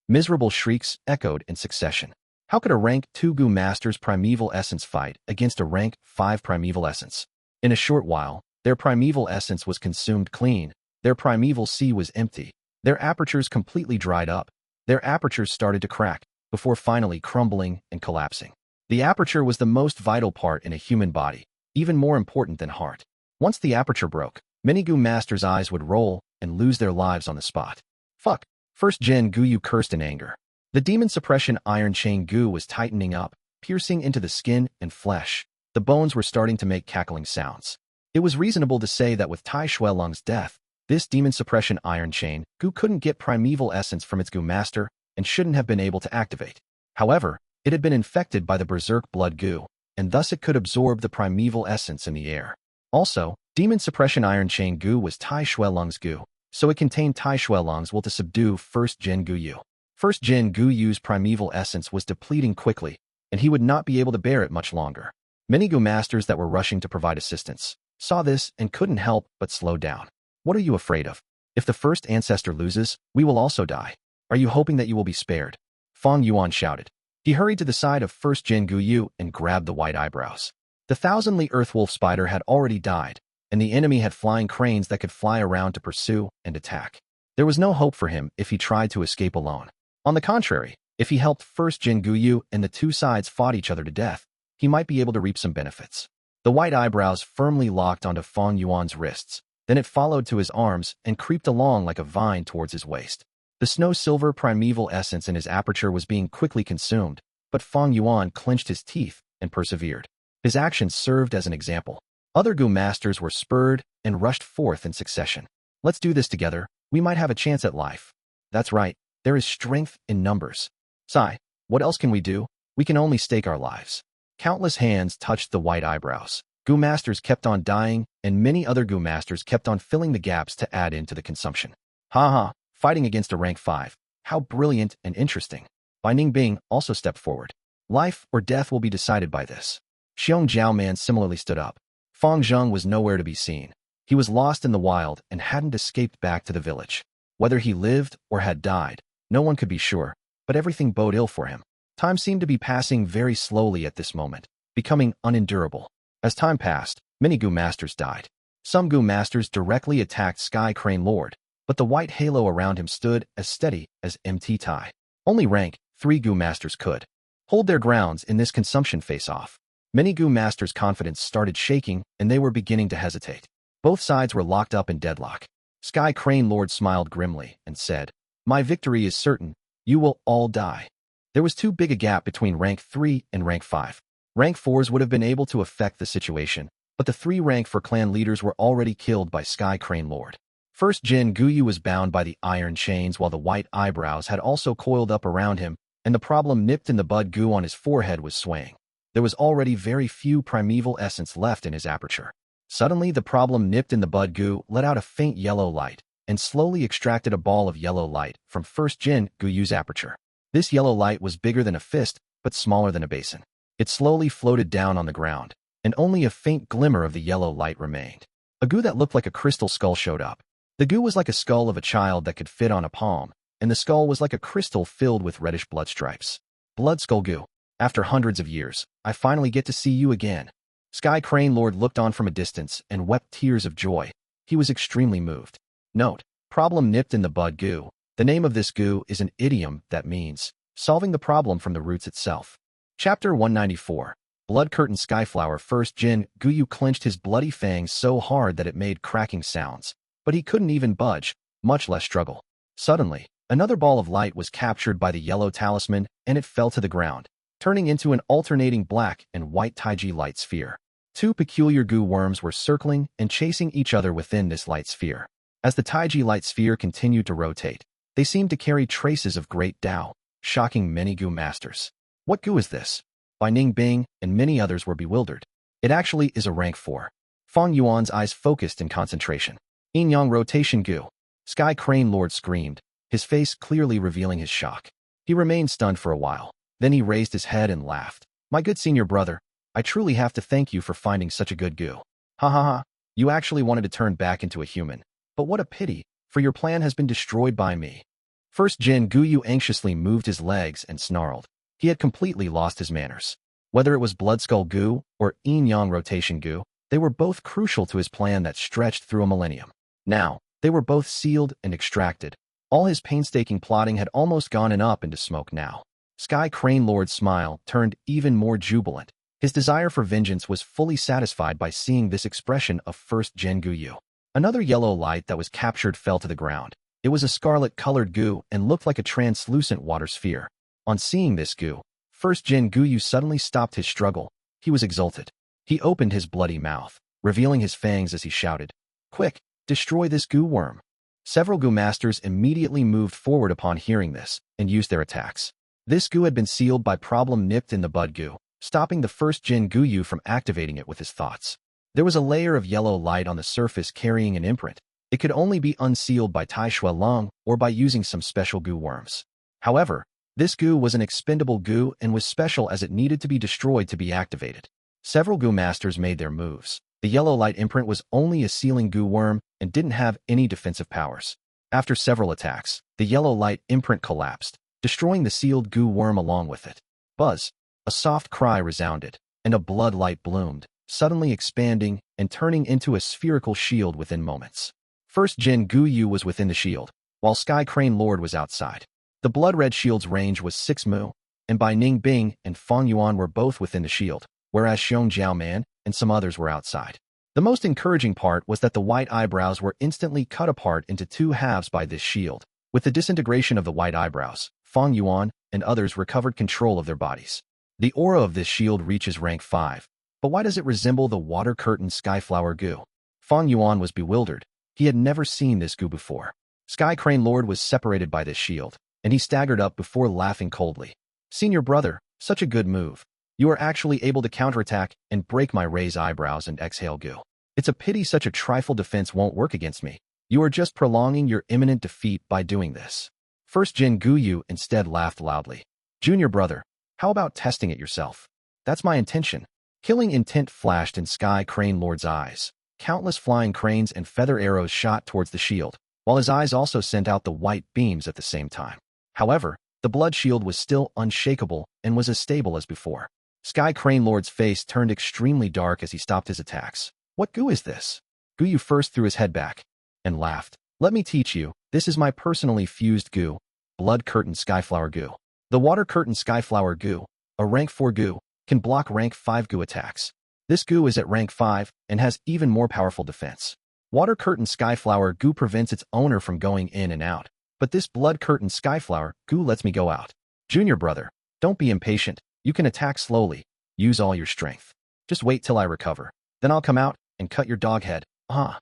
Miserable shrieks echoed in succession. How could a rank 2 Gu master's primeval essence fight against a rank 5 primeval essence? In a short while, their primeval essence was consumed clean, their primeval sea was empty, their apertures completely dried up, their apertures started to crack, before finally crumbling and collapsing. The aperture was the most vital part in a human body, even more important than heart. Once the aperture broke, many Gu masters' eyes would roll and lose their lives on the spot. Fuck! First Jin Guyu cursed in anger. The demon suppression Iron Chain Gu was tightening up, piercing into the skin and flesh. The bones were starting to make cackling sounds. It was reasonable to say that with Tai Shuelong's death, this demon suppression Iron Chain Gu couldn't get primeval essence from its Gu master and shouldn't have been able to activate. However, it had been infected by the Berserk Blood Gu, and thus it could absorb the primeval essence in the air. Also, demon suppression Iron Chain Gu was Tai Shuelong's Gu, so it contained Tai Shuelong's will to subdue first Jin Guyu. First Jin Guyu's primeval essence was depleting quickly, and he would not be able to bear it much longer. Many Gu masters that were rushing to provide assistance saw this and couldn't help but slow down. What are you afraid of? If the first ancestor loses, we will also die. Are you hoping that you will be spared? Fang Yuan shouted. He hurried to the side of first Jin Guyu and grabbed the white eyebrows. The thousandly earthwolf spider had already died, and the enemy had flying cranes that could fly around to pursue and attack. There was no hope for him if he tried to escape alone. On the contrary, if he helped first Jin Guyu and the two sides fought each other to death, he might be able to reap some benefits. The white eyebrows firmly locked onto Fang Yuan's wrists, then it followed to his arms and creeped along like a vine towards his waist. The snow-silver primeval essence in his aperture was being quickly consumed, but Fang Yuan clenched his teeth and persevered. His actions served as an example. Other Gu masters were spurred and rushed forth in succession. Let's do this together, we might have a chance at life. That's right, there is strength in numbers. Sigh, what else can we do? We can only stake our lives. Countless hands touched the white eyebrows. Gu masters kept on dying, and many other Gu masters kept on filling the gaps to add into the consumption. Ha, fighting against a rank 5. How brilliant and interesting. Bai Ning Bing also stepped forward. Life or death will be decided by this. Xiong Jiaoman similarly stood up. Fang Zheng was nowhere to be seen. He was lost in the wild and hadn't escaped back to the village. Whether he lived or had died, no one could be sure, but everything bode ill for him. Time seemed to be passing very slowly at this moment, becoming unendurable. As time passed, many Gu masters died. Some Gu masters directly attacked Sky Crane Lord, but the white halo around him stood as steady as MT Tai. Only rank 3 Gu masters could hold their grounds in this consumption face-off. Many Gu masters' confidence started shaking and they were beginning to hesitate. Both sides were locked up in deadlock. Sky Crane Lord smiled grimly and said, "My victory is certain, you will all die." There was too big a gap between rank 3 and rank 5. Rank 4s would have been able to affect the situation, but the 3 rank 4 clan leaders were already killed by Sky Crane Lord. First Jin Guyu was bound by the iron chains while the white eyebrows had also coiled up around him, and the problem nipped in the bud Gu on his forehead was swaying. There was already very few primeval essence left in his aperture. Suddenly the problem nipped in the bud Gu let out a faint yellow light, and slowly extracted a ball of yellow light from first Jin Guyu's aperture. This yellow light was bigger than a fist, but smaller than a basin. It slowly floated down on the ground, and only a faint glimmer of the yellow light remained. A Gu that looked like a crystal skull showed up. The Gu was like a skull of a child that could fit on a palm, and the skull was like a crystal filled with reddish blood stripes. Blood Skull Gu. After hundreds of years, I finally get to see you again. Sky Crane Lord looked on from a distance and wept tears of joy. He was extremely moved. Note: problem nipped in the bud Gu. The name of this Gu is an idiom that means solving the problem from the roots itself. Chapter 194. Blood Curtain Skyflower. First Jin Guyu clenched his bloody fangs so hard that it made cracking sounds, but he couldn't even budge, much less struggle. Suddenly, another ball of light was captured by the yellow talisman, and it fell to the ground, turning into an alternating black and white Taiji light sphere. Two peculiar Gu worms were circling and chasing each other within this light sphere. As the Taiji light sphere continued to rotate, they seemed to carry traces of great Tao, shocking many Gu masters. What Gu is this? Bai Ning Bing and many others were bewildered. It actually is a rank 4. Fang Yuan's eyes focused in concentration. Yin-yang rotation Gu. Sky Crane Lord screamed, his face clearly revealing his shock. He remained stunned for a while. Then he raised his head and laughed. My good senior brother, I truly have to thank you for finding such a good Gu. Ha ha ha, you actually wanted to turn back into a human. But what a pity, for your plan has been destroyed by me. First Jin Guyu anxiously moved his legs and snarled. He had completely lost his manners. Whether it was Bloodskull Gu or Yin-yang rotation Gu, they were both crucial to his plan that stretched through a millennium. Now, they were both sealed and extracted. All his painstaking plotting had almost gone up into smoke now. Sky Crane Lord's smile turned even more jubilant. His desire for vengeance was fully satisfied by seeing this expression of First Jin Guyu. Another yellow light that was captured fell to the ground. It was a scarlet-colored Gu and looked like a translucent water sphere. On seeing this Gu, First Jin Guyu suddenly stopped his struggle. He was exulted. He opened his bloody mouth, revealing his fangs as he shouted, "Quick, destroy this Gu worm." Several Gu masters immediately moved forward upon hearing this and used their attacks. This Gu had been sealed by problem nipped in the bud Gu, stopping the First Jin Guyu from activating it with his thoughts. There was a layer of yellow light on the surface carrying an imprint. It could only be unsealed by Tai Shui Lung or by using some special Gu worms. However, this Gu was an expendable Gu and was special as it needed to be destroyed to be activated. Several Gu masters made their moves. The yellow light imprint was only a sealing Gu worm and didn't have any defensive powers. After several attacks, the yellow light imprint collapsed, destroying the sealed Gu worm along with it. Buzz! A soft cry resounded, and a blood light bloomed, suddenly expanding and turning into a spherical shield within moments. First Jin Guyu was within the shield, while Sky Crane Lord was outside. The blood-red shield's range was 6 mu, and Bai Ning Bing and Fang Yuan were both within the shield, whereas Xiong Jiao Man and some others were outside. The most encouraging part was that the white eyebrows were instantly cut apart into 2 halves by this shield. With the disintegration of the white eyebrows, Fang Yuan and others recovered control of their bodies. The aura of this shield reaches rank 5, but why does it resemble the water curtain Skyflower Gu? Fang Yuan was bewildered. He had never seen this Gu before. Sky Crane Lord was separated by this shield, and he staggered up before laughing coldly. Senior brother, such a good move. You are actually able to counterattack and break my raise eyebrows and exhale Gu. It's a pity such a trifle defense won't work against me. You are just prolonging your imminent defeat by doing this. First Jin Guyu instead laughed loudly. Junior brother, how about testing it yourself? That's my intention. Killing intent flashed in Sky Crane Lord's eyes. Countless flying cranes and feather arrows shot towards the shield, while his eyes also sent out the white beams at the same time. However, the blood shield was still unshakable and was as stable as before. Sky Crane Lord's face turned extremely dark as he stopped his attacks. What Gu is this? Guyu first threw his head back and laughed. Let me teach you, this is my personally fused Gu, Blood Curtain Skyflower Gu. The Water Curtain Skyflower Gu, a rank 4 Gu, can block rank 5 Gu attacks. This Gu is at rank 5 and has even more powerful defense. Water Curtain Skyflower Gu prevents its owner from going in and out, but this Blood Curtain Skyflower Gu lets me go out. Junior brother, don't be impatient. You can attack slowly. Use all your strength. Just wait till I recover. Then I'll come out and cut your dog head. Ah.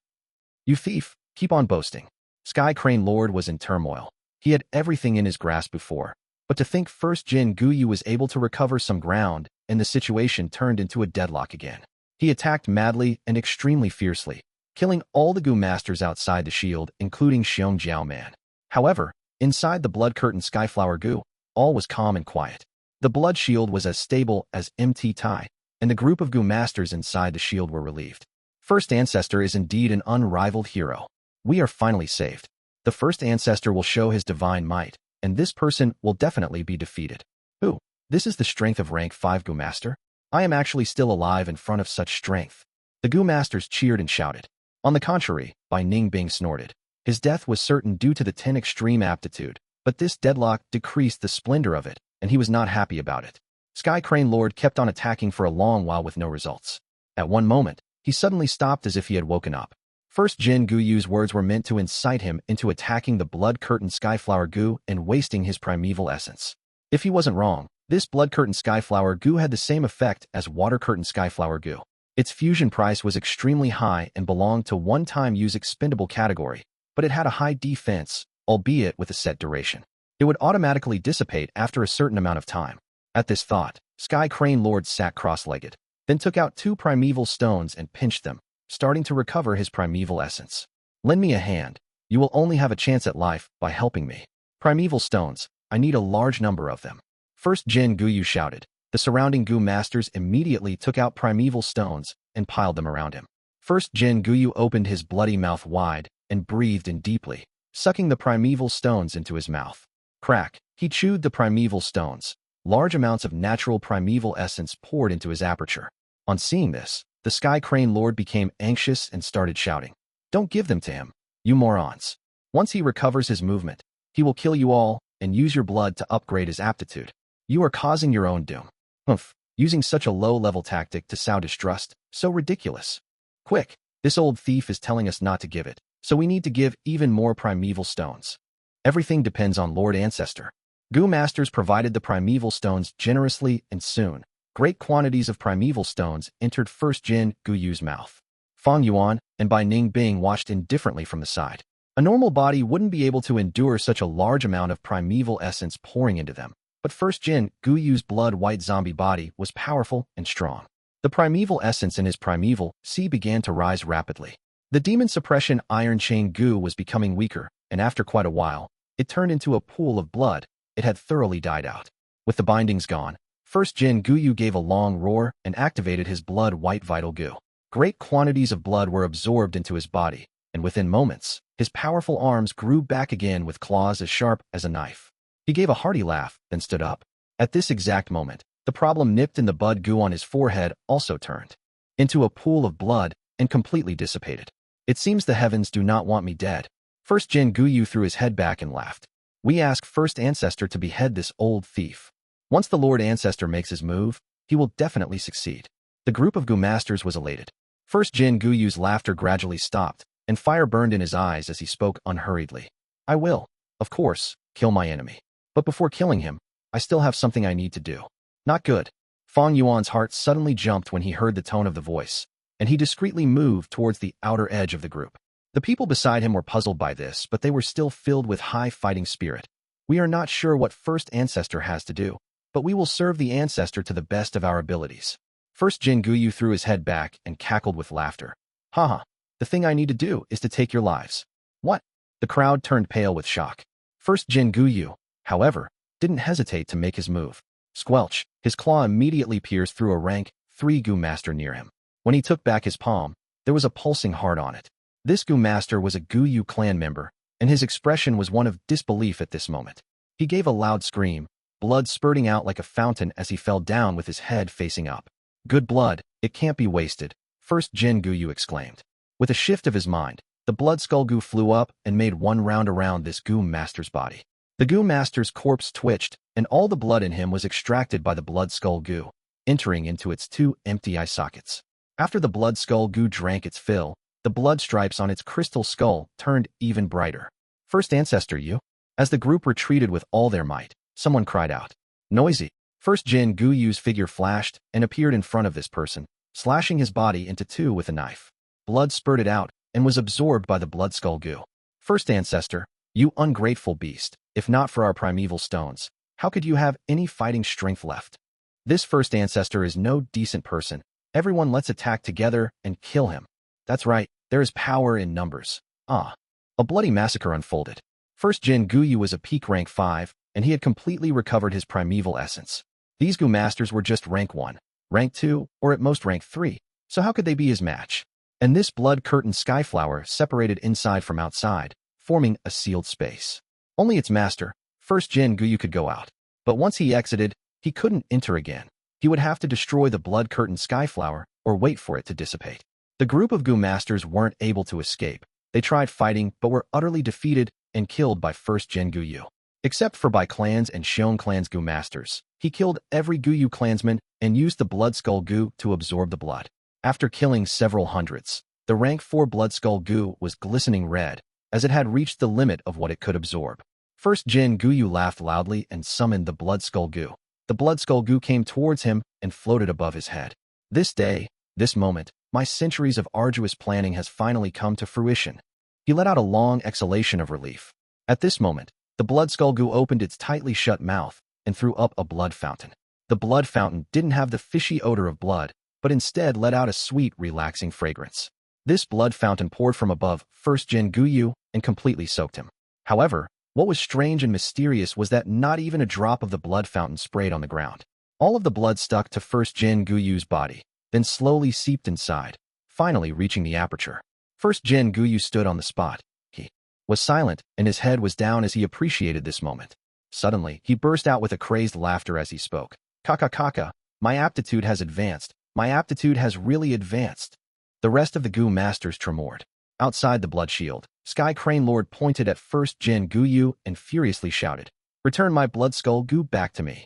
You thief, keep on boasting. Sky Crane Lord was in turmoil. He had everything in his grasp before, but to think First Jin Guyu was able to recover some ground and the situation turned into a deadlock again. He attacked madly and extremely fiercely, killing all the Gu masters outside the shield, including Xiong Jiao Man. However, inside the Blood Curtain Skyflower Gu, all was calm and quiet. The blood shield was as stable as MT Tai, and the group of Gu masters inside the shield were relieved. First Ancestor is indeed an unrivaled hero. We are finally saved. The first Ancestor will show his divine might, and this person will definitely be defeated. Who? This is the strength of rank 5 Gu Master? I am actually still alive in front of such strength. The Gu Masters cheered and shouted. On the contrary, Bai Ning Bing snorted. His death was certain due to the 10 extreme aptitude, but this deadlock decreased the splendor of it, and he was not happy about it. Sky Crane Lord kept on attacking for a long while with no results. At one moment, he suddenly stopped as if he had woken up. First Jin Guyu's words were meant to incite him into attacking the Blood Curtain Skyflower Gu and wasting his primeval essence. If he wasn't wrong, this Blood Curtain Skyflower Gu had the same effect as Water Curtain Skyflower Gu. Its fusion price was extremely high and belonged to one-time use expendable category, but it had a high defense, albeit with a set duration. It would automatically dissipate after a certain amount of time. At this thought, Sky Crane Lord sat cross-legged, then took out 2 primeval stones and pinched them, starting to recover his primeval essence. Lend me a hand. You will only have a chance at life by helping me. Primeval stones, I need a large number of them. First Jin Guyu shouted. The surrounding Gu Masters immediately took out primeval stones and piled them around him. First Jin Guyu opened his bloody mouth wide and breathed in deeply, sucking the primeval stones into his mouth. Crack, he chewed the primeval stones. Large amounts of natural primeval essence poured into his aperture. On seeing this, the Sky Crane Lord became anxious and started shouting. Don't give them to him, you morons. Once he recovers his movement, he will kill you all and use your blood to upgrade his aptitude. You are causing your own doom. Humph, using such a low-level tactic to sow distrust, so ridiculous. Quick, this old thief is telling us not to give it, so we need to give even more primeval stones. Everything depends on Lord Ancestor. Gu Masters provided the primeval stones generously and soon. Great quantities of primeval stones entered First Jin Guyu's mouth. Fang Yuan and Bai Ning Bing watched indifferently from the side. A normal body wouldn't be able to endure such a large amount of primeval essence pouring into them, but First Jin Guyu's blood-white zombie body was powerful and strong. The primeval essence in his primeval sea began to rise rapidly. The demon suppression Iron Chain Gu was becoming weaker, and after quite a while, it turned into a pool of blood. It had thoroughly died out. With the bindings gone, First Jin Guyu gave a long roar and activated his blood-white vital Gu. Great quantities of blood were absorbed into his body, and within moments, his powerful arms grew back again with claws as sharp as a knife. He gave a hearty laugh, then stood up. At this exact moment, the problem nipped in the bud Gu on his forehead also turned into a pool of blood and completely dissipated. It seems the heavens do not want me dead. First Jin Guyu threw his head back and laughed. We ask First Ancestor to behead this old thief. Once the Lord Ancestor makes his move, he will definitely succeed. The group of Gu Masters was elated. First Jin Guyu's laughter gradually stopped, and fire burned in his eyes as he spoke unhurriedly. I will, of course, kill my enemy. But before killing him, I still have something I need to do. Not good. Fang Yuan's heart suddenly jumped when he heard the tone of the voice, and he discreetly moved towards the outer edge of the group. The people beside him were puzzled by this, but they were still filled with high fighting spirit. We are not sure what First Ancestor has to do, but we will serve the Ancestor to the best of our abilities. First Jin Guyu threw his head back and cackled with laughter. Haha, the thing I need to do is to take your lives. What? The crowd turned pale with shock. First Jin Guyu, however, didn't hesitate to make his move. Squelch, his claw immediately pierced through a rank 3 Gu Master near him. When he took back his palm, there was a pulsing heart on it. This Gu Master was a Guyu clan member, and his expression was one of disbelief at this moment. He gave a loud scream, blood spurting out like a fountain as he fell down with his head facing up. Good blood, it can't be wasted, First Jin Guyu exclaimed. With a shift of his mind, the blood skull Gu flew up and made one round around this Gu Master's body. The Gu Master's corpse twitched, and all the blood in him was extracted by the blood skull Gu, entering into its 2 empty eye sockets. After the blood skull Gu drank its fill, the blood stripes on its crystal skull turned even brighter. First Ancestor, you? As the group retreated with all their might, someone cried out. Noisy. First Jin Guyu's figure flashed and appeared in front of this person, slashing his body into 2 with a knife. Blood spurted out and was absorbed by the blood skull Gu. First Ancestor, you ungrateful beast, if not for our primeval stones, how could you have any fighting strength left? This First Ancestor is no decent person. Everyone let's attack together and kill him. That's right, there is power in numbers. Ah. A bloody massacre unfolded. First Jin Guyu was a peak rank 5, and he had completely recovered his primeval essence. These Gu Masters were just rank 1, rank 2, or at most rank 3, so how could they be his match? And this blood curtain Skyflower separated inside from outside, forming a sealed space. Only its master, First Jin Guyu, could go out. But once he exited, He couldn't enter again. He would have to destroy the blood-curtained Skyflower or wait for it to dissipate. The group of Gu masters weren't able to escape. They tried fighting but were utterly defeated and killed by 1st Gen Gu Yu. Except for Bai clans and Xiong clans Gu masters, he killed every Gu Yu clansman and used the Blood Skull Gu to absorb the blood. After killing several hundreds, the rank 4 Blood Skull Gu was glistening red, as it had reached the limit of what it could absorb. 1st Gen Gu Yu laughed loudly and summoned the Blood Skull Gu. The Blood Skull Gu came towards him and floated above his head. This day, this moment, my centuries of arduous planning has finally come to fruition. He let out a long exhalation of relief. At this moment, the Blood Skull Gu opened its tightly shut mouth and threw up a blood fountain. The blood fountain didn't have the fishy odor of blood, but instead let out a sweet, relaxing fragrance. This blood fountain poured from above 1st Gen Gu Yu and completely soaked him. However, what was strange and mysterious was that not even a drop of the blood fountain sprayed on the ground. All of the blood stuck to 1st Gen Gu Yu's body, then slowly seeped inside, finally reaching the aperture. 1st Gen Gu Yu stood on the spot. He was silent, and his head was down as he appreciated this moment. Suddenly, he burst out with a crazed laughter as he spoke. Kaka, my aptitude has advanced. My aptitude has really advanced. The rest of the Gu masters tremored. Outside the blood shield, Sky Crane Lord pointed at 1st Gen Gu Yu and furiously shouted, "Return my Blood Skull Gu back to me."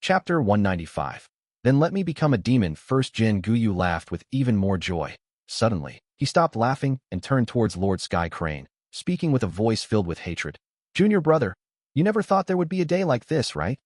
Chapter 195. Then let me become a demon. 1st Gen Gu Yu laughed with even more joy. Suddenly, he stopped laughing and turned towards Lord Sky Crane, speaking with a voice filled with hatred. "Junior brother, you never thought there would be a day like this, right?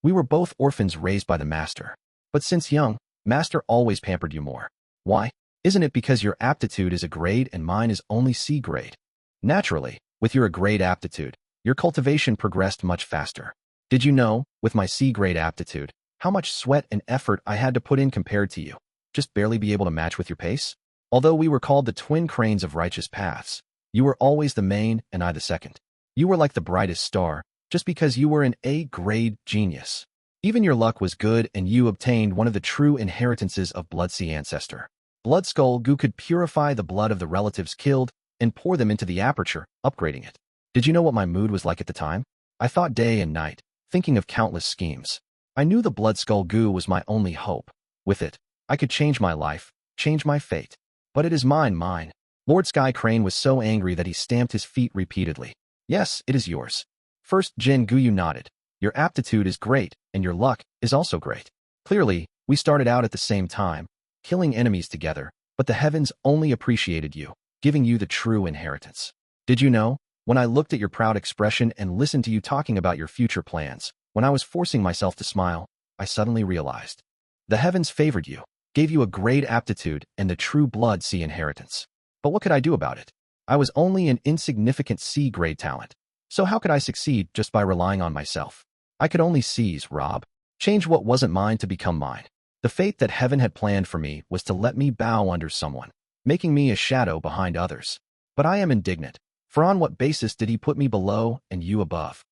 We were both orphans raised by the Master. But since young, Master always pampered you more. Why? Isn't it because your aptitude is a grade and mine is only C grade? Naturally, with your A grade aptitude, your cultivation progressed much faster. Did you know, with my C grade aptitude, how much sweat and effort I had to put in compared to you? Just barely be able to match with your pace? Although we were called the twin cranes of righteous paths, you were always the main and I the second. You were like the brightest star, just because you were an A grade genius. Even your luck was good and you obtained one of the true inheritances of Blood Sea Ancestor. Blood Skull Gu could purify the blood of the relatives killed and pour them into the aperture, upgrading it. Did you know what my mood was like at the time? I thought day and night, thinking of countless schemes. I knew the Blood Skull Gu was my only hope. With it, I could change my life, change my fate. But it is mine. Lord Sky Crane was so angry that he stamped his feet repeatedly. Yes, it is yours. 1st Gen Gu Yu nodded. Your aptitude is great, and your luck is also great. Clearly, we started out at the same time, killing enemies together, but the heavens only appreciated you, giving you the true inheritance. Did you know, when I looked at your proud expression and listened to you talking about your future plans, when I was forcing myself to smile, I suddenly realized. The heavens favored you, gave you a grade aptitude and the true Blood Sea inheritance. But what could I do about it? I was only an insignificant C grade talent. So how could I succeed just by relying on myself? I could only seize, rob, change what wasn't mine to become mine. The fate that heaven had planned for me was to let me bow under someone, making me a shadow behind others. But I am indignant, for on what basis did he put me below and you above?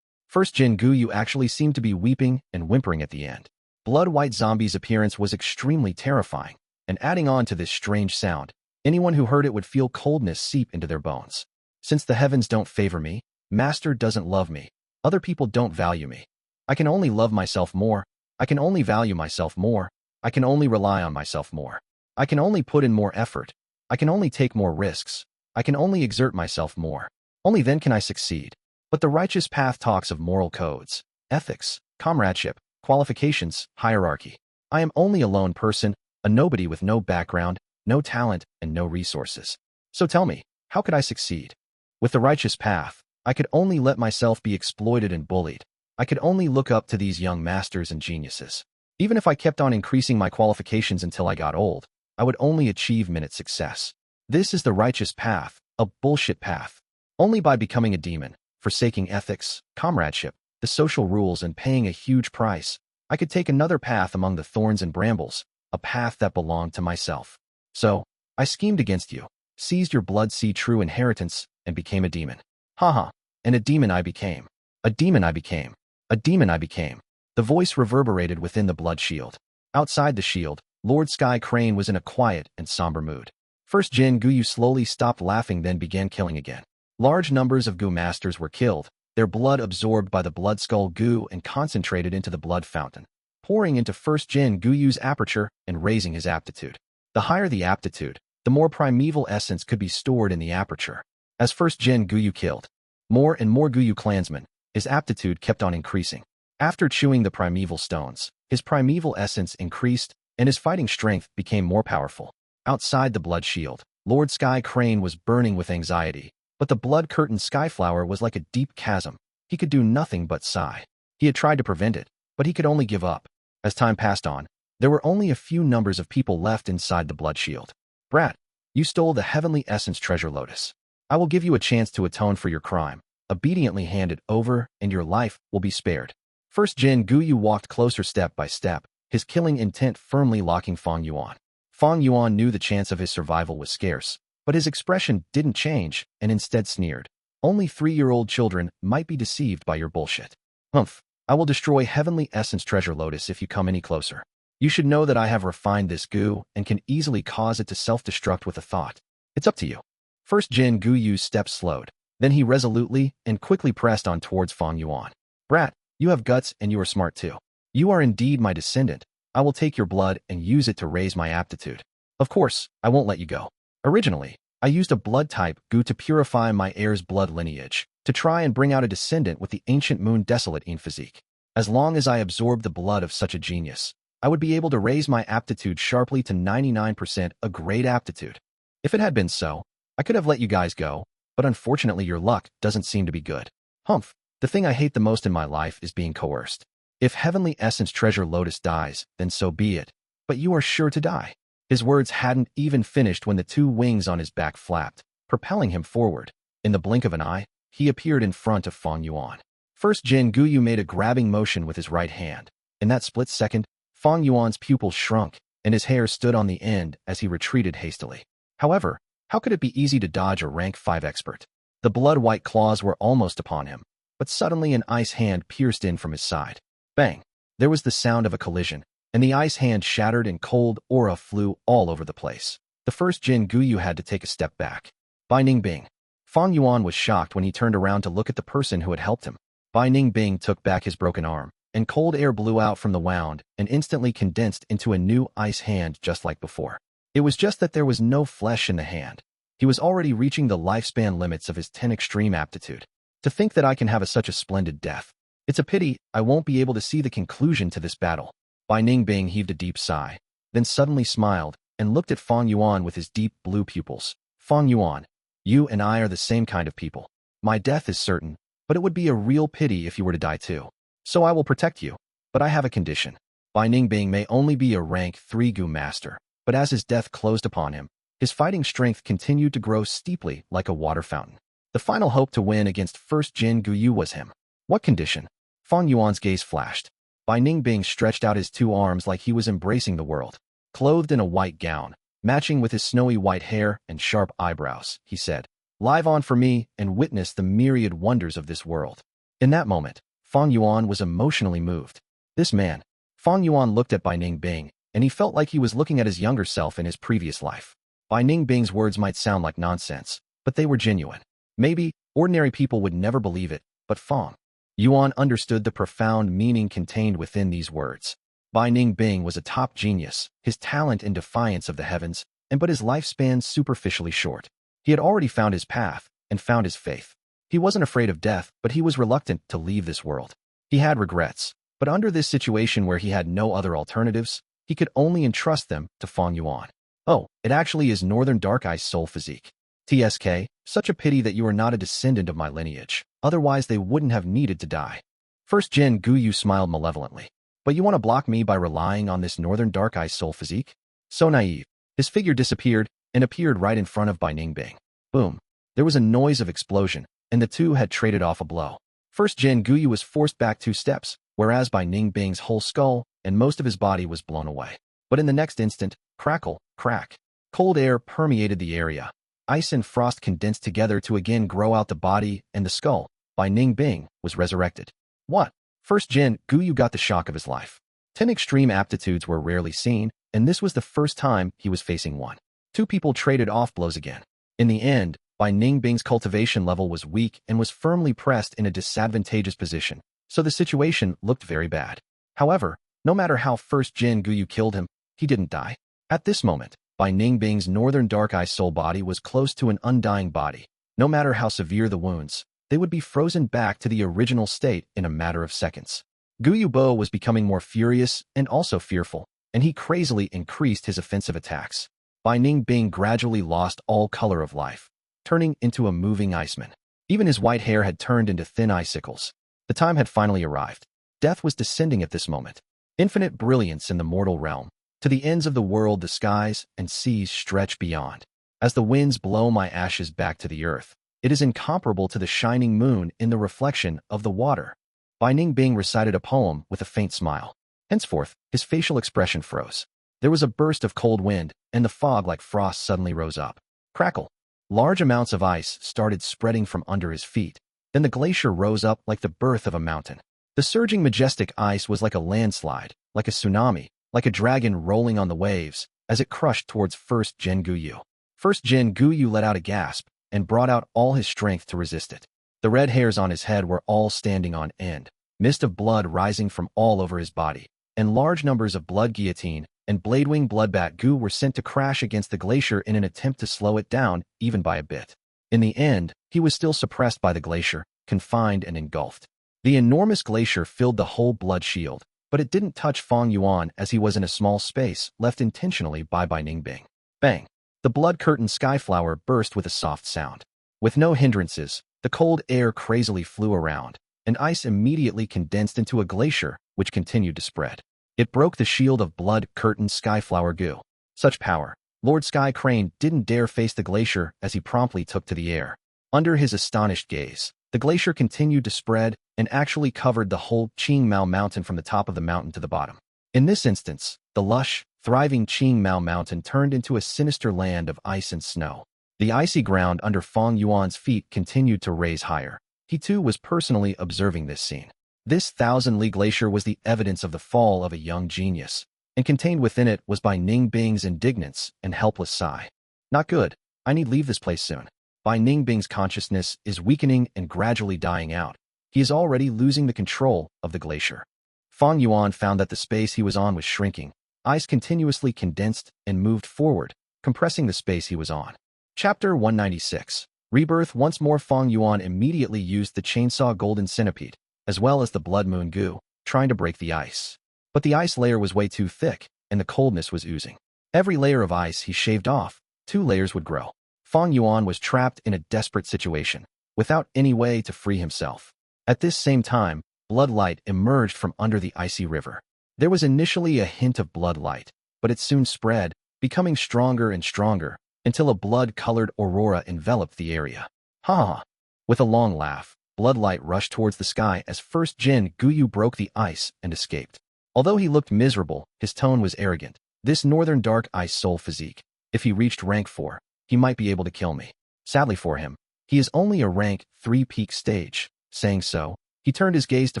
1st Gen Gu Yu actually seemed to be weeping and whimpering at the end. Blood-white zombie's appearance was extremely terrifying, and adding on to this strange sound, anyone who heard it would feel coldness seep into their bones. Since the heavens don't favor me, Master doesn't love me, other people don't value me. I can only love myself more, I can only value myself more, I can only rely on myself more. I can only put in more effort, I can only take more risks, I can only exert myself more. Only then can I succeed. But the righteous path talks of moral codes, ethics, comradeship, qualifications, hierarchy. I am only a lone person, a nobody with no background, no talent, and no resources. So tell me, how could I succeed? With the righteous path, I could only let myself be exploited and bullied. I could only look up to these young masters and geniuses. Even if I kept on increasing my qualifications until I got old, I would only achieve minute success. This is the righteous path, a bullshit path. Only by becoming a demon, forsaking ethics, comradeship, the social rules, and paying a huge price, I could take another path among the thorns and brambles, a path that belonged to myself. So, I schemed against you, seized your Blood Sea true inheritance, and became a demon. Haha, and a demon I became. A demon I became. A demon I became. The voice reverberated within the blood shield. Outside the shield, Lord Sky Crane was in a quiet and somber mood. 1st Gen Gu Yu slowly stopped laughing, then began killing again. Large numbers of Gu masters were killed, their blood absorbed by the Blood Skull Gu and concentrated into the blood fountain. pouring into first Jin Guyu's aperture and raising his aptitude. The higher the aptitude, the more primeval essence could be stored in the aperture. As first Jin Guyu killed more and more Guyu clansmen, his aptitude kept on increasing. After chewing the primeval stones, his primeval essence increased and his fighting strength became more powerful. Outside the blood shield, Lord Sky Crane was burning with anxiety, but the blood-curtained Skyflower was like a deep chasm. He could do nothing but sigh. He had tried to prevent it, but he could only give up. As time passed on, there were only a few numbers of people left inside the blood shield. Brat, you stole the heavenly essence treasure lotus. I will give you a chance to atone for your crime. Obediently hand it over, and your life will be spared. First Jin Guyu walked closer step by step, his killing intent firmly locking Fang Yuan. Fang Yuan knew the chance of his survival was scarce, but his expression didn't change and instead sneered. Only 3-year-old children might be deceived by your bullshit. Humph, I will destroy heavenly essence treasure lotus if you come any closer. You should know that I have refined this goo and can easily cause it to self-destruct with a thought. It's up to you. First Jin Guyu's steps slowed. Then he resolutely and quickly pressed on towards Fang Yuan. Brat, you have guts and you are smart too. You are indeed my descendant. I will take your blood and use it to raise my aptitude. Of course, I won't let you go. Originally, I used a blood-type Gu to purify my heir's blood lineage, to try and bring out a descendant with the ancient moon desolate in physique. As long as I absorbed the blood of such a genius, I would be able to raise my aptitude sharply to 99%, a great aptitude. If it had been so, I could have let you guys go, but unfortunately your luck doesn't seem to be good. Humph, the thing I hate the most in my life is being coerced. If heavenly essence treasure lotus dies, then so be it, but you are sure to die. His words hadn't even finished when the 2 wings on his back flapped, propelling him forward. In the blink of an eye, he appeared in front of Fang Yuan. First Jin Guyu made a grabbing motion with his right hand. In that split second, Fang Yuan's pupils shrunk, and his hair stood on the end as he retreated hastily. However, how could it be easy to dodge a rank 5 expert? The blood-white claws were almost upon him, but suddenly an ice hand pierced in from his side. Bang! There was the sound of a collision, and the ice hand shattered and cold aura flew all over the place. The first Jin Guyu had to take a step back. Bai Ning Bing. Fang Yuan was shocked when he turned around to look at the person who had helped him. Bai Ning Bing took back his broken arm, and cold air blew out from the wound and instantly condensed into a new ice hand just like before. It was just that there was no flesh in the hand. He was already reaching the lifespan limits of his 10 extreme aptitude. To think that I can have such a splendid death. It's a pity I won't be able to see the conclusion to this battle. Bai Ning Bing heaved a deep sigh, then suddenly smiled and looked at Fang Yuan with his deep blue pupils. Fang Yuan, you and I are the same kind of people. My death is certain, but it would be a real pity if you were to die too. So I will protect you, but I have a condition. Bai Ning Bing may only be a rank 3 Gu master, but as his death closed upon him, his fighting strength continued to grow steeply like a water fountain. The final hope to win against first Jin Guyu was him. What condition? Fang Yuan's gaze flashed. Bai Ning Bing stretched out his 2 arms like he was embracing the world. Clothed in a white gown, matching with his snowy white hair and sharp eyebrows, he said, "Live on for me and witness the myriad wonders of this world." In that moment, Fang Yuan was emotionally moved. This man, Fang Yuan looked at Bai Ning Bing, and he felt like he was looking at his younger self in his previous life. Bai Ning Bing's words might sound like nonsense, but they were genuine. Maybe ordinary people would never believe it, but Fang Yuan understood the profound meaning contained within these words. Bai Ning Bing was a top genius, his talent in defiance of the heavens, but his lifespan superficially short. He had already found his path and found his faith. He wasn't afraid of death, but he was reluctant to leave this world. He had regrets, but under this situation where he had no other alternatives, he could only entrust them to Fang Yuan. Oh, it actually is Northern Dark Eye's soul physique. TSK, such a pity that you are not a descendant of my lineage, otherwise they wouldn't have needed to die. First Jin Guyu smiled malevolently. But you want to block me by relying on this Northern Dark Eye's soul physique? So naive. His figure disappeared and appeared right in front of Bai Ning Bing. Boom. There was a noise of explosion, and the two had traded off a blow. First Jin Guyu was forced back 2 steps, whereas Bai Ning Bing's whole skull and most of his body was blown away. But in the next instant, crackle, crack. Cold air permeated the area. Ice and frost condensed together to again grow out the body and the skull. Bai Ning Bing was resurrected. What? First Jin Guyu got the shock of his life. 10 extreme aptitudes were rarely seen, and this was the first time he was facing one. 2 people traded off blows again. In the end, Bai Ning Bing's cultivation level was weak and was firmly pressed in a disadvantageous position, so the situation looked very bad. However, No matter how first Jin Guyu killed him, he didn't die. At this moment, Bai Ning Bing's northern dark eye soul body was close to an undying body. No matter how severe the wounds, they would be frozen back to the original state in a matter of seconds. Guyu Bo was becoming more furious and also fearful, and he crazily increased his offensive attacks. Bai Ning Bing gradually lost all color of life, turning into a moving iceman. Even his white hair had turned into thin icicles. The time had finally arrived. Death was descending at this moment. Infinite brilliance in the mortal realm. To the ends of the world, the skies and seas stretch beyond. As the winds blow my ashes back to the earth, it is incomparable to the shining moon in the reflection of the water. Bai Ning Bing recited a poem with a faint smile. Henceforth, his facial expression froze. There was a burst of cold wind, and the fog like frost suddenly rose up. Crackle. Large amounts of ice started spreading from under his feet. Then the glacier rose up like the birth of a mountain. The surging majestic ice was like a landslide, like a tsunami, like a dragon rolling on the waves, as it crushed towards first Jin Guyu. First Jin Guyu let out a gasp, and brought out all his strength to resist it. The red hairs on his head were all standing on end, mist of blood rising from all over his body, and large numbers of blood guillotine and bladewing bloodbat Gu were sent to crash against the glacier in an attempt to slow it down, even by a bit. In the end, he was still suppressed by the glacier, confined and engulfed. The enormous glacier filled the whole blood shield, but it didn't touch Fang Yuan as he was in a small space left intentionally by Bai Ning Bing. Bang! The blood-curtained Skyflower burst with a soft sound. With no hindrances, the cold air crazily flew around, and ice immediately condensed into a glacier, which continued to spread. It broke the shield of blood-curtained Skyflower Gu. Such power. Lord Sky Crane didn't dare face the glacier as he promptly took to the air. Under his astonished gaze, the glacier continued to spread and actually covered the whole Qing Mao Mountain from the top of the mountain to the bottom. In this instance, the lush, thriving Qing Mao Mountain turned into a sinister land of ice and snow. The icy ground under Fang Yuan's feet continued to raise higher. He too was personally observing this scene. This 1,000-li glacier was the evidence of the fall of a young genius, and contained within it was Bai Ning Bing's indignance and helpless sigh. Not good. I need leave this place soon. Bai Ning Bing's consciousness is weakening and gradually dying out. He is already losing the control of the glacier. Fang Yuan found that the space he was on was shrinking. Ice continuously condensed and moved forward, compressing the space he was on. Chapter 196. Rebirth. Once more Fang Yuan immediately used the chainsaw golden centipede, as well as the blood moon Gu, trying to break the ice. But the ice layer was way too thick, and the coldness was oozing. Every layer of ice he shaved off, 2 layers would grow. Fang Yuan was trapped in a desperate situation, without any way to free himself. At this same time, blood light emerged from under the icy river. There was initially a hint of blood light, but it soon spread, becoming stronger and stronger, until a blood-colored aurora enveloped the area. Ha ha! With a long laugh, bloodlight rushed towards the sky as first Jin Guyu broke the ice and escaped. Although he looked miserable, his tone was arrogant. This northern dark ice soul physique. If he reached rank 4, he might be able to kill me. Sadly for him, he is only a rank 3 peak stage. Saying so, he turned his gaze to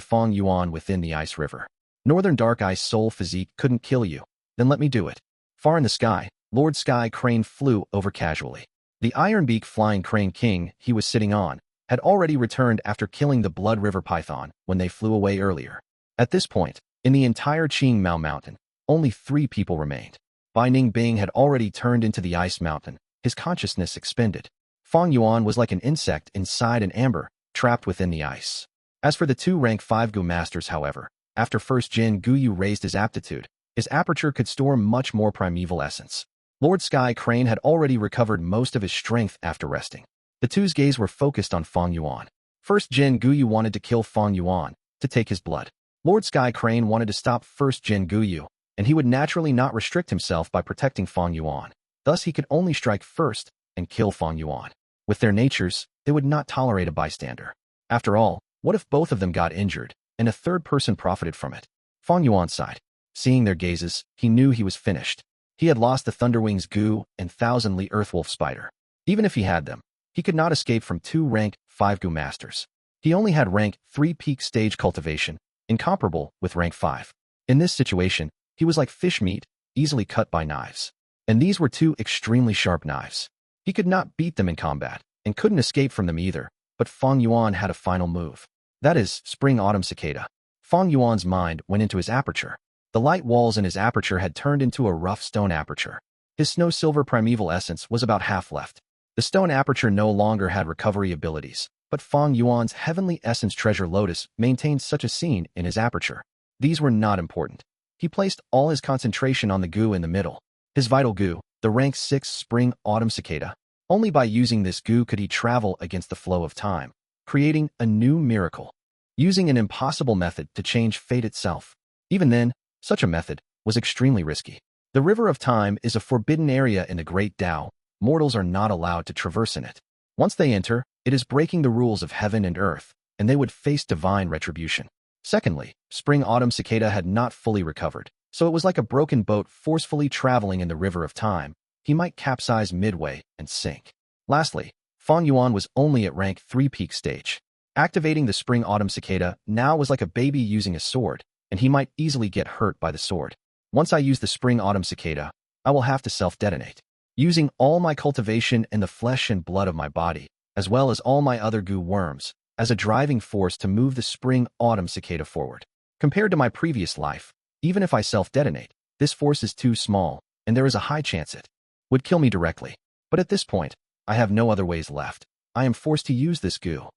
Fang Yuan within the ice river. Northern dark ice soul physique couldn't kill you. Then let me do it. Far in the sky, Lord Sky Crane flew over casually. The Ironbeak flying crane king he was sitting on had already returned after killing the Blood River Python when they flew away earlier. At this point, in the entire Qing Mao Mountain, only 3 people remained. Bai Ning Bing had already turned into the ice mountain, his consciousness expended. Fang Yuan was like an insect inside an amber, trapped within the ice. As for the 2 rank 5 Gu masters, however, after first Jin Guyu raised his aptitude, his aperture could store much more primeval essence. Lord Sky Crane had already recovered most of his strength after resting. The two's gaze were focused on Fang Yuan. First Jin Guyu wanted to kill Fang Yuan, to take his blood. Lord Sky Crane wanted to stop first Jin Guyu, and he would naturally not restrict himself by protecting Fang Yuan. Thus he could only strike first and kill Fang Yuan. With their natures, they would not tolerate a bystander. After all, what if both of them got injured, and a third person profited from it? Fang Yuan sighed. Seeing their gazes, he knew he was finished. He had lost the Thunderwings Gu and 1,000-li Earthwolf Spider. Even if he had them, he could not escape from 2 rank 5 Gu masters. He only had rank 3 peak stage cultivation, incomparable with rank 5. In this situation, he was like fish meat, easily cut by knives. And these were 2 extremely sharp knives. He could not beat them in combat, and couldn't escape from them either, but Fang Yuan had a final move. That is, Spring Autumn Cicada. Fang Yuan's mind went into his aperture. The light walls in his aperture had turned into a rough stone aperture. His snow-silver primeval essence was about half left. The stone aperture no longer had recovery abilities, but Fang Yuan's heavenly essence treasure lotus maintained such a scene in his aperture. These were not important. He placed all his concentration on the Gu in the middle. His vital Gu, the rank 6 Spring Autumn Cicada. Only by using this Gu could he travel against the flow of time, creating a new miracle, using an impossible method to change fate itself. Even then, such a method was extremely risky. The River of Time is a forbidden area in the Great Tao. Mortals are not allowed to traverse in it. Once they enter, it is breaking the rules of heaven and earth, and they would face divine retribution. Secondly, Spring Autumn Cicada had not fully recovered, so it was like a broken boat forcefully traveling in the River of Time. He might capsize midway and sink. Lastly, Fang Yuan was only at rank 3 peak stage. Activating the Spring Autumn Cicada now was like a baby using a sword, and he might easily get hurt by the sword. Once I use the Spring Autumn Cicada, I will have to self-detonate. Using all my cultivation and the flesh and blood of my body, as well as all my other Gu worms, as a driving force to move the Spring Autumn Cicada forward. Compared to my previous life, even if I self-detonate, this force is too small, and there is a high chance it would kill me directly. But at this point, I have no other ways left. I am forced to use this Gu.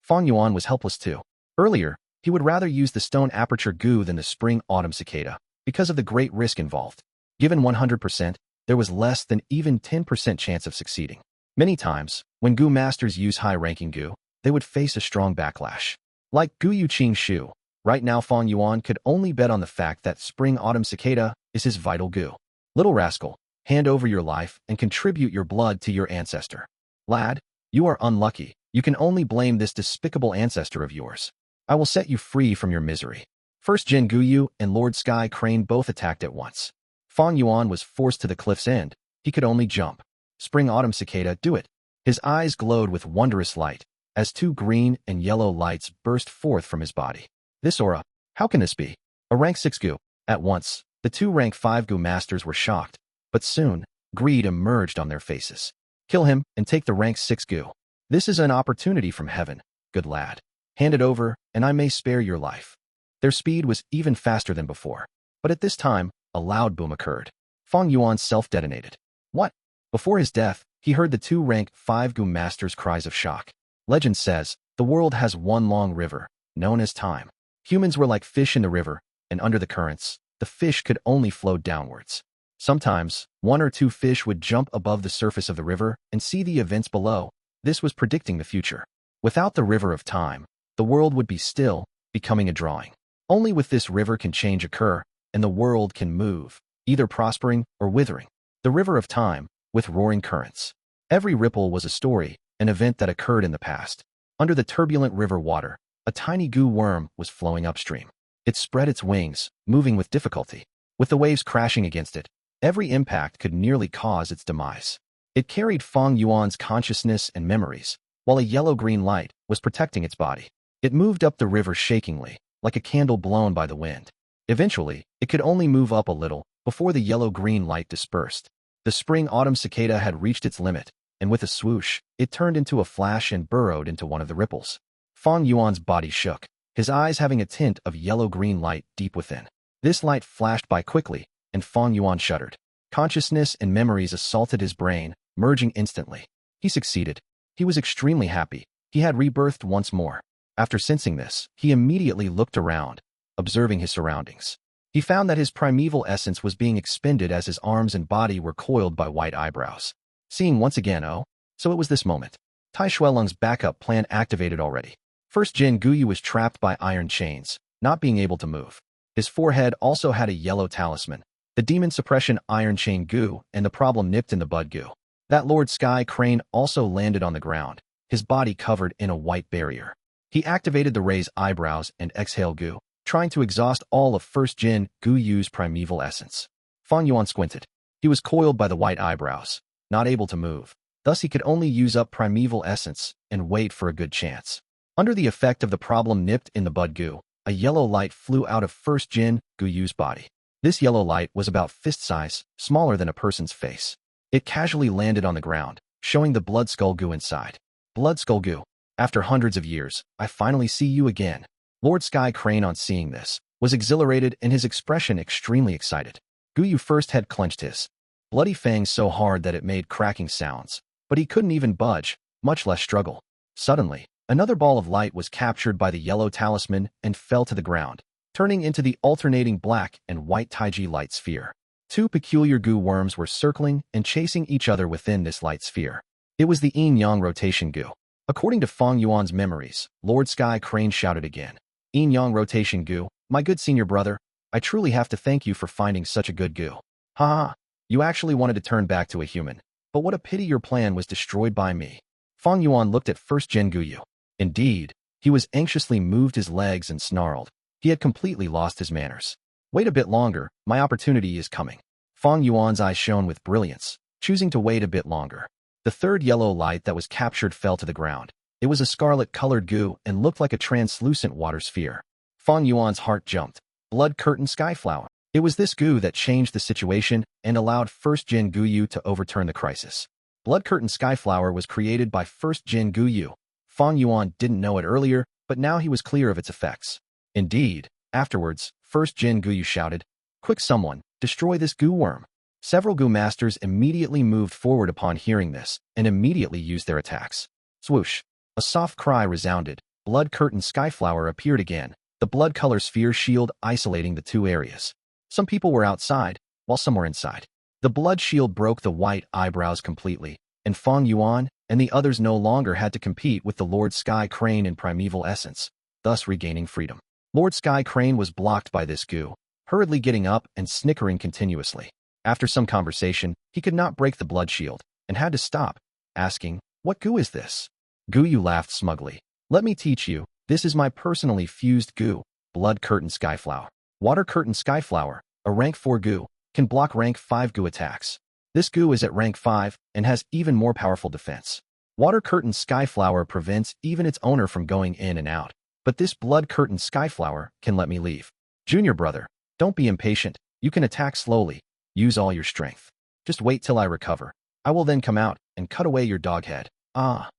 Fang Yuan was helpless too. Earlier, he would rather use the stone aperture Gu than the Spring Autumn Cicada, because of the great risk involved. Given 100%, there was less than even 10% chance of succeeding. Many times, when Gu masters use high-ranking Gu, they would face a strong backlash. Like Gu Yuqing Shu, right now Fang Yuan could only bet on the fact that Spring Autumn Cicada is his vital Gu. Little rascal, hand over your life and contribute your blood to your ancestor. Lad, you are unlucky. You can only blame this despicable ancestor of yours. I will set you free from your misery. First Jin Guyu and Lord Sky Crane both attacked at once. Fang Yuan was forced to the cliff's end. He could only jump. Spring Autumn Cicada, do it. His eyes glowed with wondrous light, as 2 green and yellow lights burst forth from his body. This aura, how can this be? A rank 6 Gu. At once, the 2 rank 5 Gu masters were shocked, but soon, greed emerged on their faces. Kill him and take the rank 6 Gu. This is an opportunity from heaven, good lad. Hand it over, and I may spare your life. Their speed was even faster than before. But at this time, a loud boom occurred. Fang Yuan self-detonated. What? Before his death, he heard the 2 rank 5 Gu masters' cries of shock. Legend says, the world has one long river, known as time. Humans were like fish in the river, and under the currents, the fish could only flow downwards. Sometimes, 1 or 2 fish would jump above the surface of the river and see the events below. This was predicting the future. Without the river of time, the world would be still, becoming a drawing. Only with this river can change occur, and the world can move, either prospering or withering. The river of time, with roaring currents. Every ripple was a story, an event that occurred in the past. Under the turbulent river water, a tiny Gu worm was flowing upstream. It spread its wings, moving with difficulty. With the waves crashing against it, every impact could nearly cause its demise. It carried Fang Yuan's consciousness and memories, while a yellow-green light was protecting its body. It moved up the river shakingly, like a candle blown by the wind. Eventually, it could only move up a little before the yellow-green light dispersed. The Spring Autumn Cicada had reached its limit, and with a swoosh, it turned into a flash and burrowed into one of the ripples. Fang Yuan's body shook, his eyes having a tint of yellow-green light deep within. This light flashed by quickly, and Fang Yuan shuddered. Consciousness and memories assaulted his brain, merging instantly. He succeeded. He was extremely happy. He had rebirthed once more. After sensing this, he immediately looked around, observing his surroundings. He found that his primeval essence was being expended as his arms and body were coiled by white eyebrows. Seeing once again, oh, so it was this moment. Tai Shuelong's backup plan activated already. First Jin Guyu was trapped by iron chains, not being able to move. His forehead also had a yellow talisman, the demon suppression iron chain Gu, and the problem nipped in the bud Gu. That Lord Sky Crane also landed on the ground, his body covered in a white barrier. He activated the raise eyebrows and exhale Gu, trying to exhaust all of First Jin Guyu's primeval essence. Fang Yuan squinted. He was coiled by the white eyebrows, not able to move. Thus he could only use up primeval essence and wait for a good chance. Under the effect of the problem nipped in the bud Gu, a yellow light flew out of First Jin Guyu's body. This yellow light was about fist size, smaller than a person's face. It casually landed on the ground, showing the Blood Skull Gu inside. Blood Skull Gu, after hundreds of years, I finally see you again. Lord Sky Crane on seeing this, was exhilarated and his expression extremely excited. Gu Yu first had clenched his bloody fangs so hard that it made cracking sounds, but he couldn't even budge, much less struggle. Suddenly, another ball of light was captured by the yellow talisman and fell to the ground, turning into the alternating black and white Taiji light sphere. Two peculiar Gu worms were circling and chasing each other within this light sphere. It was the Yin-Yang rotation Gu. According to Fang Yuan's memories, Lord Sky Crane shouted again. Yin-Yang rotation Gu, my good senior brother, I truly have to thank you for finding such a good Gu. Ha ha, you actually wanted to turn back to a human. But what a pity your plan was destroyed by me. Fang Yuan looked at first Gen Gu Yu. Indeed, he was anxiously moved his legs and snarled. He had completely lost his manners. Wait a bit longer, my opportunity is coming. Fang Yuan's eyes shone with brilliance, choosing to wait a bit longer. The third yellow light that was captured fell to the ground. It was a scarlet-colored Gu and looked like a translucent water sphere. Fang Yuan's heart jumped. Blood curtain Skyflower. It was this Gu that changed the situation and allowed first Gen Gu Yu to overturn the crisis. Blood curtain Skyflower was created by first Gen Gu Yu. Fang Yuan didn't know it earlier, but now he was clear of its effects. Indeed, afterwards, first Gen Gu Yu shouted, "Quick someone, destroy this Gu worm." Several Gu masters immediately moved forward upon hearing this and immediately used their attacks. Swoosh! A soft cry resounded. Blood curtain Skyflower appeared again, the blood color sphere shield isolating the two areas. Some people were outside, while some were inside. The blood shield broke the white eyebrows completely, and Fang Yuan and the others no longer had to compete with the Lord Sky Crane in primeval essence, thus regaining freedom. Lord Sky Crane was blocked by this Gu, hurriedly getting up and snickering continuously. After some conversation, he could not break the blood shield, and had to stop, asking, "What Gu is this?" Gu Yu laughed smugly. "Let me teach you, this is my personally fused Gu, Blood Curtain Skyflower. Water Curtain Skyflower, a rank 4 Gu, can block rank 5 Gu attacks. This Gu is at rank 5 and has even more powerful defense. Water Curtain Skyflower prevents even its owner from going in and out, but this Blood Curtain Skyflower can let me leave. Junior brother, don't be impatient, you can attack slowly. Use all your strength. Just wait till I recover. I will then come out and cut away your dog head." Ah.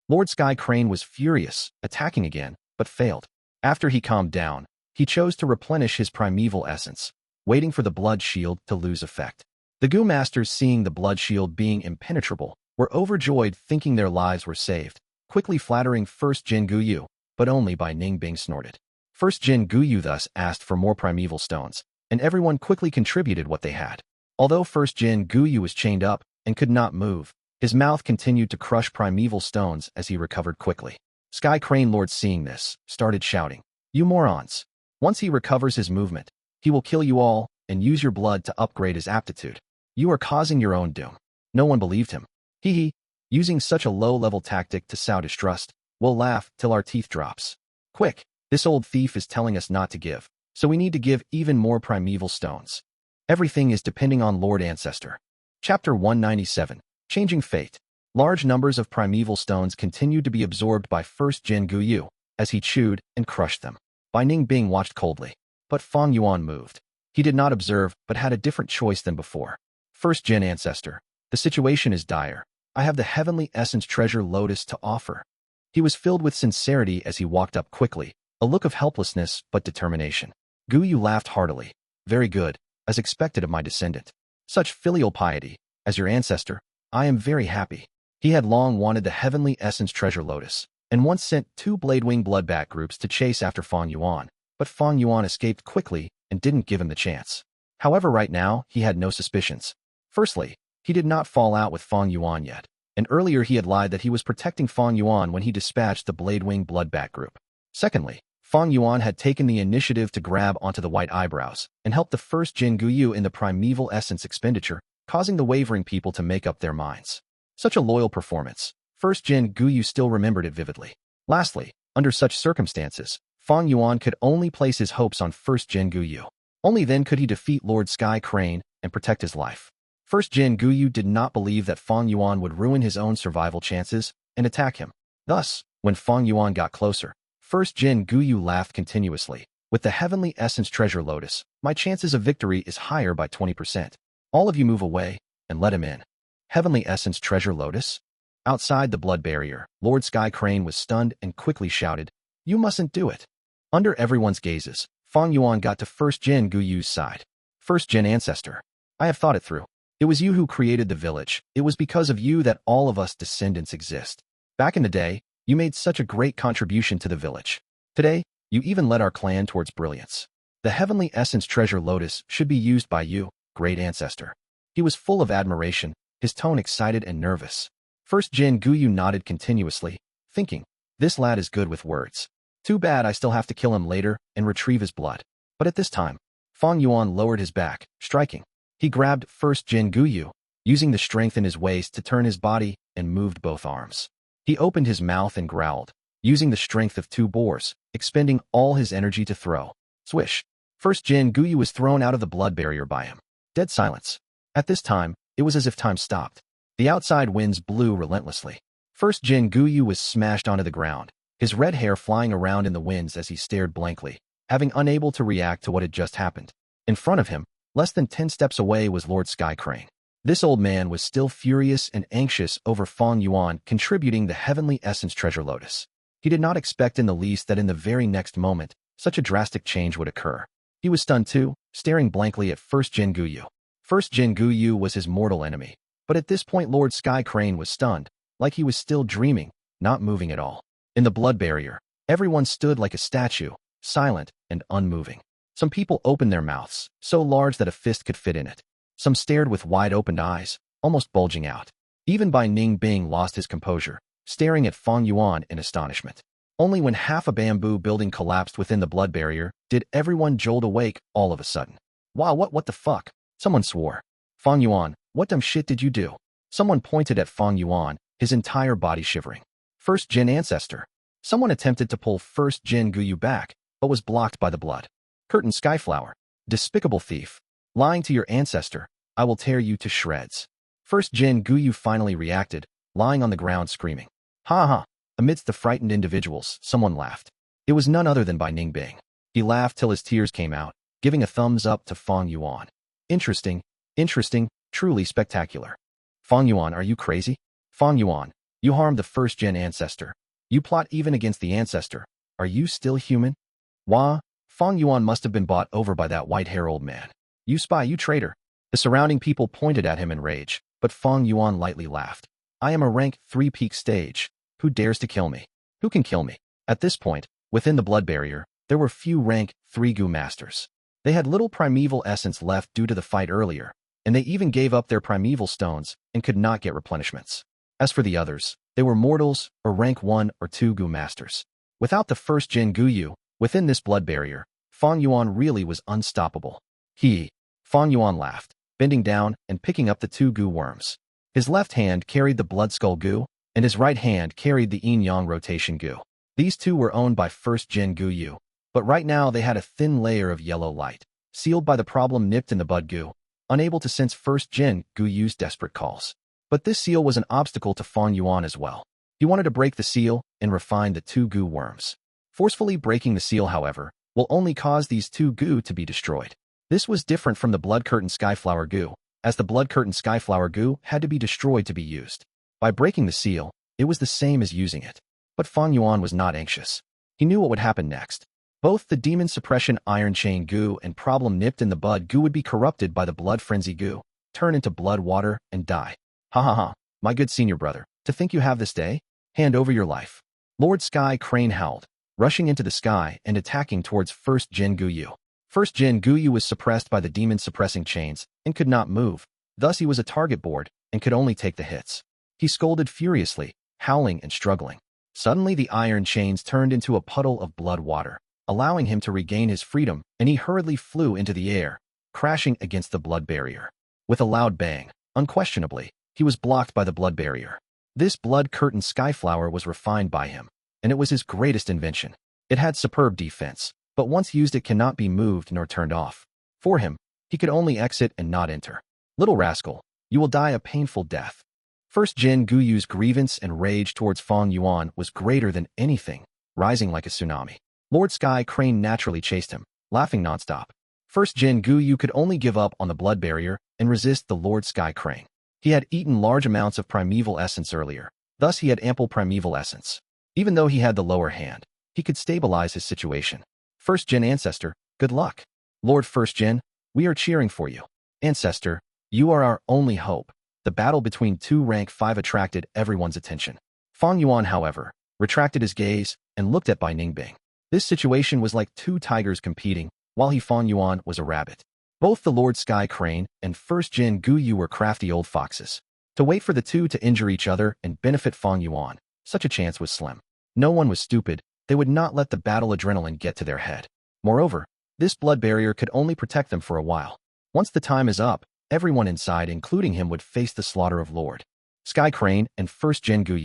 Lord Sky Crane was furious, attacking again, but failed. After he calmed down, he chose to replenish his primeval essence, waiting for the blood shield to lose effect. The Gu Masters, seeing the blood shield being impenetrable, were overjoyed, thinking their lives were saved, quickly flattering first Gen Gu Yu, but only Bai Ning Bing snorted. First Gen Gu Yu thus asked for more primeval stones, and everyone quickly contributed what they had. Although first Gen Gu Yu was chained up and could not move, his mouth continued to crush primeval stones as he recovered quickly. Sky Crane Lord, seeing this, started shouting, "You morons! Once he recovers his movement, he will kill you all and use your blood to upgrade his aptitude. You are causing your own doom." No one believed him. He, using such a low-level tactic to sow distrust, we'll laugh till our teeth drops. Quick, this old thief is telling us not to give, so we need to give even more primeval stones. Everything is depending on Lord Ancestor. Chapter 197, Changing Fate. Large numbers of primeval stones continued to be absorbed by first Gen Gu Yu, as he chewed and crushed them. Bai Ning Bing watched coldly, but Fang Yuan moved. He did not observe, but had a different choice than before. First Gen Ancestor, the situation is dire. I have the Heavenly Essence Treasure Lotus to offer. He was filled with sincerity as he walked up quickly, a look of helplessness but determination. Gu Yu laughed heartily. Very good, as expected of my descendant. Such filial piety, as your ancestor, I am very happy. He had long wanted the Heavenly Essence Treasure Lotus, and once sent 2 Bladewing Bloodbat groups to chase after Fang Yuan, but Fang Yuan escaped quickly and didn't give him the chance. However, right now, he had no suspicions. Firstly, he did not fall out with Fang Yuan yet, and earlier he had lied that he was protecting Fang Yuan when he dispatched the Bladewing Bloodbat group. Secondly, Fang Yuan had taken the initiative to grab onto the white eyebrows and help the first Gen Gu Yu in the primeval essence expenditure, causing the wavering people to make up their minds. Such a loyal performance. First Gen Gu Yu still remembered it vividly. Lastly, under such circumstances, Fang Yuan could only place his hopes on first Gen Gu Yu. Only then could he defeat Lord Sky Crane and protect his life. First Gen Gu Yu did not believe that Fang Yuan would ruin his own survival chances and attack him. Thus, when Fang Yuan got closer, first Gen Gu Yu laughed continuously. With the Heavenly Essence Treasure Lotus, my chances of victory is higher by 20%. All of you move away and let him in. Heavenly Essence Treasure Lotus? Outside the blood barrier, Lord Sky Crane was stunned and quickly shouted, "You mustn't do it." Under everyone's gazes, Fang Yuan got to first Gen Gu Yu's side. First Gen Ancestor. I have thought it through. It was you who created the village. It was because of you that all of us descendants exist. Back in the day, you made such a great contribution to the village. Today, you even led our clan towards brilliance. The heavenly essence treasure lotus should be used by you, great ancestor. He was full of admiration, his tone excited and nervous. First Gen Gu Yu nodded continuously, thinking, this lad is good with words. Too bad I still have to kill him later and retrieve his blood. But at this time, Fang Yuan lowered his back, striking. He grabbed first Gen Gu Yu, using the strength in his waist to turn his body and moved both arms. He opened his mouth and growled, using the strength of 2 boars, expending all his energy to throw. Swish. First Gen Gu Yu was thrown out of the blood barrier by him. Dead silence. At this time, it was as if time stopped. The outside winds blew relentlessly. First Gen Gu Yu was smashed onto the ground, his red hair flying around in the winds as he stared blankly, having unable to react to what had just happened. In front of him, less than 10 steps away, was Lord Sky Crane. This old man was still furious and anxious over Fang Yuan contributing the heavenly essence treasure lotus. He did not expect in the least that in the very next moment, such a drastic change would occur. He was stunned too, staring blankly at first Gen Gu Yu. First Gen Gu Yu was his mortal enemy, but at this point Lord Sky Crane was stunned, like he was still dreaming, not moving at all. In the blood barrier, everyone stood like a statue, silent and unmoving. Some people opened their mouths, so large that a fist could fit in it. Some stared with wide-opened eyes, almost bulging out. Even Bai Ning Bing lost his composure, staring at Fang Yuan in astonishment. Only when half a bamboo building collapsed within the blood barrier did everyone jolt awake all of a sudden. Wow, what the fuck? Someone swore. Fang Yuan, what dumb shit did you do? Someone pointed at Fang Yuan, his entire body shivering. First Gen Ancestor. Someone attempted to pull first Gen Gu Yu back, but was blocked by the blood. Curtain Skyflower. Despicable thief. Lying to your ancestor, I will tear you to shreds. First Gen Gu Yu finally reacted, lying on the ground screaming. Ha ha. Amidst the frightened individuals, someone laughed. It was none other than Bai Ning Bing. He laughed till his tears came out, giving a thumbs up to Fang Yuan. Interesting, truly spectacular. Fang Yuan, are you crazy? Fang Yuan, you harmed the first Gen Ancestor. You plot even against the Ancestor. Are you still human? Wah, Fang Yuan must have been bought over by that white-haired old man. You spy, you traitor. The surrounding people pointed at him in rage, but Fang Yuan lightly laughed. I am a rank 3 peak stage. Who dares to kill me? Who can kill me? At this point, within the blood barrier, there were few rank 3 Gu masters. They had little primeval essence left due to the fight earlier, and they even gave up their primeval stones and could not get replenishments. As for the others, they were mortals or rank 1 or 2 Gu masters. Without the first Gen Gu Yu, within this blood barrier, Fang Yuan really was unstoppable. Fang Yuan laughed, bending down and picking up the 2 Gu worms. His left hand carried the Blood Skull Gu, and his right hand carried the Yin-Yang Rotation Gu. These 2 were owned by first Gen Gu Yu, but right now they had a thin layer of yellow light, sealed by the problem nipped in the Bud Gu, unable to sense first Gen Gu Yu's desperate calls. But this seal was an obstacle to Fang Yuan as well. He wanted to break the seal and refine the 2 Gu worms. Forcefully breaking the seal, however, will only cause these 2 Gu to be destroyed. This was different from the Blood Curtain Skyflower Gu, as the Blood Curtain Skyflower Gu had to be destroyed to be used. By breaking the seal, it was the same as using it. But Fang Yuan was not anxious. He knew what would happen next. Both the Demon Suppression Iron Chain Gu and Problem Nipped in the Bud Gu would be corrupted by the Blood Frenzy Gu, turn into blood water, and die. Ha ha ha, my good senior brother, to think you have this day? Hand over your life. Lord Sky Crane howled, rushing into the sky and attacking towards first Gen Gu Yu. First Gen Gu Yu was suppressed by the Demon Suppressing Chains and could not move, thus he was a target board and could only take the hits. He scolded furiously, howling and struggling. Suddenly the iron chains turned into a puddle of blood water, allowing him to regain his freedom, and he hurriedly flew into the air, crashing against the blood barrier. With a loud bang, unquestionably, he was blocked by the blood barrier. This Blood Curtain Skyflower was refined by him, and it was his greatest invention. It had superb defense, but once used it cannot be moved nor turned off. For him, he could only exit and not enter. Little rascal, you will die a painful death. First Gen Gu Yu's grievance and rage towards Fang Yuan was greater than anything, rising like a tsunami. Lord Sky Crane naturally chased him, laughing nonstop. First Gen Gu Yu could only give up on the blood barrier and resist the Lord Sky Crane. He had eaten large amounts of primeval essence earlier, thus he had ample primeval essence. Even though he had the lower hand, he could stabilize his situation. First Gen Ancestor, Good luck. Lord First Jin, we are cheering for you. Ancestor, you are our only hope. The battle between two rank 5 attracted everyone's attention. Fang Yuan, however, retracted his gaze and looked at Bai Ning Bing. This situation was like two tigers competing, while Fang Yuan was a rabbit. Both the Lord Sky Crane and First Jin Gu were crafty old foxes. To wait for the two to injure each other and benefit Fang Yuan, such a chance was slim. No one was stupid. They would not let the battle adrenaline get to their head. Moreover, this blood barrier could only protect them for a while. Once the time is up, everyone inside, including him, would face the slaughter of Lord Sky Crane and First Jin Gu.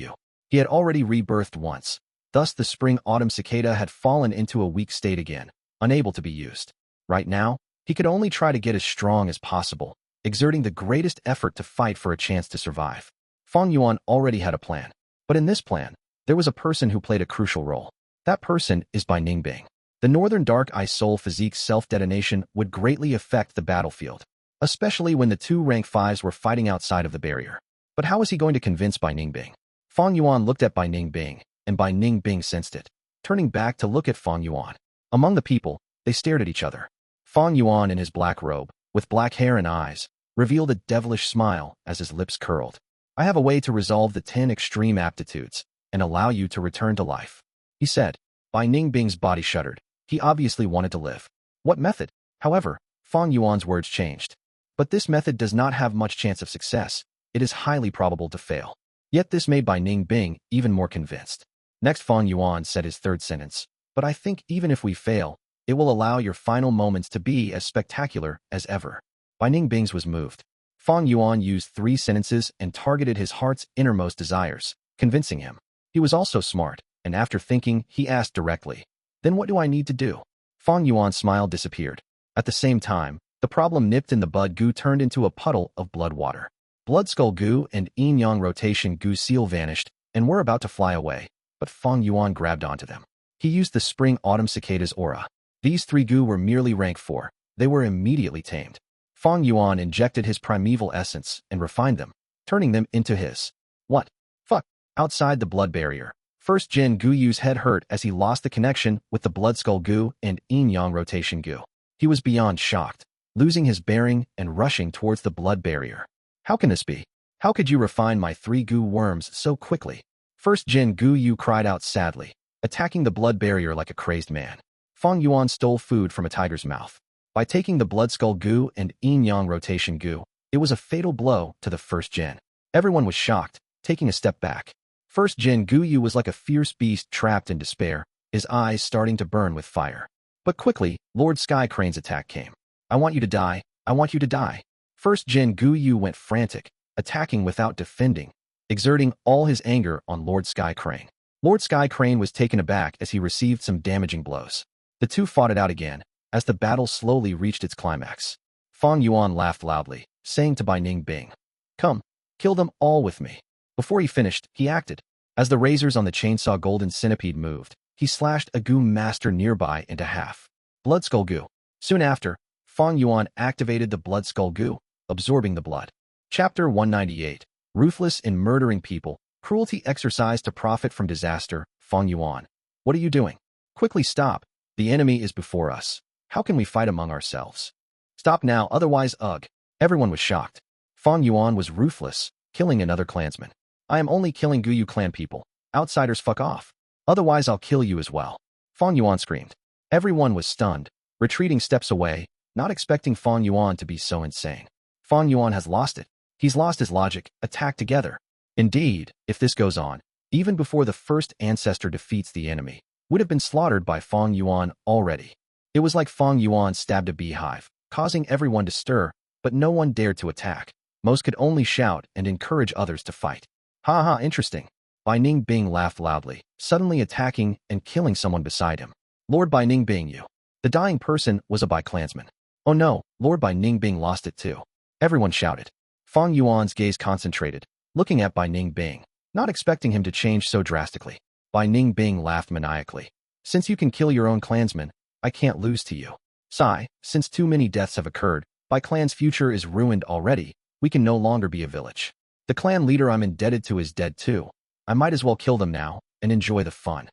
He had already rebirthed once. Thus the Spring Autumn Cicada had fallen into a weak state again, unable to be used. Right now, he could only try to get as strong as possible, exerting the greatest effort to fight for a chance to survive. Fang Yuan already had a plan. But in this plan, there was a person who played a crucial role. That person is Bai Ning Bing. The Northern Dark Eye Soul Physique's self-detonation would greatly affect the battlefield, especially when the two rank 5s were fighting outside of the barrier. But how was he going to convince Bai Ning Bing? Fang Yuan looked at Bai Ning Bing, and Bai Ning Bing sensed it. Turning back to look at Fang Yuan. Among the people, they stared at each other. Fang Yuan in his black robe, with black hair and eyes, revealed a devilish smile as his lips curled. I have a way to resolve the 10 extreme aptitudes and allow you to return to life, he said. Bai Ning Bing's body shuddered. He obviously wanted to live. What method? However, Fang Yuan's words changed. But this method does not have much chance of success. It is highly probable to fail. Yet this made Bai Ning Bing even more convinced. Next, Fang Yuan said his third sentence. But I think even if we fail, it will allow your final moments to be as spectacular as ever. Bai Ning Bing's was moved. Fang Yuan used 3 sentences and targeted his heart's innermost desires, convincing him. He was also smart, and after thinking, he asked directly, "Then what do I need to do?" Fang Yuan's smile disappeared. At the same time, the problem nipped in the bud Gu turned into a puddle of blood water. Blood Skull Gu and Yin Yang Rotation Gu seal vanished and were about to fly away, but Fang Yuan grabbed onto them. He used the Spring Autumn Cicada's aura. These 3 Gu were merely rank 4. They were immediately tamed. Fang Yuan injected his primeval essence and refined them, turning them into his. What? Fuck. Outside the blood barrier, First Jin Gu's head hurt as he lost the connection with the Blood Skull Gu and Yin Yang Rotation Gu. He was beyond shocked, losing his bearing and rushing towards the blood barrier. How can this be? How could you refine my 3 Gu worms so quickly? First Jin Gu cried out sadly, attacking the blood barrier like a crazed man. Fang Yuan stole food from a tiger's mouth. By taking the Blood Skull Gu and Yin Yang Rotation Gu, it was a fatal blow to the First Jin. Everyone was shocked, taking a step back. First Jin Gu was like a fierce beast trapped in despair, his eyes starting to burn with fire. But quickly, Lord Sky Crane's attack came. I want you to die. I want you to die. First Jin Gu went frantic, attacking without defending, exerting all his anger on Lord Sky Crane. Lord Sky Crane was taken aback as he received some damaging blows. The two fought it out again, as the battle slowly reached its climax. Fang Yuan laughed loudly, saying to Bai Ning Bing, "Come, kill them all with me." Before he finished, he acted. As the razors on the chainsaw golden centipede moved, he slashed a Gu master nearby into half. Blood Skull Gu. Soon after, Fang Yuan activated the Blood Skull Gu, absorbing the blood. Chapter 198. Ruthless in murdering people, cruelty exercised to profit from disaster. Fang Yuan. What are you doing? Quickly stop. The enemy is before us. How can we fight among ourselves? Stop now, otherwise ugh. Everyone was shocked. Fang Yuan was ruthless, killing another clansman. I am only killing Gu clan people. Outsiders fuck off. Otherwise I'll kill you as well. Fang Yuan screamed. Everyone was stunned, retreating steps away, not expecting Fang Yuan to be so insane. Fang Yuan has lost it. He's lost his logic. Attack together. Indeed, if this goes on, even before the first ancestor defeats the enemy, would have been slaughtered by Fang Yuan already. It was like Fang Yuan stabbed a beehive, causing everyone to stir, but no one dared to attack. Most could only shout and encourage others to fight. Ha ha, interesting. Bai Ning Bing laughed loudly, suddenly attacking and killing someone beside him. Lord Bai Ning Bing you. The dying person was a Bai clansman. Oh no, Lord Bai Ning Bing lost it too. Everyone shouted. Fang Yuan's gaze concentrated, looking at Bai Ning Bing, not expecting him to change so drastically. Bai Ning Bing laughed maniacally. Since you can kill your own clansmen, I can't lose to you. Sigh, since too many deaths have occurred, Bai clan's future is ruined already, we can no longer be a village. The clan leader I'm indebted to is dead too. I might as well kill them now, and enjoy the fun.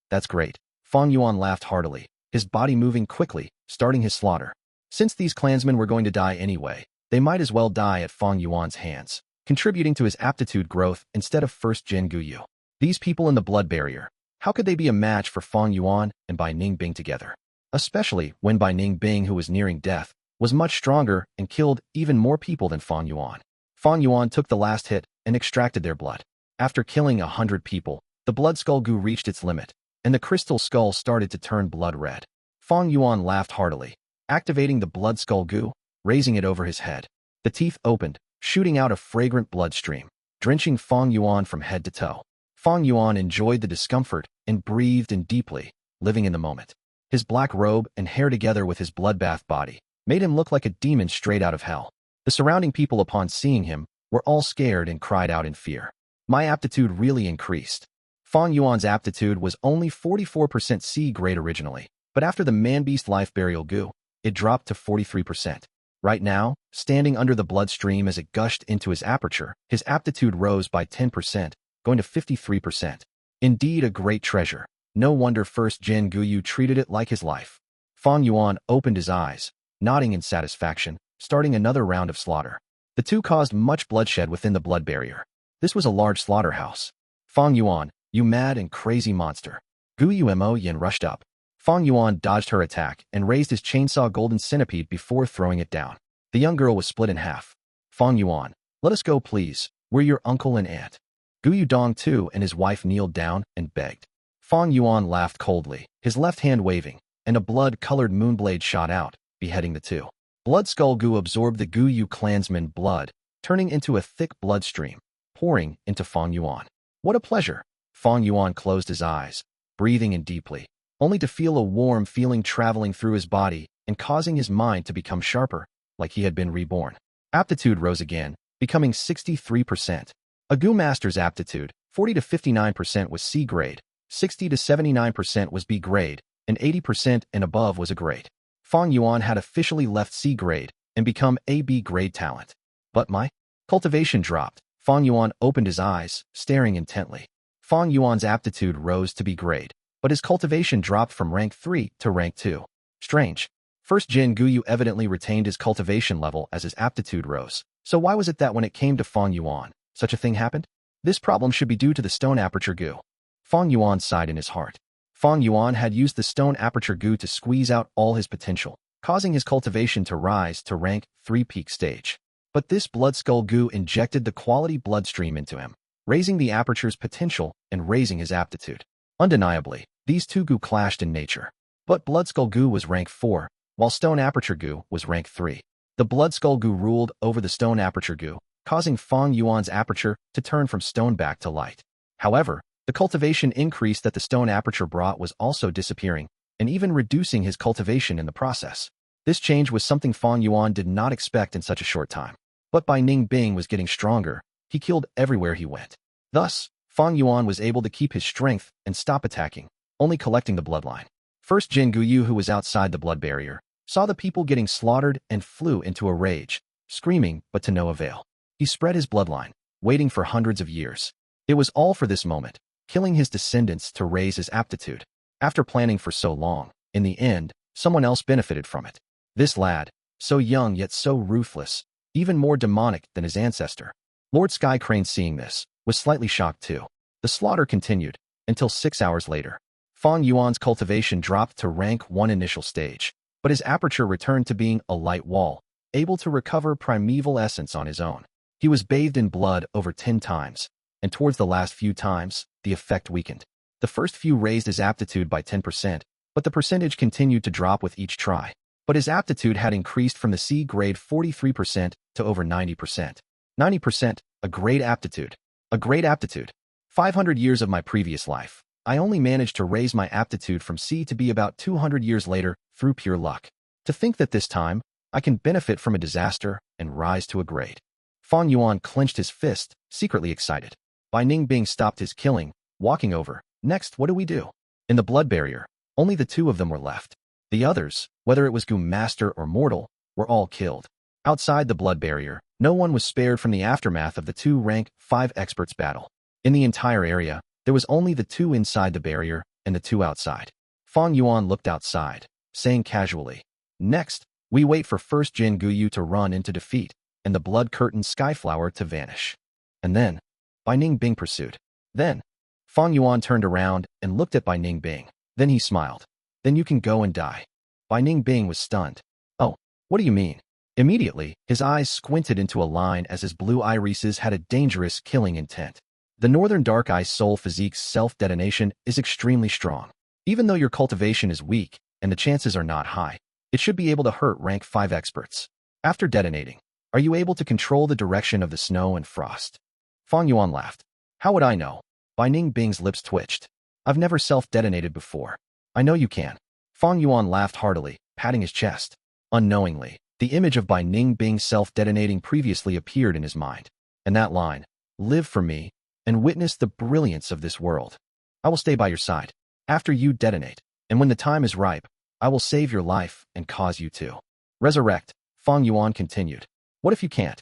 That's great. Fang Yuan laughed heartily, his body moving quickly, starting his slaughter. Since these clansmen were going to die anyway, they might as well die at Fang Yuan's hands, contributing to his aptitude growth instead of first Jin Guyu. These people in the blood barrier, how could they be a match for Fang Yuan and Bai Ning Bing together? Especially when Bai Ning Bing, who was nearing death, was much stronger and killed even more people than Fang Yuan. Fang Yuan took the last hit and extracted their blood. After killing 100 people, the blood skull Gu reached its limit, and the crystal skull started to turn blood red. Fang Yuan laughed heartily, activating the blood skull Gu, raising it over his head. The teeth opened, shooting out a fragrant bloodstream, drenching Fang Yuan from head to toe. Fang Yuan enjoyed the discomfort and breathed in deeply, living in the moment. His black robe and hair together with his bloodbath body made him look like a demon straight out of hell. The surrounding people upon seeing him were all scared and cried out in fear. My aptitude really increased. Fang Yuan's aptitude was only 44% C grade originally, but after the man-beast life burial Gu, it dropped to 43%. Right now, standing under the bloodstream as it gushed into his aperture, his aptitude rose by 10%, going to 53%. Indeed a great treasure. No wonder first Jin Guyu treated it like his life. Fang Yuan opened his eyes, nodding in satisfaction, starting another round of slaughter. The two caused much bloodshed within the blood barrier. This was a large slaughterhouse. Fang Yuan, you mad and crazy monster. Guyu Mo Yin rushed up. Fang Yuan dodged her attack and raised his chainsaw golden centipede before throwing it down. The young girl was split in half. Fang Yuan, let us go please. We're your uncle and aunt. Guyu Dong too and his wife kneeled down and begged. Fang Yuan laughed coldly, his left hand waving, and a blood-colored moonblade shot out, beheading the two. Blood Skull Gu absorbed the Guyu clansman blood, turning into a thick bloodstream, pouring into Fang Yuan. What a pleasure! Fang Yuan closed his eyes, breathing in deeply, only to feel a warm feeling traveling through his body and causing his mind to become sharper, like he had been reborn. Aptitude rose again, becoming 63%. A Gu Master's aptitude, 40 to 59% was C grade, 60 to 79% was B grade, and 80% and above was A grade. Fang Yuan had officially left C grade and become a B grade talent. But my cultivation dropped. Fang Yuan opened his eyes, staring intently. Fang Yuan's aptitude rose to B grade, but his cultivation dropped from rank 3 to rank 2. Strange. First Jin Guyu evidently retained his cultivation level as his aptitude rose. So why was it that when it came to Fang Yuan, such a thing happened? This problem should be due to the stone aperture Gu. Fang Yuan sighed in his heart. Fang Yuan had used the stone aperture Gu to squeeze out all his potential, causing his cultivation to rise to rank 3 peak stage. But this blood skull Gu injected the quality bloodstream into him, raising the aperture's potential and raising his aptitude. Undeniably, these two Gu clashed in nature. But blood skull Gu was rank 4, while stone aperture Gu was rank 3. The blood skull Gu ruled over the stone aperture Gu, causing Fang Yuan's aperture to turn from stone back to light. However, the cultivation increase that the stone aperture brought was also disappearing, and even reducing his cultivation in the process. This change was something Fang Yuan did not expect in such a short time. But Bai Ning Bing was getting stronger. He killed everywhere he went. Thus, Fang Yuan was able to keep his strength and stop attacking, only collecting the bloodline. First Jin Guyu, who was outside the blood barrier, saw the people getting slaughtered and flew into a rage, screaming but to no avail. He spread his bloodline, waiting for hundreds of years. It was all for this moment, killing his descendants to raise his aptitude. After planning for so long, in the end, someone else benefited from it. This lad, so young yet so ruthless, even more demonic than his ancestor. Lord Sky Crane, seeing this, was slightly shocked too. The slaughter continued, until 6 hours later. Fang Yuan's cultivation dropped to rank 1 initial stage, but his aperture returned to being a light wall, able to recover primeval essence on his own. He was bathed in blood over 10 times, and towards the last few times, the effect weakened. The first few raised his aptitude by 10%, but the percentage continued to drop with each try. But his aptitude had increased from the C grade 43% to over 90%. 90%, a great aptitude. A great aptitude. 500 years of my previous life, I only managed to raise my aptitude from C to B about 200 years later through pure luck. To think that this time, I can benefit from a disaster and rise to a grade. Fang Yuan clenched his fist, secretly excited. Bai Ning Bing stopped his killing, walking over. Next, what do we do? In the blood barrier, only the two of them were left. The others, whether it was Gu Master or mortal, were all killed. Outside the blood barrier, no one was spared from the aftermath of the 2 rank 5 experts battle. In the entire area, there was only the 2 inside the barrier and the 2 outside. Fang Yuan looked outside, saying casually, "Next, we wait for first Jin Guyu to run into defeat, and the blood-curtained Skyflower to vanish." And then, Bai Ning Bing pursued. Then, Fang Yuan turned around and looked at Bai Ning Bing. Then he smiled. "Then you can go and die." Bai Ning Bing was stunned. "Oh, what do you mean?" Immediately, his eyes squinted into a line as his blue irises had a dangerous killing intent. The Northern Dark Eye Soul Physique's self-detonation is extremely strong. Even though your cultivation is weak and the chances are not high, it should be able to hurt rank 5 experts. After detonating, are you able to control the direction of the snow and frost? Fang Yuan laughed. "How would I know?" Bai Ning Bing's lips twitched. "I've never self-detonated before." "I know you can." Fang Yuan laughed heartily, patting his chest. Unknowingly, the image of Bai Ning Bing self-detonating previously appeared in his mind. And that line, "Live for me, and witness the brilliance of this world. I will stay by your side after you detonate, and when the time is ripe, I will save your life and cause you to resurrect." Fang Yuan continued. "What if you can't?"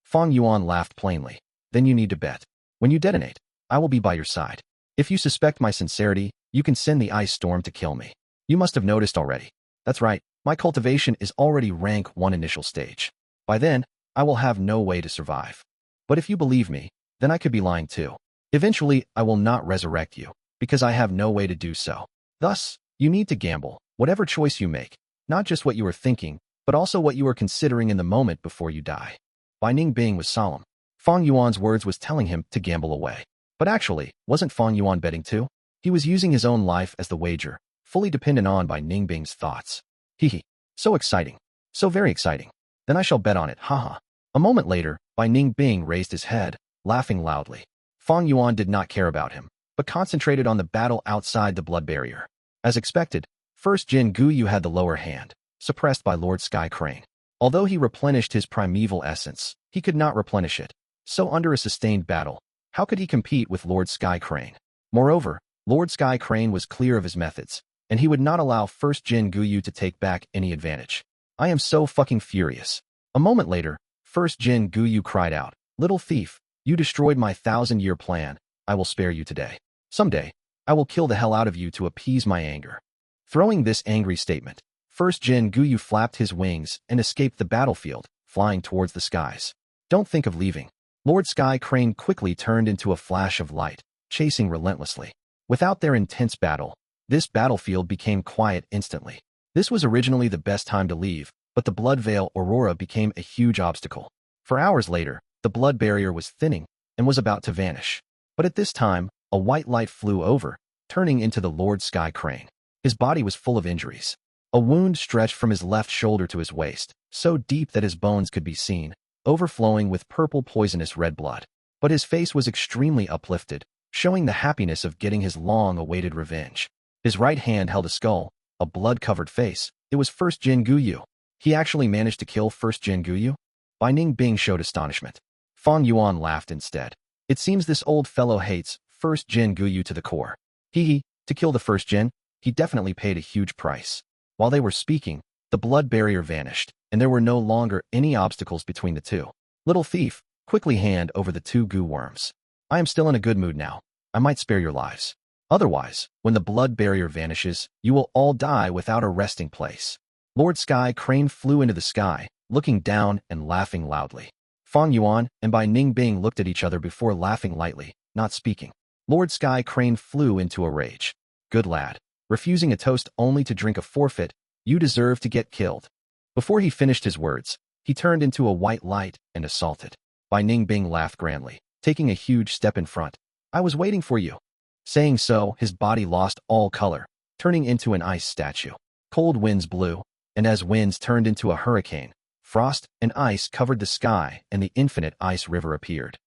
Fang Yuan laughed plainly. "Then you need to bet. When you detonate, I will be by your side. If you suspect my sincerity, you can send the ice storm to kill me. You must have noticed already. That's right, my cultivation is already rank 1 initial stage. By then, I will have no way to survive. But if you believe me, then I could be lying too. Eventually, I will not resurrect you, because I have no way to do so. Thus, you need to gamble, whatever choice you make, not just what you are thinking, but also what you are considering in the moment before you die." Bai Ning Bing was solemn. Fang Yuan's words was telling him to gamble away. But actually, wasn't Fang Yuan betting too? He was using his own life as the wager, fully dependent on Bai Ning Bing's thoughts. So exciting. So very exciting. Then I shall bet on it, haha. A moment later, Bai Ning Bing raised his head, laughing loudly. Fang Yuan did not care about him, but concentrated on the battle outside the blood barrier. As expected, first Jin Guyu had the lower hand, suppressed by Lord Sky Crane. Although he replenished his primeval essence, he could not replenish it. So under a sustained battle, how could he compete with Lord Sky Crane? Moreover, Lord Sky Crane was clear of his methods, and he would not allow first Jin Guyu to take back any advantage. "I am so fucking furious." A moment later, first Jin Guyu cried out, "Little thief, you destroyed my 1,000-year plan. I will spare you today. Someday, I will kill the hell out of you to appease my anger." Throwing this angry statement, first Jin Guyu flapped his wings and escaped the battlefield, flying towards the skies. "Don't think of leaving." Lord Sky Crane quickly turned into a flash of light, chasing relentlessly. Without their intense battle, this battlefield became quiet instantly. This was originally the best time to leave, but the Blood Veil Aurora became a huge obstacle. For hours later, the blood barrier was thinning and was about to vanish. But at this time, a white light flew over, turning into the Lord Sky Crane. His body was full of injuries. A wound stretched from his left shoulder to his waist, so deep that his bones could be seen, overflowing with purple poisonous red blood. But his face was extremely uplifted, showing the happiness of getting his long-awaited revenge. His right hand held a skull, a blood-covered face. It was first Jin Guyu. He actually managed to kill first Jin Guyu? Bai Ning Bing showed astonishment. Fang Yuan laughed instead. "It seems this old fellow hates first Jin Guyu to the core. To kill the first Jin, he definitely paid a huge price." While they were speaking, the blood barrier vanished, and there were no longer any obstacles between the two. "Little thief, quickly hand over the 2 goo worms. I am still in a good mood now. I might spare your lives. Otherwise, when the blood barrier vanishes, you will all die without a resting place." Lord Sky Crane flew into the sky, looking down and laughing loudly. Fang Yuan and Bai Ning Bing looked at each other before laughing lightly, not speaking. Lord Sky Crane flew into a rage. "Good lad. Refusing a toast only to drink a forfeit, you deserve to get killed." Before he finished his words, he turned into a white light and assaulted. Bai Ning Bing laughed grandly, taking a huge step in front. "I was waiting for you." Saying so, his body lost all color, turning into an ice statue. Cold winds blew, and as winds turned into a hurricane, frost and ice covered the sky and the infinite ice river appeared.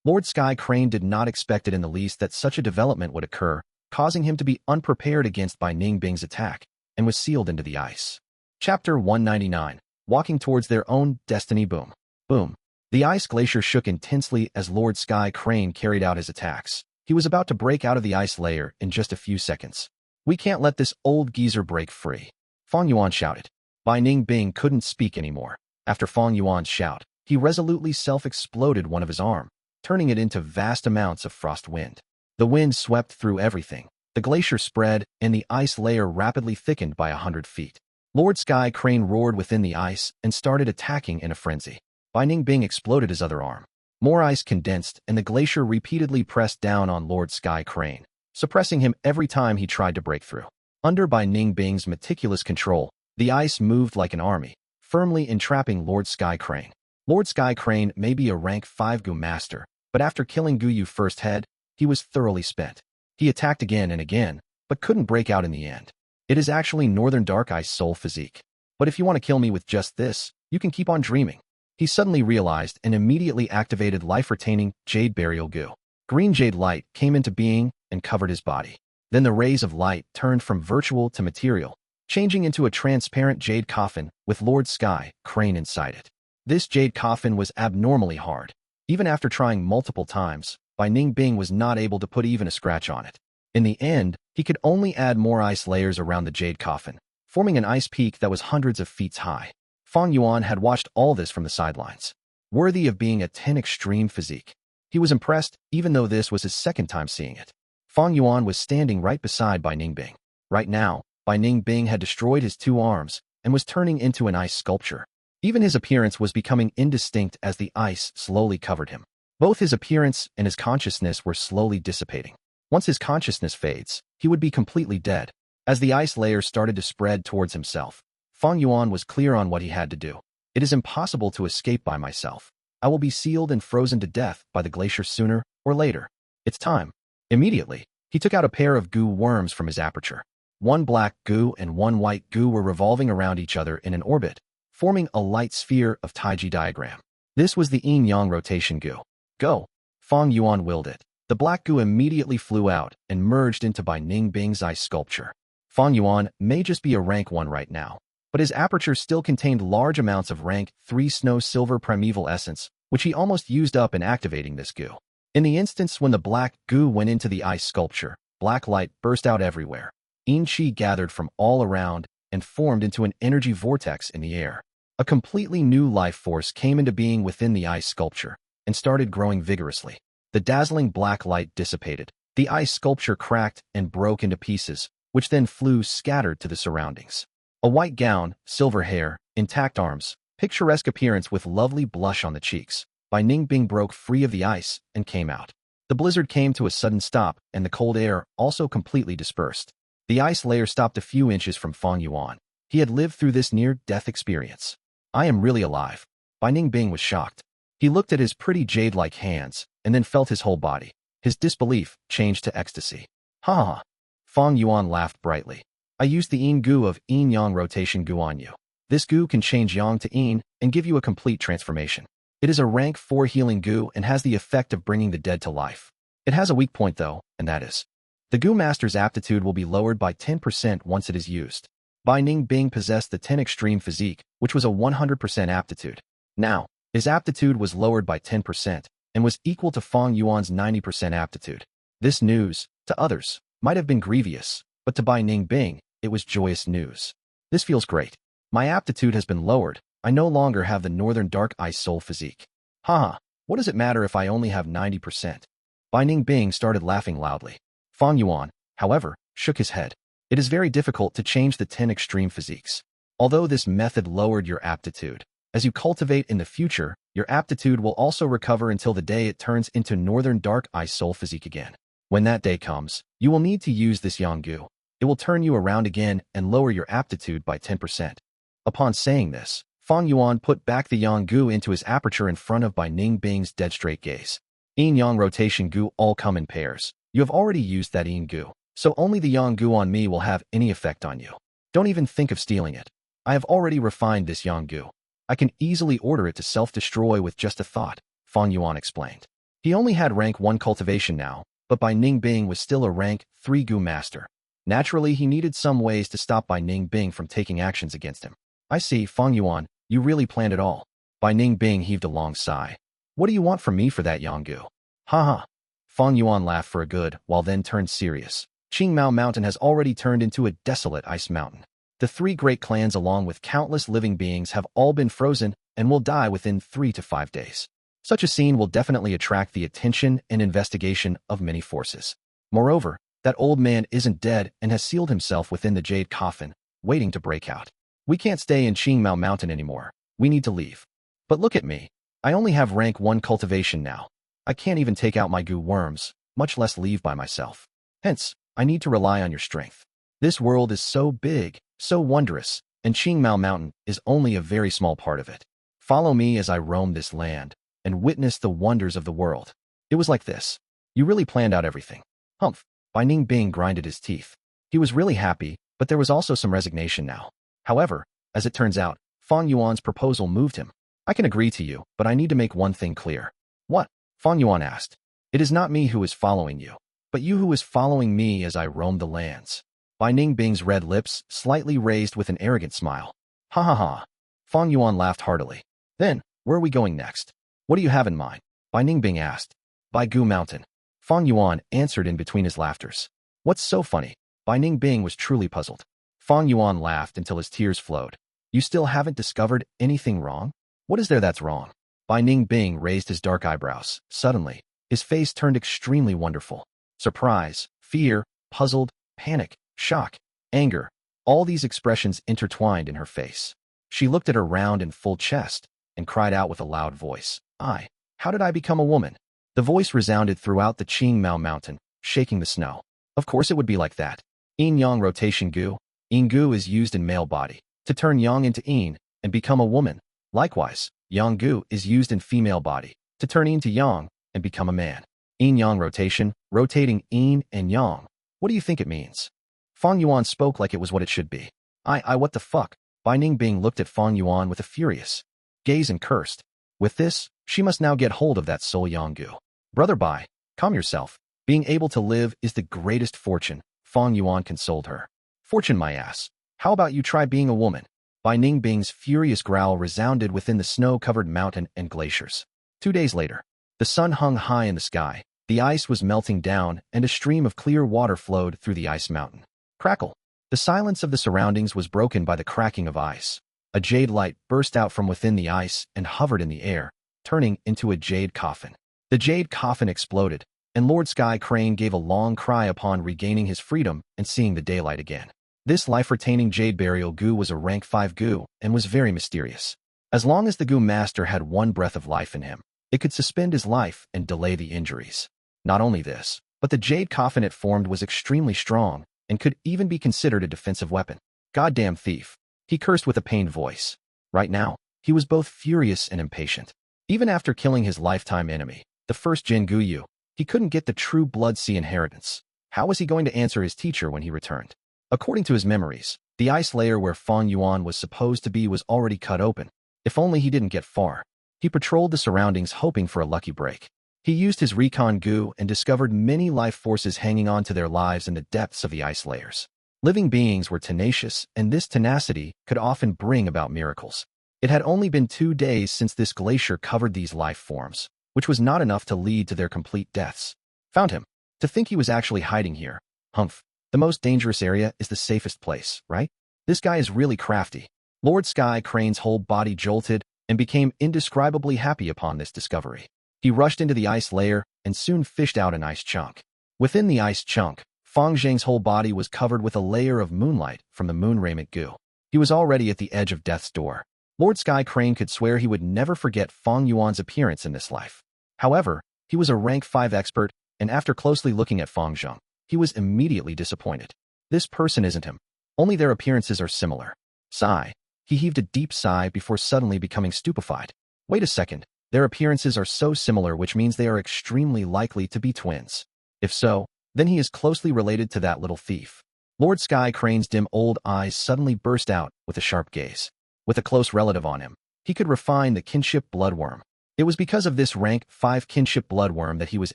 Lord Sky Crane did not expect it in the least that such a development would occur, causing him to be unprepared against Bai Ning Bing's attack, and was sealed into the ice. Chapter 199. Walking towards their own destiny. Boom. Boom. The ice glacier shook intensely as Lord Sky Crane carried out his attacks. He was about to break out of the ice layer in just a few seconds. "We can't let this old geezer break free," Fang Yuan shouted. Bai Ning Bing couldn't speak anymore. After Fang Yuan's shout, he resolutely self-exploded one of his arms, turning it into vast amounts of frost wind. The wind swept through everything. The glacier spread, and the ice layer rapidly thickened by 100 feet. Lord Sky Crane roared within the ice and started attacking in a frenzy. Bai Ning Bing exploded his other arm. More ice condensed, and the glacier repeatedly pressed down on Lord Sky Crane, suppressing him every time he tried to break through. Under Bai Ning Bing's meticulous control, the ice moved like an army, firmly entrapping Lord Sky Crane. Lord Sky Crane may be a rank 5 Gu master, but after killing Gu Yu first head, he was thoroughly spent. He attacked again and again, but couldn't break out in the end. It is actually Northern Dark Ice Soul physique. But if you want to kill me with just this, you can keep on dreaming. He suddenly realized and immediately activated life-retaining Jade Burial Gu. Green jade light came into being and covered his body. Then the rays of light turned from virtual to material, changing into a transparent jade coffin with Lord Sky Crane inside it. This jade coffin was abnormally hard. Even after trying multiple times, Bai Ning Bing was not able to put even a scratch on it. In the end, he could only add more ice layers around the jade coffin, forming an ice peak that was hundreds of feet high. Fang Yuan had watched all this from the sidelines. Worthy of being a 10 extreme physique. He was impressed, even though this was his second time seeing it. Fang Yuan was standing right beside Bai Ning Bing. Right now, Bai Ning Bing had destroyed his 2 arms and was turning into an ice sculpture. Even his appearance was becoming indistinct as the ice slowly covered him. Both his appearance and his consciousness were slowly dissipating. Once his consciousness fades, he would be completely dead. As the ice layer started to spread towards himself, Fang Yuan was clear on what he had to do. It is impossible to escape by myself. I will be sealed and frozen to death by the glacier sooner or later. It's time. Immediately, he took out a pair of Gu worms from his aperture. 1 black Gu and 1 white Gu were revolving around each other in an orbit, forming a light sphere of Taiji diagram. This was the yin-yang rotation Gu. Go! Fang Yuan willed it. The black Gu immediately flew out and merged into Bai Ning Bing's ice sculpture. Fang Yuan may just be a rank 1 right now, but his aperture still contained large amounts of rank 3 snow silver primeval essence, which he almost used up in activating this Gu. In the instance when the black Gu went into the ice sculpture, black light burst out everywhere. Yin Qi gathered from all around and formed into an energy vortex in the air. A completely new life force came into being within the ice sculpture and started growing vigorously. The dazzling black light dissipated. The ice sculpture cracked and broke into pieces, which then flew scattered to the surroundings. A white gown, silver hair, intact arms, picturesque appearance with lovely blush on the cheeks. Bai Ning Bing broke free of the ice and came out. The blizzard came to a sudden stop, and the cold air also completely dispersed. The ice layer stopped a few inches from Fang Yuan. He had lived through this near-death experience. I am really alive. Bai Ning Bing was shocked. He looked at his pretty jade-like hands, and then felt his whole body. His disbelief changed to ecstasy. Ha ha! Fang Yuan laughed brightly. I used the yin Gu of yin-yang rotation Gu on you. This Gu can change yang to yin and give you a complete transformation. It is a rank 4 healing Gu and has the effect of bringing the dead to life. It has a weak point though, and that is, the Gu Master's aptitude will be lowered by 10% once it is used. Bai Ning Bing possessed the 10 extreme physique, which was a 100% aptitude. Now, his aptitude was lowered by 10% and was equal to Fang Yuan's 90% aptitude. This news, to others, might have been grievous, but to Bai Ning Bing, it was joyous news. This feels great. My aptitude has been lowered. I no longer have the Northern Dark Ice Soul physique. Haha, what does it matter if I only have 90%? Bai Ning Bing started laughing loudly. Fang Yuan, however, shook his head. It is very difficult to change the 10 extreme physiques. Although this method lowered your aptitude, as you cultivate in the future, your aptitude will also recover until the day it turns into Northern Dark Ice Soul physique again. When that day comes, you will need to use this Yang Gu. It will turn you around again and lower your aptitude by 10%. Upon saying this, Fang Yuan put back the Yang Gu into his aperture in front of Bai Ning Bing's dead straight gaze. Yin-Yang rotation Gu all come in pairs. You have already used that Yin Gu, so only the Yang Gu on me will have any effect on you. Don't even think of stealing it. I have already refined this Yang Gu. I can easily order it to self-destroy with just a thought, Fang Yuan explained. He only had rank 1 cultivation now, but Bai Ning Bing was still a rank 3 Gu master. Naturally, he needed some ways to stop Bai Ning Bing from taking actions against him. I see, Fang Yuan, you really planned it all. Bai Ning Bing heaved a long sigh. What do you want from me for that Yang Gu? Ha ha. Fang Yuan laughed for a good, while then turned serious. Qingmao Mountain has already turned into a desolate ice mountain. The 3 great clans along with countless living beings have all been frozen and will die within 3 to 5 days. Such a scene will definitely attract the attention and investigation of many forces. Moreover, That old man isn't dead and has sealed himself within the jade coffin, waiting to break out. We can't stay in Qingmao Mountain anymore. We need to leave. But look at me. I only have rank 1 cultivation now. I can't even take out my Gu worms, much less leave by myself. Hence, I need to rely on your strength. This world is so big, so wondrous, and Qingmao Mountain is only a very small part of it. Follow me as I roam this land and witness the wonders of the world. It was like this. You really planned out everything. Humph. Bai Ning Bing grinded his teeth. He was really happy, but there was also some resignation now. However, as it turns out, Fang Yuan's proposal moved him. I can agree to you, but I need to make one thing clear. What? Fang Yuan asked. It is not me who is following you, but you who is following me as I roam the lands. Bai Ning Bing's red lips slightly raised with an arrogant smile. Ha ha ha. Fang Yuan laughed heartily. Then, where are we going next? What do you have in mind? Bai Ning Bing asked. Bai Gu Mountain. Fang Yuan answered in between his laughters. What's so funny? Bai Ning Bing was truly puzzled. Fang Yuan laughed until his tears flowed. You still haven't discovered anything wrong? What is there that's wrong? Bai Ning Bing raised his dark eyebrows. Suddenly, his face turned extremely wonderful. Surprise, fear, puzzled, panic, shock, anger, all these expressions intertwined in her face. She looked at her round and full chest and cried out with a loud voice. How did I become a woman? The voice resounded throughout the Qingmao Mountain, shaking the snow. Of course it would be like that. Yin-yang rotation Gu. Yin Gu is used in male body to turn yang into yin and become a woman. Likewise, yang Gu is used in female body to turn yin to yang and become a man. Yin-yang rotation, rotating yin and yang. What do you think it means? Fang Yuan spoke like it was what it should be. What the fuck? Bai Ning Bing looked at Fang Yuan with a furious gaze and cursed. With this, she must now get hold of that soul yang Gu. Brother Bai, calm yourself. Being able to live is the greatest fortune, Fang Yuan consoled her. Fortune, my ass. How about you try being a woman? Bai Ning Bing's furious growl resounded within the snow-covered mountain and glaciers. 2 days later, the sun hung high in the sky, the ice was melting down, and a stream of clear water flowed through the ice mountain. Crackle. The silence of the surroundings was broken by the cracking of ice. A jade light burst out from within the ice and hovered in the air, turning into a jade coffin. The jade coffin exploded, and Lord Sky Crane gave a long cry upon regaining his freedom and seeing the daylight again. This life-retaining jade burial Gu was a rank 5 Gu and was very mysterious. As long as the Gu master had one breath of life in him, it could suspend his life and delay the injuries. Not only this, but the jade coffin it formed was extremely strong and could even be considered a defensive weapon. Goddamn thief. He cursed with a pained voice. Right now, he was both furious and impatient. Even after killing his lifetime enemy, the first Jin Guyu, he couldn't get the true Blood Sea inheritance. How was he going to answer his teacher when he returned? According to his memories, the ice layer where Fang Yuan was supposed to be was already cut open. If only he didn't get far. He patrolled the surroundings hoping for a lucky break. He used his recon Gu and discovered many life forces hanging on to their lives in the depths of the ice layers. Living beings were tenacious, and this tenacity could often bring about miracles. It had only been 2 days since this glacier covered these life forms, which was not enough to lead to their complete deaths. Found him. To think he was actually hiding here. Humph. The most dangerous area is the safest place, right? This guy is really crafty. Lord Sky Crane's whole body jolted and became indescribably happy upon this discovery. He rushed into the ice layer and soon fished out an ice chunk. Within the ice chunk, Fang Zheng's whole body was covered with a layer of moonlight from the moon raiment Gu. He was already at the edge of death's door. Lord Sky Crane could swear he would never forget Fang Yuan's appearance in this life. However, he was a rank 5 expert, and after closely looking at Fang Zheng, he was immediately disappointed. This person isn't him. Only their appearances are similar. Sigh. He heaved a deep sigh before suddenly becoming stupefied. Wait a second. Their appearances are so similar, which means they are extremely likely to be twins. If so, then he is closely related to that little thief. Lord Sky Crane's dim old eyes suddenly burst out with a sharp gaze. With a close relative on him, he could refine the kinship bloodworm. It was because of this rank 5 kinship bloodworm that he was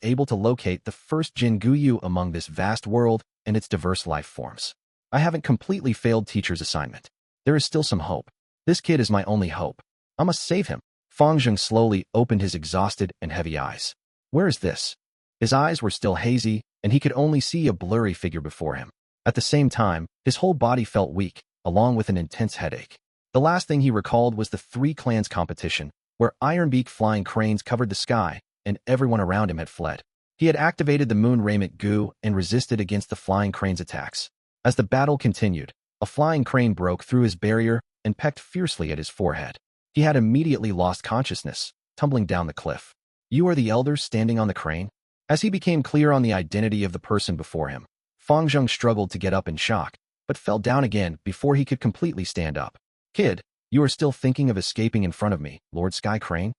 able to locate the first Jin Guyu among this vast world and its diverse life forms. I haven't completely failed teacher's assignment. There is still some hope. This kid is my only hope. I must save him. Fang Zheng slowly opened his exhausted and heavy eyes. Where is this? His eyes were still hazy, and he could only see a blurry figure before him. At the same time, his whole body felt weak, along with an intense headache. The last thing he recalled was the 3 clans competition, where ironbeak flying cranes covered the sky, and everyone around him had fled. He had activated the Moonlight Gu and resisted against the flying crane's attacks. As the battle continued, a flying crane broke through his barrier and pecked fiercely at his forehead. He had immediately lost consciousness, tumbling down the cliff. "You are the elder standing on the crane?" As he became clear on the identity of the person before him, Fang Zheng struggled to get up in shock, but fell down again before he could completely stand up. "Kid, you are still thinking of escaping in front of me, Lord Sky Crane?"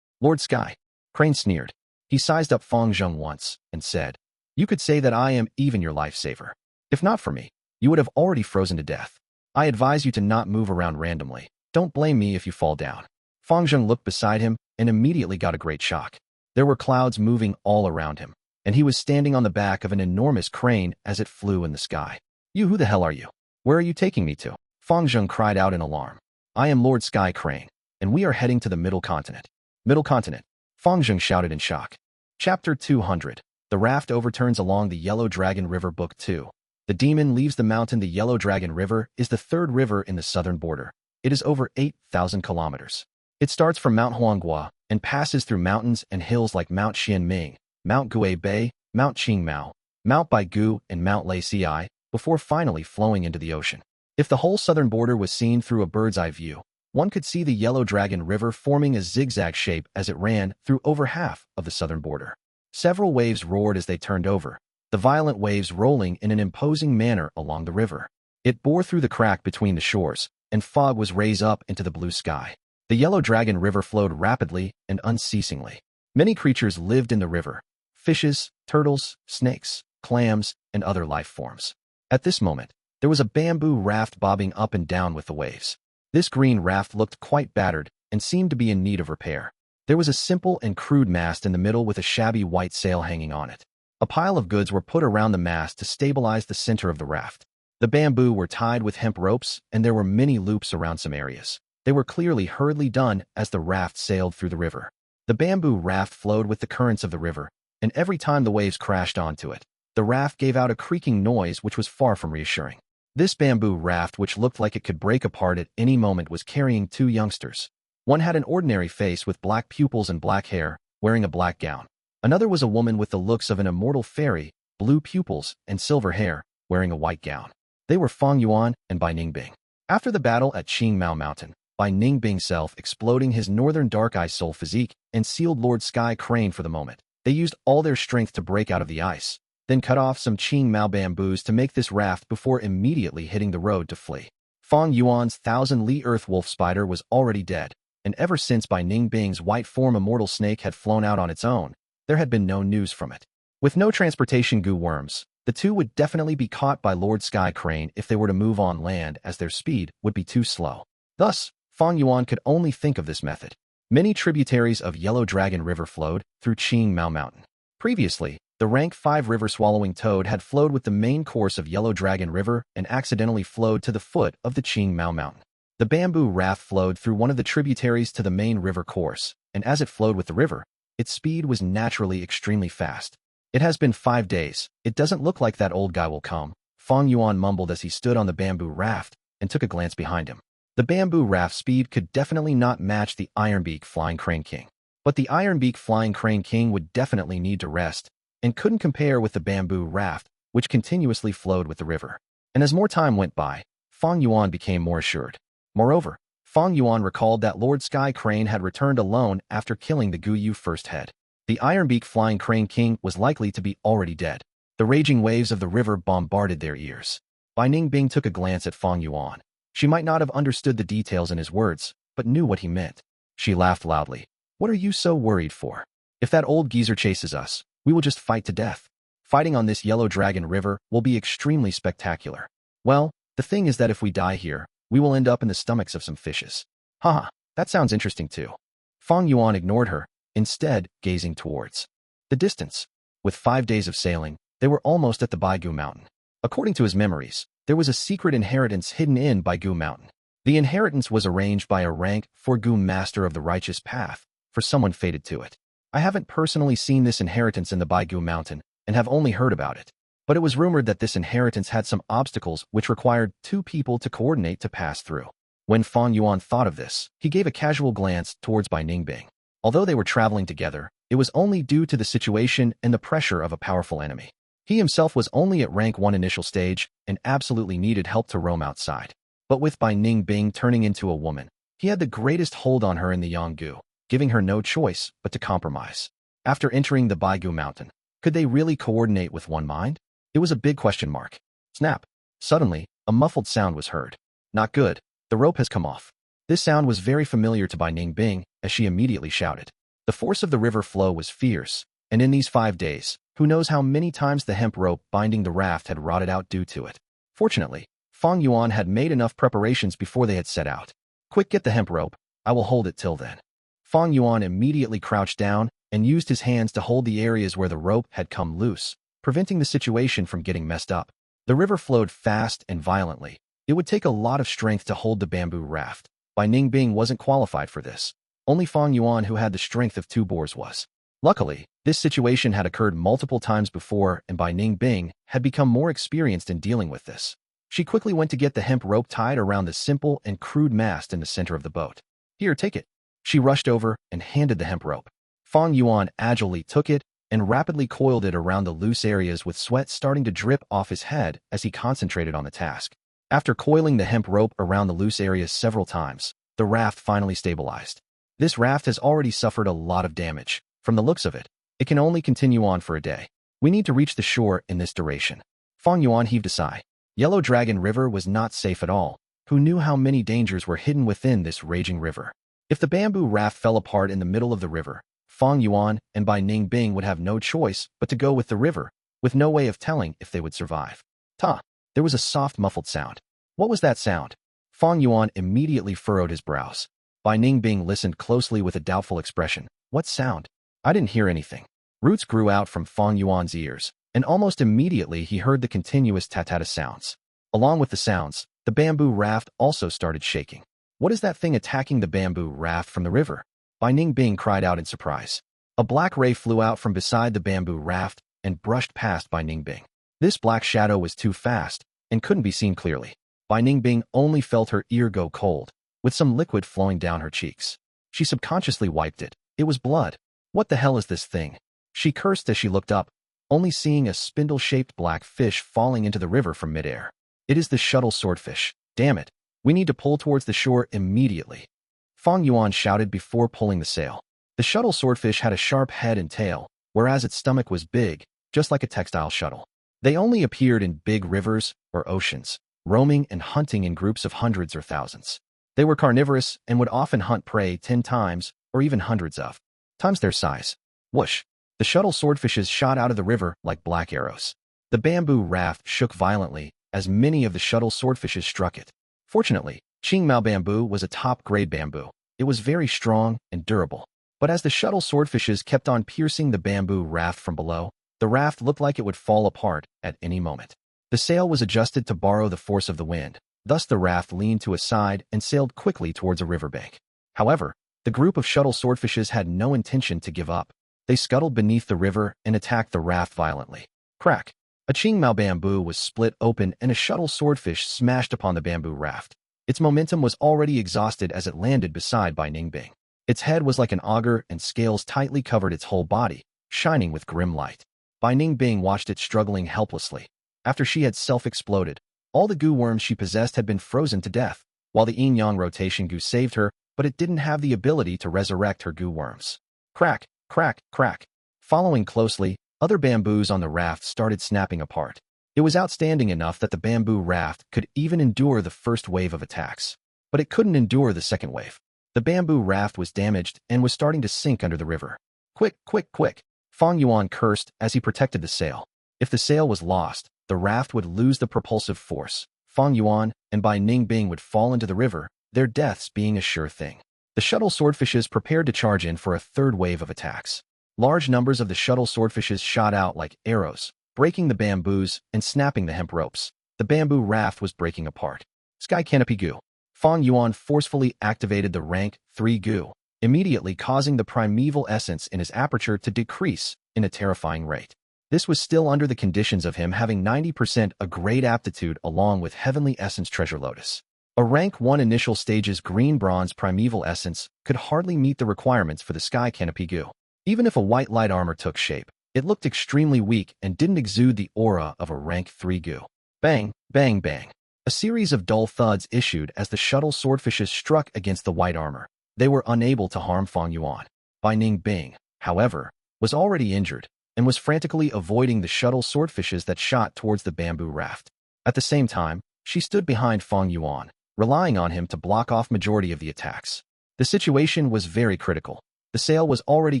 Lord Sky Crane sneered. He sized up Fang Zheng once and said, "You could say that I am even your lifesaver. If not for me, you would have already frozen to death. I advise you to not move around randomly. Don't blame me if you fall down." Fang Zheng looked beside him and immediately got a great shock. There were clouds moving all around him, and he was standing on the back of an enormous crane as it flew in the sky. "You, who the hell are you? Where are you taking me to?" Fang Zheng cried out in alarm. "I am Lord Sky Crane, and we are heading to the Middle Continent." "Middle Continent?" Fang Zheng shouted in shock. Chapter 200. The raft overturns along the Yellow Dragon River. Book 2. The demon leaves the mountain. The Yellow Dragon River is the third river in the southern border. It is over 8,000 kilometers. It starts from Mount Huanghua and passes through mountains and hills like Mount Xianming, Mount Guibei, Mount Qingmao, Mount Bai Gu, and Mount Lacii, before finally flowing into the ocean. If the whole southern border was seen through a bird's eye view, one could see the Yellow Dragon River forming a zigzag shape as it ran through over half of the southern border. Several waves roared as they turned over, the violent waves rolling in an imposing manner along the river. It bore through the crack between the shores, and fog was raised up into the blue sky. The Yellow Dragon River flowed rapidly and unceasingly. Many creatures lived in the river: fishes, turtles, snakes, clams, and other life forms. At this moment, there was a bamboo raft bobbing up and down with the waves. This green raft looked quite battered and seemed to be in need of repair. There was a simple and crude mast in the middle with a shabby white sail hanging on it. A pile of goods were put around the mast to stabilize the center of the raft. The bamboo were tied with hemp ropes, and there were many loops around some areas. They were clearly hurriedly done as the raft sailed through the river. The bamboo raft flowed with the currents of the river, and every time the waves crashed onto it, the raft gave out a creaking noise which was far from reassuring. This bamboo raft, which looked like it could break apart at any moment, was carrying two youngsters. One had an ordinary face with black pupils and black hair, wearing a black gown. Another was a woman with the looks of an immortal fairy, blue pupils and silver hair, wearing a white gown. They were Fang Yuan and Bai Ning Bing. After the battle at Qingmao Mountain, Bai Ning Bing self-exploding his northern dark-eye soul physique and sealed Lord Sky Crane for the moment. They used all their strength to break out of the ice, then cut off some Qingmao bamboos to make this raft before immediately hitting the road to flee. Fang Yuan's 1,000-li earth wolf spider was already dead, and ever since Bai Ning Bing's white form immortal snake had flown out on its own, there had been no news from it. With no transportation Gu worms, the two would definitely be caught by Lord Sky Crane if they were to move on land, as their speed would be too slow. Thus, Fang Yuan could only think of this method. Many tributaries of Yellow Dragon River flowed through Qingmao Mountain. Previously, the rank 5 river swallowing toad had flowed with the main course of Yellow Dragon River and accidentally flowed to the foot of the Qingmao Mountain. The bamboo raft flowed through one of the tributaries to the main river course, and as it flowed with the river, its speed was naturally extremely fast. "It has been 5 days. It doesn't look like that old guy will come," Fang Yuan mumbled as he stood on the bamboo raft and took a glance behind him. The bamboo raft speed could definitely not match the Ironbeak Flying Crane King. But the Ironbeak Flying Crane King would definitely need to rest, and couldn't compare with the bamboo raft, which continuously flowed with the river. And as more time went by, Fang Yuan became more assured. Moreover, Fang Yuan recalled that Lord Sky Crane had returned alone after killing the Gu Yu first head. The Ironbeak Flying Crane King was likely to be already dead. The raging waves of the river bombarded their ears. Bai Ning Bing took a glance at Fang Yuan. She might not have understood the details in his words, but knew what he meant. She laughed loudly. "What are you so worried for? If that old geezer chases us, we will just fight to death. Fighting on this Yellow Dragon River will be extremely spectacular. Well, the thing is that if we die here, we will end up in the stomachs of some fishes." "Haha, that sounds interesting too." Fang Yuan ignored her, instead gazing towards the distance. With 5 days of sailing, they were almost at the Bai Gu Mountain. According to his memories, there was a secret inheritance hidden in Bai Gu Mountain. The inheritance was arranged by a rank 4 Gu master of the righteous path for someone fated to it. I haven't personally seen this inheritance in the Bai Gu Mountain and have only heard about it, but it was rumored that this inheritance had some obstacles which required 2 people to coordinate to pass through. When Fang Yuan thought of this, he gave a casual glance towards Bai Ning Bing. Although they were traveling together, It was only due to the situation and the pressure of a powerful enemy. He himself was only at rank 1 initial stage and absolutely needed help to roam outside. But with Bai Ning Bing turning into a woman, he had the greatest hold on her in the Yanggu, giving her no choice but to compromise. After entering the Baigu mountain, could they really coordinate with one mind? It was a big question mark. Snap! Suddenly, a muffled sound was heard. Not good. The rope has come off. This sound was very familiar to Bai Ning Bing, as she immediately shouted. The force of the river flow was fierce, and in these 5 days, who knows how many times the hemp rope binding the raft had rotted out due to it. Fortunately, Fang Yuan had made enough preparations before they had set out. Quick, get the hemp rope. I will hold it till then. Fang Yuan immediately crouched down and used his hands to hold the areas where the rope had come loose, preventing the situation from getting messed up. The river flowed fast and violently. It would take a lot of strength to hold the bamboo raft. Bai Ning Bing wasn't qualified for this. Only Fang Yuan, who had the strength of 2 boars, was. Luckily, this situation had occurred multiple times before, and Bai Ning Bing had become more experienced in dealing with this. She quickly went to get the hemp rope tied around the simple and crude mast in the center of the boat. Here, take it. She rushed over and handed the hemp rope. Fang Yuan agilely took it and rapidly coiled it around the loose areas, with sweat starting to drip off his head as he concentrated on the task. After coiling the hemp rope around the loose areas several times, the raft finally stabilized. This raft has already suffered a lot of damage. From the looks of it, it can only continue on for a day. We need to reach the shore in this duration. Fang Yuan heaved a sigh. Yellow Dragon River was not safe at all. Who knew how many dangers were hidden within this raging river? If the bamboo raft fell apart in the middle of the river, Fang Yuan and Bai Ning Bing would have no choice but to go with the river, with no way of telling if they would survive. Ta! There was a soft, muffled sound. What was that sound? Fang Yuan immediately furrowed his brows. Bai Ning Bing listened closely with a doubtful expression. What sound? I didn't hear anything. Roots grew out from Fang Yuan's ears, and almost immediately he heard the continuous tatata sounds. Along with the sounds, the bamboo raft also started shaking. What is that thing attacking the bamboo raft from the river? Bai Ning Bing cried out in surprise. A black ray flew out from beside the bamboo raft and brushed past Bai Ning Bing. This black shadow was too fast and couldn't be seen clearly. Bai Ning Bing only felt her ear go cold, with some liquid flowing down her cheeks. She subconsciously wiped it. It was blood. What the hell is this thing? She cursed as she looked up, only seeing a spindle-shaped black fish falling into the river from midair. It is the shuttle swordfish. Damn it. We need to pull towards the shore immediately. Fang Yuan shouted before pulling the sail. The shuttle swordfish had a sharp head and tail, whereas its stomach was big, just like a textile shuttle. They only appeared in big rivers or oceans, roaming and hunting in groups of hundreds or thousands. They were carnivorous and would often hunt prey 10 times or even hundreds of times their size. Whoosh! The shuttle swordfishes shot out of the river like black arrows. The bamboo raft shook violently as many of the shuttle swordfishes struck it. Fortunately, Qingmao bamboo was a top-grade bamboo. It was very strong and durable. But as the shuttle swordfishes kept on piercing the bamboo raft from below, the raft looked like it would fall apart at any moment. The sail was adjusted to borrow the force of the wind. Thus the raft leaned to a side and sailed quickly towards a riverbank. However, the group of shuttle swordfishes had no intention to give up. They scuttled beneath the river and attacked the raft violently. Crack! A Qingmao bamboo was split open and a shuttle swordfish smashed upon the bamboo raft. Its momentum was already exhausted as it landed beside Bai Ning Bing. Its head was like an auger and scales tightly covered its whole body, shining with grim light. Bai Ning Bing watched it struggling helplessly. After she had self-exploded, all the Gu worms she possessed had been frozen to death, while the yin-yang rotation Gu saved her, but it didn't have the ability to resurrect her Gu worms. Crack, crack, crack. Following closely, other bamboos on the raft started snapping apart. It was outstanding enough that the bamboo raft could even endure the first wave of attacks. But it couldn't endure the second wave. The bamboo raft was damaged and was starting to sink under the river. Quick, quick, quick! Fang Yuan cursed as he protected the sail. If the sail was lost, the raft would lose the propulsive force. Fang Yuan and Bai Ning Bing would fall into the river, their deaths being a sure thing. The shuttle swordfishes prepared to charge in for a third wave of attacks. Large numbers of the shuttle swordfishes shot out like arrows, breaking the bamboos and snapping the hemp ropes. The bamboo raft was breaking apart. Sky Canopy Gu. Fang Yuan forcefully activated the rank 3 Gu, immediately causing the primeval essence in his aperture to decrease in a terrifying rate. This was still under the conditions of him having 90% a great aptitude along with Heavenly Essence Treasure Lotus. A rank 1 initial stage's green bronze primeval essence could hardly meet the requirements for the Sky Canopy Gu. Even if a white light armor took shape, it looked extremely weak and didn't exude the aura of a rank 3 Gu. Bang, bang, bang. A series of dull thuds issued as the shuttle swordfishes struck against the white armor. They were unable to harm Fang Yuan. Bai Ning Bing, however, was already injured and was frantically avoiding the shuttle swordfishes that shot towards the bamboo raft. At the same time, she stood behind Fang Yuan, relying on him to block off majority of the attacks. The situation was very critical. The sail was already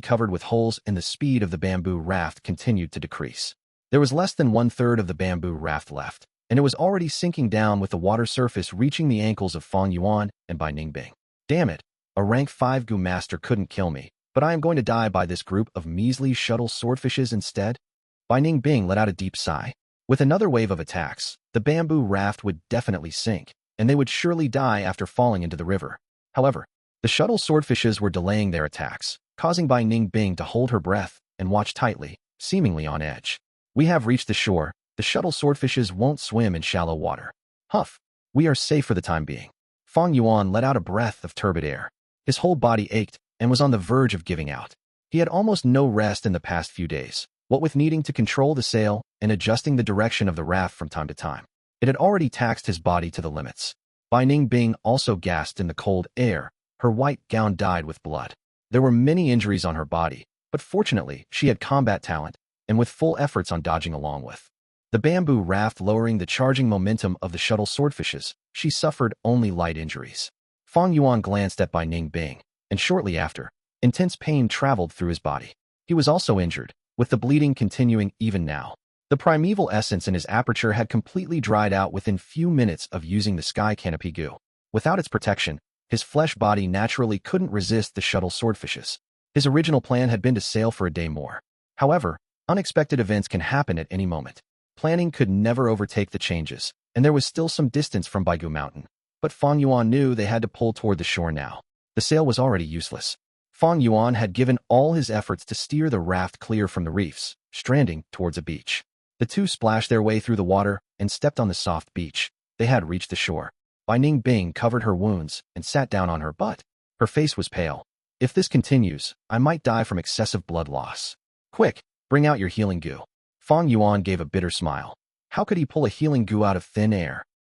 covered with holes and the speed of the bamboo raft continued to decrease. There was less than 1/3 of the bamboo raft left, and it was already sinking down with the water surface reaching the ankles of Fang Yuan and Bai Ning Bing. Damn it, a rank 5 Gu master couldn't kill me, but I am going to die by this group of measly shuttle swordfishes instead? Bai Ning Bing let out a deep sigh. With another wave of attacks, the bamboo raft would definitely sink, and they would surely die after falling into the river. However, the shuttle swordfishes were delaying their attacks, causing Bai Ning Bing to hold her breath and watch tightly, seemingly on edge. We have reached the shore. The shuttle swordfishes won't swim in shallow water. Huff. We are safe for the time being. Fang Yuan let out a breath of turbid air. His whole body ached and was on the verge of giving out. He had almost no rest in the past few days, what with needing to control the sail and adjusting the direction of the raft from time to time. It had already taxed his body to the limits. Bai Ning Bing also gasped in the cold air. Her white gown dyed with blood. There were many injuries on her body, but fortunately, she had combat talent, and with full efforts on dodging along with the bamboo raft lowering the charging momentum of the shuttle swordfishes, she suffered only light injuries. Fang Yuan glanced at Bai Ning Bing, and shortly after, intense pain traveled through his body. He was also injured, with the bleeding continuing even now. The primeval essence in his aperture had completely dried out within few minutes of using the sky canopy Gu. Without its protection, his flesh body naturally couldn't resist the shuttle swordfishes. His original plan had been to sail for a day more. However, unexpected events can happen at any moment. Planning could never overtake the changes, and there was still some distance from Baigu Mountain. But Fang Yuan knew they had to pull toward the shore now. The sail was already useless. Fang Yuan had given all his efforts to steer the raft clear from the reefs, stranding towards a beach. The two splashed their way through the water and stepped on the soft beach. They had reached the shore. Bai Ning Bing covered her wounds and sat down on her butt. Her face was pale. If this continues, I might die from excessive blood loss. Quick, bring out your healing Gu. Fang Yuan gave a bitter smile. How could he pull a healing Gu out of thin air?